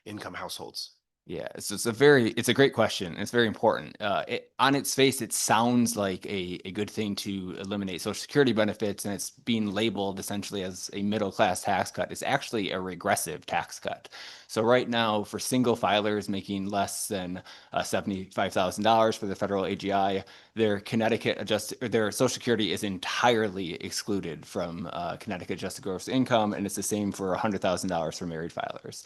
income households. Yeah, it's a great question. It's very important. On its face, it sounds like a good thing to eliminate Social Security benefits, and it's being labeled essentially as a middle class tax cut. It's actually a regressive tax cut. So right now, for single filers making less than $75,000 for the federal AGI, their their Social Security is entirely excluded from Connecticut adjusted gross income, and it's the same for $100,000 for married filers.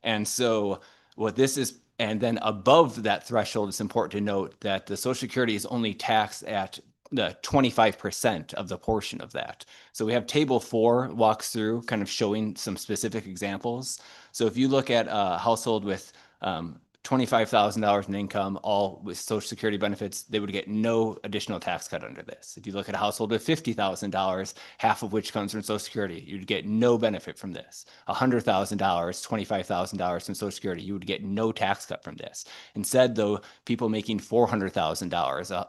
And so what this is, and then above that threshold, it's important to note that the Social Security is only taxed at the 25% of the portion of that. So we have table 4 walks through kind of showing some specific examples. So if you look at a household with $25,000 in income, all with Social Security benefits, they would get no additional tax cut under this. If you look at a household with $50,000, half of which comes from Social Security, you'd get no benefit from this. $100,000, $25,000 from Social Security, you would get no tax cut from this. Instead, though, people making $400,000,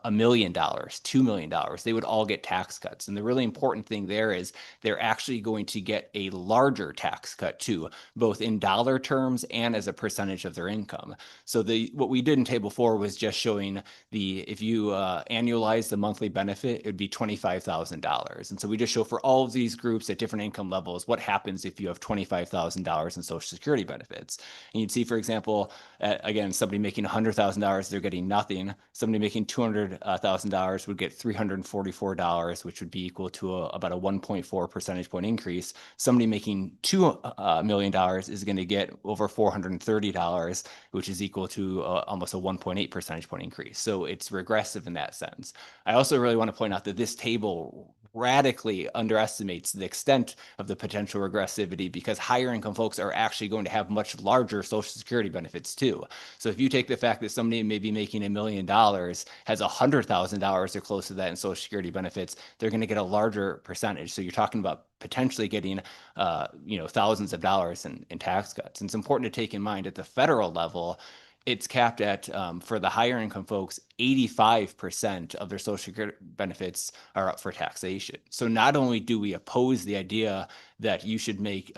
$1 million, $2 million, they would all get tax cuts. And the really important thing there is they're actually going to get a larger tax cut too, both in dollar terms and as a percentage of their income. So what we did in table 4 was just showing if you annualize the monthly benefit, it would be $25,000. And so we just show for all of these groups at different income levels, what happens if you have $25,000 in Social Security benefits. And you'd see, for example, again, somebody making $100,000, they're getting nothing. Somebody making $200,000 would get $344, which would be equal to about a 1.4 percentage point increase. Somebody making $2 million is going to get over $430, which is equal to almost a 1.8 percentage point increase. So it's regressive in that sense. I also really want to point out that this table radically underestimates the extent of the potential regressivity because higher income folks are actually going to have much larger Social Security benefits too. So if you take the fact that somebody may be making $1 million, has $100,000 or close to that in Social Security benefits, they're going to get a larger percentage. So you're talking about potentially getting thousands of dollars in tax cuts. And it's important to take in mind at the federal level, it's capped at, for the higher income folks, 85% of their Social Security benefits are up for taxation. So not only do we oppose the idea that you should make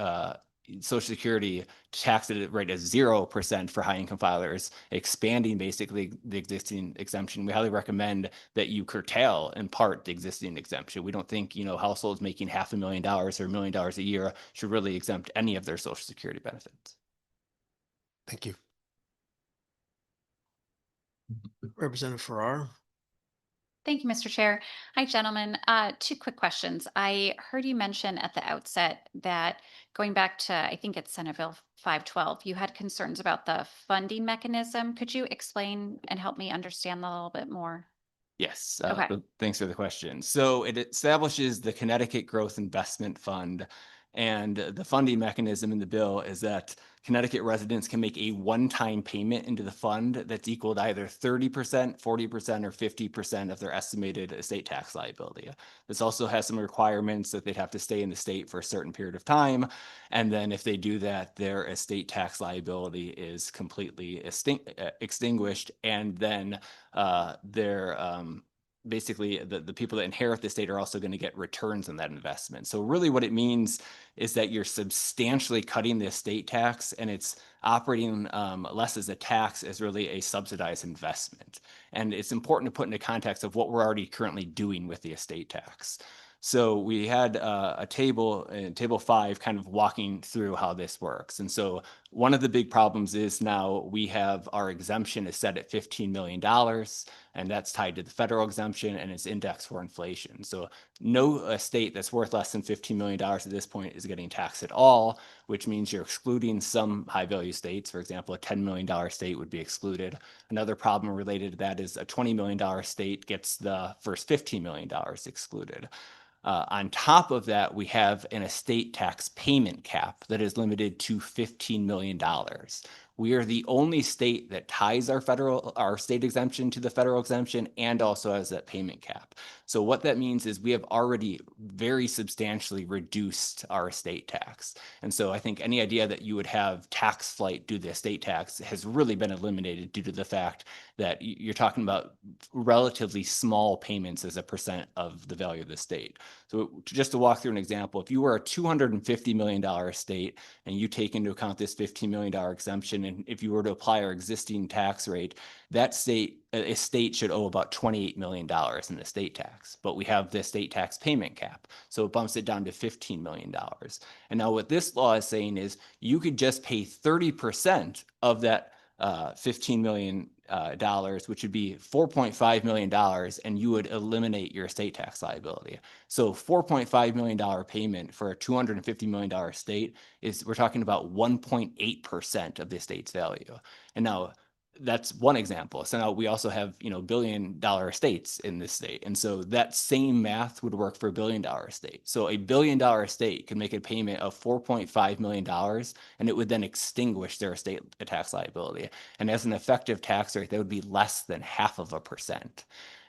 Social Security taxed at a rate of 0% for high income filers, expanding basically the existing exemption, we highly recommend that you curtail in part the existing exemption. We don't think, households making $500,000 or $1 million a year should really exempt any of their Social Security benefits. Thank you. Representative Farrar? Thank you, Mr. Chair. Hi, gentlemen. 2 quick questions. I heard you mention at the outset that going back to, I think it's Senate Bill 512, you had concerns about the funding mechanism. Could you explain and help me understand that a little bit more? Yes, Okay. thanks for the question. So it establishes the Connecticut Growth Investment Fund, and the funding mechanism in the bill is that Connecticut residents can make a one-time payment into the fund that's equal to either 30%, 40%, or 50% of their estimated estate tax liability. This also has some requirements that they'd have to stay in the state for a certain period of time. And then if they do that, their estate tax liability is completely extinguished. And then basically the people that inherit the estate are also going to get returns on that investment. So really what it means is that you're substantially cutting the estate tax, and it's operating less as a tax as really a subsidized investment. And it's important to put into context of what we're already currently doing with the estate tax. So we had a table in table 5 kind of walking through how this works. And so One of the big problems is now we have our exemption is set at $15 million, and that's tied to the federal exemption and it's indexed for inflation. So no estate that's worth less than $15 million at this point is getting taxed at all, which means you're excluding some high value states. For example, a $10 million estate would be excluded. Another problem related to that is a $20 million estate gets the first $15 million excluded. On top of that, we have an estate tax payment cap that is limited to $15 million. We are the only state that ties our state exemption to the federal exemption and also has that payment cap. So what that means is we have already very substantially reduced our estate tax. And so I think any idea that you would have tax flight due to the estate tax has really been eliminated due to the fact that you're talking about relatively small payments as a percent of the value of the state. So just to walk through an example, if you were a $250 million estate and you take into account this $15 million exemption, and if you were to apply our existing tax rate, that estate should owe about $28 million in the estate tax, but we have the estate tax payment cap. So it bumps it down to $15 million. And now what this law is saying is you could just pay 30% of that $15 million, which would be $4.5 million, and you would eliminate your estate tax liability. So $4.5 million payment for a $250 million estate we're talking about 1.8% of the estate's value. And now that's one example. So now we also have, $1 billion estates in this state. And so that same math would work for $1 billion estate. So a $1 billion estate could make a payment of $4.5 million, and it would then extinguish their estate tax liability. And as an effective tax rate, that would be less than 0.5%.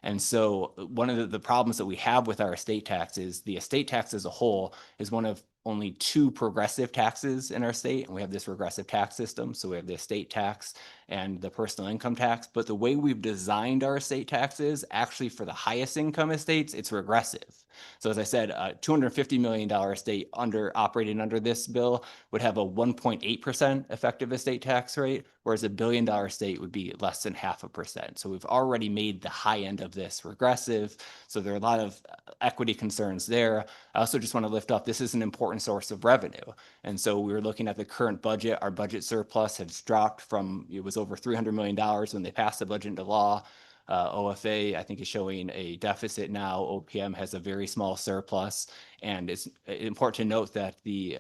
And so one of the problems that we have with our estate tax is the estate tax as a whole is one of only 2 progressive taxes in our state, and we have this regressive tax system. So we have the estate tax and the personal income tax, but the way we've designed our estate taxes, actually for the highest income estates, it's regressive. So as I said, a $250 million estate operating under this bill would have a 1.8% effective estate tax rate, whereas a $1 billion estate would be less than 0.5%. So we've already made the high end of this regressive. So there are a lot of equity concerns there. I also just want to lift up, this is an important source of revenue. And so we were looking at the current budget. Our budget surplus has dropped from, it was over $300 million when they passed the budget into law. OFA, I think, is showing a deficit now. OPM has a very small surplus, and it's important to note that the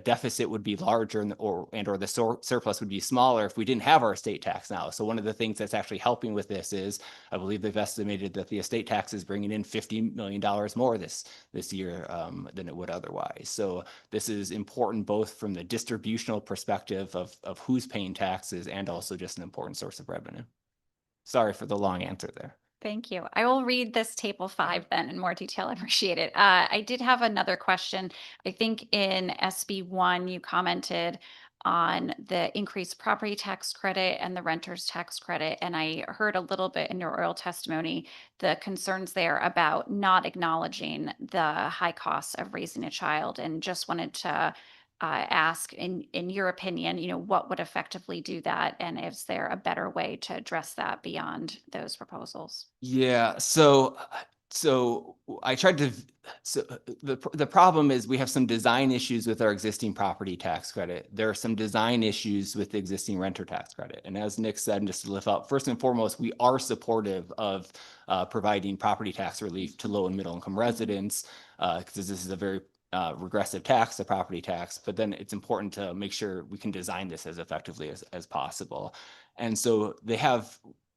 deficit would be larger or the surplus would be smaller if we didn't have our estate tax now. So one of the things that's actually helping with this is, I believe they've estimated that the estate tax is bringing in $50 million more this year than it would otherwise. So this is important both from the distributional perspective of who's paying taxes and also just an important source of revenue. Sorry for the long answer there. Thank you. I will read this table 5 then in more detail. I appreciate it. I did have another question. I think in SB 1, you commented on the increased property tax credit and the renter's tax credit. And I heard a little bit in your oral testimony, the concerns there about not acknowledging the high costs of raising a child, and just wanted to ask, in your opinion, what would effectively do that, and is there a better way to address that beyond those proposals? Yeah, so I tried to. So the problem is we have some design issues with our existing property tax credit. There are some design issues with the existing renter tax credit. And as Nick said, just to lift up, first and foremost, we are supportive of providing property tax relief to low and middle income residents, because this is a very regressive tax, the property tax, but then it's important to make sure we can design this as effectively as possible. And so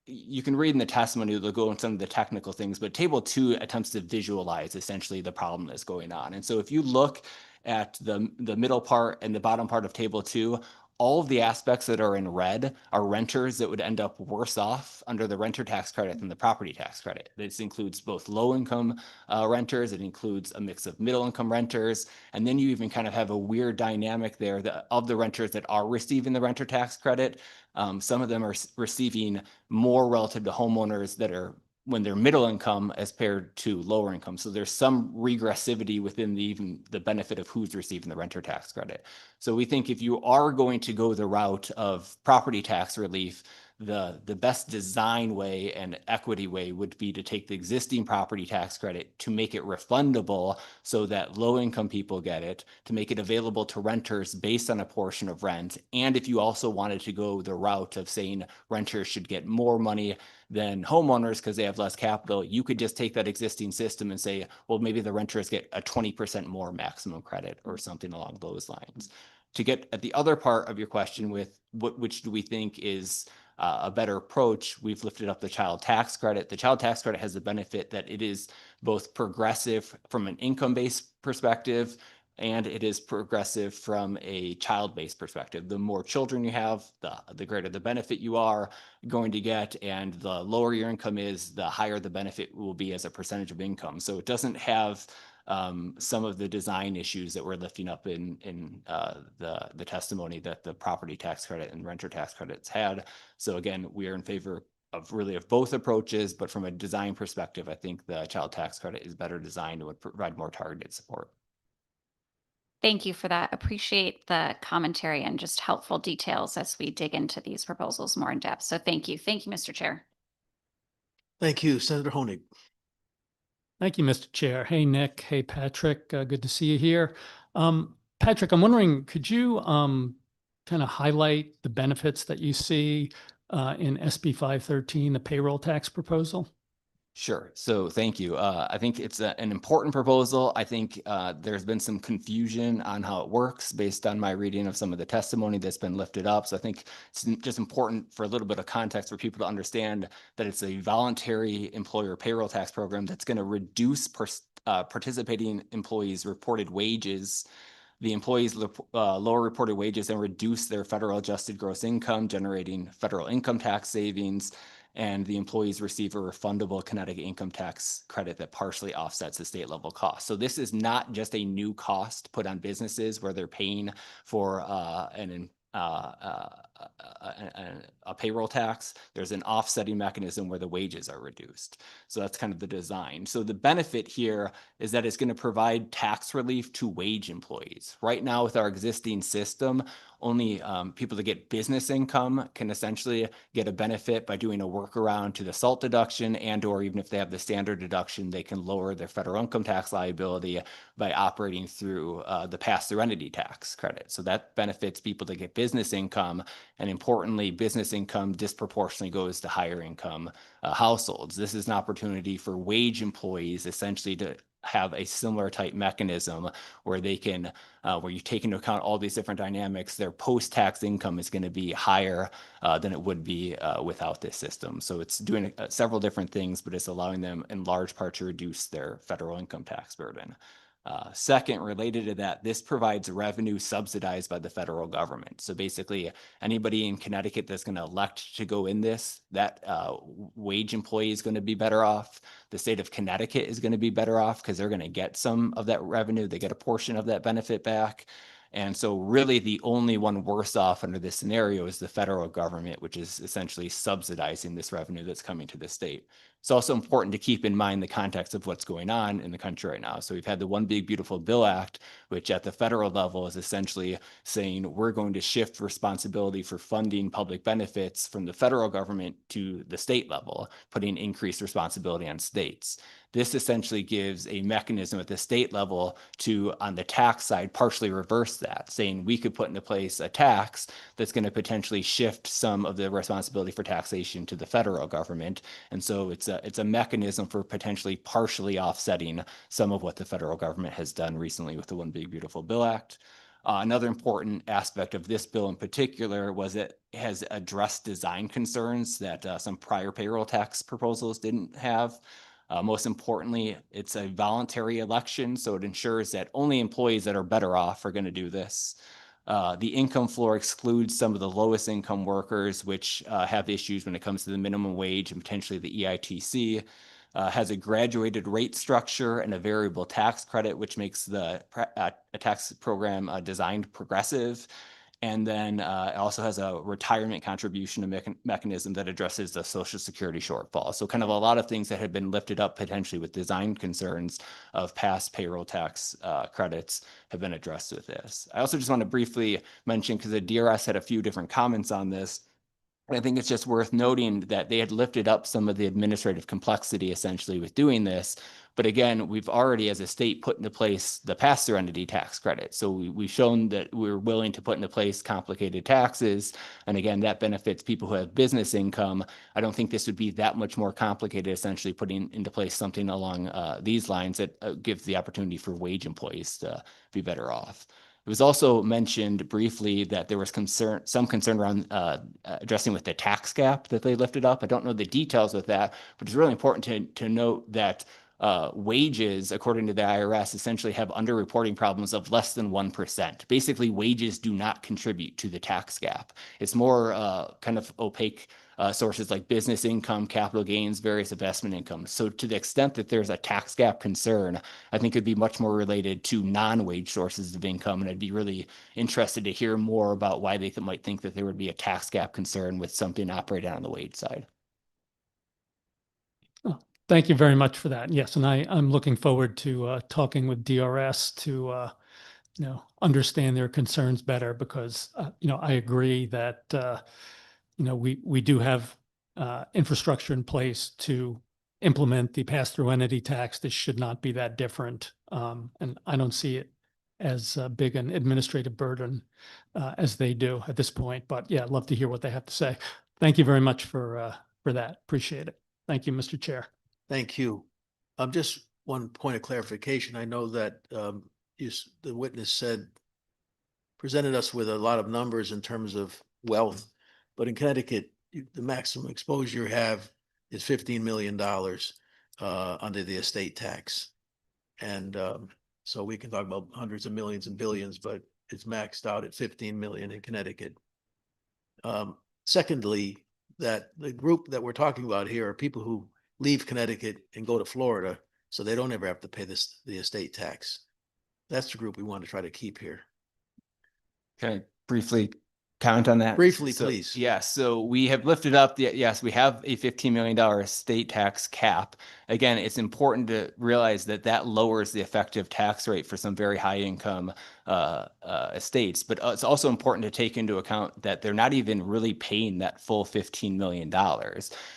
you can read in the testimony, they'll go into some of the technical things, but table 2 attempts to visualize essentially the problem that's going on. And so if you look at the middle part and the bottom part of table 2, all of the aspects that are in red are renters that would end up worse off under the renter tax credit than the property tax credit. This includes both low income renters, it includes a mix of middle income renters, and then you even kind of have a weird dynamic there of the renters that are receiving the renter tax credit. Some of them are receiving more relative to homeowners that are when they're middle income as compared to lower income. So there's some regressivity within even the benefit of who's receiving the renter tax credit. So we think if you are going to go the route of property tax relief, the best design way and equity way would be to take the existing property tax credit to make it refundable so that low income people get it, to make it available to renters based on a portion of rent. And if you also wanted to go the route of saying renters should get more money than homeowners because they have less capital, you could just take that existing system and say, well, maybe the renters get a 20% more maximum credit or something along those lines. To get at the other part of your question with which do we think is a better approach, we've lifted up the child tax credit. The child tax credit has the benefit that it is both progressive from an income-based perspective, and it is progressive from a child-based perspective. The more children you have, the greater the benefit you are going to get, and the lower your income is, the higher the benefit will be as a percentage of income. So it doesn't have some of the design issues that we're lifting up in the testimony that the property tax credit and renter tax credits had. So again, we are in favor of both approaches, but from a design perspective, I think the child tax credit is better designed and would provide more targeted support. Thank you for that. Appreciate the commentary and just helpful details as we dig into these proposals more in depth. So thank you. Thank you, Mr. Chair. Thank you, Senator Honig. Thank you, Mr. Chair. Hey, Nick. Hey, Patrick. Good to see you here. Patrick, I'm wondering, could you kind of highlight the benefits that you see in SB 513, the payroll tax proposal? Sure. So thank you. I think it's an important proposal. I think there's been some confusion on how it works based on my reading of some of the testimony that's been lifted up. So I think it's just important for a little bit of context for people to understand that it's a voluntary employer payroll tax program that's going to reduce participating employees' reported wages. The employees lower reported wages and reduce their federal adjusted gross income, generating federal income tax savings, and the employees receive a refundable Connecticut income tax credit that partially offsets the state level cost. So this is not just a new cost put on businesses where they're paying for a payroll tax. There's an offsetting mechanism where the wages are reduced. So that's kind of the design. So the benefit here is that it's going to provide tax relief to wage employees. Right now with our existing system, only people that get business income can essentially get a benefit by doing a workaround to the SALT deduction, and or even if they have the standard deduction, they can lower their federal income tax liability by operating through the pass-through entity tax credit. So that benefits people that get business income, and importantly, business income disproportionately goes to higher income households. This is an opportunity for wage employees essentially to have a similar type mechanism where they can, where you take into account all these different dynamics, their post-tax income is going to be higher than it would be without this system. So it's doing several different things, but it's allowing them in large part to reduce their federal income tax burden. Second, related to that, this provides revenue subsidized by the federal government. So basically, anybody in Connecticut that's going to elect to go in this, that wage employee is going to be better off. The state of Connecticut is going to be better off because they're going to get some of that revenue. They get a portion of that benefit back. And so really the only one worse off under this scenario is the federal government, which is essentially subsidizing this revenue that's coming to the state. It's also important to keep in mind the context of what's going on in the country right now. So we've had the One Big Beautiful Bill Act, which at the federal level is essentially saying we're going to shift responsibility for funding public benefits from the federal government to the state level, putting increased responsibility on states. This essentially gives a mechanism at the state level to, on the tax side, partially reverse that, saying we could put into place a tax that's going to potentially shift some of the responsibility for taxation to the federal government. And so it's a mechanism for potentially partially offsetting some of what the federal government has done recently with the One Big Beautiful Bill Act. Another important aspect of this bill in particular was it has addressed design concerns that some prior payroll tax proposals didn't have. Most importantly, it's a voluntary election, so it ensures that only employees that are better off are going to do this. The income floor excludes some of the lowest income workers, which have issues when it comes to the minimum wage and potentially the EITC. Has a graduated rate structure and a variable tax credit, which makes the tax program designed progressive. And then it also has a retirement contribution mechanism that addresses the Social Security shortfall. So kind of a lot of things that had been lifted up potentially with design concerns of past payroll tax credits have been addressed with this. I also just want to briefly mention, because the DRS had a few different comments on this, And I think it's just worth noting that they had lifted up some of the administrative complexity essentially with doing this. But again, we've already as a state put into place the pass-through entity tax credit. So we've shown that we're willing to put into place complicated taxes. And again, that benefits people who have business income. I don't think this would be that much more complicated, essentially putting into place something along these lines that gives the opportunity for wage employees to be better off. It was also mentioned briefly that there was some concern around addressing with the tax gap that they lifted up. I don't know the details with that, but it's really important to note that wages, according to the IRS, essentially have underreporting problems of less than 1%. Basically, wages do not contribute to the tax gap. It's more kind of opaque sources like business income, capital gains, various investment income. So to the extent that there's a tax gap concern, I think it'd be much more related to non-wage sources of income. And I'd be really interested to hear more about why they might think that there would be a tax gap concern with something operating on the wage side. Thank you very much for that. Yes, and I'm looking forward to talking with DRS to understand their concerns better, because I agree that we do have infrastructure in place to implement the pass-through entity tax. This should not be that different, and I don't see it as big an administrative burden as they do at this point. But yeah, I'd love to hear what they have to say. Thank you very much for that. Appreciate it. Thank you, Mr. Chair. Thank you. Just one point of clarification. I know that the witness presented us with a lot of numbers in terms of wealth, but in Connecticut, the maximum exposure you have is $15 million under the estate tax. And so we can talk about hundreds of millions and billions, but it's maxed out at 15 million in Connecticut. Secondly, that the group that we're talking about here are people who leave Connecticut and go to Florida, so they don't ever have to pay the estate tax. That's the group we want to try to keep here. Can I briefly comment on that? Briefly, please. Yes. So we have lifted up yes, we have a $15 million estate tax cap. Again, it's important to realize that that lowers the effective tax rate for some very high income estates. But it's also important to take into account that they're not even really paying that full $15 million.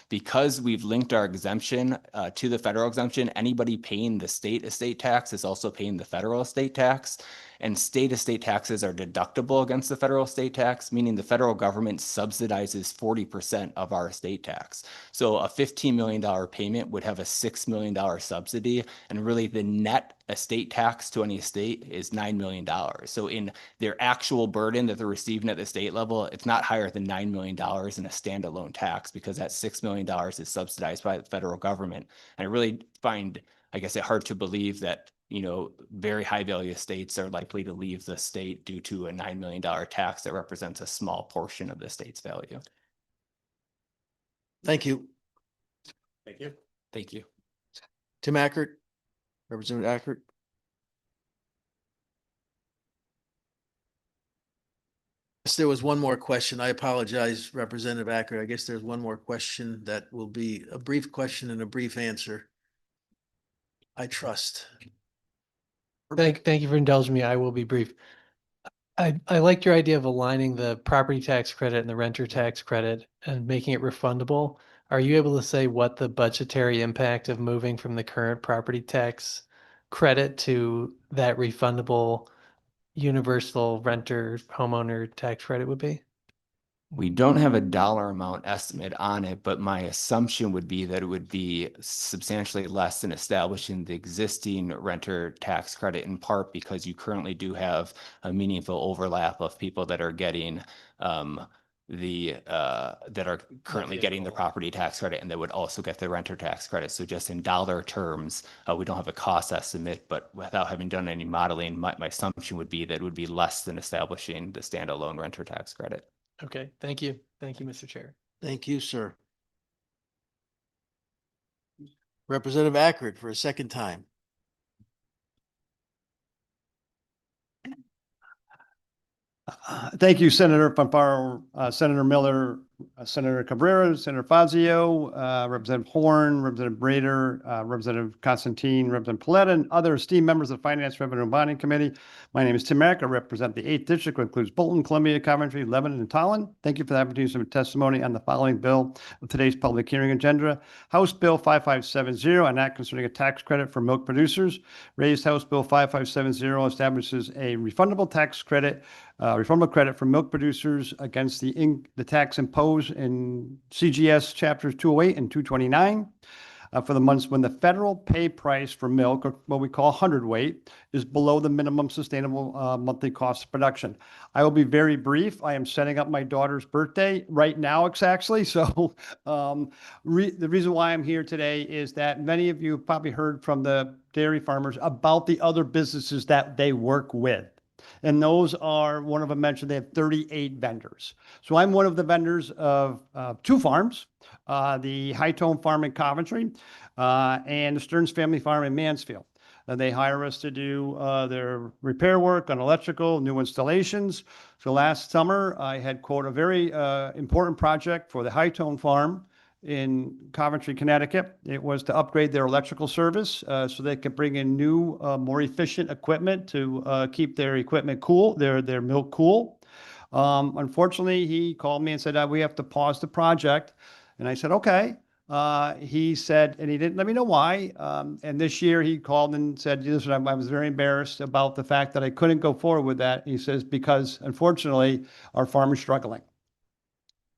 Because we've linked our exemption to the federal exemption, anybody paying the state estate tax is also paying the federal estate tax. And state estate taxes are deductible against the federal estate tax, meaning the federal government subsidizes 40% of our estate tax. So a $15 million payment would have a $6 million subsidy, and really the net estate tax to any estate is $9 million. So in their actual burden that they're receiving at the state level, it's not higher than $9 million in a standalone tax, because that $6 million is subsidized by the federal government. And I really find, I guess, it hard to believe that very high value estates are likely to leave the state due to a $9 million tax that represents a small portion of the state's value. Thank you. Thank you. Thank you. Tim Ackert, Representative Ackert. Yes, there was one more question. I apologize, Representative Ackert. I guess there's one more question that will be a brief question and a brief answer. I trust. Thank you for indulging me. I will be brief. I liked your idea of aligning the property tax credit and the renter tax credit and making it refundable. Are you able to say what the budgetary impact of moving from the current property tax credit to that refundable universal renter homeowner tax credit would be? We don't have a dollar amount estimate on it, but my assumption would be that it would be substantially less than establishing the existing renter tax credit, in part because you currently do have a meaningful overlap of people that are getting that are currently getting the property tax credit and that would also get the renter tax credit. So just in dollar terms, we don't have a cost estimate, but without having done any modeling, my assumption would be that it would be less than establishing the standalone renter tax credit. Okay, thank you. Thank you, Mr. Chair. Thank you, sir. Representative Ackert for a second time. Thank you, Senator Fanfaro, Senator Miller, Senator Cabrera, Senator Fazio, Representative Horn, Representative Brader, Representative Constantine, Representative Paletta, and other esteemed members of the Finance, Revenue, and Bonding Committee. My name is Tim Merrick. I represent the 8th District, which includes Bolton, Columbia, Coventry, Lebanon, and Tolland. Thank you for the opportunity to submit testimony on the following bill of today's public hearing agenda. House Bill 5570, an act concerning a tax credit for milk producers. Raised House Bill 5570 establishes a refundable tax credit refundable credit for milk producers against the tax imposed in CGS Chapters 208 and 229 for the months when the federal pay price for milk, or what we call hundredweight, is below the minimum sustainable monthly cost of production. I will be very brief. I am setting up my daughter's birthday right now, actually. So the reason why I'm here today is that many of you have probably heard from the dairy farmers about the other businesses that they work with. And those are, one of them mentioned, they have 38 vendors. So I'm one of the vendors of 2 farms, the High Tone Farm in Coventry and the Stearns Family Farm in Mansfield. They hire us to do their repair work on electrical, new installations. So last summer, I had quote a very important project for the High Tone Farm in Coventry, Connecticut. It was to upgrade their electrical service so they could bring in new, more efficient equipment to keep their equipment cool, their milk cool. Unfortunately, he called me and said, we have to pause the project. And I said, okay. He said, and he didn't let me know why. And this year he called and said, listen, I was very embarrassed about the fact that I couldn't go forward with that. He says, because unfortunately, our farm is struggling.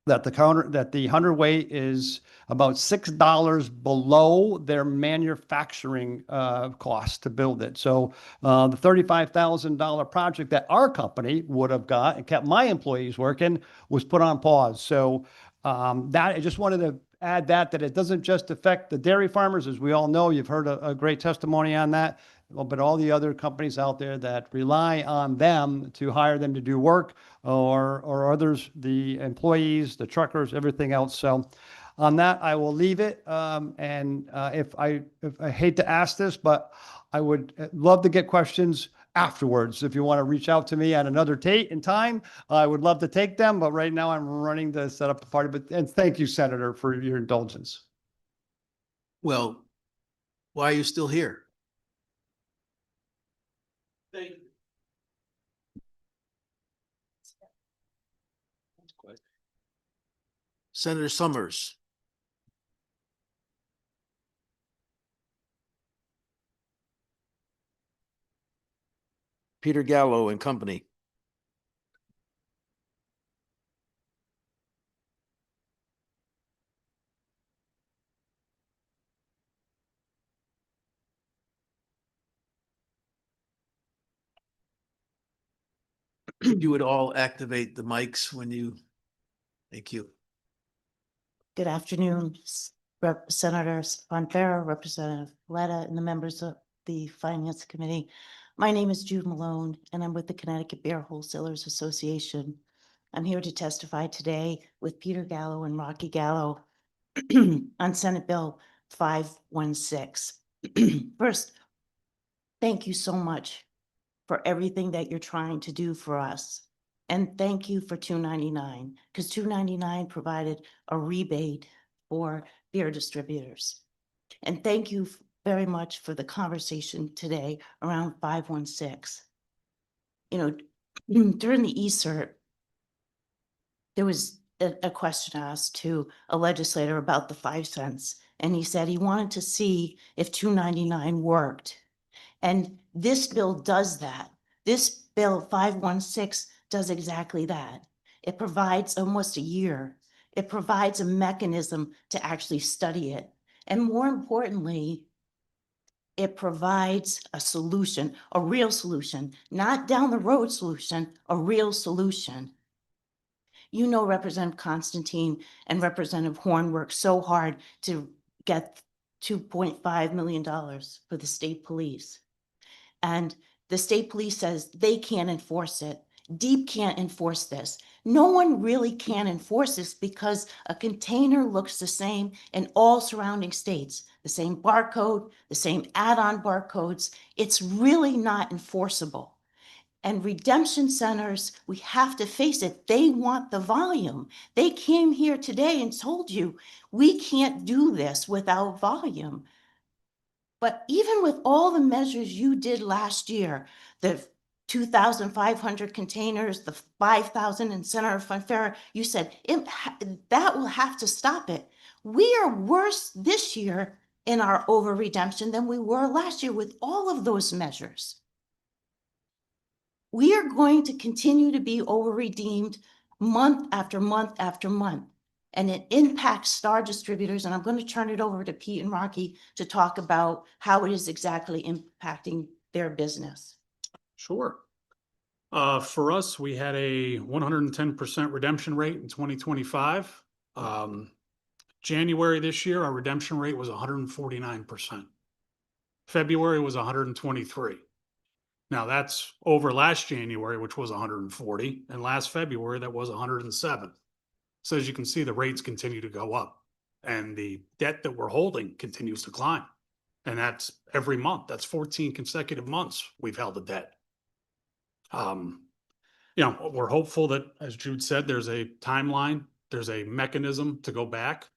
That the hundredweight is about $6 below their manufacturing cost to build it. So the $35,000 project that our company would have got and kept my employees working was put on pause. So that I just wanted to add that it doesn't just affect the dairy farmers, as we all know. You've heard a great testimony on that. But all the other companies out there that rely on them to hire them to do work, or others, the employees, the truckers, everything else. So on that, I will leave it. If I hate to ask this, but I would love to get questions afterwards. If you want to reach out to me at another date and time, I would love to take them. But right now I'm running to set up the party. And thank you, Senator, for your indulgence. Well, why are you still here? Thank you. Senator Summers. Peter Gallo and Company. You would all activate the mics when you, thank you. Good afternoon, Senator Fonfara, Representative Paletta, and the members of the Finance Committee. My name is Jude Malone, and I'm with the Connecticut Beer Wholesalers Association. I'm here to testify today with Peter Gallo and Rocky Gallo on Senate Bill 516. First, thank you so much for everything that you're trying to do for us. And thank you for 299, because 299 provided a rebate for beer distributors. And thank you very much for the conversation today around 516. You know, during the ESERT, there was a question asked to a legislator about the 5 cents. And he said he wanted to see if 299 worked. And this bill does that. This bill 516 does exactly that. It provides almost a year. It provides a mechanism to actually study it. And more importantly, it provides a solution, a real solution, not down the road solution, a real solution. You know, Representative Constantine and Representative Horn worked so hard to get $2.5 million for the state police. And the state police says they can't enforce it. DEEP can't enforce this. No one really can enforce this because a container looks the same in all surrounding states. The same barcode, the same add-on barcodes. It's really not enforceable. And redemption centers, we have to face it, they want the volume. They came here today and told you, we can't do this without volume. But even with all the measures you did last year, the 2,500 containers, the 5,000 in Senator Fanfara, you said that will have to stop it. We are worse this year in our over redemption than we were last year with all of those measures. We are going to continue to be over redeemed month after month after month. And it impacts Star distributors. And I'm going to turn it over to Pete and Rocky to talk about how it is exactly impacting their business. Sure. For us, we had a 110% redemption rate in 2025. January this year, our redemption rate was 149%. February was 123. Now that's over last January, which was 140, and last February that was 107. So as you can see, the rates continue to go up, and the debt that we're holding continues to climb. And that's every month. That's 14 consecutive months we've held the debt. We're hopeful that, as Jude said, there's a timeline, there's a mechanism to go back.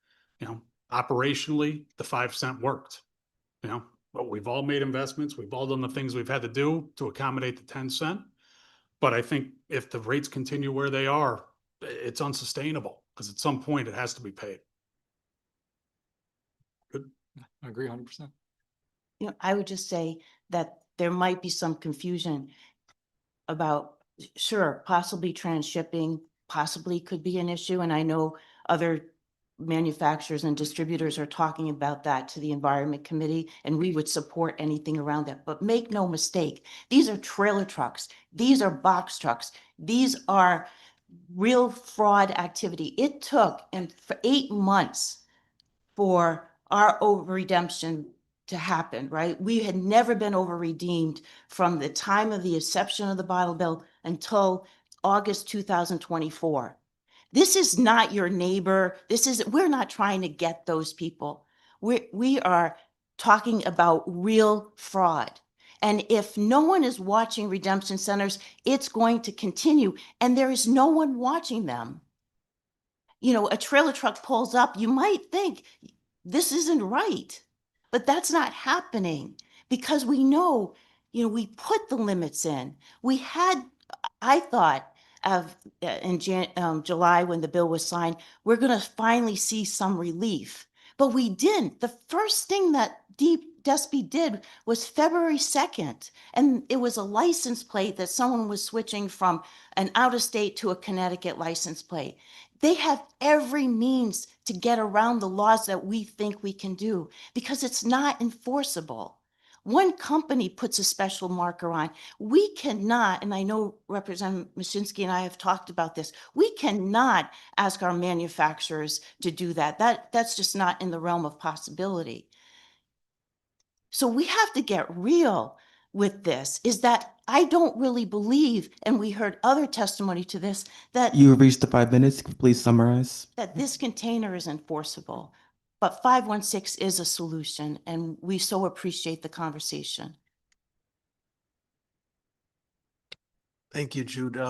Operationally, the 5 cent worked. But we've all made investments. We've all done the things we've had to do to accommodate the 10 cent. But I think if the rates continue where they are, it's unsustainable, because at some point it has to be paid. Good. I agree 100%. I would just say that there might be some confusion about, sure, possibly transshipping, possibly could be an issue. And I know other manufacturers and distributors are talking about that to the Environment Committee, and we would support anything around that. But make no mistake, these are trailer trucks. These are box trucks. These are real fraud activity. It took for 8 months for our over redemption to happen, right? We had never been over redeemed from the time of the inception of the bottle bill until August 2024. This is not your neighbor. We're not trying to get those people. We are talking about real fraud. And if no one is watching redemption centers, it's going to continue. And there is no one watching them. A trailer truck pulls up, you might think this isn't right, but that's not happening because we know, we put the limits in. I thought in July when the bill was signed, we're going to finally see some relief, but we didn't. The first thing that DESPE did was February 2nd, and it was a license plate that someone was switching from an out-of-state to a Connecticut license plate. They have every means to get around the laws that we think we can do because it's not enforceable. One company puts a special marker on. We cannot, and I know Representative Mashinsky and I have talked about this, we cannot ask our manufacturers to do that. That's just not in the realm of possibility. So we have to get real with this, is that I don't really believe, and we heard other testimony to this, that You have reached the 5 minutes. Please summarize. that this container is enforceable. But 516 is a solution, and we so appreciate the conversation. Thank you, Jude.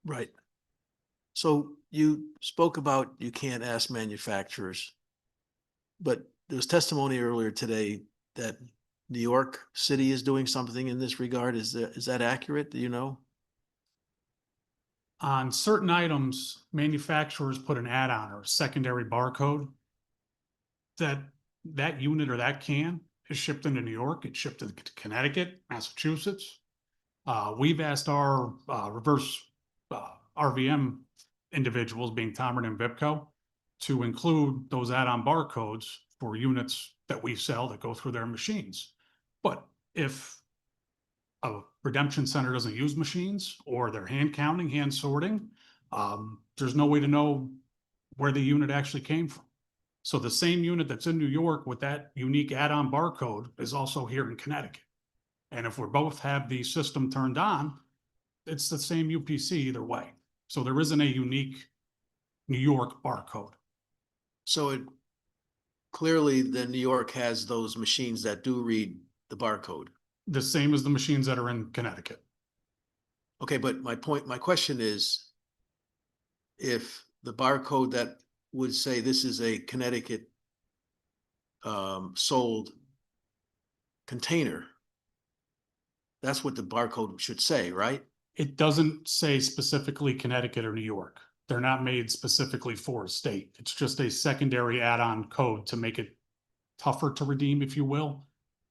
Right. So you spoke about you can't ask manufacturers, but there was testimony earlier today that New York City is doing something in this regard. Is that accurate? Do you know? On certain items, manufacturers put an add-on or a secondary barcode that unit or that can is shipped into New York. It's shipped to Connecticut, Massachusetts. We've asked our reverse RVM individuals, being Tomrin and Vipco, to include those add-on barcodes for units that we sell that go through their machines. But if a redemption center doesn't use machines, or they're hand counting, hand sorting, there's no way to know where the unit actually came from. So the same unit that's in New York with that unique add-on barcode is also here in Connecticut. And if we both have the system turned on, it's the same UPC either way. So there isn't a unique New York barcode. So clearly then New York has those machines that do read the barcode. The same as the machines that are in Connecticut. Okay, but my question is, if the barcode that would say this is a Connecticut sold container, that's what the barcode should say, right? It doesn't say specifically Connecticut or New York. They're not made specifically for a state. It's just a secondary add-on code to make it tougher to redeem, if you will.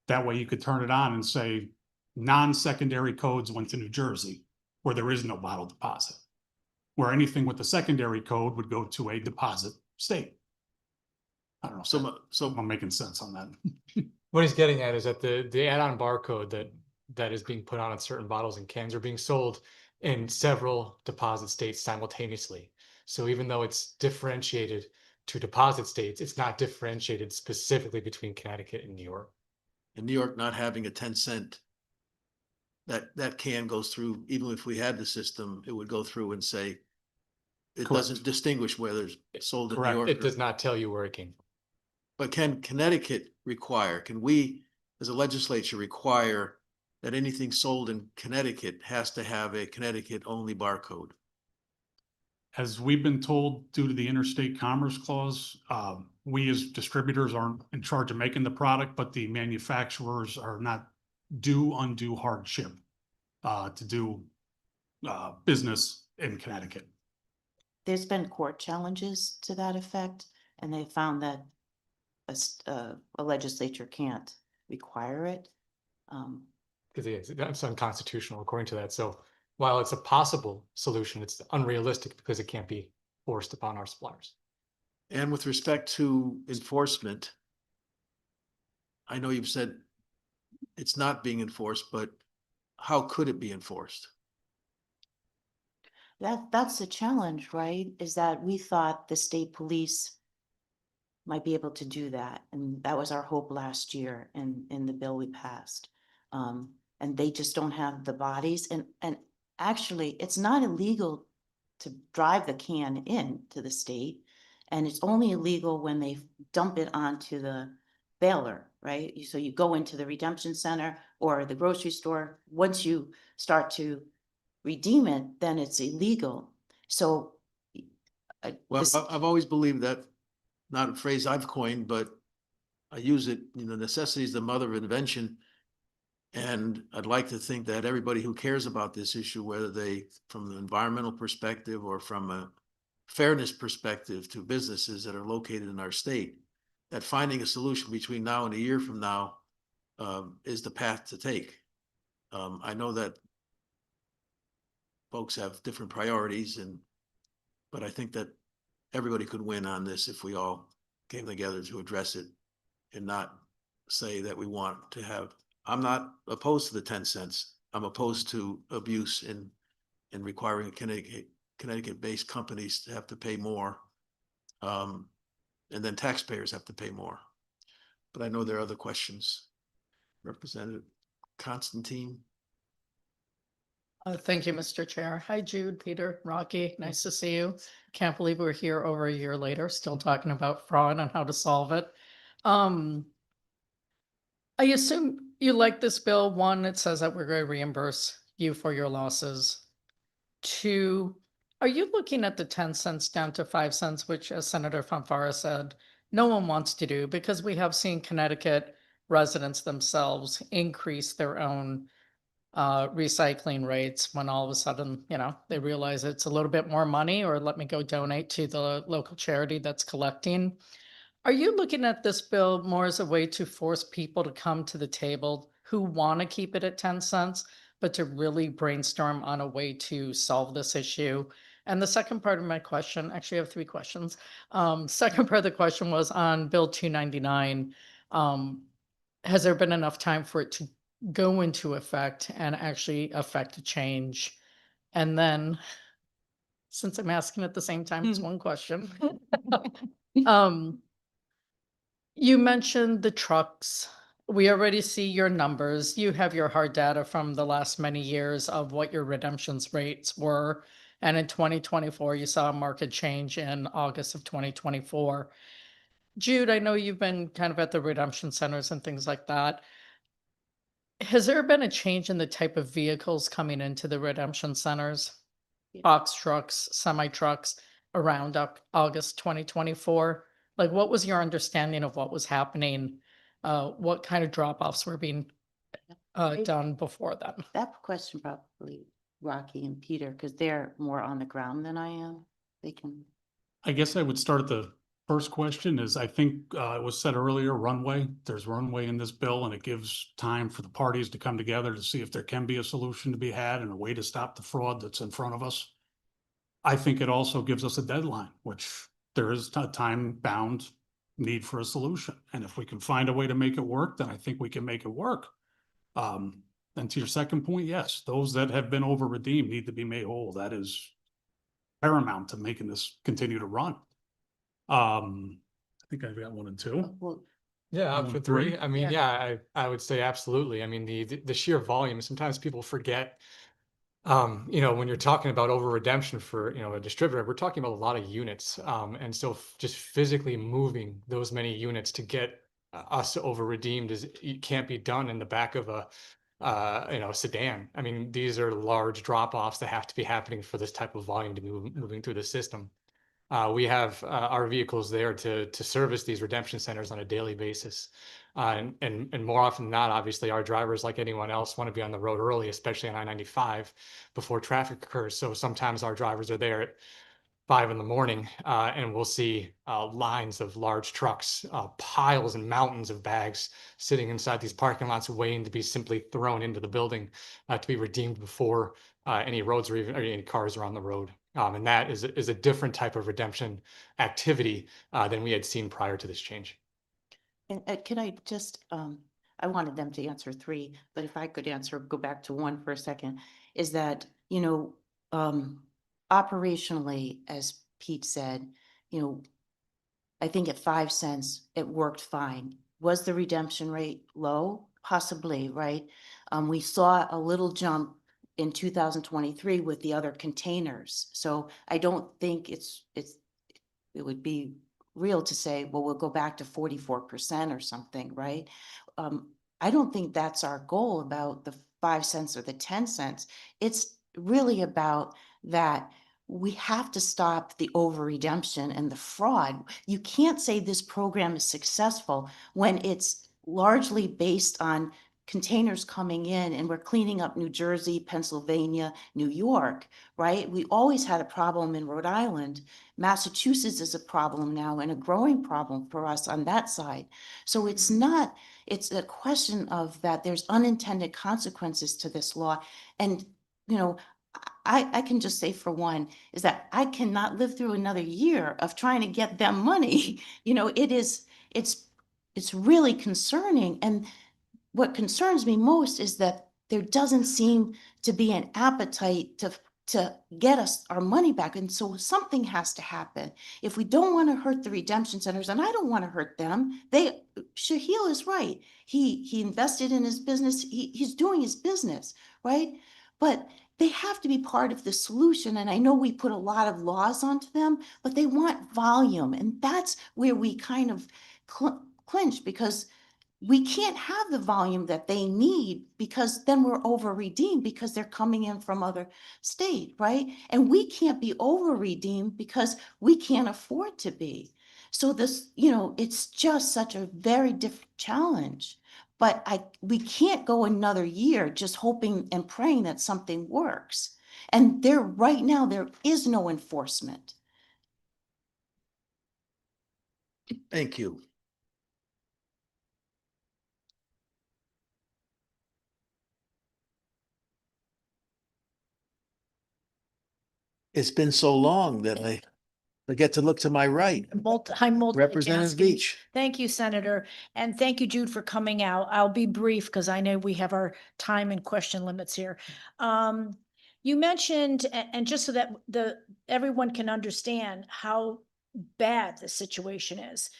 That way you could turn it on and say non-secondary codes went to New Jersey, where there is no bottle deposit. Where anything with the secondary code would go to a deposit state. I don't know. So I'm making sense on that. What he's getting at is that the add-on barcode that is being put on certain bottles and cans are being sold in several deposit states simultaneously. So even though it's differentiated to deposit states, it's not differentiated specifically between Connecticut and New York. In New York not having a 10-cent, that can goes through, even if we had the system, it would go through and say, it Correct. doesn't distinguish whether it's sold in New Correct. York. It does not tell you where it came from. But can Connecticut require, can we, as a legislature, require that anything sold in Connecticut has to have a Connecticut-only barcode? As we've been told, due to the interstate commerce clause, we as distributors aren't in charge of making the product, but the manufacturers are not due undue hardship to do business in Connecticut. There's been court challenges to that effect, and they found that a legislature can't require it. Because it's unconstitutional according to that. So while it's a possible solution, it's unrealistic because it can't be forced upon our suppliers. And with respect to enforcement, I know you've said it's not being enforced, but how could it be enforced? That's the challenge, right? Is that we thought the state police might be able to do that. And that was our hope last year in the bill we passed. And they just don't have the bodies. And actually, it's not illegal to drive the can in to the state. And it's only illegal when they dump it onto the baler, right? So you go into the redemption center or the grocery store. Once you start to redeem it, then it's illegal. So Well, I've always believed that, not a phrase I've coined, but I use it, necessity is the mother of invention. And I'd like to think that everybody who cares about this issue, whether they from the environmental perspective or from a fairness perspective to businesses that are located in our state, that finding a solution between now and a year from now is the path to take. I know that folks have different priorities, but I think that everybody could win on this if we all came together to address it and not say that we want to have. I'm not opposed to the 10 cents. I'm opposed to abuse in requiring Connecticut-based companies to have to pay more. And then taxpayers have to pay more. But I know there are other questions. Representative Constantine. Thank you, Mr. Chair. Hi, Jude, Peter, Rocky. Nice to see you. Can't believe we're here over a year later, still talking about fraud and how to solve it. I assume you like this bill. One, it says that we're going to reimburse you for your losses. Two, are you looking at the 10 cents down to 5 cents, which, as Senator Fanfara said, no one wants to do, because we have seen Connecticut residents themselves increase their own recycling rates when all of a sudden, they realize it's a little bit more money, or let me go donate to the local charity that's collecting. Are you looking at this bill more as a way to force people to come to the table who want to keep it at 10 cents, but to really brainstorm on a way to solve this issue? And the second part of my question, actually I have 3 questions. Second part of the question was on Bill 299. Has there been enough time for it to go into effect and actually affect a change? And then, since I'm asking at the same time, it's one question. You mentioned the trucks. We already see your numbers. You have your hard data from the last many years of what your redemptions rates were. And in 2024, you saw a market change in August of 2024. Jude, I know you've been kind of at the redemption centers and things like that. Has there been a change in the type of vehicles coming into the redemption centers? Box trucks, semi trucks around August 2024? Like, what was your understanding of what was happening? What kind of drop-offs were being done before then? That question probably Rocky and Peter, because they're more on the ground than I am. They can. I guess I would start at the first question is, I think it was said earlier, runway. There's runway in this bill, and it gives time for the parties to come together to see if there can be a solution to be had and a way to stop the fraud that's in front of us. I think it also gives us a deadline, which there is a time-bound need for a solution. And if we can find a way to make it work, then I think we can make it work. And to your second point, yes, those that have been over-redeemed need to be made whole. That is paramount to making this continue to run. I think I've got 1 and 2. Well, Yeah, up One for and 3. three? I mean, yeah, I would say absolutely. I mean, the sheer volume, sometimes people forget, you know, when you're talking about over redemption for, you know, a distributor, we're talking about a lot of units. And so just physically moving those many units to get us over redeemed it can't be done in the back of a, you know, sedan. I mean, these are large drop-offs that have to be happening for this type of volume to be moving through the system. We have our vehicles there to service these redemption centers on a daily basis. And more often than not, obviously, our drivers, like anyone else, want to be on the road early, especially on I-95 before traffic occurs. So sometimes our drivers are there at 5 in the morning, and we'll see lines of large trucks, piles and mountains of bags sitting inside these parking lots waiting to be simply thrown into the building to be redeemed before any roads or even or any cars are on the road. And that is a different type of redemption activity than we had seen prior to this change. And can I just, I wanted them to answer 3, but if I could go back to 1 for a second, is that, you know, operationally, as Pete said, you know, I think at 5 cents, it worked fine. Was the redemption rate low? Possibly, right? We saw a little jump in 2023 with the other containers. So I don't think it would be real to say, well, we'll go back to 44% or something, right? I don't think that's our goal about the 5 cents or the 10 cents. It's really about that we have to stop the over redemption and the fraud. You can't say this program is successful when it's largely based on containers coming in and we're cleaning up New Jersey, Pennsylvania, New York, right? We always had a problem in Rhode Island. Massachusetts is a problem now and a growing problem for us on that side. So it's not, it's a question of that there's unintended consequences to this law. And, you know, I can just say for one, is that I cannot live through another year of trying to get them money. You know, it's really concerning. And what concerns me most is that there doesn't seem to be an appetite to get us our money back. And so something has to happen. If we don't want to hurt the redemption centers, and I don't want to hurt them, Shahil is right. He invested in his business. He's doing his business, right? But they have to be part of the solution. And I know we put a lot of laws onto them, but they want volume. And that's where we kind of clinch, because we can't have the volume that they need, because then we're over redeemed because they're coming in from other state, right? And we can't be over redeemed because we can't afford to be. So this, you know, it's just such a very different challenge. But we can't go another year just hoping and praying that something works. And right now, there is no enforcement. Thank you. It's been so long that I forget to look to my right. I'm Representative multitasking. Beach. Thank you, Senator. And thank you, Jude, for coming out. I'll be brief because I know we have our time and question limits here. You mentioned, and just so that everyone can understand how bad the situation is,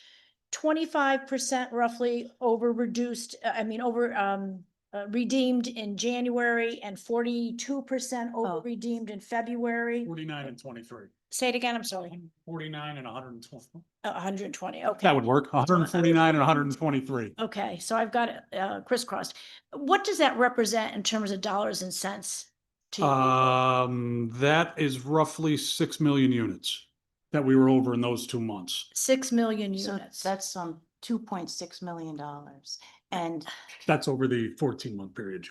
25% roughly redeemed in January and 42% over redeemed in February. 49 and 23. Say it again, I'm sorry. 49 and 120. 120, okay. That would work. 149 and 123. Okay, so I've got it crisscrossed. What does that represent in terms of dollars and cents to you? That is roughly 6 million units that we were over in those 2 months. 6 million So units. that's $2.6 million. And That's over the 14-month period.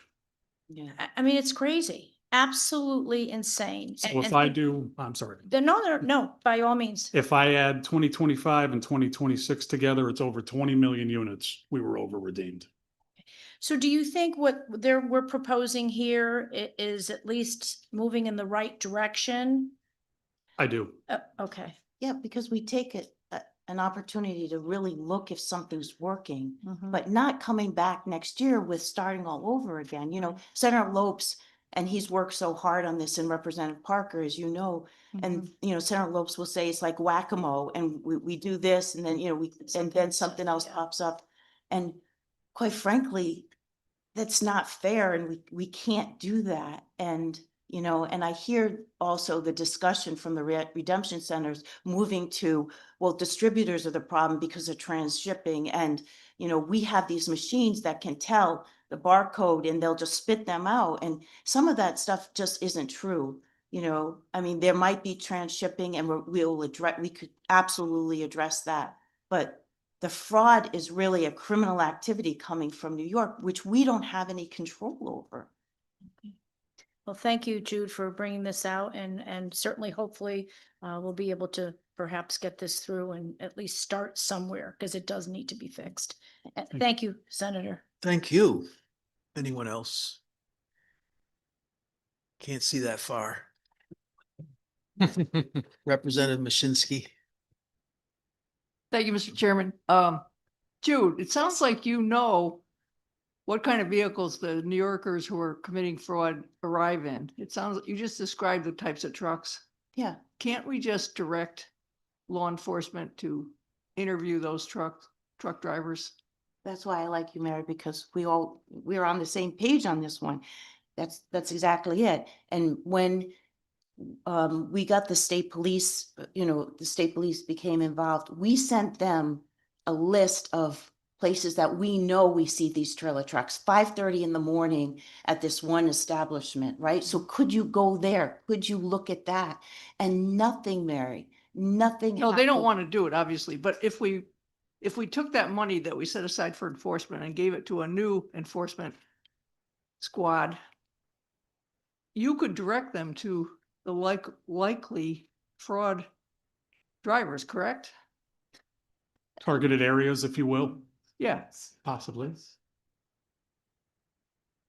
yeah, I mean, it's crazy, absolutely insane. So if I do, I'm sorry. No, by all means. If I add 2025 and 2026 together, it's over 20 million units we were over redeemed. So do you think what we're proposing here is at least moving in the right direction? I do. Okay. yeah, because we take an opportunity to really look if something's working, Mhm. but not coming back next year with starting all over again. You know, Senator Lopes, and he's worked so hard on this, and Representative Parker, as you know, and, you know, Senator Lopes will say it's like whack-a-mole, and we do this, and then, you know, and then something else pops up. And quite frankly, that's not fair, and we can't do that. And, you know, and I hear also the discussion from the redemption centers moving to, well, distributors are the problem because of trans-shipping. And, you know, we have these machines that can tell the barcode and they'll just spit them out. And some of that stuff just isn't true. You know, I mean, there might be trans-shipping, and we could absolutely address that. But the fraud is really a criminal activity coming from New York, which we don't have any control over. Well, thank you, Jude, for bringing this out, and certainly, hopefully, we'll be able to perhaps get this through and at least start somewhere, because it does need to be fixed. Thank you, Senator. Thank you. Anyone else? Can't see that far. Representative Mashinsky. Thank you, Mr. Chairman. Jude, it sounds like you know what kind of vehicles the New Yorkers who are committing fraud arrive in. It sounds like you just described the types of trucks. Yeah. Can't we just direct law enforcement to interview those truck drivers? That's why I like you, Mary, because we're on the same page on this one. That's exactly it. And when we got the state police, you know, the state police became involved, we sent them a list of places that we know we see these trailer trucks, 5:30 in the morning at this one establishment, right? So could you go there? Could you look at that? And nothing, Mary, nothing. No, they don't happened. want to do it, obviously, but if we took that money that we set aside for enforcement and gave it to a new enforcement squad, you could direct them to the likely fraud drivers, correct? Targeted areas, if you will. Yeah. Possibly.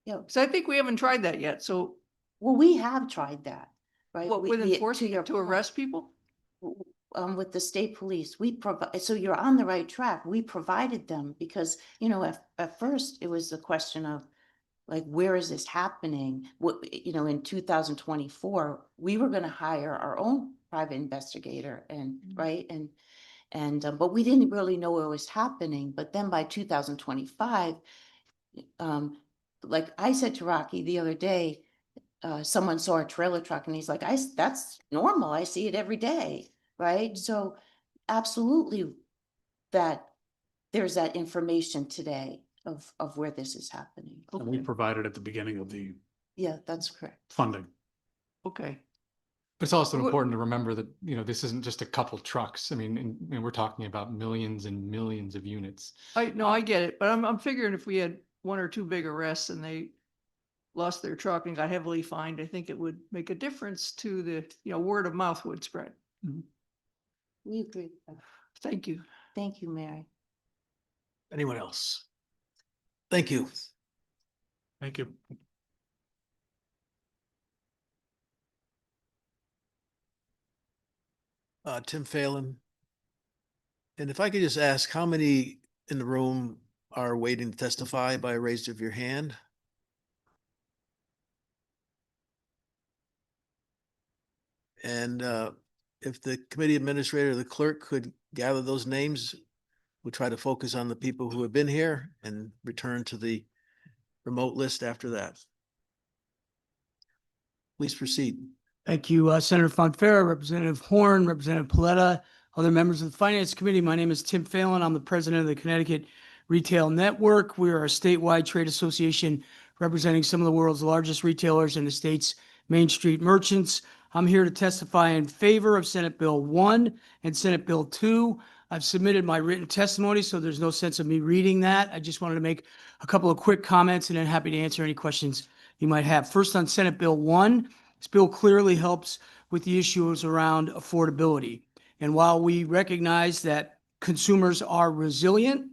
Yeah. So I think we haven't tried that yet. So Well, we have tried that, right? what, with enforcement to arrest people? With the state police, we provide, so you're on the right track. We provided them because, you know, at first it was a question of like, where is this happening? What, you know, in 2024, we were going to hire our own private investigator and, right? And, but we didn't really know what was happening. But then by 2025, like I said to Rocky the other day, someone saw a trailer truck and he's like, that's normal. I see it every day. Right. So absolutely that there's that information today of where this is happening. And we provided at the beginning of the Yeah, that's correct. funding. Okay. But it's also important to remember that, you know, this isn't just a couple trucks. I mean, and we're talking about millions and millions of units. I get it, but I'm figuring if we had one or two big arrests and they lost their truck and got heavily fined, I think it would make a difference to the, you know, word of mouth would spread. We agree. Thank you. Thank you, Mary. Anyone else? Thank you. Thank you. Tim Phelan. And if I could just ask, how many in the room are waiting to testify by a raise of your hand? And if the committee administrator, the clerk could gather those names, we'll try to focus on the people who have been here and return to the remote list after that. Please proceed. Thank you, Senator Fonfara, Representative Horn, Representative Paletta, other members of the Finance Committee. My name is Tim Phelan. I'm the president of the Connecticut Retail Network. We are a statewide trade association representing some of the world's largest retailers and the state's Main Street merchants. I'm here to testify in favor of Senate Bill 1 and Senate Bill 2. I've submitted my written testimony, so there's no sense of me reading that. I just wanted to make a couple of quick comments and then happy to answer any questions you might have. First, on Senate Bill 1, this bill clearly helps with the issues around affordability. And while we recognize that consumers are resilient,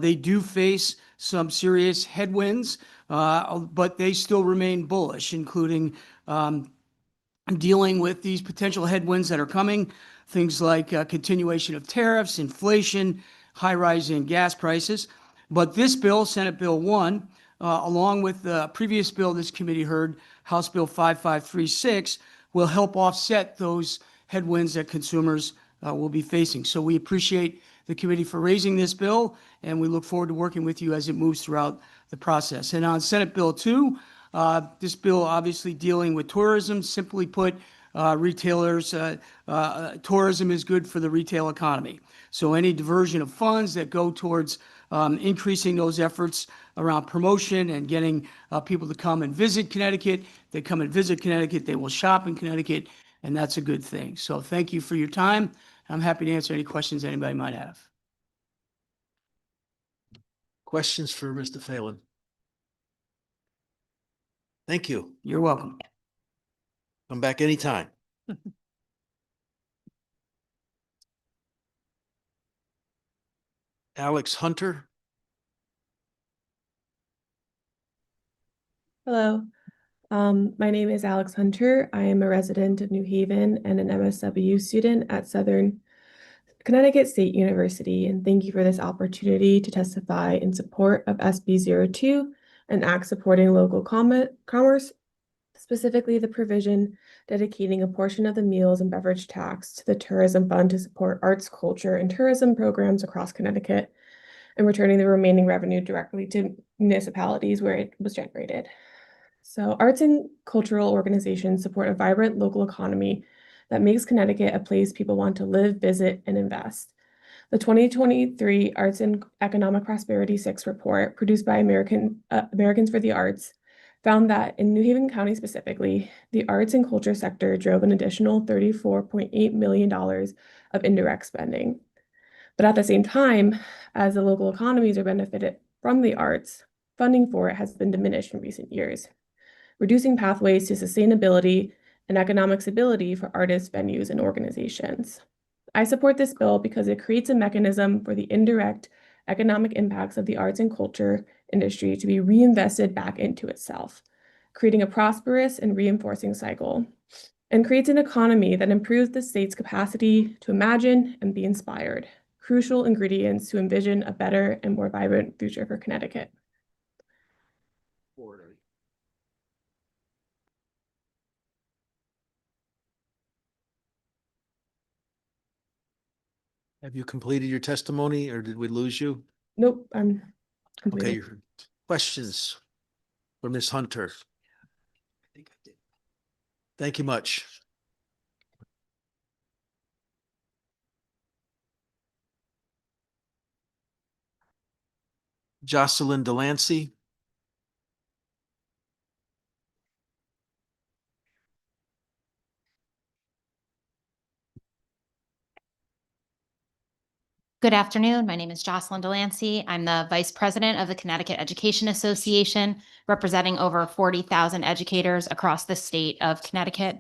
they do face some serious headwinds, but they still remain bullish, including dealing with these potential headwinds that are coming, things like continuation of tariffs, inflation, high rise in gas prices. But this bill, Senate Bill 1, along with the previous bill this committee heard, House Bill 5536, will help offset those headwinds that consumers will be facing. So we appreciate the committee for raising this bill, and we look forward to working with you as it moves throughout the process. And on Senate Bill 2, this bill obviously dealing with tourism. Simply put, retailers, tourism is good for the retail economy. So any diversion of funds that go towards increasing those efforts around promotion and getting people to come and visit Connecticut, they come and visit Connecticut, they will shop in Connecticut, and that's a good thing. So thank you for your time. I'm happy to answer any questions anybody might have. Questions for Mr. Phelan? Thank you. You're welcome. Come back anytime. Alex Hunter. Hello, my name is Alex Hunter. I am a resident of New Haven and an MSW student at Southern Connecticut State University, and thank you for this opportunity to testify in support of SB 02, an act supporting local commerce, specifically the provision dedicating a portion of the meals and beverage tax to the tourism fund to support arts, culture, and tourism programs across Connecticut, and returning the remaining revenue directly to municipalities where it was generated. So arts and cultural organizations support a vibrant local economy that makes Connecticut a place people want to live, visit, and invest. The 2023 Arts and Economic Prosperity 6 report, produced by Americans for the Arts, found that in New Haven County specifically, the arts and culture sector drove an additional $34.8 million of indirect spending. But at the same time, as the local economies are benefited from the arts, funding for it has been diminished in recent years, reducing pathways to sustainability and economic stability for artists, venues, and organizations. I support this bill because it creates a mechanism for the indirect economic impacts of the arts and culture industry to be reinvested back into itself, creating a prosperous and reinforcing cycle, and creates an economy that improves the state's capacity to imagine and be inspired, crucial ingredients to envision a better and more vibrant future for Connecticut. Have you completed your testimony or did we lose you? Nope, I'm completed. Okay, your questions for Ms. Hunter. Thank you much. Jocelyn Delancey. Good afternoon. My name is Jocelyn Delancey. I'm the Vice President of the Connecticut Education Association, representing over 40,000 educators across the state of Connecticut.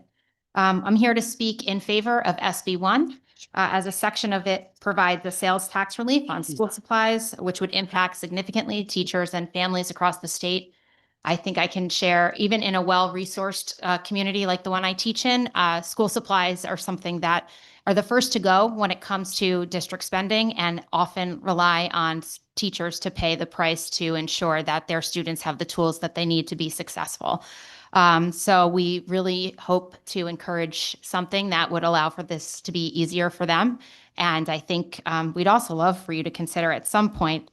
I'm here to speak in favor of SB 1, as a section of it provides the sales tax relief on school supplies, which would impact significantly teachers and families across the state. I think I can share, even in a well-resourced community like the one I teach in, school supplies are something that are the first to go when it comes to district spending and often rely on teachers to pay the price to ensure that their students have the tools that they need to be successful. So we really hope to encourage something that would allow for this to be easier for them. And I think we'd also love for you to consider at some point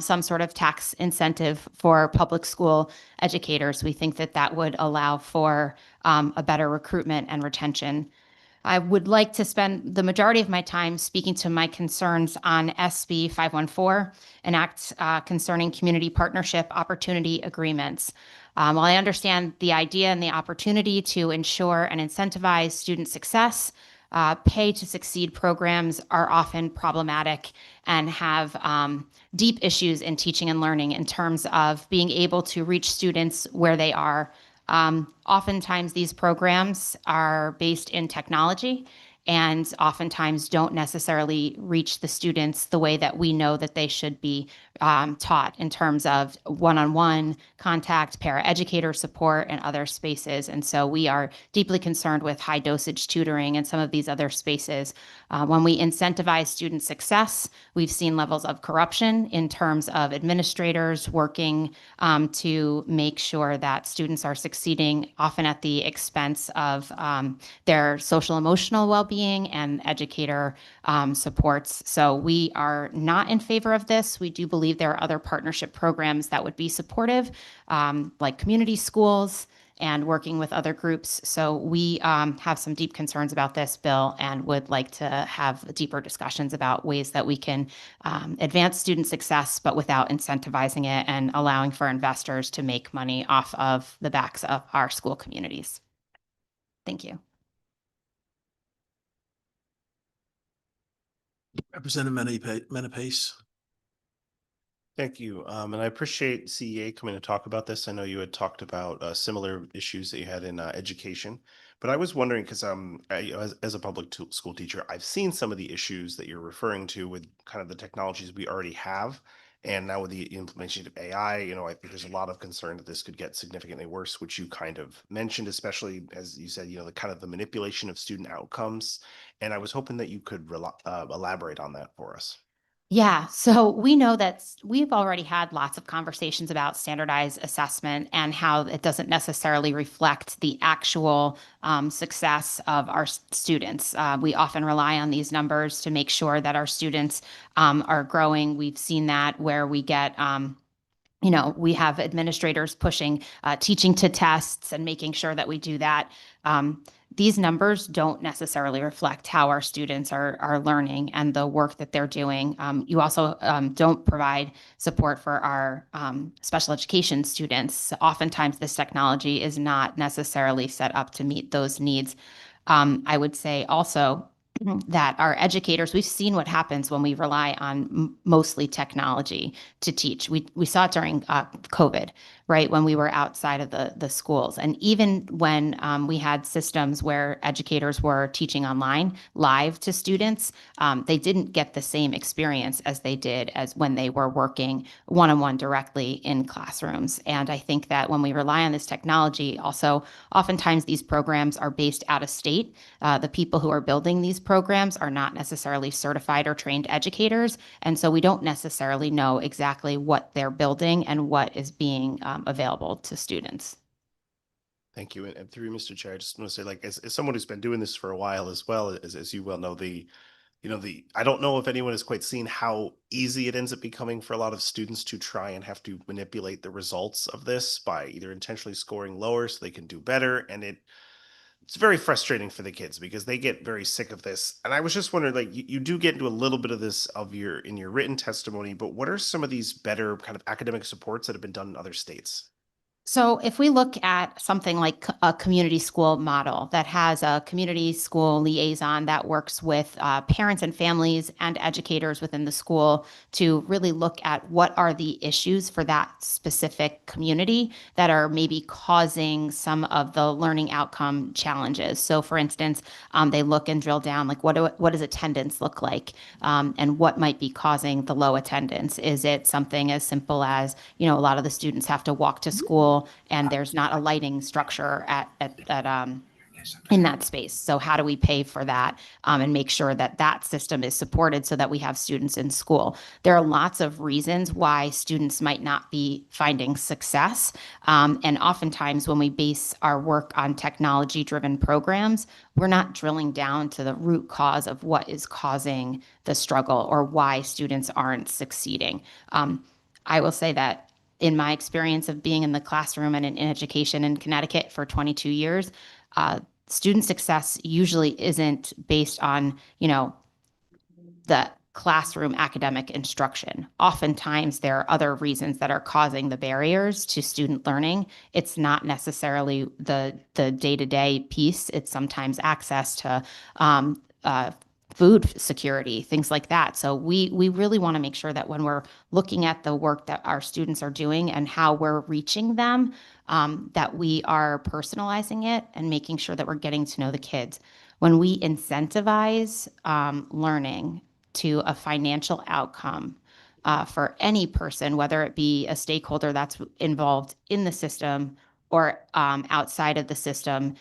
some sort of tax incentive for public school educators. We think that that would allow for a better recruitment and retention. I would like to spend the majority of my time speaking to my concerns on SB 514, an act concerning community partnership opportunity agreements. While I understand the idea and the opportunity to ensure and incentivize student success, pay to succeed programs are often problematic and have deep issues in teaching and learning in terms of being able to reach students where they are. Oftentimes these programs are based in technology and oftentimes don't necessarily reach the students the way that we know that they should be taught in terms of one-on-one contact, paraeducator support, and other spaces. And so we are deeply concerned with high dosage tutoring and some of these other spaces. When we incentivize student success, we've seen levels of corruption in terms of administrators working to make sure that students are succeeding, often at the expense of their social emotional well-being and educator supports. So we are not in favor of this. We do believe there are other partnership programs that would be supportive, like community schools and working with other groups. So we have some deep concerns about this bill and would like to have deeper discussions about ways that we can advance student success, but without incentivizing it and allowing for investors to make money off of the backs of our school communities. Thank you. Representative Menapace. Thank you. And I appreciate CEA coming to talk about this. I know you had talked about similar issues that you had in education, but I was wondering because as a public school teacher, I've seen some of the issues that you're referring to with kind of the technologies we already have. And now with the implementation of AI, I think there's a lot of concern that this could get significantly worse, which you kind of mentioned, especially as you said, the kind of the manipulation of student outcomes. And I was hoping that you could elaborate on that for us. Yeah, so we know that we've already had lots of conversations about standardized assessment and how it doesn't necessarily reflect the actual success of our students. We often rely on these numbers to make sure that our students are growing. We've seen that where we get we have administrators pushing teaching to tests and making sure that we do that. These numbers don't necessarily reflect how our students are learning and the work that they're doing. You also don't provide support for our special education students. Oftentimes, this technology is not necessarily set up to meet those needs. I would say also that our educators, we've seen what happens when we rely on mostly technology to teach. We saw it during COVID, right, when we were outside of the schools. And even when we had systems where educators were teaching online live to students, they didn't get the same experience as they did as when they were working one-on-one directly in classrooms. And I think that when we rely on this technology, also oftentimes these programs are based out of state. The people who are building these programs are not necessarily certified or trained educators. And so we don't necessarily know exactly what they're building and what is being available to students. Thank you. And through Mr. Chair, I just want to say, like, as someone who's been doing this for a while as well, as you well know, I don't know if anyone has quite seen how easy it ends up becoming for a lot of students to try and have to manipulate the results of this by either intentionally scoring lower so they can do better. And it's very frustrating for the kids because they get very sick of this. And I was just wondering, like, you do get into a little bit of this in your written testimony, but what are some of these better kind of academic supports that have been done in other states? So if we look at something like a community school model that has a community school liaison that works with parents and families and educators within the school to really look at what are the issues for that specific community that are maybe causing some of the learning outcome challenges. So for instance, they look and drill down, like what does attendance look like and what might be causing the low attendance? Is it something as simple as, a lot of the students have to walk to school and there's not a lighting structure at in that space. So how do we pay for that and make sure that that system is supported so that we have students in school? There are lots of reasons why students might not be finding success. And oftentimes when we base our work on technology-driven programs, we're not drilling down to the root cause of what is causing the struggle or why students aren't succeeding. I will say that in my experience of being in the classroom and in education in Connecticut for 22 years, student success usually isn't based on, the classroom academic instruction. Oftentimes, there are other reasons that are causing the barriers to student learning. It's not necessarily the day-to-day piece. It's sometimes access to food security, things like that. So we really want to make sure that when we're looking at the work that our students are doing and how we're reaching them, that we are personalizing it and making sure that we're getting to know the kids. When we incentivize learning to a financial outcome for any person, whether it be a stakeholder that's involved in the system or outside of the system,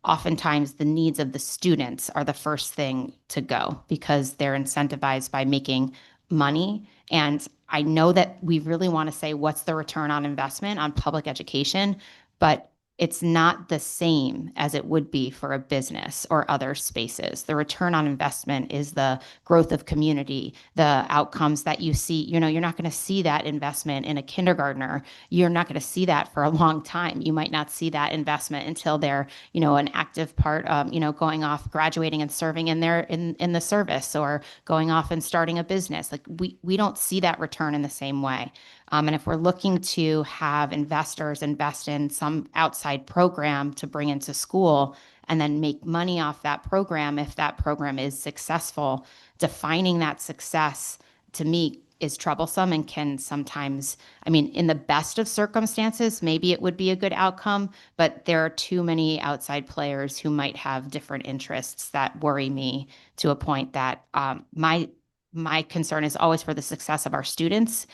oftentimes the needs of the students are the first thing to go because they're incentivized by making money. And I know that we really want to say what's the return on investment on public education, but it's not the same as it would be for a business or other spaces. The return on investment is the growth of community, the outcomes that you see. You're not going to see that investment in a kindergartner. You're not going to see that for a long time. You might not see that investment until they're, an active part of, going off, graduating and serving in the service or going off and starting a business. Like we don't see that return in the same way. And if we're looking to have investors invest in some outside program to bring into school and then make money off that program, if that program is successful, defining that success to me is troublesome and can sometimes, in the best of circumstances, maybe it would be a good outcome, but there are too many outside players who might have different interests that worry me to a point that my concern is always for the success of our students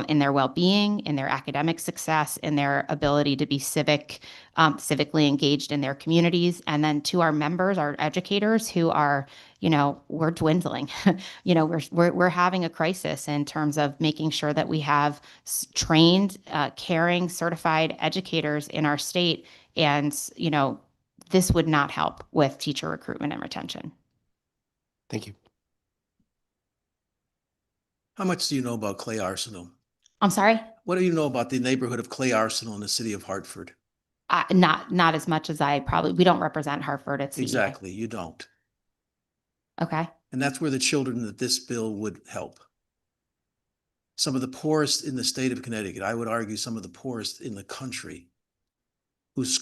in their well-being, in their academic success, in their ability to be civically engaged in their communities. And then to our members, our educators who are, we're dwindling. We're having a crisis in terms of making sure that we have trained, caring, certified educators in our state. And, this would not help with teacher recruitment and retention. Thank you. How much do you know about Clay Arsenal? I'm sorry? What do you know about the neighborhood of Clay Arsenal in the city of Hartford? Not as much as we don't represent Hartford. It's Exactly, you don't. Okay. And that's where the children that this bill would help. Some of the poorest in the state of Connecticut, I would argue some of the poorest in the country, whose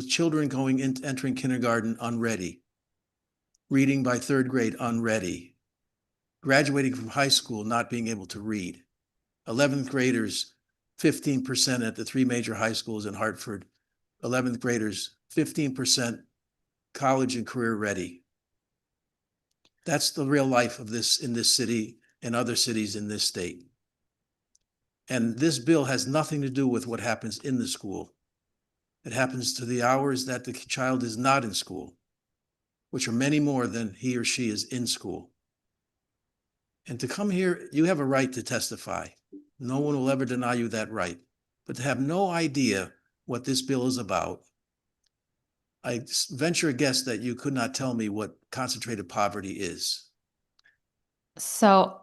children entering kindergarten unready, reading by third grade unready, graduating from high school not being able to read. 11th graders, 15% at the three major high schools in Hartford. 11th graders, 15% college and career ready. That's the real life of this in this city and other cities in this state. And this bill has nothing to do with what happens in the school. It happens to the hours that the child is not in school, which are many more than he or she is in school. And to come here, you have a right to testify. No one will ever deny you that right. But to have no idea what this bill is about, I venture a guess that you could not tell me what concentrated poverty is. So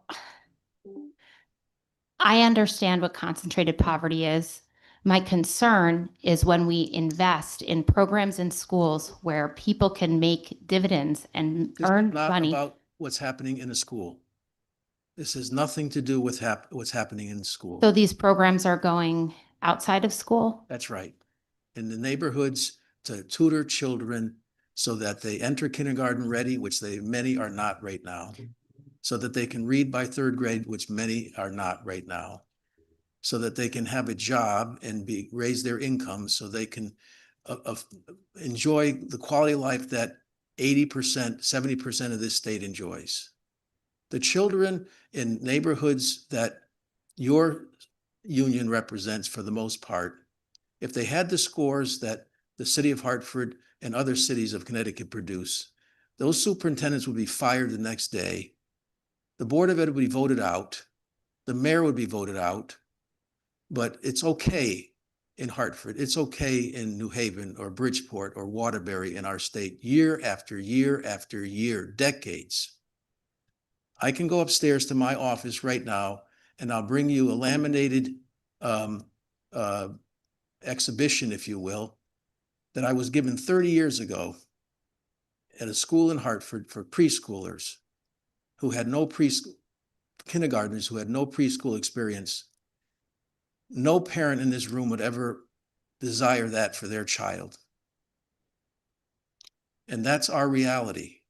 I understand what concentrated poverty is. My concern is when we invest in programs in schools where people can make dividends and earn money. This is not about what's happening in a school. This has nothing to do with what's happening in school. So these programs are going outside of school? That's right. In the neighborhoods to tutor children so that they enter kindergarten ready, which many are not right now, so that they can read by third grade, which many are not right now, so that they can have a job and raise their income so they can enjoy the quality of life that 80%, 70% of this state enjoys. The children in neighborhoods that your union represents for the most part, if they had the scores that the city of Hartford and other cities of Connecticut produce. Those superintendents would be fired the next day. The Board of Ed would be voted out. The mayor would be voted out. But it's okay in Hartford. It's okay in New Haven or Bridgeport or Waterbury in our state, year after year after year, decades. I can go upstairs to my office right now and I'll bring you a laminated exhibition, if you will, that I was given 30 years ago at a school in Hartford for preschoolers who had no kindergartners who had no preschool experience. No parent in this room would ever desire that for their child. And that's our reality.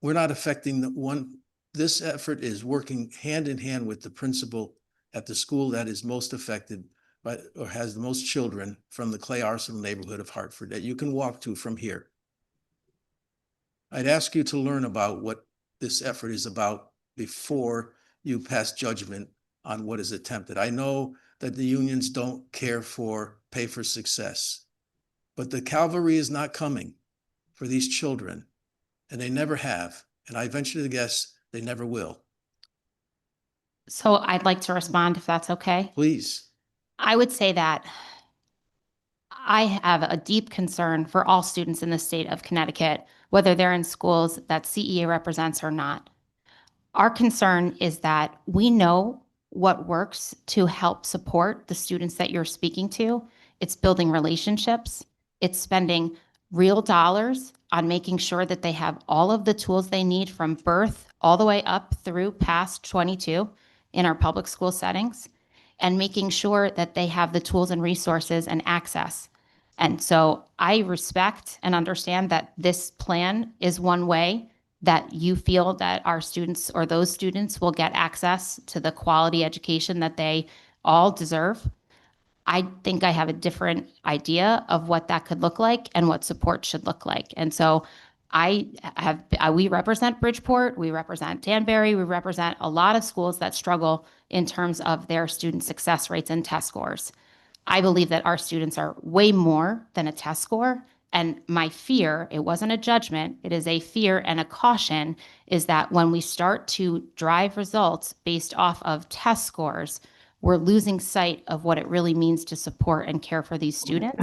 We're not affecting the one. This effort is working hand in hand with the principal at the school that is most affected by or has the most children from the Clay Arsenal neighborhood of Hartford that you can walk to from here. I'd ask you to learn about what this effort is about before you pass judgment on what is attempted. I know that the unions don't care for pay for success, but the cavalry is not coming for these children, and they never have. And I venture to guess they never will. So I'd like to respond if that's okay. Please. I would say that I have a deep concern for all students in the state of Connecticut, whether they're in schools that CEA represents or not. Our concern is that we know what works to help support the students that you're speaking to. It's building relationships. It's spending real dollars on making sure that they have all of the tools they need from birth all the way up through past 22 in our public school settings, and making sure that they have the tools and resources and access. And so I respect and understand that this plan is one way that you feel that our students or those students will get access to the quality education that they all deserve. I think I have a different idea of what that could look like and what support should look like. And so we represent Bridgeport, we represent Danbury, we represent a lot of schools that struggle in terms of their student success rates and test scores. I believe that our students are way more than a test score. And my fear, it wasn't a judgment, it is a fear and a caution, is that when we start to drive results based off of test scores, we're losing sight of what it really means to support and care for these students.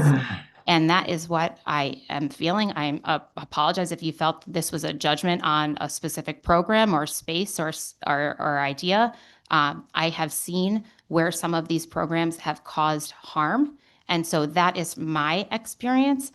And that is what I am feeling. I apologize if you felt this was a judgment on a specific program or space or idea. I have seen where some of these programs have caused harm. And so that is my experience.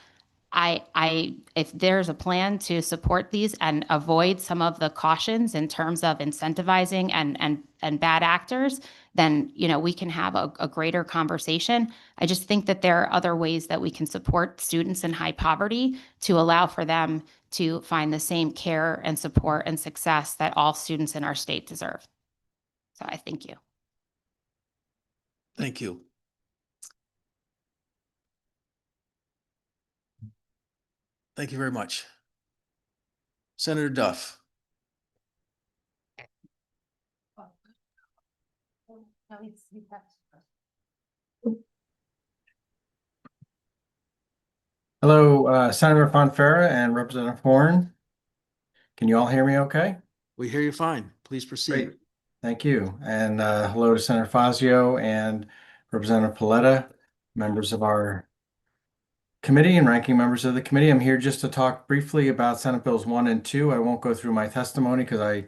If there's a plan to support these and avoid some of the cautions in terms of incentivizing and bad actors, then, we can have a greater conversation. I just think that there are other ways that we can support students in high poverty to allow for them to find the same care and support and success that all students in our state deserve. So I thank you. Thank you. Thank you very much. Senator Duff. Hello, Senator Fonfara and Representative Horn. Can you all hear me okay? We hear you fine. Please proceed. Great. Thank you. And hello to Senator Fazio and Representative Paletta, members of our committee and ranking members of the committee. I'm here just to talk briefly about Senate Bills 1 and 2. I won't go through my testimony because I'm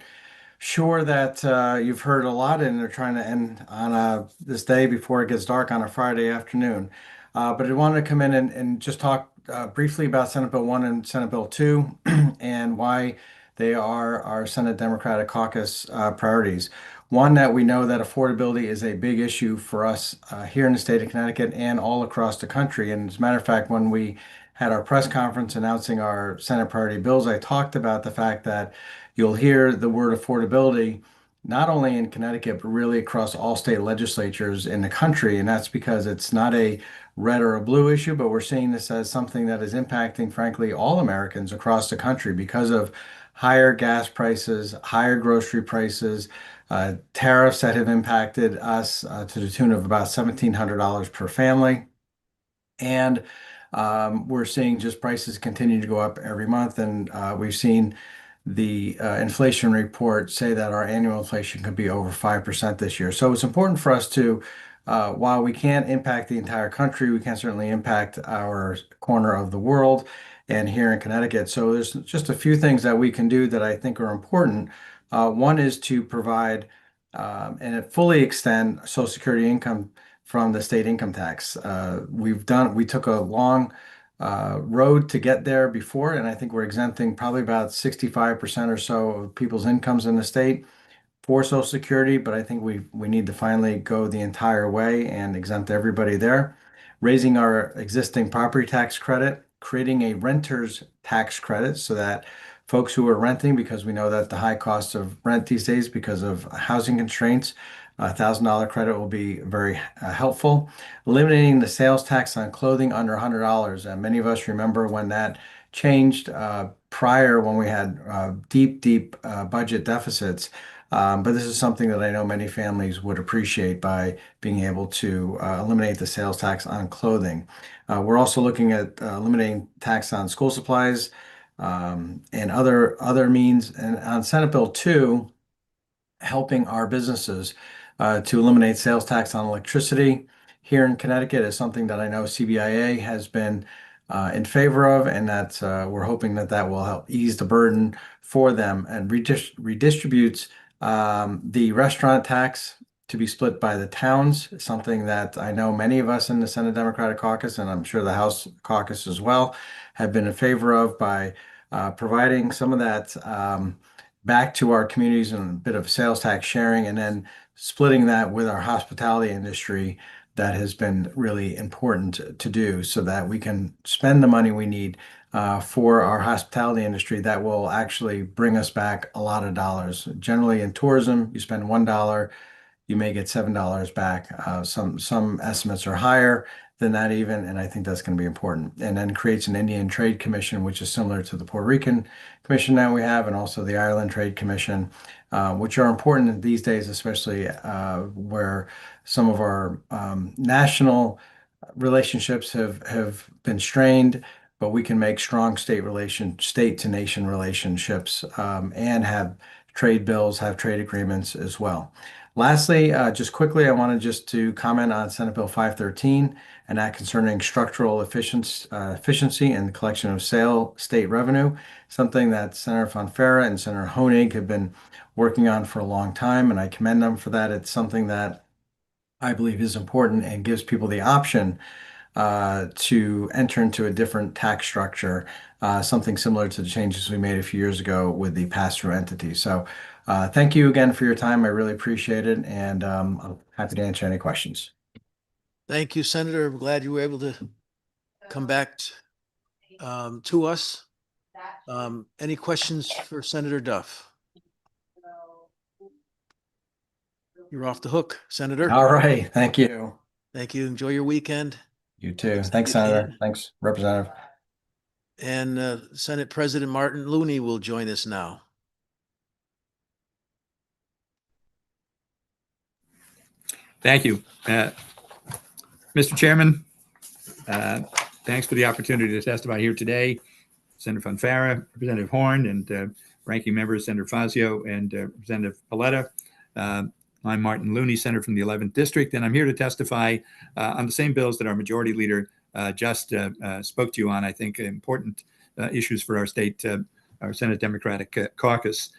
sure that you've heard a lot and they're trying to end on this day before it gets dark on a Friday afternoon. But I wanted to come in and just talk briefly about Senate Bill 1 and Senate Bill 2 and why they are our Senate Democratic Caucus priorities. One, that we know that affordability is a big issue for us here in the state of Connecticut and all across the country. And as a matter of fact, when we had our press conference announcing our Senate priority bills, I talked about the fact that you'll hear the word affordability not only in Connecticut, but really across all state legislatures in the country. And that's because it's not a red or a blue issue, but we're seeing this as something that is impacting, frankly, all Americans across the country because of higher gas prices, higher grocery prices, tariffs that have impacted us to the tune of about $1,700 per family. And we're seeing just prices continue to go up every month. And we've seen the inflation report say that our annual inflation could be over 5% this year. So it's important for us to, while we can't impact the entire country, we can certainly impact our corner of the world and here in Connecticut. So there's just a few things that we can do that I think are important. One is to provide and fully extend Social Security income from the state income tax. We took a long road to get there before, and I think we're exempting probably about 65% or so of people's incomes in the state for Social Security, but I think we need to finally go the entire way and exempt everybody there. Raising our existing property tax credit, creating a renter's tax credit so that folks who are renting, because we know that the high cost of rent these days because of housing constraints, $1,000 credit will be very helpful. Eliminating the sales tax on clothing under $100. Many of us remember when that changed prior, when we had deep budget deficits. But this is something that I know many families would appreciate by being able to eliminate the sales tax on clothing. We're also looking at eliminating tax on school supplies and other means. And on Senate Bill 2, helping our businesses to eliminate sales tax on electricity here in Connecticut is something that I know CBIA has been in favor of, and that we're hoping that that will help ease the burden for them and redistributes the restaurant tax to be split by the towns, something that I know many of us in the Senate Democratic Caucus, and I'm sure the House Caucus as well, have been in favor of by providing some of that back to our communities and a bit of sales tax sharing, and then splitting that with our hospitality industry. That has been really important to do so that we can spend the money we need for our hospitality industry that will actually bring us back a lot of dollars. Generally in tourism, you spend $1, you may get $7 back. Some estimates are higher than that even, and I think that's going to be important. And then creates an Indian Trade Commission, which is similar to the Puerto Rican Commission that we have, and also the Ireland Trade Commission, which are important these days, especially where some of our national relationships have been strained, but we can make strong state to nation relationships and have trade bills, have trade agreements as well. Lastly, just quickly, I wanted just to comment on Senate Bill 513, an act concerning structural efficiency and the collection of state revenue, something that Senator Fonfara and Senator Honig have been working on for a long time, and I commend them for that. It's something that I believe is important and gives people the option to enter into a different tax structure, something similar to the changes we made a few years ago with the pass-through entity. So thank you again for your time. I really appreciate it, and I'm happy to answer any questions. Thank you, Senator. I'm glad you were able to come back to us. Any questions for Senator Duff? You're off the hook, Senator. All right. Thank you. Thank you. Enjoy your weekend. You too. Thanks, Senator. Thanks, Representative. And Senate President Martin Looney will join us now. Thank you. Mr. Chairman, thanks for the opportunity to testify here today. Senator Fonfara, Representative Horn, and Ranking Member Senator Fazio and Representative Paletta. I'm Martin Looney, Senator from the 11th District, and I'm here to testify on the same bills that our Majority Leader just spoke to you on. I think important issues for our state, our Senate Democratic Caucus.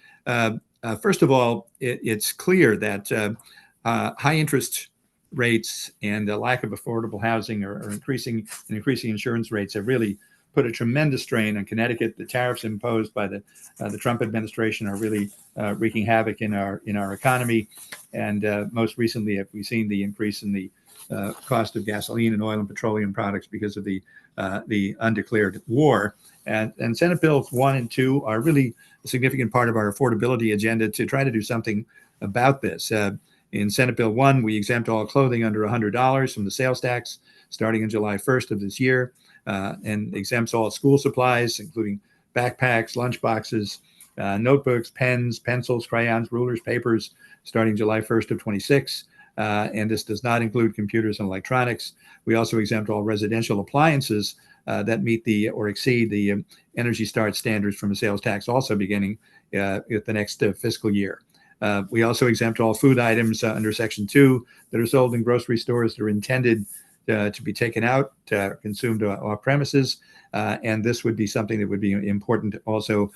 First of all, it's clear that high interest rates and the lack of affordable housing or increasing insurance rates have really put a tremendous strain on Connecticut. The tariffs imposed by the Trump administration are really wreaking havoc in our economy. And most recently, we've seen the increase in the cost of gasoline and oil and petroleum products because of the undeclared war. And Senate Bills 1 and 2 are really a significant part of our affordability agenda to try to do something about this. In Senate Bill 1, we exempt all clothing under $100 from the sales tax starting on July 1st of this year, and exempts all school supplies, including backpacks, lunch boxes, notebooks, pens, pencils, crayons, rulers, papers, starting July 1st of 26. And this does not include computers and electronics. We also exempt all residential appliances that meet the or exceed the Energy Start standards from a sales tax, also beginning with the next fiscal year. We also exempt all food items under Section 2 that are sold in grocery stores that are intended to be taken out, consumed off premises, and this would be something that would be important also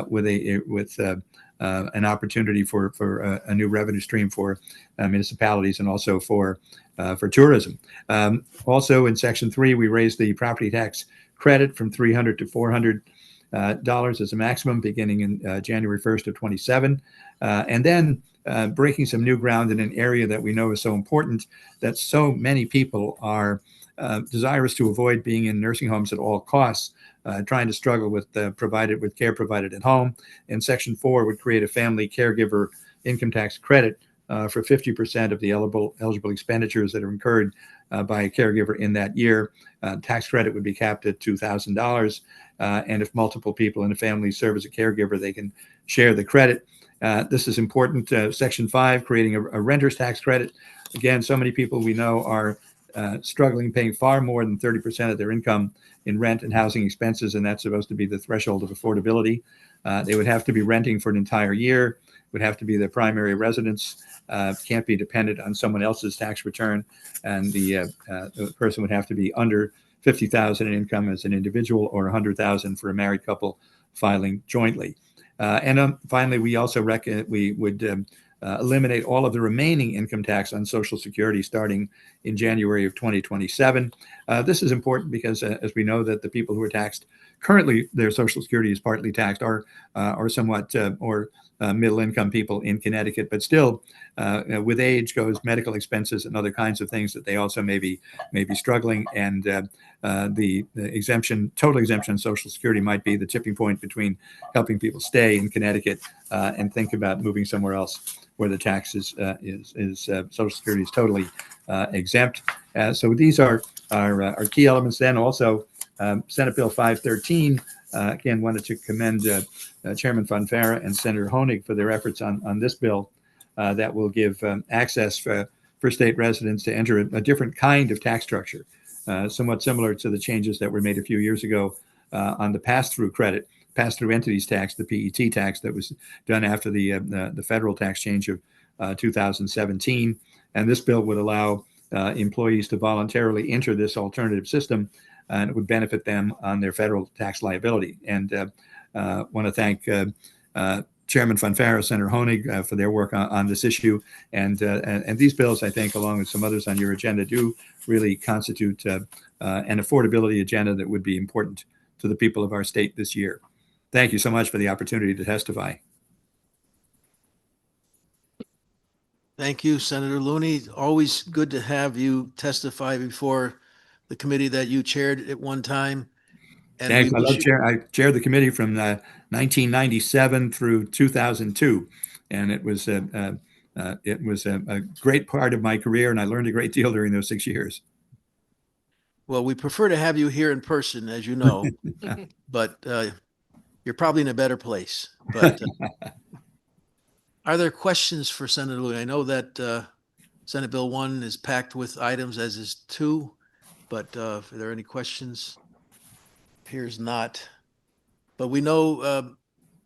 with an opportunity for a new revenue stream for municipalities and also for tourism. Also in Section 3, we raised the property tax credit from $300 to $400 as a maximum beginning in January 1st of 27. And then breaking some new ground in an area that we know is so important, that so many people are desirous to avoid being in nursing homes at all costs, trying to struggle with care provided at home. And Section 4 would create a family caregiver income tax credit for 50% of the eligible expenditures that are incurred by a caregiver in that year. Tax credit would be capped at $2,000. And if multiple people in a family serve as a caregiver, they can share the credit. This is important. Section 5, creating a renter's tax credit. Again, so many people we know are struggling, paying far more than 30% of their income in rent and housing expenses, and that's supposed to be the threshold of affordability. They would have to be renting for an entire year, would have to be their primary residence, can't be dependent on someone else's tax return, and the person would have to be under $50,000 in income as an individual or $100,000 for a married couple filing jointly. And finally, we also we would eliminate all of the remaining income tax on Social Security starting in January of 2027. This is important because, as we know, that the people who are taxed currently, their Social Security is partly taxed, are somewhat middle income people in Connecticut, but still, with age goes medical expenses and other kinds of things that they also may be struggling. And the exemption, total exemption on Social Security might be the tipping point between helping people stay in Connecticut and think about moving somewhere else where the tax is Social Security is totally exempt. So these are key elements. Then also Senate Bill 513. Again, wanted to commend Chairman Fonfara and Senator Honig for their efforts on this bill that will give access for state residents to enter a different kind of tax structure, somewhat similar to the changes that were made a few years ago on the pass-through credit, pass-through entities tax, the PET tax that was done after the federal tax change of 2017. And this bill would allow employees to voluntarily enter this alternative system, and it would benefit them on their federal tax liability. And want to thank Chairman Fonfara, Senator Honig for their work on this issue. And these bills, I think, along with some others on your agenda, do really constitute an affordability agenda that would be important to the people of our state this year. Thank you so much for the opportunity to testify. Thank you, Senator Looney. Always good to have you testify before the committee that you chaired at one time. And Thanks. I chaired the committee from 1997 through 2002, and it was a great part of my career, and I learned a great deal during those 6 years. Well, we prefer to have you here in person, as you know, but you're probably in a better place. But are there questions for Senator Looney? I know that Senate Bill 1 is packed with items, as is 2, but are there any questions? Appears not. But we know,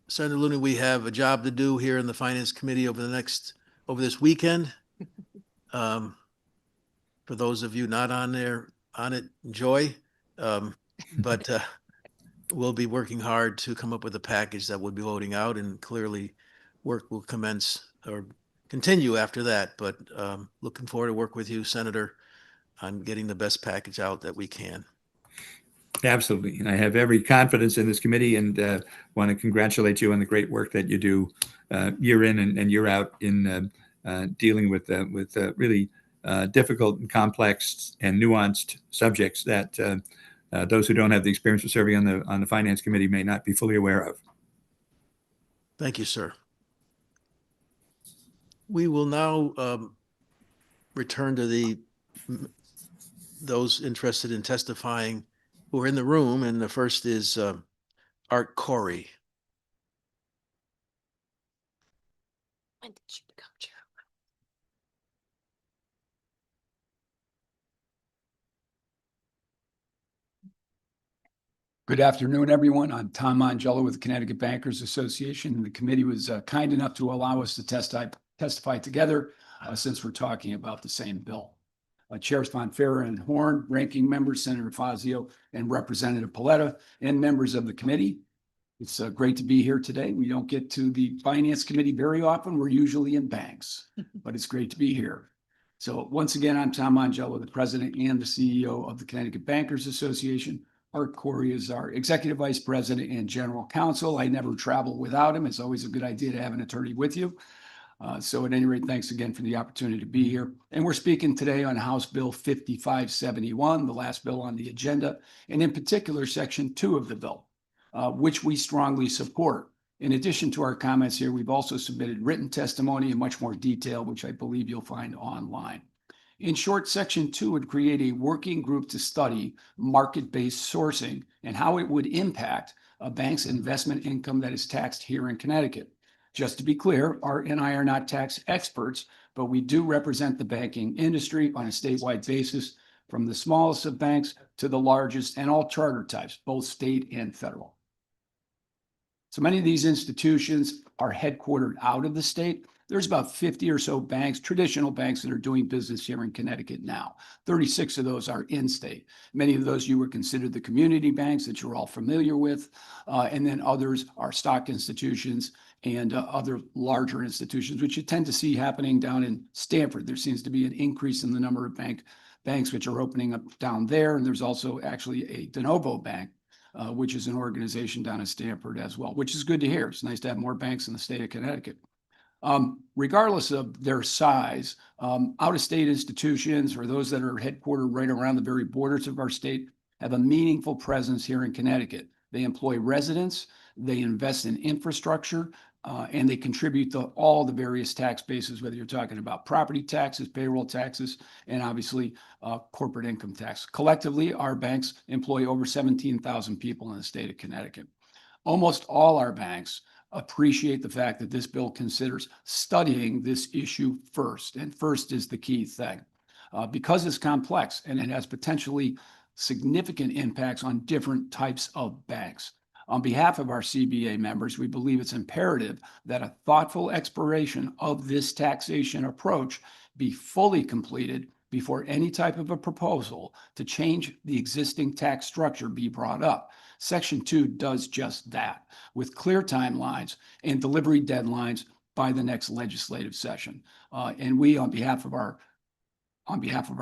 Senator Looney, we have a job to do here in the Finance Committee over this weekend. For those of you not on it, enjoy. But we'll be working hard to come up with a package that we'll be voting out, and clearly work will commence or continue after that. But looking forward to work with you, Senator, on getting the best package out that we can. Absolutely. And I have every confidence in this committee, and want to congratulate you on the great work that you do year in and year out in dealing with really difficult and complex and nuanced subjects that those who don't have the experience of serving on the Finance Committee may not be fully aware of. Thank you, sir. We will now return to those interested in testifying who are in the room, and the first is Art Corey. When did you become chair? Good afternoon, everyone. I'm Tom Mangello with the Connecticut Bankers Association, and the committee was kind enough to allow us to testify together since we're talking about the same bill. Chairs Fonfara and Horn, ranking members Senator Fazio and Representative Paletta, and members of the committee. It's great to be here today. We don't get to the Finance Committee very often. We're usually in banks, but it's great to be here. So once again, I'm Tom Mangello, the president and the CEO of the Connecticut Bankers Association. Art Corey is our executive vice president and general counsel. I never travel without him. It's always a good idea to have an attorney with you. So at any rate, thanks again for the opportunity to be here. And we're speaking today on House Bill 5571, the last bill on the agenda, and in particular, Section 2 of the bill, which we strongly support. In addition to our comments here, we've also submitted written testimony in much more detail, which I believe you'll find online. In short, Section 2 would create a working group to study market-based sourcing and how it would impact a bank's investment income that is taxed here in Connecticut. Just to be clear, Art and I are not tax experts, but we do represent the banking industry on a statewide basis, from the smallest of banks to the largest, and all charter types, both state and federal. So many of these institutions are headquartered out of the state. There's about 50 or so banks, traditional banks, that are doing business here in Connecticut now. 36 of those are in-state. Many of those you would consider the community banks that you're all familiar with, and then others are stock institutions and other larger institutions, which you tend to see happening down in Stamford. There seems to be an increase in the number of banks which are opening up down there, and there's also actually a de novo bank, which is an organization down in Stamford as well, which is good to hear. It's nice to have more banks in the state of Connecticut. Regardless of their size, out-of-state institutions or those that are headquartered right around the very borders of our state have a meaningful presence here in Connecticut. They employ residents, they invest in infrastructure, and they contribute to all the various tax bases, whether you're talking about property taxes, payroll taxes, and obviously corporate income tax. Collectively, our banks employ over 17,000 people in the state of Connecticut. Almost all our banks appreciate the fact that this bill considers studying this issue first, and first is the key thing. Because it's complex and it has potentially significant impacts on different types of banks. On behalf of our CBA members, we believe it's imperative that a thoughtful exploration of this taxation approach be fully completed before any type of a proposal to change the existing tax structure be brought up. Section 2 does just that, with clear timelines and delivery deadlines by the next legislative session. And we, on behalf of our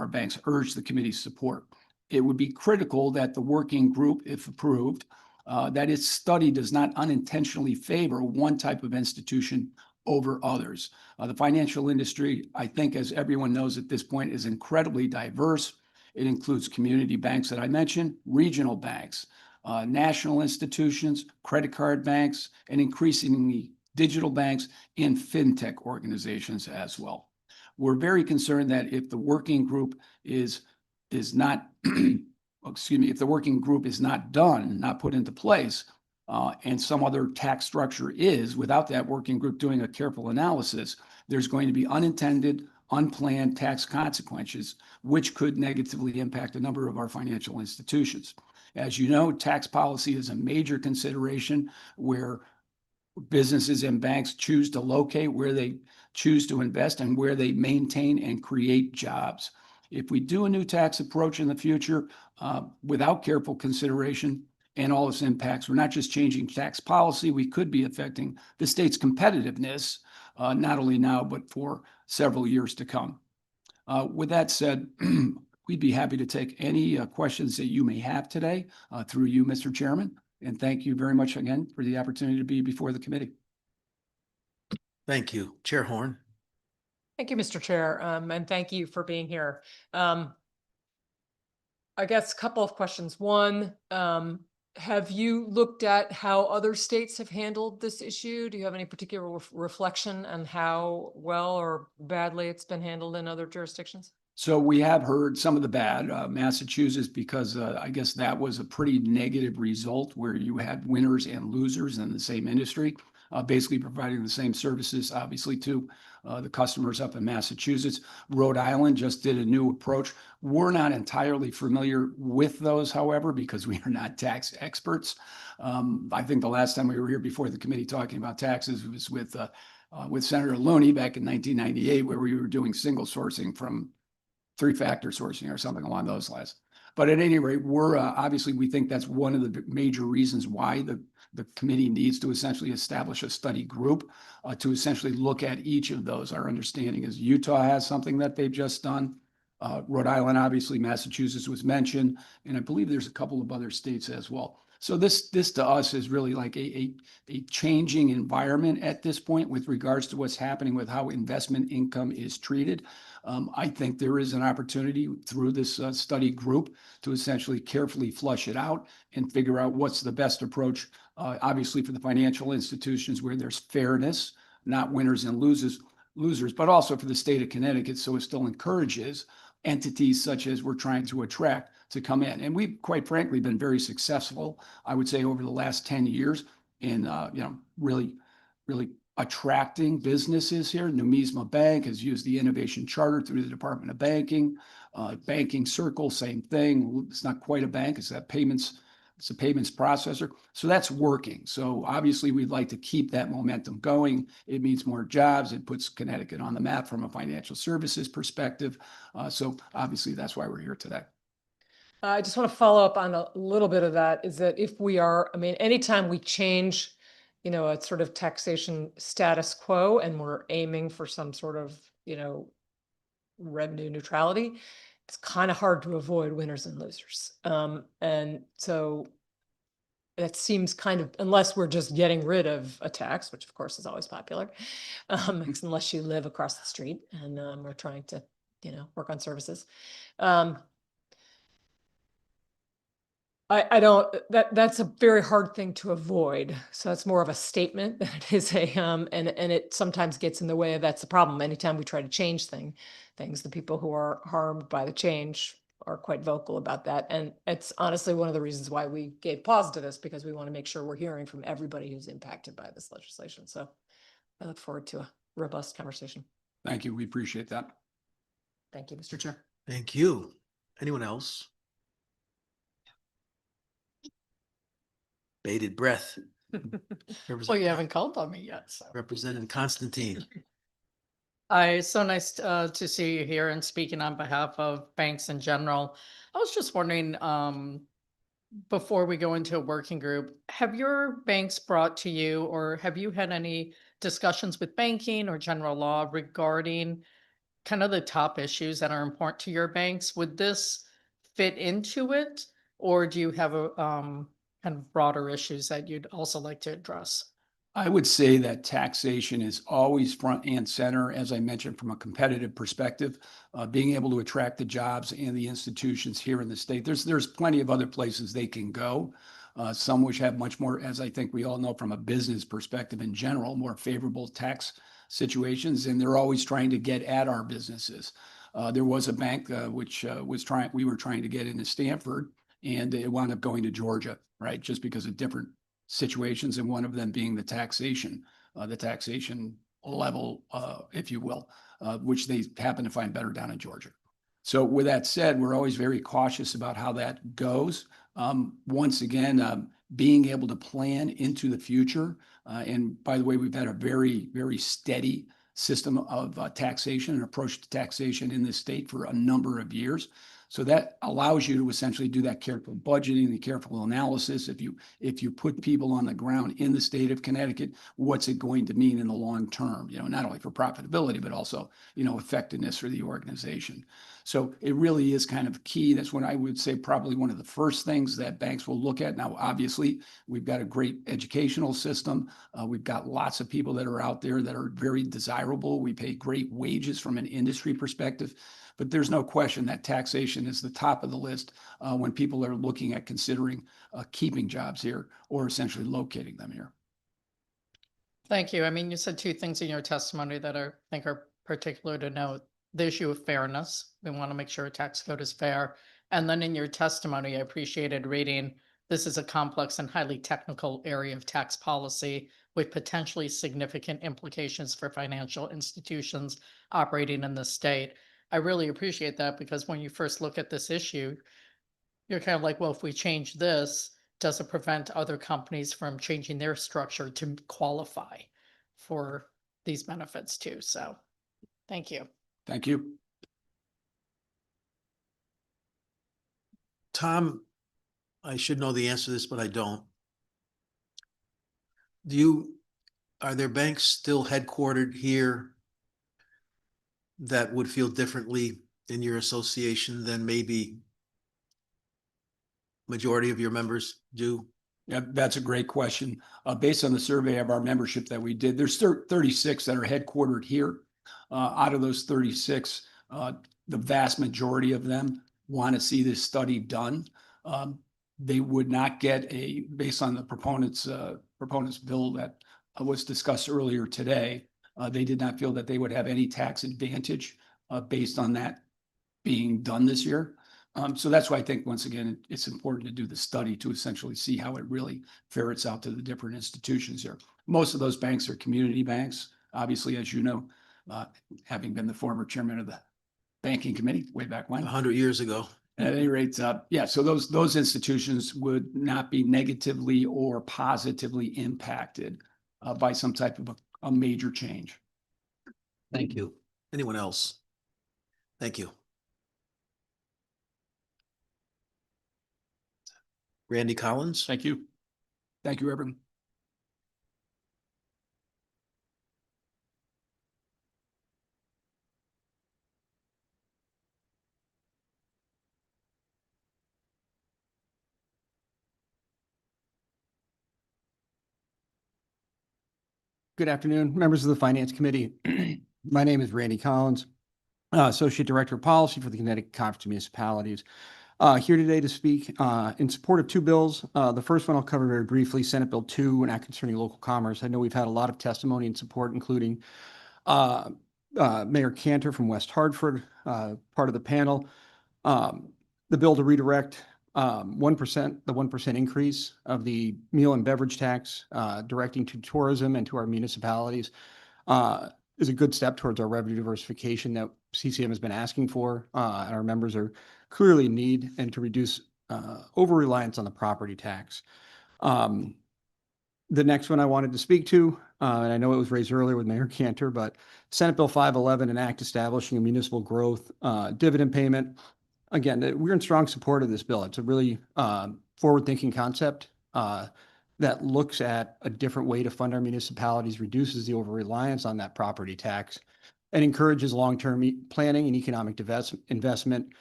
banks, urge the committee's support. It would be critical that the working group, if approved, that its study does not unintentionally favor one type of institution over others. The financial industry, I think, as everyone knows at this point, is incredibly diverse. It includes community banks that I mentioned, regional banks, national institutions, credit card banks, and increasingly digital banks and fintech organizations as well. We're very concerned that if the working group is not if the working group is not done, not put into place, and some other tax structure is, without that working group doing a careful analysis, there's going to be unintended, unplanned tax consequences, which could negatively impact a number of our financial institutions. As you know, tax policy is a major consideration where businesses and banks choose to locate, where they choose to invest, and where they maintain and create jobs. If we do a new tax approach in the future without careful consideration and all its impacts, we're not just changing tax policy, we could be affecting the state's competitiveness, not only now, but for several years to come. With that said, we'd be happy to take any questions that you may have today through you, Mr. Chairman. And thank you very much again for the opportunity to be before the committee. Thank you. Chair Horn. Thank you, Mr. Chair, and thank you for being here. I guess a couple of questions. One, have you looked at how other states have handled this issue? Do you have any particular reflection on how well or badly it's been handled in other jurisdictions? So we have heard some of the bad. Massachusetts, because I guess that was a pretty negative result where you had winners and losers in the same industry. basically providing the same services, obviously, to the customers up in Massachusetts. Rhode Island just did a new approach. We're not entirely familiar with those, however, because we are not tax experts. I think the last time we were here before the committee talking about taxes was with Senator Looney back in 1998, where we were doing single sourcing from three-factor sourcing or something along those lines. But at any rate, we're obviously, we think that's one of the major reasons why the committee needs to essentially establish a study group to essentially look at each of those. Our understanding is Utah has something that they've just done. Rhode Island, obviously, Massachusetts was mentioned, and I believe there's a couple of other states as well. So this to us is really like a changing environment at this point with regards to what's happening with how investment income is treated. I think there is an opportunity through this study group to essentially carefully flush it out and figure out what's the best approach, obviously for the financial institutions where there's fairness, not winners and losers, but also for the state of Connecticut, so it still encourages entities such as we're trying to attract to come in. And we've quite frankly been very successful, I would say, over the last 10 years in really attracting businesses here. Numisma Bank has used the Innovation Charter through the Department of Banking. Banking Circle, same thing. It's not quite a bank, it's a payments processor. So that's working. So obviously we'd like to keep that momentum going. It means more jobs. It puts Connecticut on the map from a financial services perspective. So obviously that's why we're here today. I just want to follow up on a little bit of that, is that if we are, I mean, anytime we change, a sort of taxation status quo and we're aiming for some sort of, revenue neutrality, it's kind of hard to avoid winners and losers. And so that seems kind of, unless we're just getting rid of a tax, which of course is always popular, unless you live across the street and we're trying to, work on services. I don't, that's a very hard thing to avoid. So that's more of a statement than it is and it sometimes gets in the way of, that's the problem. Anytime we try to change things, the people who are harmed by the change are quite vocal about that. And it's honestly one of the reasons why we gave pause to this, because we want to make sure we're hearing from everybody who's impacted by this legislation. So I look forward to a robust conversation. Thank you. We appreciate that. Thank you, Mr. Chair. Thank you. Anyone else? Bated breath. Well, you haven't called on me yet, so. Representative Constantine. It's so nice to see you here and speaking on behalf of banks in general. I was just wondering, before we go into a working group, have your banks brought to you, or have you had any discussions with banking or general law regarding kind of the top issues that are important to your banks? Would this fit into it, or do you have a kind of broader issues that you'd also like to address? I would say that taxation is always front and center, as I mentioned, from a competitive perspective, being able to attract the jobs and the institutions here in the state. There's plenty of other places they can go. Some which have much more, as I think we all know from a business perspective in general, more favorable tax situations, and they're always trying to get at our businesses. There was a bank which we were trying to get into Stanford, and it wound up going to Georgia, right? Just because of different situations, and one of them being the taxation level, if you will, which they happen to find better down in Georgia. So with that said, we're always very cautious about how that goes. Once again, being able to plan into the future. And by the way, we've had a very, very steady system of taxation and approach to taxation in this state for a number of years. So that allows you to essentially do that careful budgeting, the careful analysis. If you put people on the ground in the state of Connecticut, what's it going to mean in the long term? Not only for profitability, but also, effectiveness for the organization. So it really is kind of key. That's what I would say probably one of the first things that banks will look at. Now, obviously, we've got a great educational system. We've got lots of people that are out there that are very desirable. We pay great wages from an industry perspective. But there's no question that taxation is the top of the list when people are looking at considering keeping jobs here or essentially locating them here. Thank you. I mean, you said two things in your testimony that I think are particular to note. The issue of fairness. We want to make sure a tax code is fair. And then in your testimony, I appreciated reading, this is a complex and highly technical area of tax policy with potentially significant implications for financial institutions operating in the state. I really appreciate that because when you first look at this issue, you're kind of like, well, if we change this, does it prevent other companies from changing their structure to qualify for these benefits too? So, thank you. Thank you. Tom, I should know the answer to this, but I don't. Are there banks still headquartered here that would feel differently in your association than maybe majority of your members do? Yeah, that's a great question. Based on the survey of our membership that we did, there's 36 that are headquartered here. Out of those 36, the vast majority of them want to see this study done. They would not get based on the proponents bill that was discussed earlier today, they did not feel that they would have any tax advantage based on that being done this year. So that's why I think, once again, it's important to do the study to essentially see how it really ferrets out to the different institutions here. Most of those banks are community banks, obviously, as you know, having been the former chairman of the banking committee way back when. 100 years ago. At any rate, yeah, so those institutions would not be negatively or positively impacted by some type of a major change. Thank you. Anyone else? Thank you. Randy Collins. Thank you. Thank you, everyone. Good afternoon, members of the Finance Committee. My name is Randy Collins, Associate Director of Policy for the Connecticut Conference of Municipalities. Here today to speak in support of two bills. The first one I'll cover very briefly, Senate Bill 2, an act concerning local commerce. I know we've had a lot of testimony and support, including Mayor Cantor from West Hartford, part of the panel. The bill to redirect 1%, the 1% increase of the meal and beverage tax directing to tourism and to our municipalities is a good step towards our revenue diversification that CCM has been asking for. And our members are clearly in need, and to reduce over-reliance on the property tax. The next one I wanted to speak to, and I know it was raised earlier with Mayor Cantor, but Senate Bill 511, an act establishing a municipal growth dividend payment. Again, we're in strong support of this bill. It's a really forward-thinking concept that looks at a different way to fund our municipalities, reduces the over-reliance on that property tax, and encourages long-term planning and economic investment,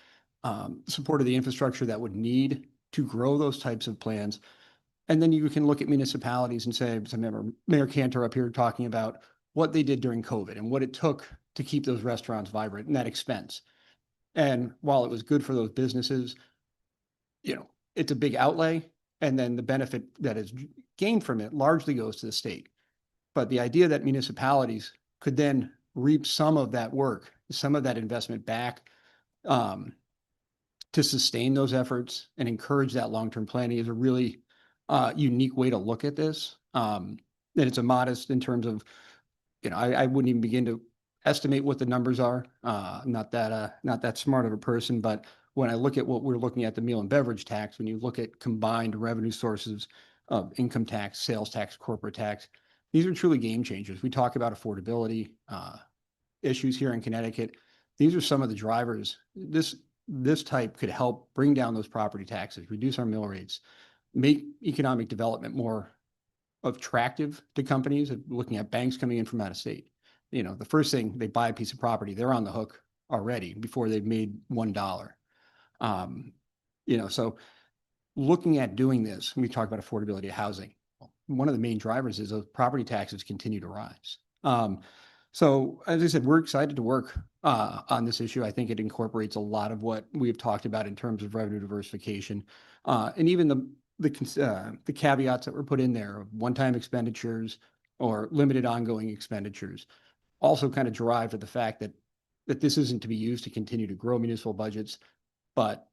support of the infrastructure that would need to grow those types of plans. And then you can look at municipalities and say, I remember Mayor Cantor up here talking about what they did during COVID and what it took to keep those restaurants vibrant and that expense. And while it was good for those businesses, you know, it's a big outlay, and then the benefit that is gained from it largely goes to the state. But the idea that municipalities could then reap some of that work, some of that investment back to sustain those efforts and encourage that long-term planning is a really unique way to look at this. And it's a modest in terms of, you know, I wouldn't even begin to estimate what the numbers are. I'm not that smart of a person, but when I look at what we're looking at, the meal and beverage tax, when you look at combined revenue sources of income tax, sales tax, corporate tax, these are truly game changers. We talk about affordability issues here in Connecticut. These are some of the drivers. This type could help bring down those property taxes, reduce our mill rates, make economic development more attractive to companies. Looking at banks coming in from out of state, you know, the first thing they buy a piece of property, they're on the hook already before they've made $1. You know, so looking at doing this, we talk about affordability of housing. One of the main drivers is those property taxes continue to rise. So as I said, we're excited to work on this issue. I think it incorporates a lot of what we've talked about in terms of revenue diversification, and even the caveats that were put in there of one-time expenditures or limited ongoing expenditures also kind of derive at the fact that this isn't to be used to continue to grow municipal budgets, but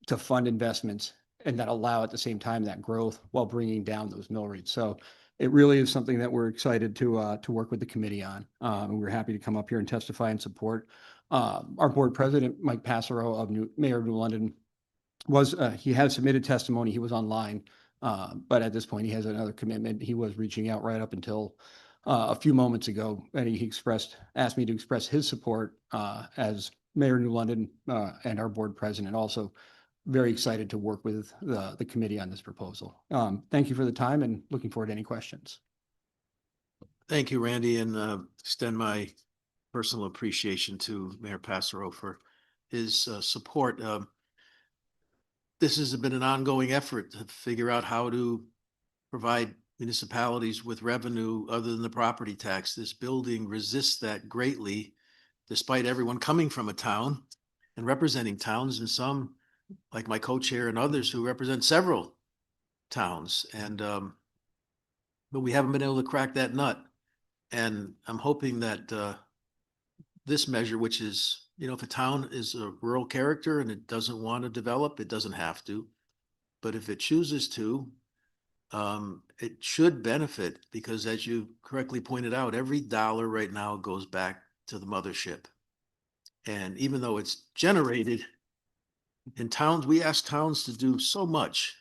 to fund investments and that allow at the same time that growth while bringing down those mill rates. So it really is something that we're excited to work with the committee on. And we're happy to come up here and testify and support. Our board president, Mike Passero of Mayor of New London, he has submitted testimony. He was online. But at this point, he has another commitment. He was reaching out right up until a few moments ago, and he asked me to express his support as Mayor of New London and our board president. Also, very excited to work with the committee on this proposal. Thank you for the time and looking forward to any questions. Thank you, Randy, and extend my personal appreciation to Mayor Passero for his support. This has been an ongoing effort to figure out how to provide municipalities with revenue other than the property tax. This building resists that greatly, despite everyone coming from a town and representing towns, and some, like my co-chair and others, who represent several towns. And but we haven't been able to crack that nut. And I'm hoping that this measure, which is, if a town is a rural character and it doesn't want to develop, it doesn't have to. But if it chooses to, it should benefit, because as you correctly pointed out, every dollar right now goes back to the mothership. And even though it's generated in towns, we ask towns to do so much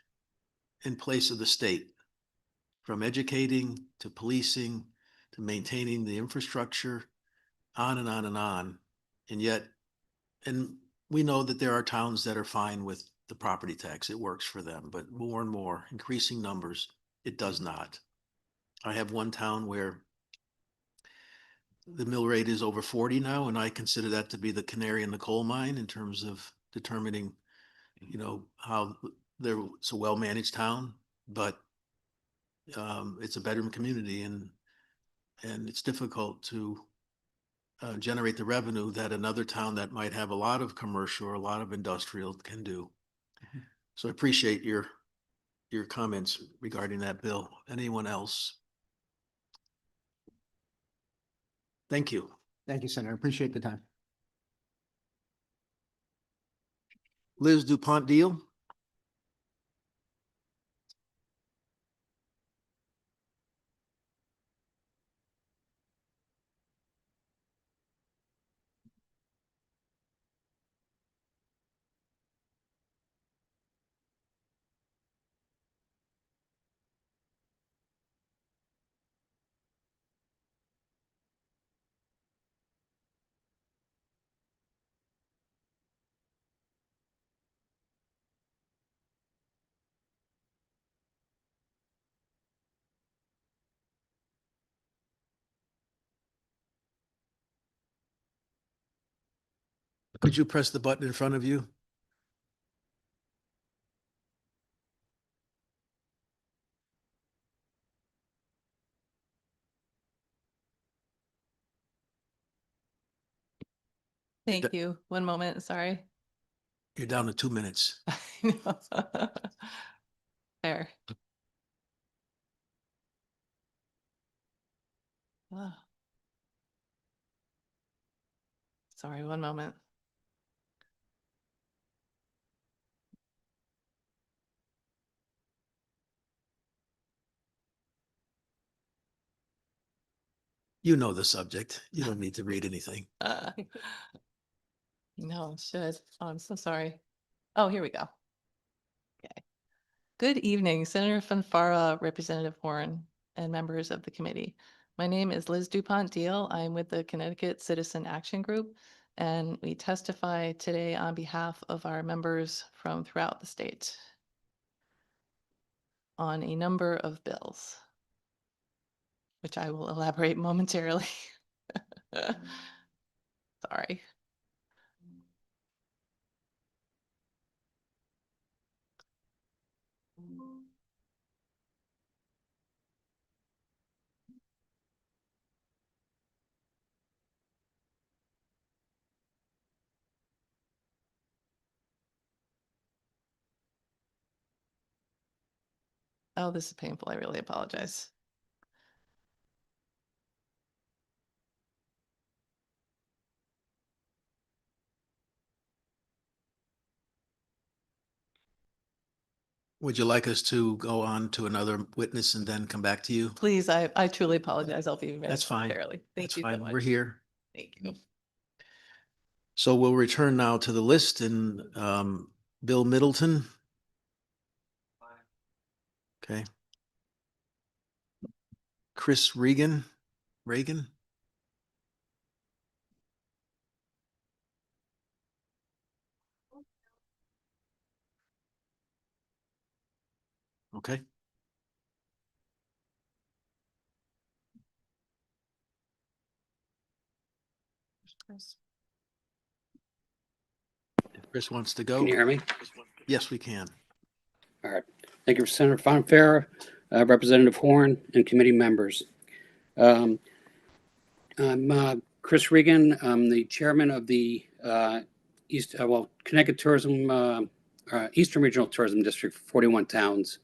in place of the state, from educating to policing to maintaining the infrastructure, on and on and on. And yet, and we know that there are towns that are fine with the property tax. It works for them, but more and more, increasing numbers, it does not. I have one town where the mill rate is over 40 now, and I consider that to be the canary in the coal mine in terms of determining, how it's a well-managed town, but it's a bedroom community, and it's difficult to generate the revenue that another town that might have a lot of commercial or a lot of industrial can do. So I appreciate your comments regarding that bill. Anyone else? Thank you. Thank you, Senator. Appreciate the time. Liz DuPont Deal. Could you press the button in front of you? Thank you. One moment, sorry. You're down to 2 minutes. There. Ah. Sorry, one moment. You know the subject. You don't need to read anything. No, it should. Oh, I'm so sorry. Oh, here we go. Okay. Good evening, Senator Fanfara, Representative Horn, and members of the committee. My name is Liz DuPont Deal. I'm with the Connecticut Citizen Action Group, and we testify today on behalf of our members from throughout the state on a number of bills, which I will elaborate momentarily. Sorry. Oh, this is painful. I really apologize. Would you like us to go on to another witness and then come back to you? Please, I truly apologize. I'll be very That's fine. fairly. Thank That's you so fine. much. We're here. Thank you. So we'll return now to the list and Bill Middleton. Okay. Chris Regan. Okay. If Chris wants to go. Can you hear me? Yes, we can. All right. Thank you, Senator Fonfara, Representative Horn, and committee members. I'm Chris Regan. I'm the chairman of the Connecticut Tourism, Eastern Regional Tourism District, 41 towns.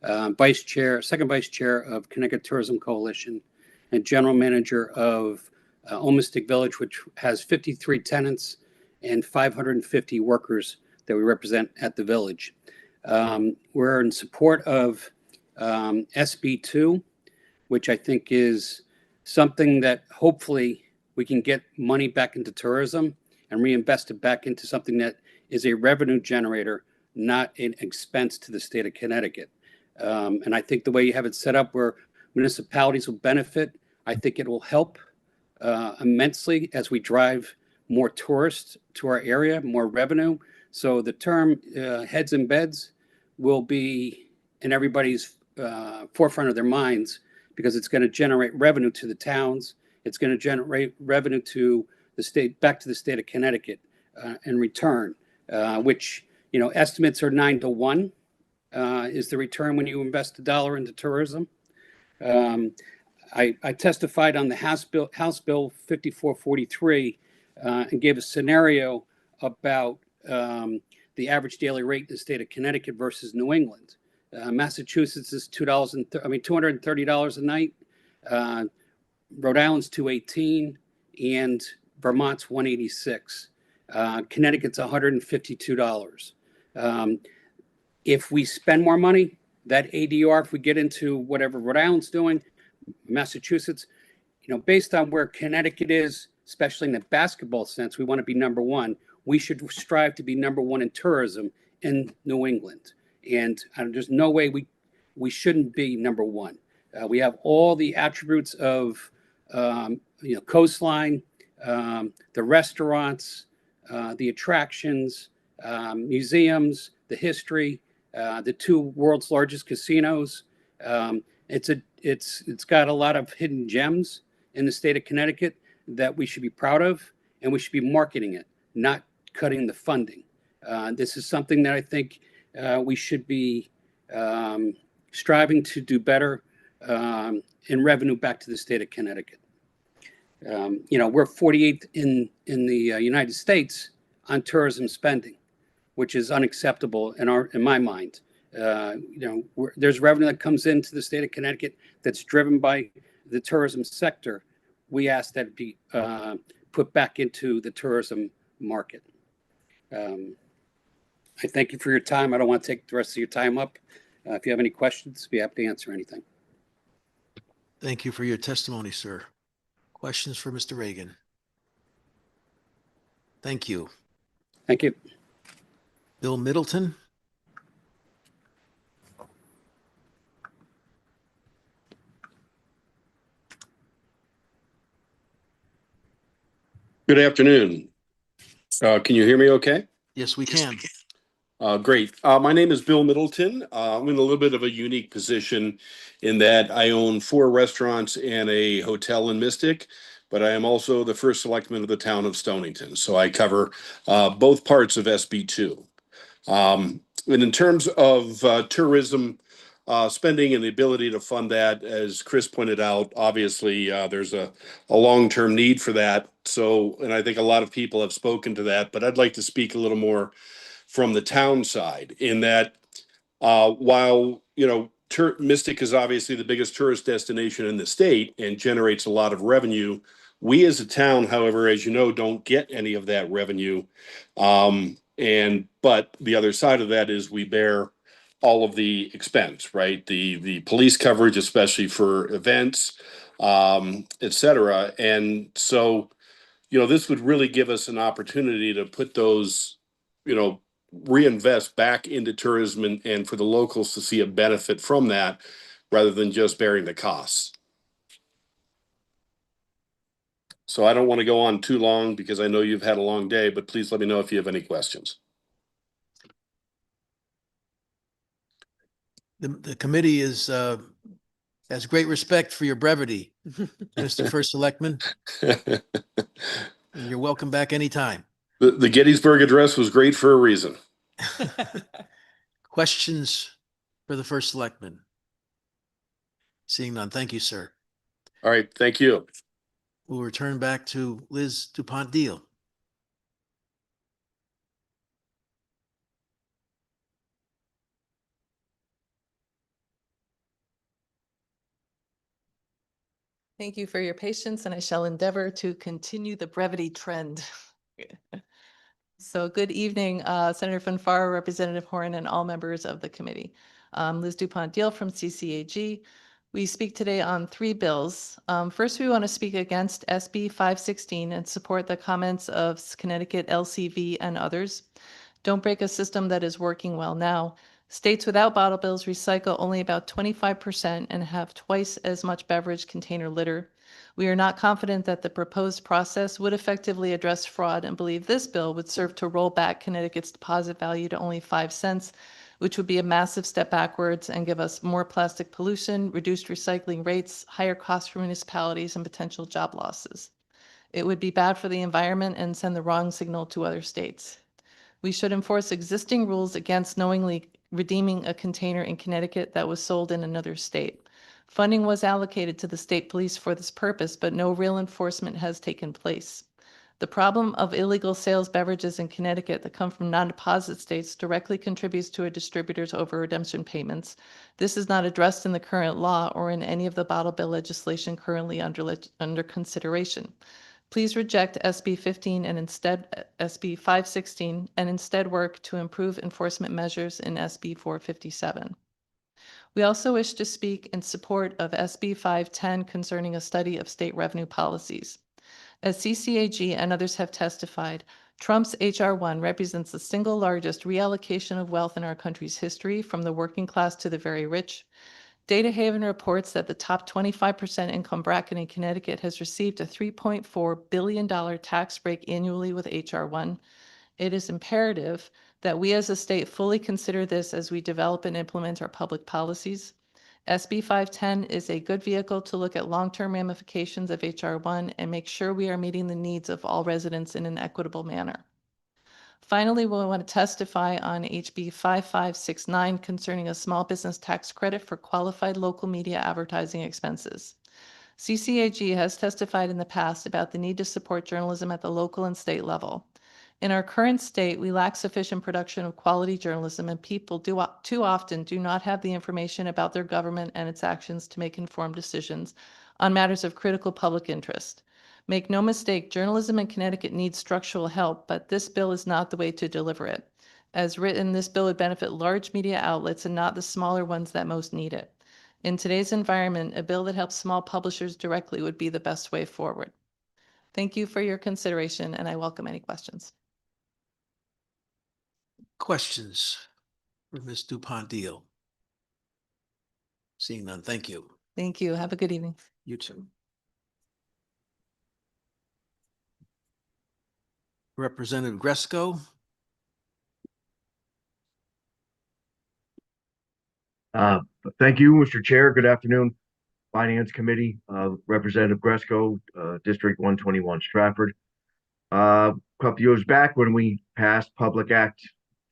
Second vice chair of Connecticut Tourism Coalition, and general manager of Olmsted Village, which has 53 tenants and 550 workers that we represent at the village. We're in support of SB2, which I think is something that hopefully we can get money back into tourism and reinvest it back into something that is a revenue generator, not an expense to the state of Connecticut. And I think the way you have it set up where municipalities will benefit, I think it will help immensely as we drive more tourists to our area, more revenue. So the term heads and beds will be in everybody's forefront of their minds, because it's going to generate revenue to the towns. It's going to generate revenue to the state, back to the state of Connecticut in return, which, estimates are 9 to 1 is the return when you invest $1 into tourism. I testified on the House Bill 5443 and gave a scenario about the average daily rate in the state of Connecticut versus New England. Massachusetts is $230 a night. Rhode Island's $218, and Vermont's $186. Connecticut's $152. If we spend more money, that ADR, if we get into whatever Rhode Island's doing, Massachusetts, based on where Connecticut is, especially in the basketball sense, we want to be number one. We should strive to be number one in tourism in New England. And there's no way we shouldn't be number one. We have all the attributes of, coastline, the restaurants, the attractions, museums, the history, the 2 world's largest casinos. It's got a lot of hidden gems in the state of Connecticut that we should be proud of, and we should be marketing it, not cutting the funding. This is something that I think we should be striving to do better in revenue back to the state of Connecticut. We're 48th in the United States on tourism spending, which is unacceptable in my mind. There's revenue that comes into the state of Connecticut that's driven by the tourism sector. We ask that it be put back into the tourism market. I thank you for your time. I don't want to take the rest of your time up. If you have any questions, be happy to answer anything. Thank you for your testimony, sir. Questions for Mr. Regan? Thank you. Thank you. Bill Middleton. Good afternoon. Can you hear me okay? Yes, we can. Great. My name is Bill Middleton. I'm in a little bit of a unique position in that I own 4 restaurants and a hotel in Mystic, but I am also the first selectman of the town of Stonington. So I cover both parts of SB2. And in terms of tourism spending and the ability to fund that, as Chris pointed out, obviously there's a long-term need for that. So, and I think a lot of people have spoken to that, but I'd like to speak a little more from the town side in that while, Mystic is obviously the biggest tourist destination in the state and generates a lot of revenue, we as a town, however, as you know, don't get any of that revenue. But the other side of that is we bear all of the expense, right? The police coverage, especially for events, et cetera. And so, this would really give us an opportunity to put those, reinvest back into tourism and for the locals to see a benefit from that rather than just bearing the costs. So I don't want to go on too long because I know you've had a long day, but please let me know if you have any questions. The committee has great respect for your brevity, Mr. First Selectman. And you're welcome back anytime. The Gettysburg Address was great for a reason. Questions for the First Selectman? Seeing none, thank you, sir. All right, thank you. We'll return back to Liz DuPont Deal. Thank you for your patience, and I shall endeavor to continue the brevity trend. So good evening, Senator Fanfaro, Representative Horn, and all members of the committee. Liz DuPont Deal from CCAG. We speak today on 3 bills. First, we want to speak against SB 516 and support the comments of Connecticut LCV and others. Don't break a system that is working well now. States without bottle bills recycle only about 25% and have twice as much beverage container litter. We are not confident that the proposed process would effectively address fraud and believe this bill would serve to roll back Connecticut's deposit value to only 5 cents, which would be a massive step backwards and give us more plastic pollution, reduced recycling rates, higher costs for municipalities, and potential job losses. It would be bad for the environment and send the wrong signal to other states. We should enforce existing rules against knowingly redeeming a container in Connecticut that was sold in another state. Funding was allocated to the state police for this purpose, but no real enforcement has taken place. The problem of illegal sales beverages in Connecticut that come from non-deposit states directly contributes to a distributor's over-redemption payments. This is not addressed in the current law or in any of the bottle bill legislation currently under consideration. Please reject SB 15 and instead SB 516 and instead work to improve enforcement measures in SB 457. We also wish to speak in support of SB 510 concerning a study of state revenue policies. As CCAG and others have testified, Trump's H.R. 1 represents the single largest reallocation of wealth in our country's history, from the working class to the very rich. Data Haven reports that the top 25% income bracket in Connecticut has received a $3.4 billion tax break annually with H.R. 1. It is imperative that we as a state fully consider this as we develop and implement our public policies. SB 510 is a good vehicle to look at long-term ramifications of H.R. 1 and make sure we are meeting the needs of all residents in an equitable manner. Finally, we want to testify on HB 5569 concerning a small business tax credit for qualified local media advertising expenses. CCAG has testified in the past about the need to support journalism at the local and state level. In our current state, we lack sufficient production of quality journalism, and people too often do not have the information about their government and its actions to make informed decisions on matters of critical public interest. Make no mistake, journalism in Connecticut needs structural help, but this bill is not the way to deliver it. As written, this bill would benefit large media outlets and not the smaller ones that most need it. In today's environment, a bill that helps small publishers directly would be the best way forward. Thank you for your consideration, and I welcome any questions. Questions for Ms. DuPont Deal? Seeing none, thank you. Thank you. Have a good evening. You too. Representative Gresco. Thank you, Mr. Chair. Good afternoon, Finance Committee, Representative Gresco, District 121, Stratford. A couple years back when we passed Public Act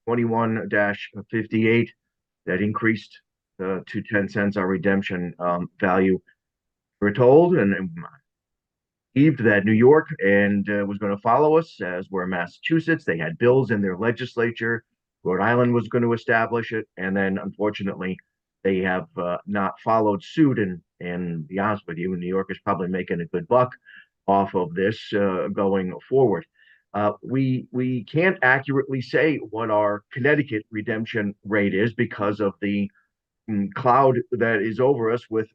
21-58, that increased to 10 cents our redemption value. We're told and believed that New York was going to follow us, as were Massachusetts. They had bills in their legislature. Rhode Island was going to establish it, and then unfortunately they have not followed suit. And to be honest with you, New York is probably making a good buck off of this going forward. We can't accurately say what our Connecticut redemption rate is because of the cloud that is over us with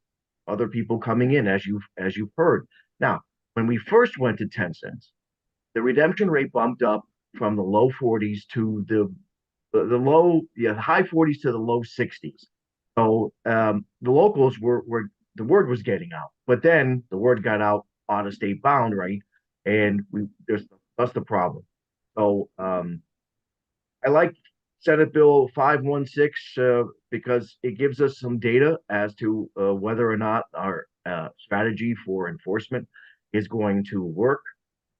other people coming in, as you've heard. Now, when we first went to 10 cents, the redemption rate bumped up from the low 40s to the high 40s to the low 60s. So the locals were the word was getting out, but then the word got out of state bound, right? And that's the problem. So I like Senate Bill 516 because it gives us some data as to whether or not our strategy for enforcement is going to work.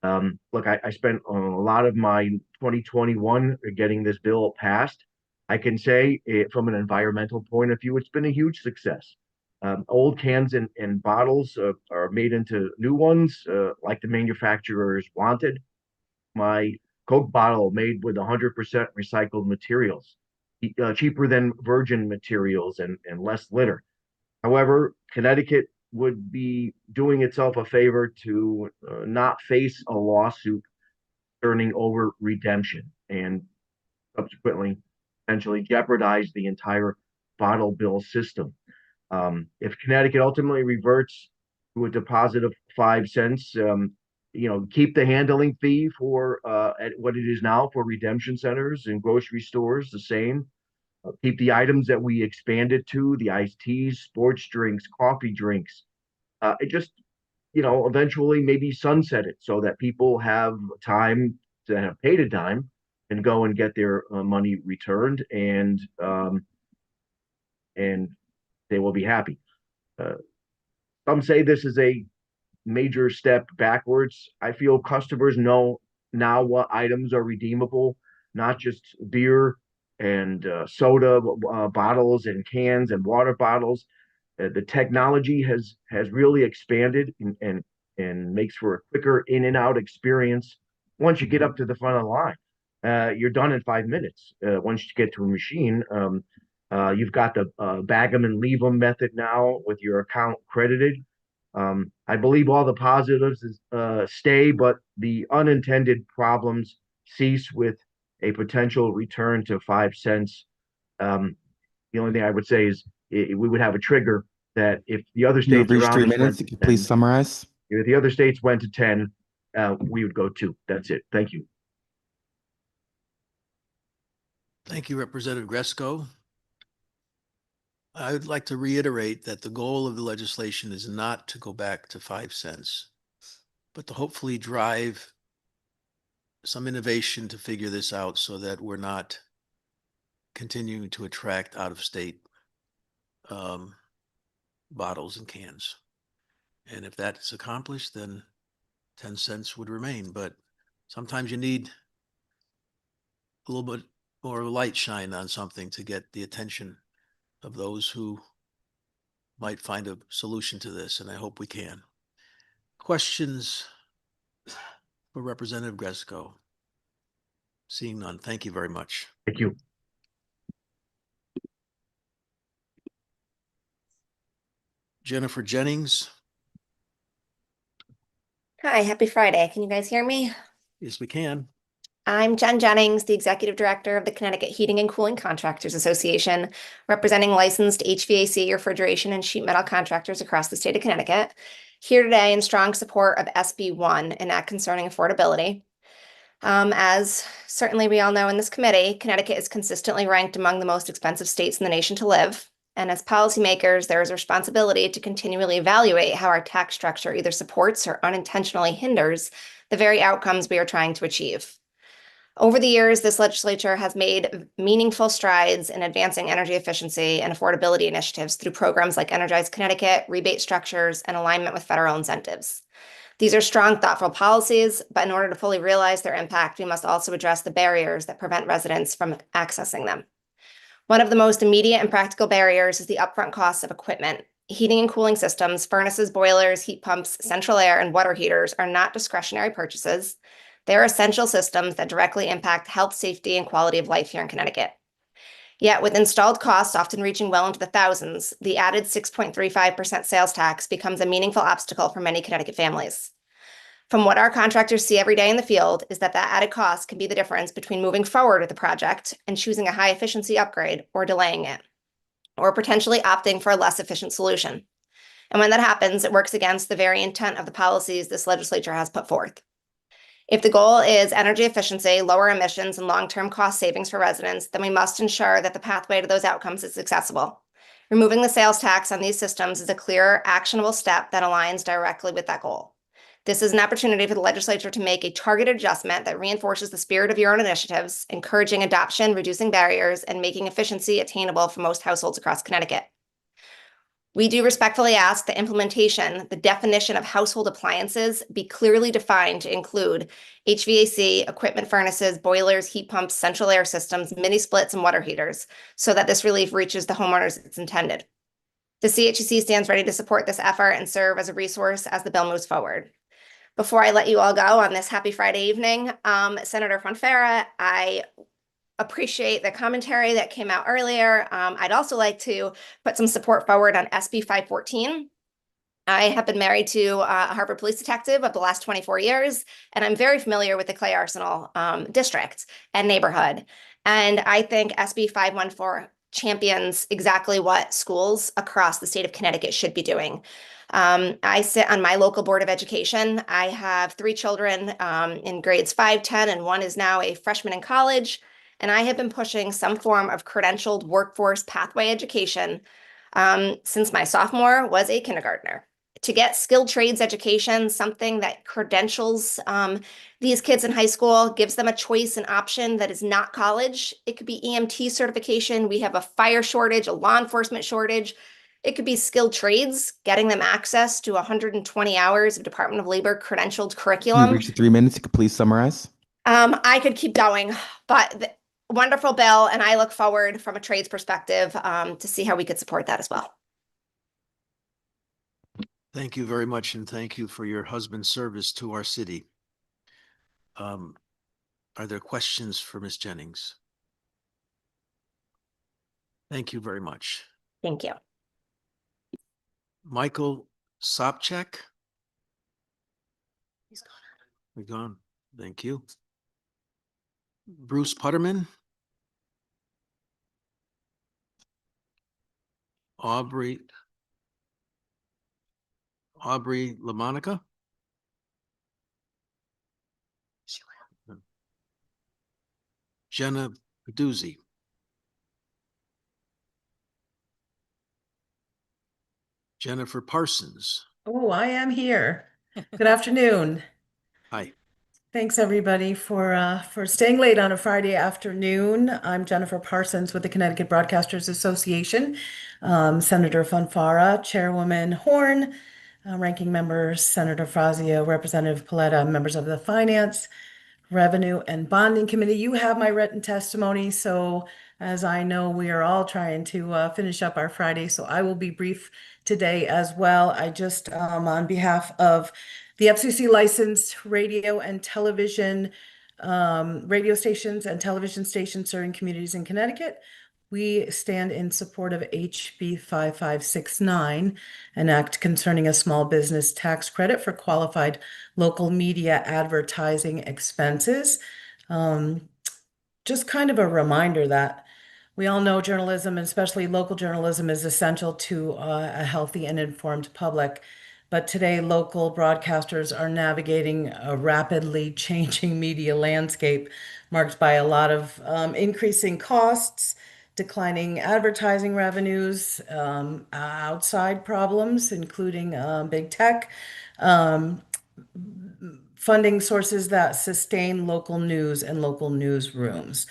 Look, I spent a lot of my 2021 getting this bill passed. I can say from an environmental point of view, it's been a huge success. Old cans and bottles are made into new ones like the manufacturers wanted. My Coke bottle made with 100% recycled materials, cheaper than virgin materials and less litter. However, Connecticut would be doing itself a favor to not face a lawsuit turning over redemption and subsequently potentially jeopardize the entire bottle bill system. If Connecticut ultimately reverts to a deposit of 5 cents, keep the handling fee for at what it is now for redemption centers and grocery stores the same. Keep the items that we expanded to, the iced teas, sports drinks, coffee drinks. It just, eventually maybe sunset it so that people have time to have paid a dime and go and get their money returned, and they will be happy. Some say this is a major step backwards. I feel customers know now what items are redeemable, not just beer and soda bottles and cans and water bottles. The technology has really expanded and makes for a quicker in and out experience. Once you get up to the front of the line, you're done in 5 minutes. Once you get to a machine, you've got the bag them and leave them method now with your account credited. I believe all the positives stay, but the unintended problems cease with a potential return to 5 cents. The only thing I would say is we would have a trigger that if the other You have states reached around 3 us minutes. went Could to you please 10, summarize? if the other states went to 10, we would go 2. That's it. Thank you. Thank you, Representative Gresco. I would like to reiterate that the goal of the legislation is not to go back to 5 cents, but to hopefully drive some innovation to figure this out so that we're not continuing to attract out-of-state bottles and cans. And if that is accomplished, then 10 cents would remain. But sometimes you need a little bit more light shine on something to get the attention of those who might find a solution to this, and I hope we can. Questions for Representative Gresco? Seeing none, thank you very much. Thank you. Jennifer Jennings. Hi, happy Friday. Can you guys hear me? Yes, we can. I'm Jen Jennings, the Executive Director of the Connecticut Heating and Cooling Contractors Association, representing licensed HVAC, refrigeration, and sheet metal contractors across the state of Connecticut, here today in strong support of SB 1, an act concerning affordability. As certainly we all know in this committee, Connecticut is consistently ranked among the most expensive states in the nation to live. And as policymakers, there is a responsibility to continually evaluate how our tax structure either supports or unintentionally hinders the very outcomes we are trying to achieve. Over the years, this legislature has made meaningful strides in advancing energy efficiency and affordability initiatives through programs like Energize Connecticut, rebate structures, and alignment with federal incentives. These are strong, thoughtful policies, but in order to fully realize their impact, we must also address the barriers that prevent residents from accessing them. One of the most immediate and practical barriers is the upfront costs of equipment. Heating and cooling systems, furnaces, boilers, heat pumps, central air, and water heaters are not discretionary purchases. They are essential systems that directly impact health, safety, and quality of life here in Connecticut. Yet, with installed costs often reaching well into the thousands, the added 6.35% sales tax becomes a meaningful obstacle for many Connecticut families. From what our contractors see every day in the field is that added cost can be the difference between moving forward with the project and choosing a high efficiency upgrade or delaying it, or potentially opting for a less efficient solution. And when that happens, it works against the very intent of the policies this legislature has put forth. If the goal is energy efficiency, lower emissions, and long-term cost savings for residents, then we must ensure that the pathway to those outcomes is accessible. Removing the sales tax on these systems is a clear, actionable step that aligns directly with that goal. This is an opportunity for the legislature to make a targeted adjustment that reinforces the spirit of your own initiatives, encouraging adoption, reducing barriers, and making efficiency attainable for most households across Connecticut. We do respectfully ask the implementation, the definition of household appliances be clearly defined to include HVAC, equipment furnaces, boilers, heat pumps, central air systems, mini splits, and water heaters, so that this relief reaches the homeowners it's intended. The CHEC stands ready to support this effort and serve as a resource as the bill moves forward. Before I let you all go on this happy Friday evening, Senator Fonfara, I appreciate the commentary that came out earlier. I'd also like to put some support forward on SB 514. I have been married to a Harvard police detective of the last 24 years, and I'm very familiar with the Clay Arsenal district and neighborhood. And I think SB 514 champions exactly what schools across the state of Connecticut should be doing. I sit on my local board of education. I have 3 children in grades 5, 10, and 1 is now a freshman in college. And I have been pushing some form of credentialed workforce pathway education since my sophomore was a kindergartner. To get skilled trades education, something that credentials these kids in high school, gives them a choice and option that is not college. It could be EMT certification. We have a fire shortage, a law enforcement shortage. It could be skilled trades, getting them access to 120 hours of Department of Labor credentialed curriculum. You reached the 3 minutes. You could please summarize. I could keep going, but wonderful bill, and I look forward from a trades perspective to see how we could support that as well. Thank you very much, and thank you for your husband's service to our city. Are there questions for Ms. Jennings? Thank you very much. Thank you. Michael Sopcak? He's gone. Thank you. Bruce Putterman? Aubrey LaMonica? Jenna Peduzzi? Jennifer Parsons? Oh, I am here. Good afternoon. Hi. Thanks, everybody, for staying late on a Friday afternoon. I'm Jennifer Parsons with the Connecticut Broadcasters Association. Senator Fonfara, Chairwoman Horn, Ranking Members Senator Fazio, Representative Paletta, members of the Finance, Revenue, and Bonding Committee. You have my written testimony, so as I know, we are all trying to finish up our Friday, so I will be brief today as well. I just, on behalf of the FCC licensed radio and television, radio stations and television stations serving communities in Connecticut, we stand in support of HB 5569, an act concerning a small business tax credit for qualified local media advertising expenses. Just kind of a reminder that we all know journalism, and especially local journalism, is essential to a healthy and informed public. But today, local broadcasters are navigating a rapidly changing media landscape marked by a lot of increasing costs, declining advertising revenues, outside problems, including big tech, funding sources that sustain local news and local newsrooms.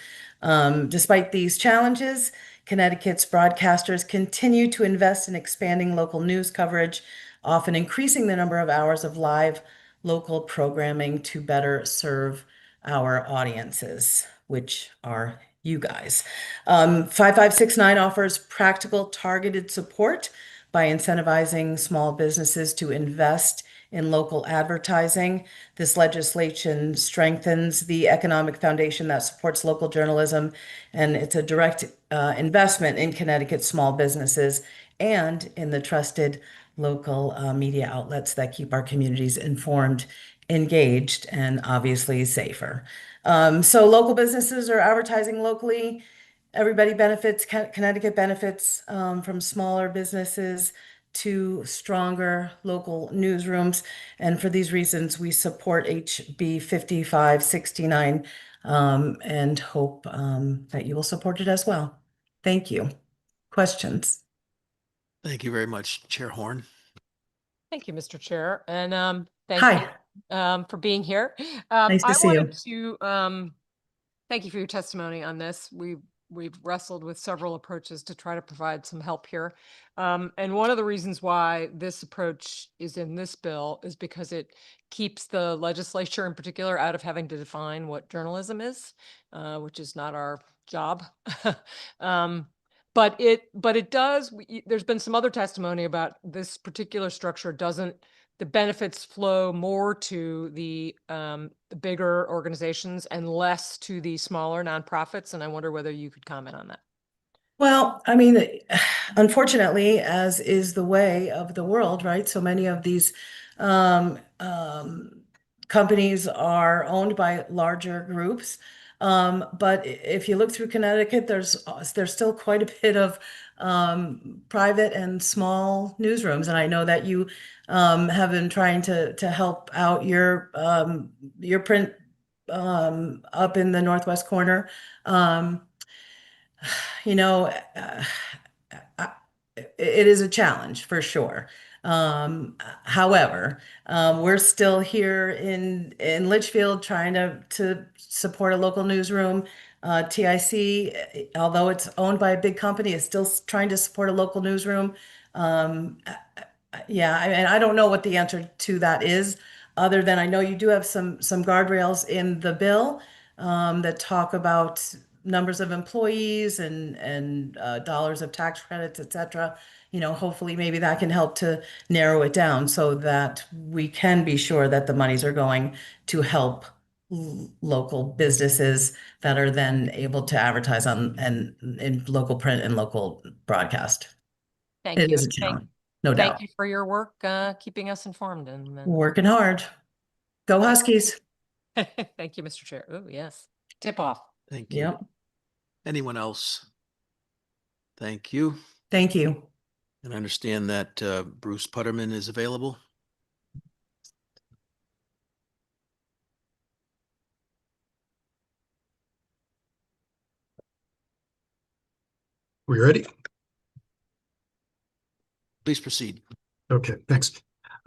Despite these challenges, Connecticut's broadcasters continue to invest in expanding local news coverage, often increasing the number of hours of live local programming to better serve our audiences, which are you guys. 5569 offers practical, targeted support by incentivizing small businesses to invest in local advertising. This legislation strengthens the economic foundation that supports local journalism, and it's a direct investment in Connecticut small businesses and in the trusted local media outlets that keep our communities informed. engaged and obviously safer. So local businesses are advertising locally. Everybody benefits. Connecticut benefits from smaller businesses to stronger local newsrooms. And for these reasons, we support HB 5569 and hope that you will support it as well. Thank you. Questions? Thank you very much, Chair Horn. Thank you, Mr. Chair, and thank Hi. you for being here. Nice to I see you. wanted to thank you for your testimony on this. We've wrestled with several approaches to try to provide some help here. And one of the reasons why this approach is in this bill is because it keeps the legislature in particular out of having to define what journalism is, which is not our job. But it does, there's been some other testimony about this particular structure the benefits flow more to the bigger organizations and less to the smaller nonprofits. And I wonder whether you could comment on that. Well, I mean, unfortunately, as is the way of the world, right? So many of these companies are owned by larger groups. But if you look through Connecticut, there's still quite a bit of private and small newsrooms. And I know that you have been trying to help out your print up in the northwest corner. You know, it is a challenge for sure. However, we're still here in Litchfield trying to support a local newsroom. TIC, although it's owned by a big company, is still trying to support a local newsroom. Yeah, and I don't know what the answer to that is, other than I know you do have some guardrails in the bill that talk about numbers of employees and dollars of tax credits, et cetera. You know, hopefully maybe that can help to narrow it down so that we can be sure that the monies are going to help local businesses that are then able to advertise on and in local print and local broadcast. Thank It you. is a challenge, no doubt. Thank you for your work keeping us informed and Working hard. Go Huskies. thank you, Mr. Chair. Oh, yes. Tip off. Thank you. Yep. Anyone else? Thank you. Thank you. And I understand that Bruce Putterman is available. We ready? Please proceed. Okay, thanks.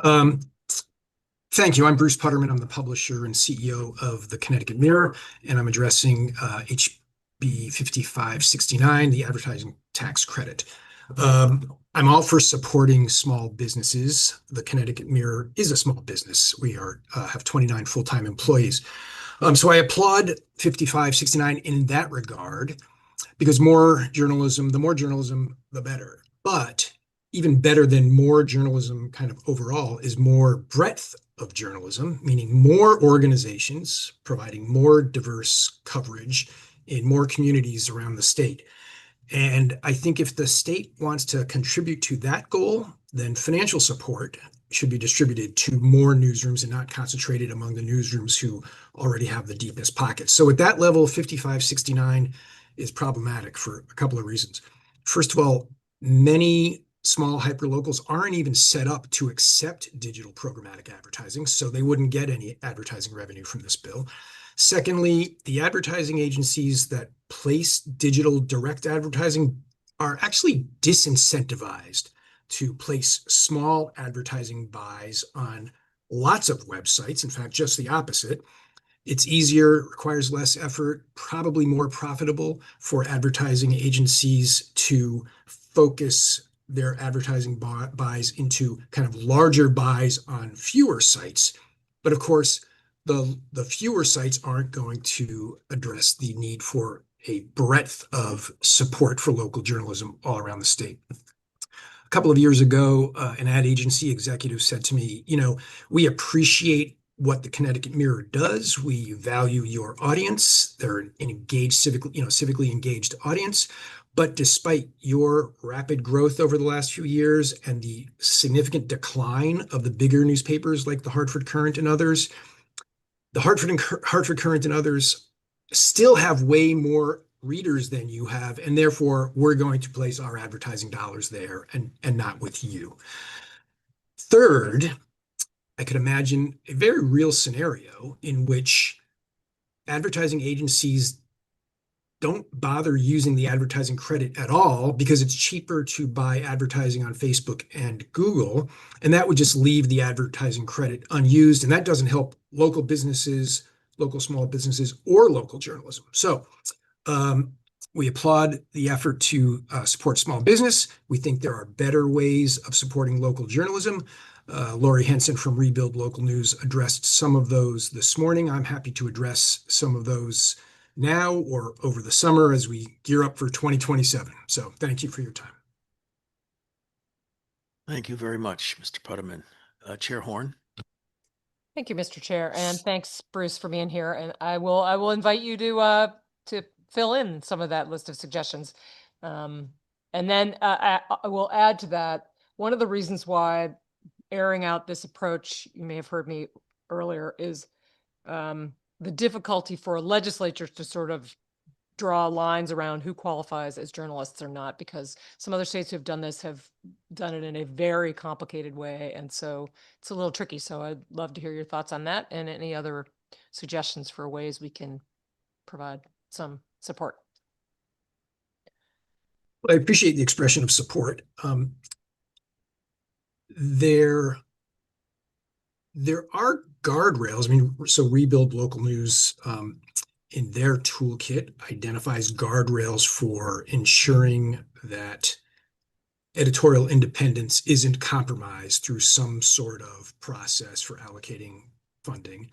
Thank you. I'm Bruce Putterman. I'm the publisher and CEO of the Connecticut Mirror, and I'm addressing HB 5569, the advertising tax credit. I'm all for supporting small businesses. The Connecticut Mirror is a small business. We have 29 full-time employees. So I applaud 5569 in that regard, because the more journalism, the better. But even better than more journalism kind of overall is more breadth of journalism, meaning more organizations providing more diverse coverage in more communities around the state. And I think if the state wants to contribute to that goal, then financial support should be distributed to more newsrooms and not concentrated among the newsrooms who already have the deepest pockets. So at that level, 5569 is problematic for a couple of reasons. First of all, many small hyperlocals aren't even set up to accept digital programmatic advertising, so they wouldn't get any advertising revenue from this bill. Secondly, the advertising agencies that place digital direct advertising are actually disincentivized to place small advertising buys on lots of websites. In fact, just the opposite. It's easier, requires less effort, probably more profitable for advertising agencies to focus their advertising buys into kind of larger buys on fewer sites. But of course, the fewer sites aren't going to address the need for a breadth of support for local journalism all around the state. A couple of years ago, an ad agency executive said to me, you know, we appreciate what the Connecticut Mirror does. We value your audience. They're an engaged, civically engaged audience. But despite your rapid growth over the last few years and the significant decline of the bigger newspapers like the Hartford Courant and others, the Hartford Courant and others still have way more readers than you have, and therefore we're going to place our advertising dollars there and not with you. Third, I could imagine a very real scenario in which advertising agencies don't bother using the advertising credit at all because it's cheaper to buy advertising on Facebook and Google, and that would just leave the advertising credit unused, and that doesn't help local businesses, local small businesses, or local journalism. So we applaud the effort to support small business. We think there are better ways of supporting local journalism. Lori Henson from Rebuild Local News addressed some of those this morning. I'm happy to address some of those now or over the summer as we gear up for 2027. So thank you for your time. Thank you very much, Mr. Putterman. Chair Horn. Thank you, Mr. Chair, and thanks, Bruce, for being here. And I will invite you to fill in some of that list of suggestions. And then I will add to that, one of the reasons why airing out this approach, you may have heard me earlier, is the difficulty for legislatures to sort of draw lines around who qualifies as journalists or not, because some other states who have done this have done it in a very complicated way. And so it's a little tricky. So I'd love to hear your thoughts on that and any other suggestions for ways we can provide some support. Well, I appreciate the expression of support. There are guardrails. I mean, so Rebuild Local News in their toolkit identifies guardrails for ensuring that editorial independence isn't compromised through some sort of process for allocating funding.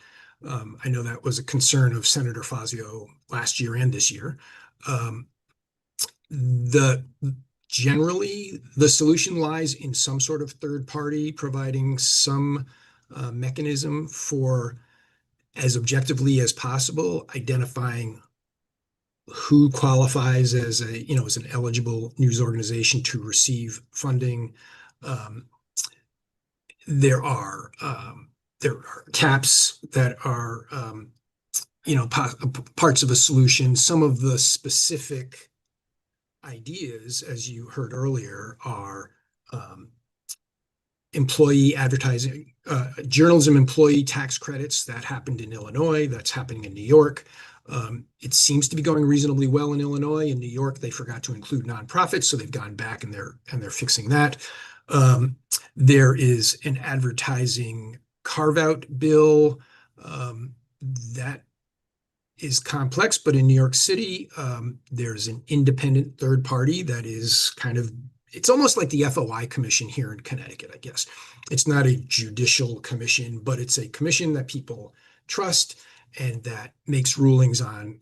I know that was a concern of Senator Fazio last year and this year. Generally, the solution lies in some sort of third party providing some mechanism for, as objectively as possible, identifying who qualifies as an eligible news organization to receive funding. There are caps that are parts of a solution. Some of the specific ideas, as you heard earlier, are employee advertising, journalism employee tax credits. That happened in Illinois. That's happening in New York. It seems to be going reasonably well in Illinois. In New York, they forgot to include nonprofits, so they've gone back and they're fixing that. There is an advertising carve-out bill that is complex, but in New York City, there's an independent third party that is it's almost like the FOI commission here in Connecticut, I guess. It's not a judicial commission, but it's a commission that people trust and that makes rulings on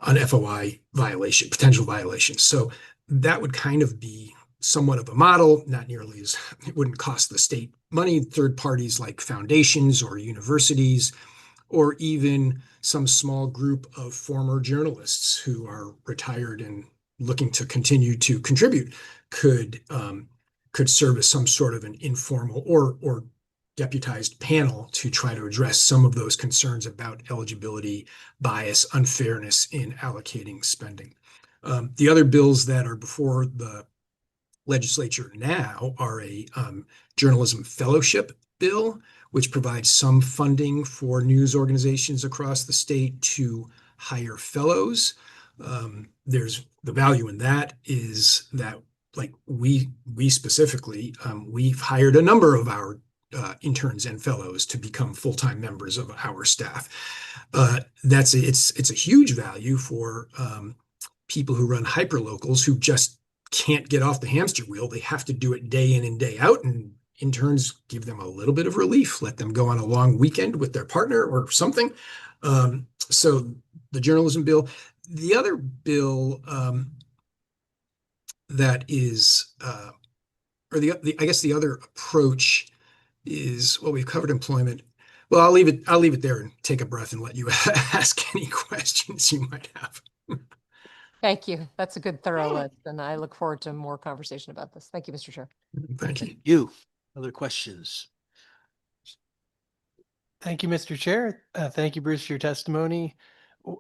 FOI potential violations. So that would kind of be somewhat of a model, not nearly as, it wouldn't cost the state money. Third parties like foundations or universities, or even some small group of former journalists who are retired and looking to continue to contribute could serve as some sort of an informal or deputized panel to try to address some of those concerns about eligibility, bias, unfairness in allocating spending. The other bills that are before the legislature now are a journalism fellowship bill, which provides some funding for news organizations across the state to hire fellows. There's the value in that is that, like we specifically, we've hired a number of our interns and fellows to become full-time members of our staff. It's a huge value for people who run hyperlocals who just can't get off the hamster wheel. They have to do it day in and day out, and interns give them a little bit of relief, let them go on a long weekend with their partner or something. So the journalism bill. The other bill that is, I guess the other approach is, well, we've covered employment. Well, I'll leave it there and take a breath and let you ask any questions you might have. Thank you. That's a good thorough list, and I look forward to more conversation about this. Thank you, Mr. Chair. Thank you. You, other questions? Thank you, Mr. Chair. Thank you, Bruce, for your testimony.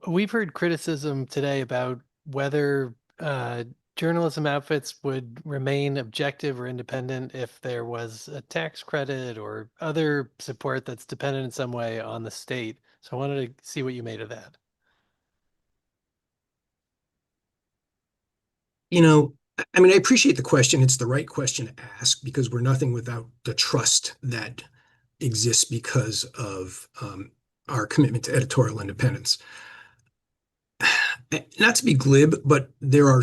We've heard criticism today about whether journalism outfits would remain objective or independent if there was a tax credit or other support that's dependent in some way on the state. So I wanted to see what you made of that. You know, I mean, I appreciate the question. It's the right question to ask because we're nothing without the trust that exists because of our commitment to editorial independence. Not to be glib, but there are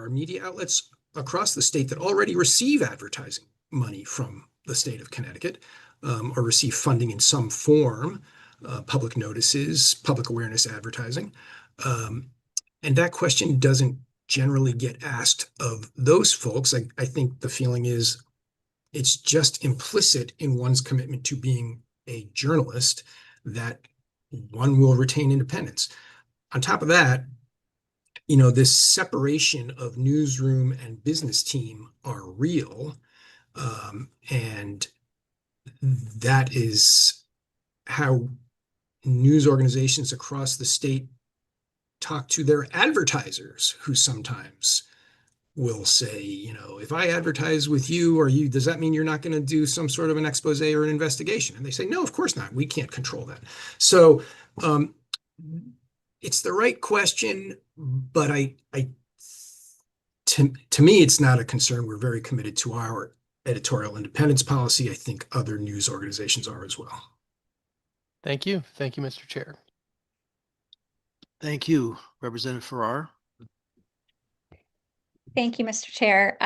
media outlets across the state that already receive advertising money from the state of Connecticut, or receive funding in some form, public notices, public awareness advertising. And that question doesn't generally get asked of those folks. I think the feeling is it's just implicit in one's commitment to being a journalist that one will retain independence. On top of that, you know, this separation of newsroom and business team are real. And that is how news organizations across the state talk to their advertisers, who sometimes will say, you know, if I advertise with you, does that mean you're not going to do some sort of an expose or an investigation? And they say, no, of course not. We can't control that. So it's the right question, but to me, it's not a concern. We're very committed to our editorial independence policy. I think other news organizations are as well. Thank you. Thank you, Mr. Chair. Thank you, Representative Farrar. Thank you, Mr. Chair.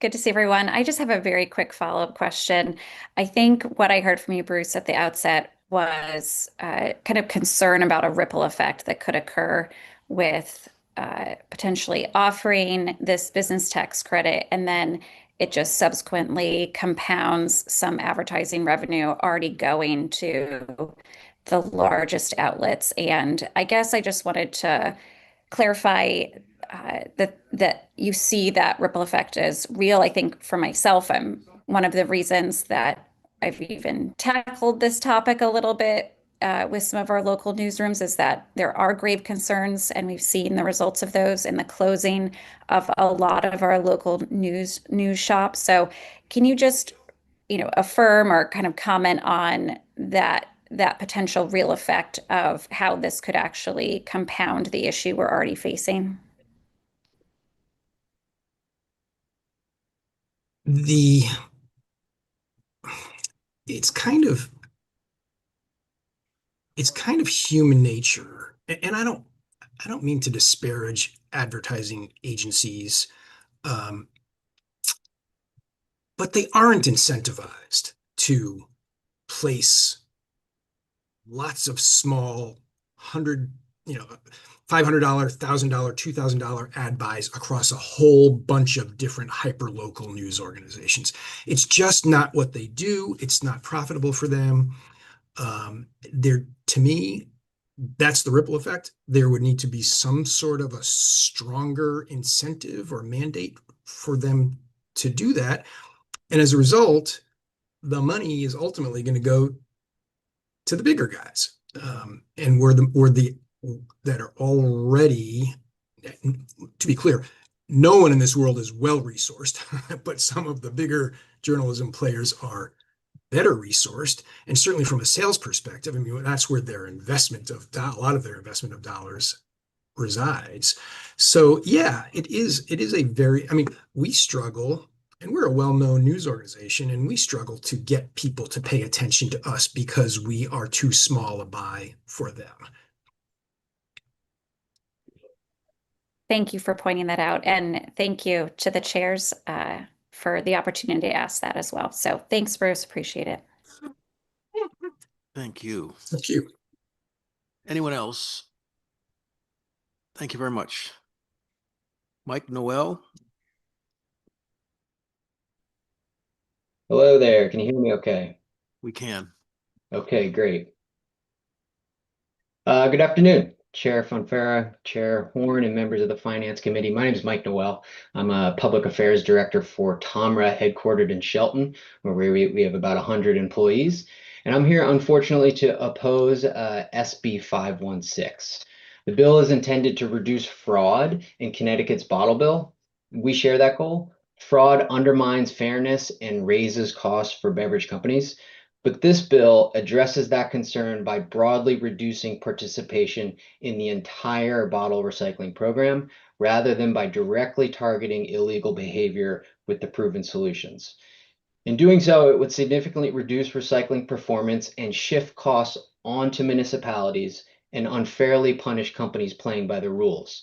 Good to see everyone. I just have a very quick follow-up question. I think what I heard from you, Bruce, at the outset was kind of concern about a ripple effect that could occur with potentially offering this business tax credit, and then it just subsequently compounds some advertising revenue already going to the largest outlets. And I guess I just wanted to clarify that you see that ripple effect as real. I think for myself, I'm one of the reasons that I've even tackled this topic a little bit with some of our local newsrooms is that there are grave concerns, and we've seen the results of those in the closing of a lot of our local news shops. So can you just, you know, affirm or kind of comment on that potential real effect of how this could actually compound the issue we're already facing? It's kind of human nature, and I don't mean to disparage advertising agencies, but they aren't incentivized to place lots of small $500, $1,000, $2,000 ad buys across a whole bunch of different hyper-local news organizations. It's just not what they do. It's not profitable for them. To me, that's the ripple effect. There would need to be some sort of a stronger incentive or mandate for them to do that. And as a result, the money is ultimately going to go to the bigger guys. And that are already, to be clear, no one in this world is well-resourced, but some of the bigger journalism players are better resourced. And certainly from a sales perspective, I mean, that's where their a lot of their investment of dollars resides. So yeah, it is we struggle, and we're a well-known news organization, and we struggle to get people to pay attention to us because we are too small a buy for them. Thank you for pointing that out. And thank you to the chairs for the opportunity to ask that as well. So thanks, Bruce. Appreciate it. Thank you. Thank you. Anyone else? Thank you very much. Mike Noel. Hello there. Can you hear me okay? We can. Okay, great. Good afternoon, Chair Fonfara, Chair Horn, and members of the Finance Committee. My name is Mike Noel. I'm a Public Affairs Director for TOMRA, headquartered in Shelton, where we have about 100 employees. And I'm here, unfortunately, to oppose SB 516. The bill is intended to reduce fraud in Connecticut's bottle bill. We share that goal. Fraud undermines fairness and raises costs for beverage companies. But this bill addresses that concern by broadly reducing participation in the entire bottle recycling program, rather than by directly targeting illegal behavior with the proven solutions. In doing so, it would significantly reduce recycling performance and shift costs onto municipalities and unfairly punish companies playing by the rules.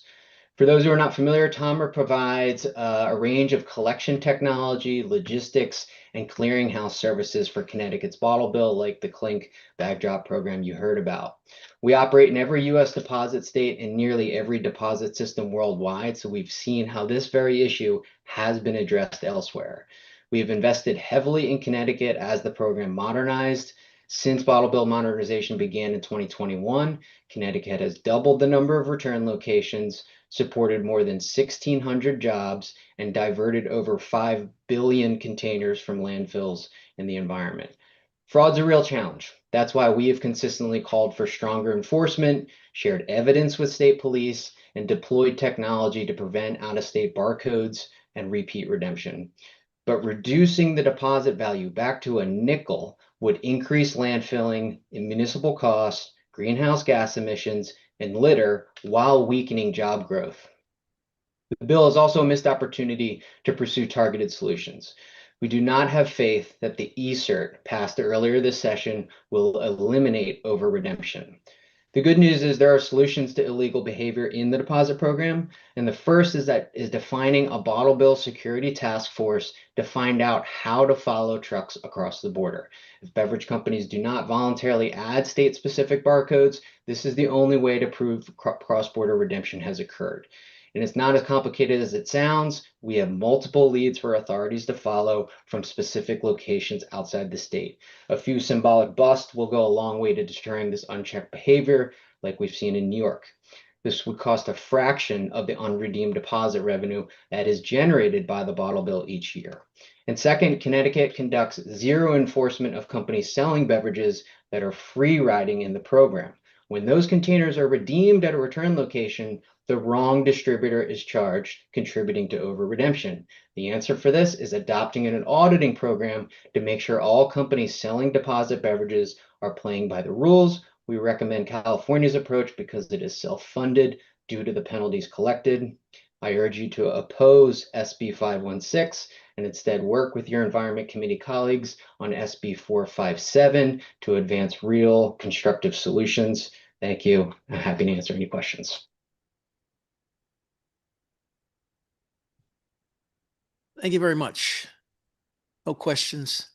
For those who are not familiar, TOMRA provides a range of collection technology, logistics, and clearinghouse services for Connecticut's bottle bill, like the Clink bag drop program you heard about. We operate in every U.S. deposit state and nearly every deposit system worldwide, so we've seen how this very issue has been addressed elsewhere. We have invested heavily in Connecticut as the program modernized. Since bottle bill modernization began in 2021, Connecticut has doubled the number of return locations, supported more than 1,600 jobs, and diverted over 5 billion containers from landfills in the environment. Fraud's a real challenge. That's why we have consistently called for stronger enforcement, shared evidence with state police, and deployed technology to prevent out-of-state barcodes and repeat redemption. But reducing the deposit value back to a nickel would increase landfilling in municipal costs, greenhouse gas emissions, and litter while weakening job growth. The bill is also a missed opportunity to pursue targeted solutions. We do not have faith that the e-cert passed earlier this session will eliminate over-redemption. The good news is there are solutions to illegal behavior in the deposit program, and the first is defining a bottle bill security task force to find out how to follow trucks across the border. If beverage companies do not voluntarily add state-specific barcodes, this is the only way to prove cross-border redemption has occurred. And it's not as complicated as it sounds. We have multiple leads for authorities to follow from specific locations outside the state. A few symbolic busts will go a long way to deterring this unchecked behavior, like we've seen in New York. This would cost a fraction of the unredeemed deposit revenue that is generated by the bottle bill each year. And second, Connecticut conducts zero enforcement of companies selling beverages that are free riding in the program. When those containers are redeemed at a return location, the wrong distributor is charged, contributing to over-redemption. The answer for this is adopting an auditing program to make sure all companies selling deposit beverages are playing by the rules. We recommend California's approach because it is self-funded due to the penalties collected. I urge you to oppose SB 516 and instead work with your Environment Committee colleagues on SB 457 to advance real constructive solutions. Thank you. I'm happy to answer any questions. Thank you very much. No questions.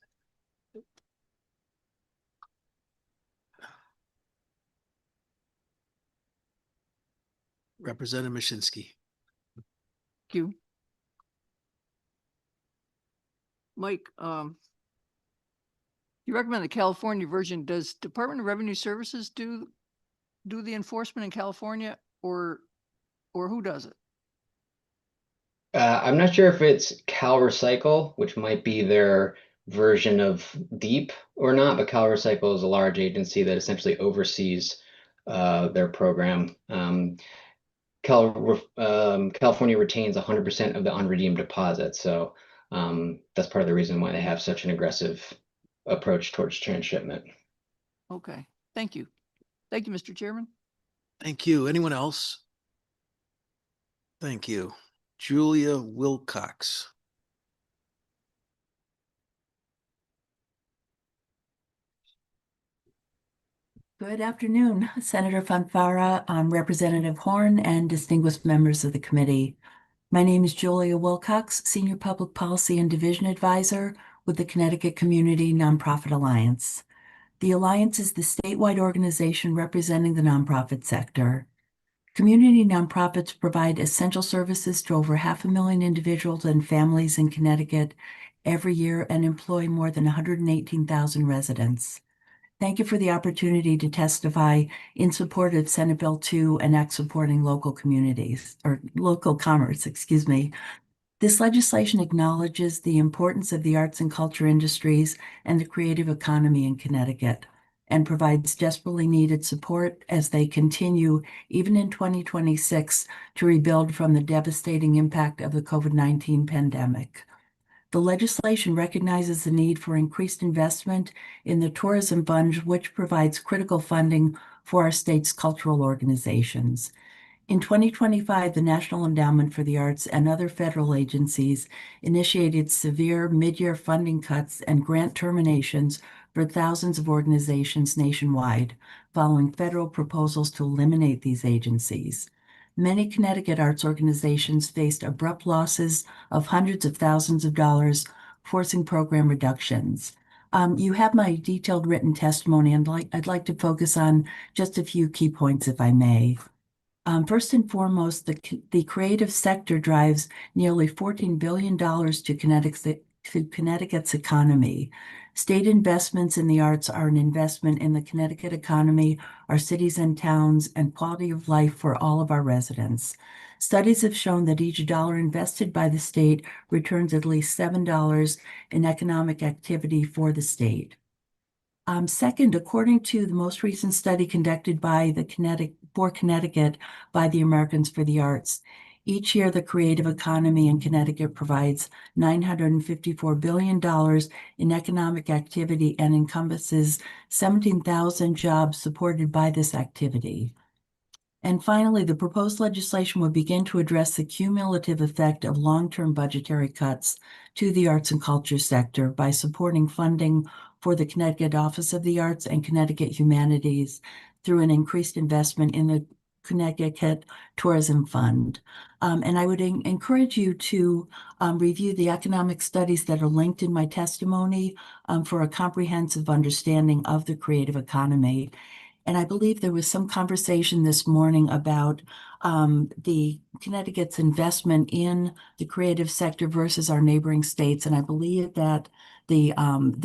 Representative Mashinsky. Thank you. Mike, you recommend the California version. Does Department of Revenue Services do the enforcement in California, or who does it? I'm not sure if it's CalRecycle, which might be their version of DEEP or not, but CalRecycle is a large agency that essentially oversees their program. California retains 100% of the unredeemed deposits, so that's part of the reason why they have such an aggressive approach towards transshipment. Okay, thank you. Thank you, Mr. Chairman. Thank you. Anyone else? Thank you. Julia Wilcox. Good afternoon, Senator Fonfara, Representative Horn, and distinguished members of the committee. My name is Julia Wilcox, Senior Public Policy and Division Advisor with the Connecticut Community Nonprofit Alliance. The Alliance is the statewide organization representing the nonprofit sector. Community nonprofits provide essential services to over 500,000 individuals and families in Connecticut every year and employ more than 118,000 residents. Thank you for the opportunity to testify in support of Senate Bill 2 and Act supporting local communities, or local commerce, excuse me. This legislation acknowledges the importance of the arts and culture industries and the creative economy in Connecticut and provides desperately needed support as they continue, even in 2026, to rebuild from the devastating impact of the COVID-19 pandemic. The legislation recognizes the need for increased investment in the tourism fund, which provides critical funding for our state's cultural organizations. In 2025, the National Endowment for the Arts and other federal agencies initiated severe mid-year funding cuts and grant terminations for thousands of organizations nationwide, following federal proposals to eliminate these agencies. Many Connecticut arts organizations faced abrupt losses of hundreds of thousands of dollars, forcing program reductions. You have my detailed written testimony, and I'd like to focus on just a few key points, if I may. First and foremost, the creative sector drives nearly $14 billion to Connecticut's economy. State investments in the arts are an investment in the Connecticut economy, our cities and towns, and quality of life for all of our residents. Studies have shown that each dollar invested by the state returns at least $7 in economic activity for the state. Second, according to the most recent study conducted by Connecticut by the Americans for the Arts, each year the creative economy in Connecticut provides $954 billion in economic activity and encompasses 17,000 jobs supported by this activity. And finally, the proposed legislation will begin to address the cumulative effect of long-term budgetary cuts to the arts and culture sector by supporting funding for the Connecticut Office of the Arts and Connecticut Humanities through an increased investment in the Connecticut Tourism Fund. And I would encourage you to review the economic studies that are linked in my testimony for a comprehensive understanding of the creative economy. And I believe there was some conversation this morning about the Connecticut's investment in the creative sector versus our neighboring states. And I believe that the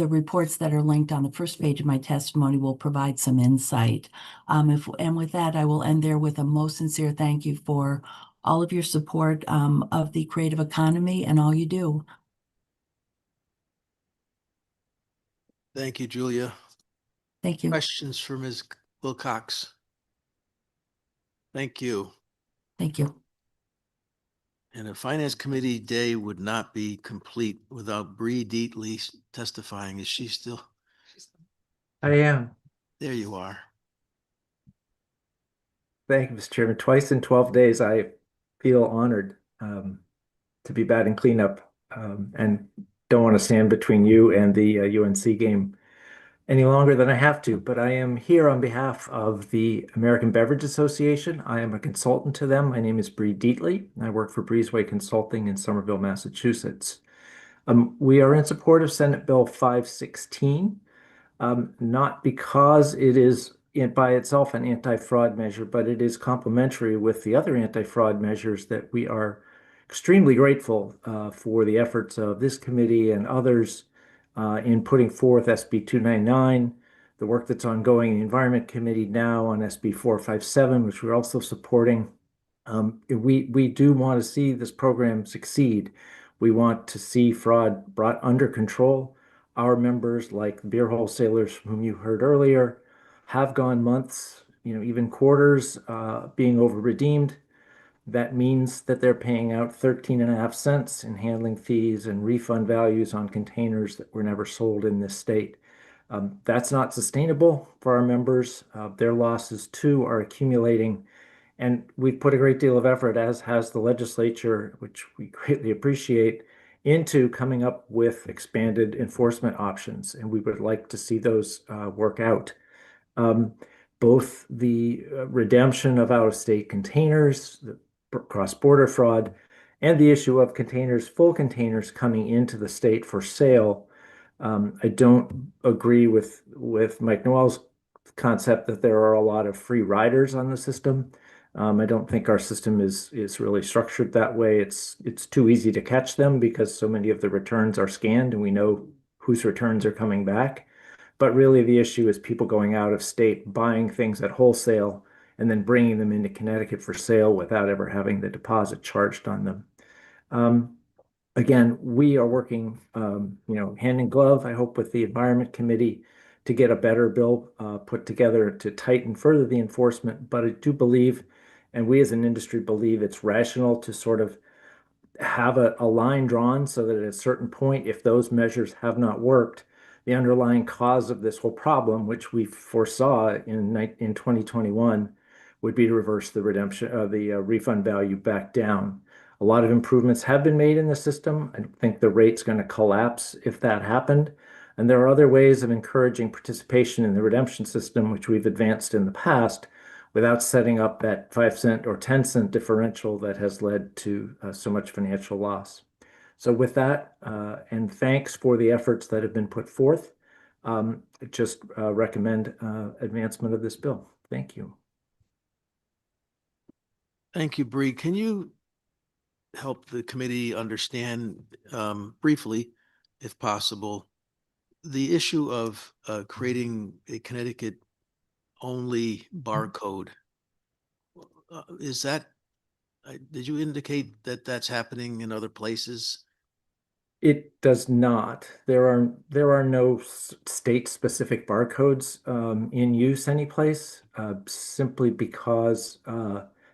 reports that are linked on the first page of my testimony will provide some insight. And with that, I will end there with a most sincere thank you for all of your support of the creative economy and all you do. Thank you, Julia. Thank you. Questions for Ms. Wilcox? Thank you. Thank you. And a Finance Committee day would not be complete without Bree Deatley testifying. Is she still? I am. There you are. Thank you, Mr. Chairman. Twice in 12 days, I feel honored to be batting cleanup and don't want to stand between you and the UNC game any longer than I have to, but I am here on behalf of the American Beverage Association. I am a consultant to them. My name is Bree Deatley. I work for Breezeway Consulting in Somerville, Massachusetts. We are in support of Senate Bill 516, not because it is by itself an anti-fraud measure, but it is complementary with the other anti-fraud measures that we are extremely grateful for the efforts of this committee and others in putting forth SB 299, the work that's ongoing in the Environment Committee now on SB 457, which we're also supporting. We do want to see this program succeed. We want to see fraud brought under control. Our members, like beer wholesalers whom you heard earlier, have gone months, even quarters being over-redeemed. That means that they're paying out 13.5 cents in handling fees and refund values on containers that were never sold in this state. That's not sustainable for our members. Their losses, too, are accumulating. And we've put a great deal of effort, as has the legislature, which we greatly appreciate, into coming up with expanded enforcement options. And we would like to see those work out. Both the redemption of out-of-state containers, the cross-border fraud, and the issue of full containers coming into the state for sale. I don't agree with Mike Noel's concept that there are a lot of free riders on the system. I don't think our system is really structured that way. It's too easy to catch them because so many of the returns are scanned and we know whose returns are coming back. But really the issue is people going out of state, buying things at wholesale, and then bringing them into Connecticut for sale without ever having the deposit charged on them. Again, we are working, hand in glove, I hope, with the Environment Committee to get a better bill put together to tighten further the enforcement. But I do believe, and we as an industry believe, it's rational to sort of have a line drawn so that at a certain point, if those measures have not worked, the underlying cause of this whole problem, which we foresaw in 2021, would be to reverse the redemption of the refund value back down. A lot of improvements have been made in the system. I think the rate's going to collapse if that happened. And there are other ways of encouraging participation in the redemption system, which we've advanced in the past, without setting up that 5 cent or 10 cent differential that has led to so much financial loss. So with that, and thanks for the efforts that have been put forth, just recommend advancement of this bill. Thank you. Thank you, Bree. Can you help the committee understand briefly, if possible, the issue of creating a Connecticut only barcode? Is that, did you indicate that that's happening in other places? It does not. There are no state-specific barcodes in use anyplace, simply because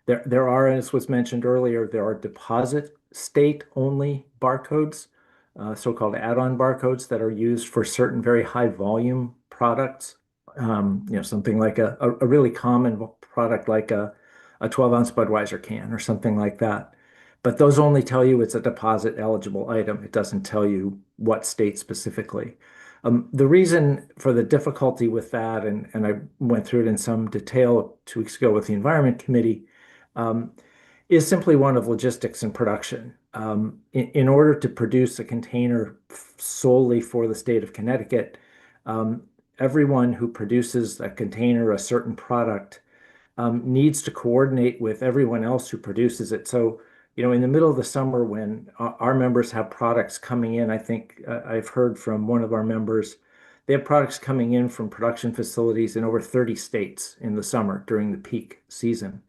there are, as was mentioned earlier, there are deposit state-only barcodes, so-called add-on barcodes that are used for certain very high volume products. Something like a really common product like a 12-ounce Budweiser can or something like that. But those only tell you it's a deposit eligible item. It doesn't tell you what state specifically. The reason for the difficulty with that, and I went through it in some detail 2 weeks ago with the Environment Committee, is simply one of logistics and production. In order to produce a container solely for the state of Connecticut, everyone who produces a container, a certain product, needs to coordinate with everyone else who produces it. So, in the middle of the summer when our members have products coming in, I think I've heard from one of our members, they have products coming in from production facilities in over 30 states in the summer during the peak season.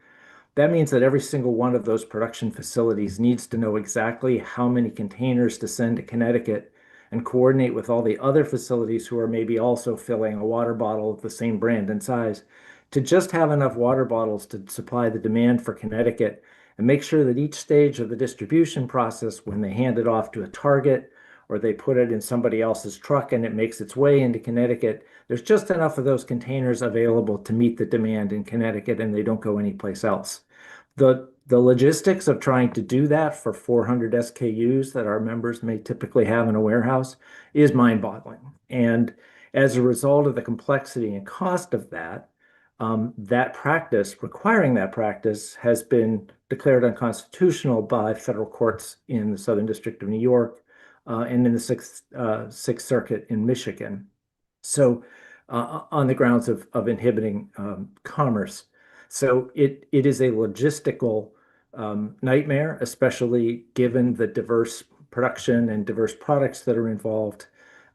That means that every single one of those production facilities needs to know exactly how many containers to send to Connecticut and coordinate with all the other facilities who are maybe also filling a water bottle of the same brand and size to just have enough water bottles to supply the demand for Connecticut, and make sure that each stage of the distribution process, when they hand it off to a Target or they put it in somebody else's truck and it makes its way into Connecticut, there's just enough of those containers available to meet the demand in Connecticut and they don't go anyplace else. The logistics of trying to do that for 400 SKUs that our members may typically have in a warehouse is mind-boggling. And as a result of the complexity and cost of that, requiring that practice has been declared unconstitutional by federal courts in the Southern District of New York and in the Sixth Circuit in Michigan. So on the grounds of inhibiting commerce. So it is a logistical nightmare, especially given the diverse production and diverse products that are involved,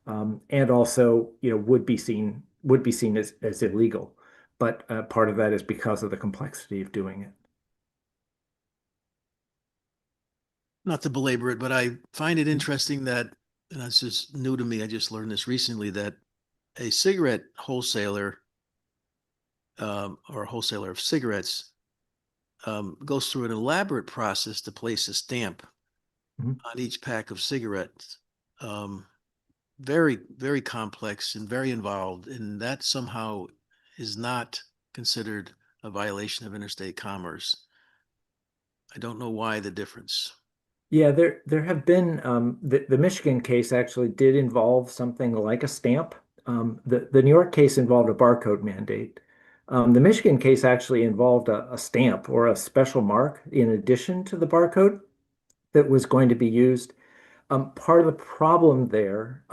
and also would be seen as illegal. But part of that is because of the complexity of doing it. Not to belabor it, but I find it interesting that, and that's just new to me, I just learned this recently, that a cigarette wholesaler or a wholesaler of cigarettes goes through an elaborate process to place a stamp on each pack of cigarettes. Very, very complex and very involved, and that somehow is not considered a violation of interstate commerce. I don't know why the difference. Yeah, there have been the Michigan case actually did involve something like a stamp. The New York case involved a barcode mandate. The Michigan case actually involved a stamp or a special mark in addition to the barcode that was going to be used. Part of the problem there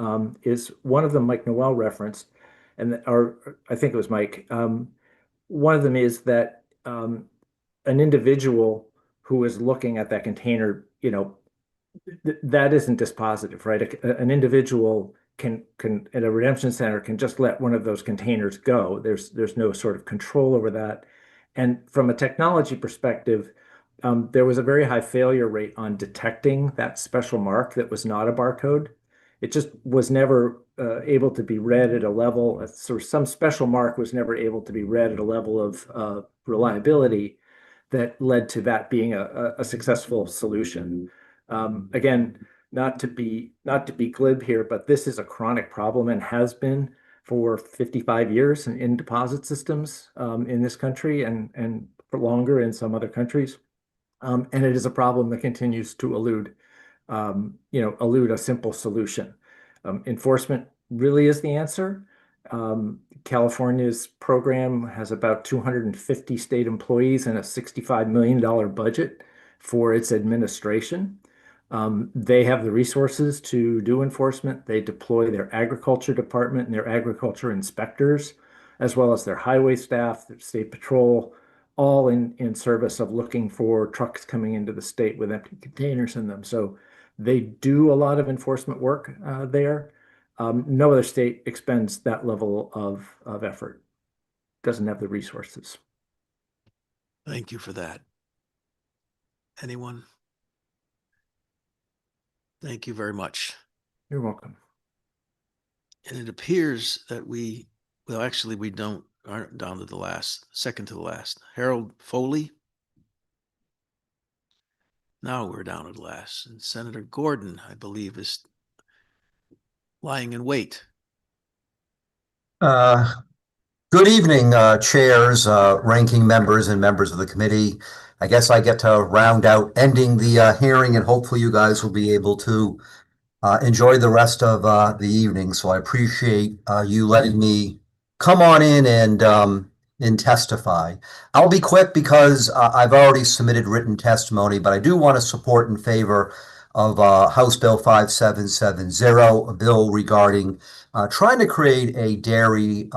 is one of them Mike Noel referenced, or I think it was Mike. One of them is that an individual who is looking at that container, that isn't dispositive, right? An individual can at a redemption center can just let one of those containers go. There's no sort of control over that. And from a technology perspective, there was a very high failure rate on detecting that special mark that was not a barcode. It just was never able to be read at a level, so some special mark was never able to be read at a level of reliability that led to that being a successful solution. Again, not to be glib here, but this is a chronic problem and has been for 55 years in deposit systems in this country and for longer in some other countries. And it is a problem that continues to elude a simple solution. Enforcement really is the answer. California's program has about 250 state employees and a $65 million budget for its administration. They have the resources to do enforcement. They deploy their agriculture department and their agriculture inspectors, as well as their highway staff, their state patrol, all in service of looking for trucks coming into the state with empty containers in them. So they do a lot of enforcement work there. No other state expends that level of effort, doesn't have the resources. Thank you for that. Anyone? Thank you very much. You're welcome. And it appears that actually we aren't down to the last, second to the last. Harold Foley. Now we're down at last. And Senator Gordon, I believe, is lying in wait. Good evening, chairs, ranking members, and members of the committee. I guess I get to round out ending the hearing, and hopefully you guys will be able to enjoy the rest of the evening. So I appreciate you letting me come on in and testify. I'll be quick because I've already submitted written testimony, but I do want to support in favor of House Bill 5770, a bill regarding trying to create a dairy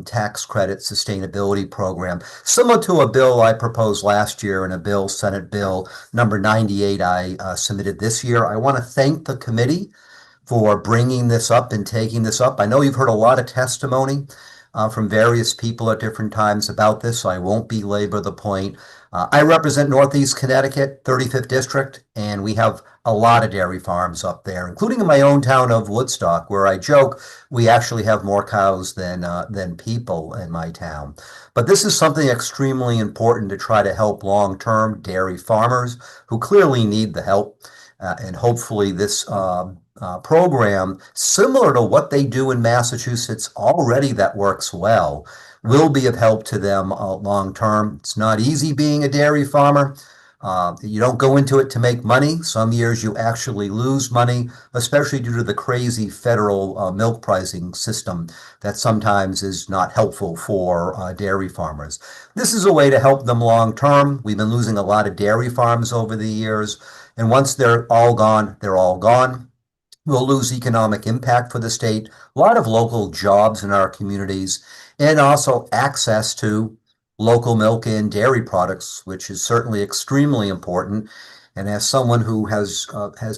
tax credit sustainability program, similar to a bill I proposed last year and a bill, Senate Bill number 98, I submitted this year. I want to thank the committee for bringing this up and taking this up. I know you've heard a lot of testimony from various people at different times about this, so I won't belabor the point. I represent Northeast Connecticut, 35th District, and we have a lot of dairy farms up there, including in my own town of Woodstock, where I joke we actually have more cows than people in my town. But this is something extremely important to try to help long-term dairy farmers who clearly need the help, and hopefully this program, similar to what they do in Massachusetts already that works well, will be of help to them long term. It's not easy being a dairy farmer. You don't go into it to make money. Some years you actually lose money, especially due to the crazy federal milk pricing system that sometimes is not helpful for dairy farmers. This is a way to help them long term. We've been losing a lot of dairy farms over the years, and once they're all gone, they're all gone. We'll lose economic impact for the state, a lot of local jobs in our communities, and also access to local milk and dairy products, which is certainly extremely important. And as someone who has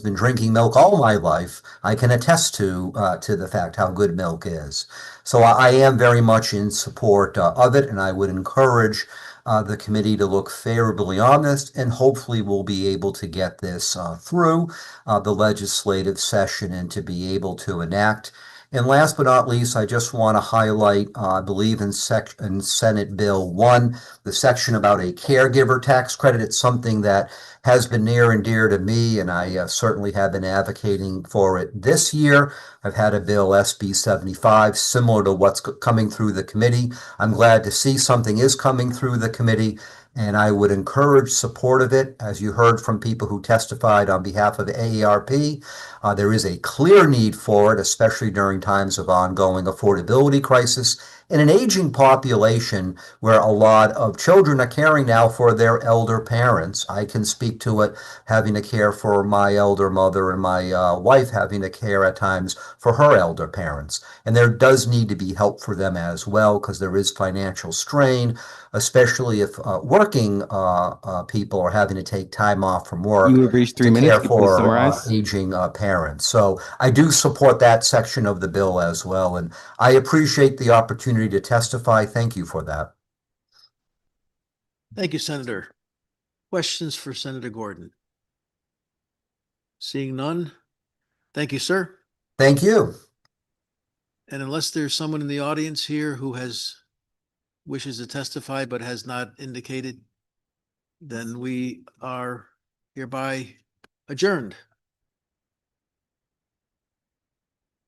been drinking milk all my life, I can attest to the fact how good milk is. So I am very much in support of it, and I would encourage the committee to look favorably on this, and hopefully we'll be able to get this through the legislative session and to be able to enact. And last but not least, I just want to highlight, I believe in Senate Bill 1, the section about a caregiver tax credit. It's something that has been near and dear to me, and I certainly have been advocating for it this year. I've had a bill, SB 75, similar to what's coming through the committee. I'm glad to see something is coming through the committee, and I would encourage support of it. As you heard from people who testified on behalf of AARP, there is a clear need for it, especially during times of ongoing affordability crisis in an aging population where a lot of children are caring now for their elder parents. I can speak to it, having to care for my elder mother and my wife having to care at times for her elder parents. And there does need to be help for them as well, because there is financial strain, especially if working people are having to take time off from work You have reached 3 to minutes. care Can you please for summarize? aging parents. So I do support that section of the bill as well, and I appreciate the opportunity to testify. Thank you for that. Thank you, Senator. Questions for Senator Gordon? Seeing none. Thank you, sir. Thank you. And unless there's someone in the audience here who wishes to testify but has not indicated, then we are hereby adjourned.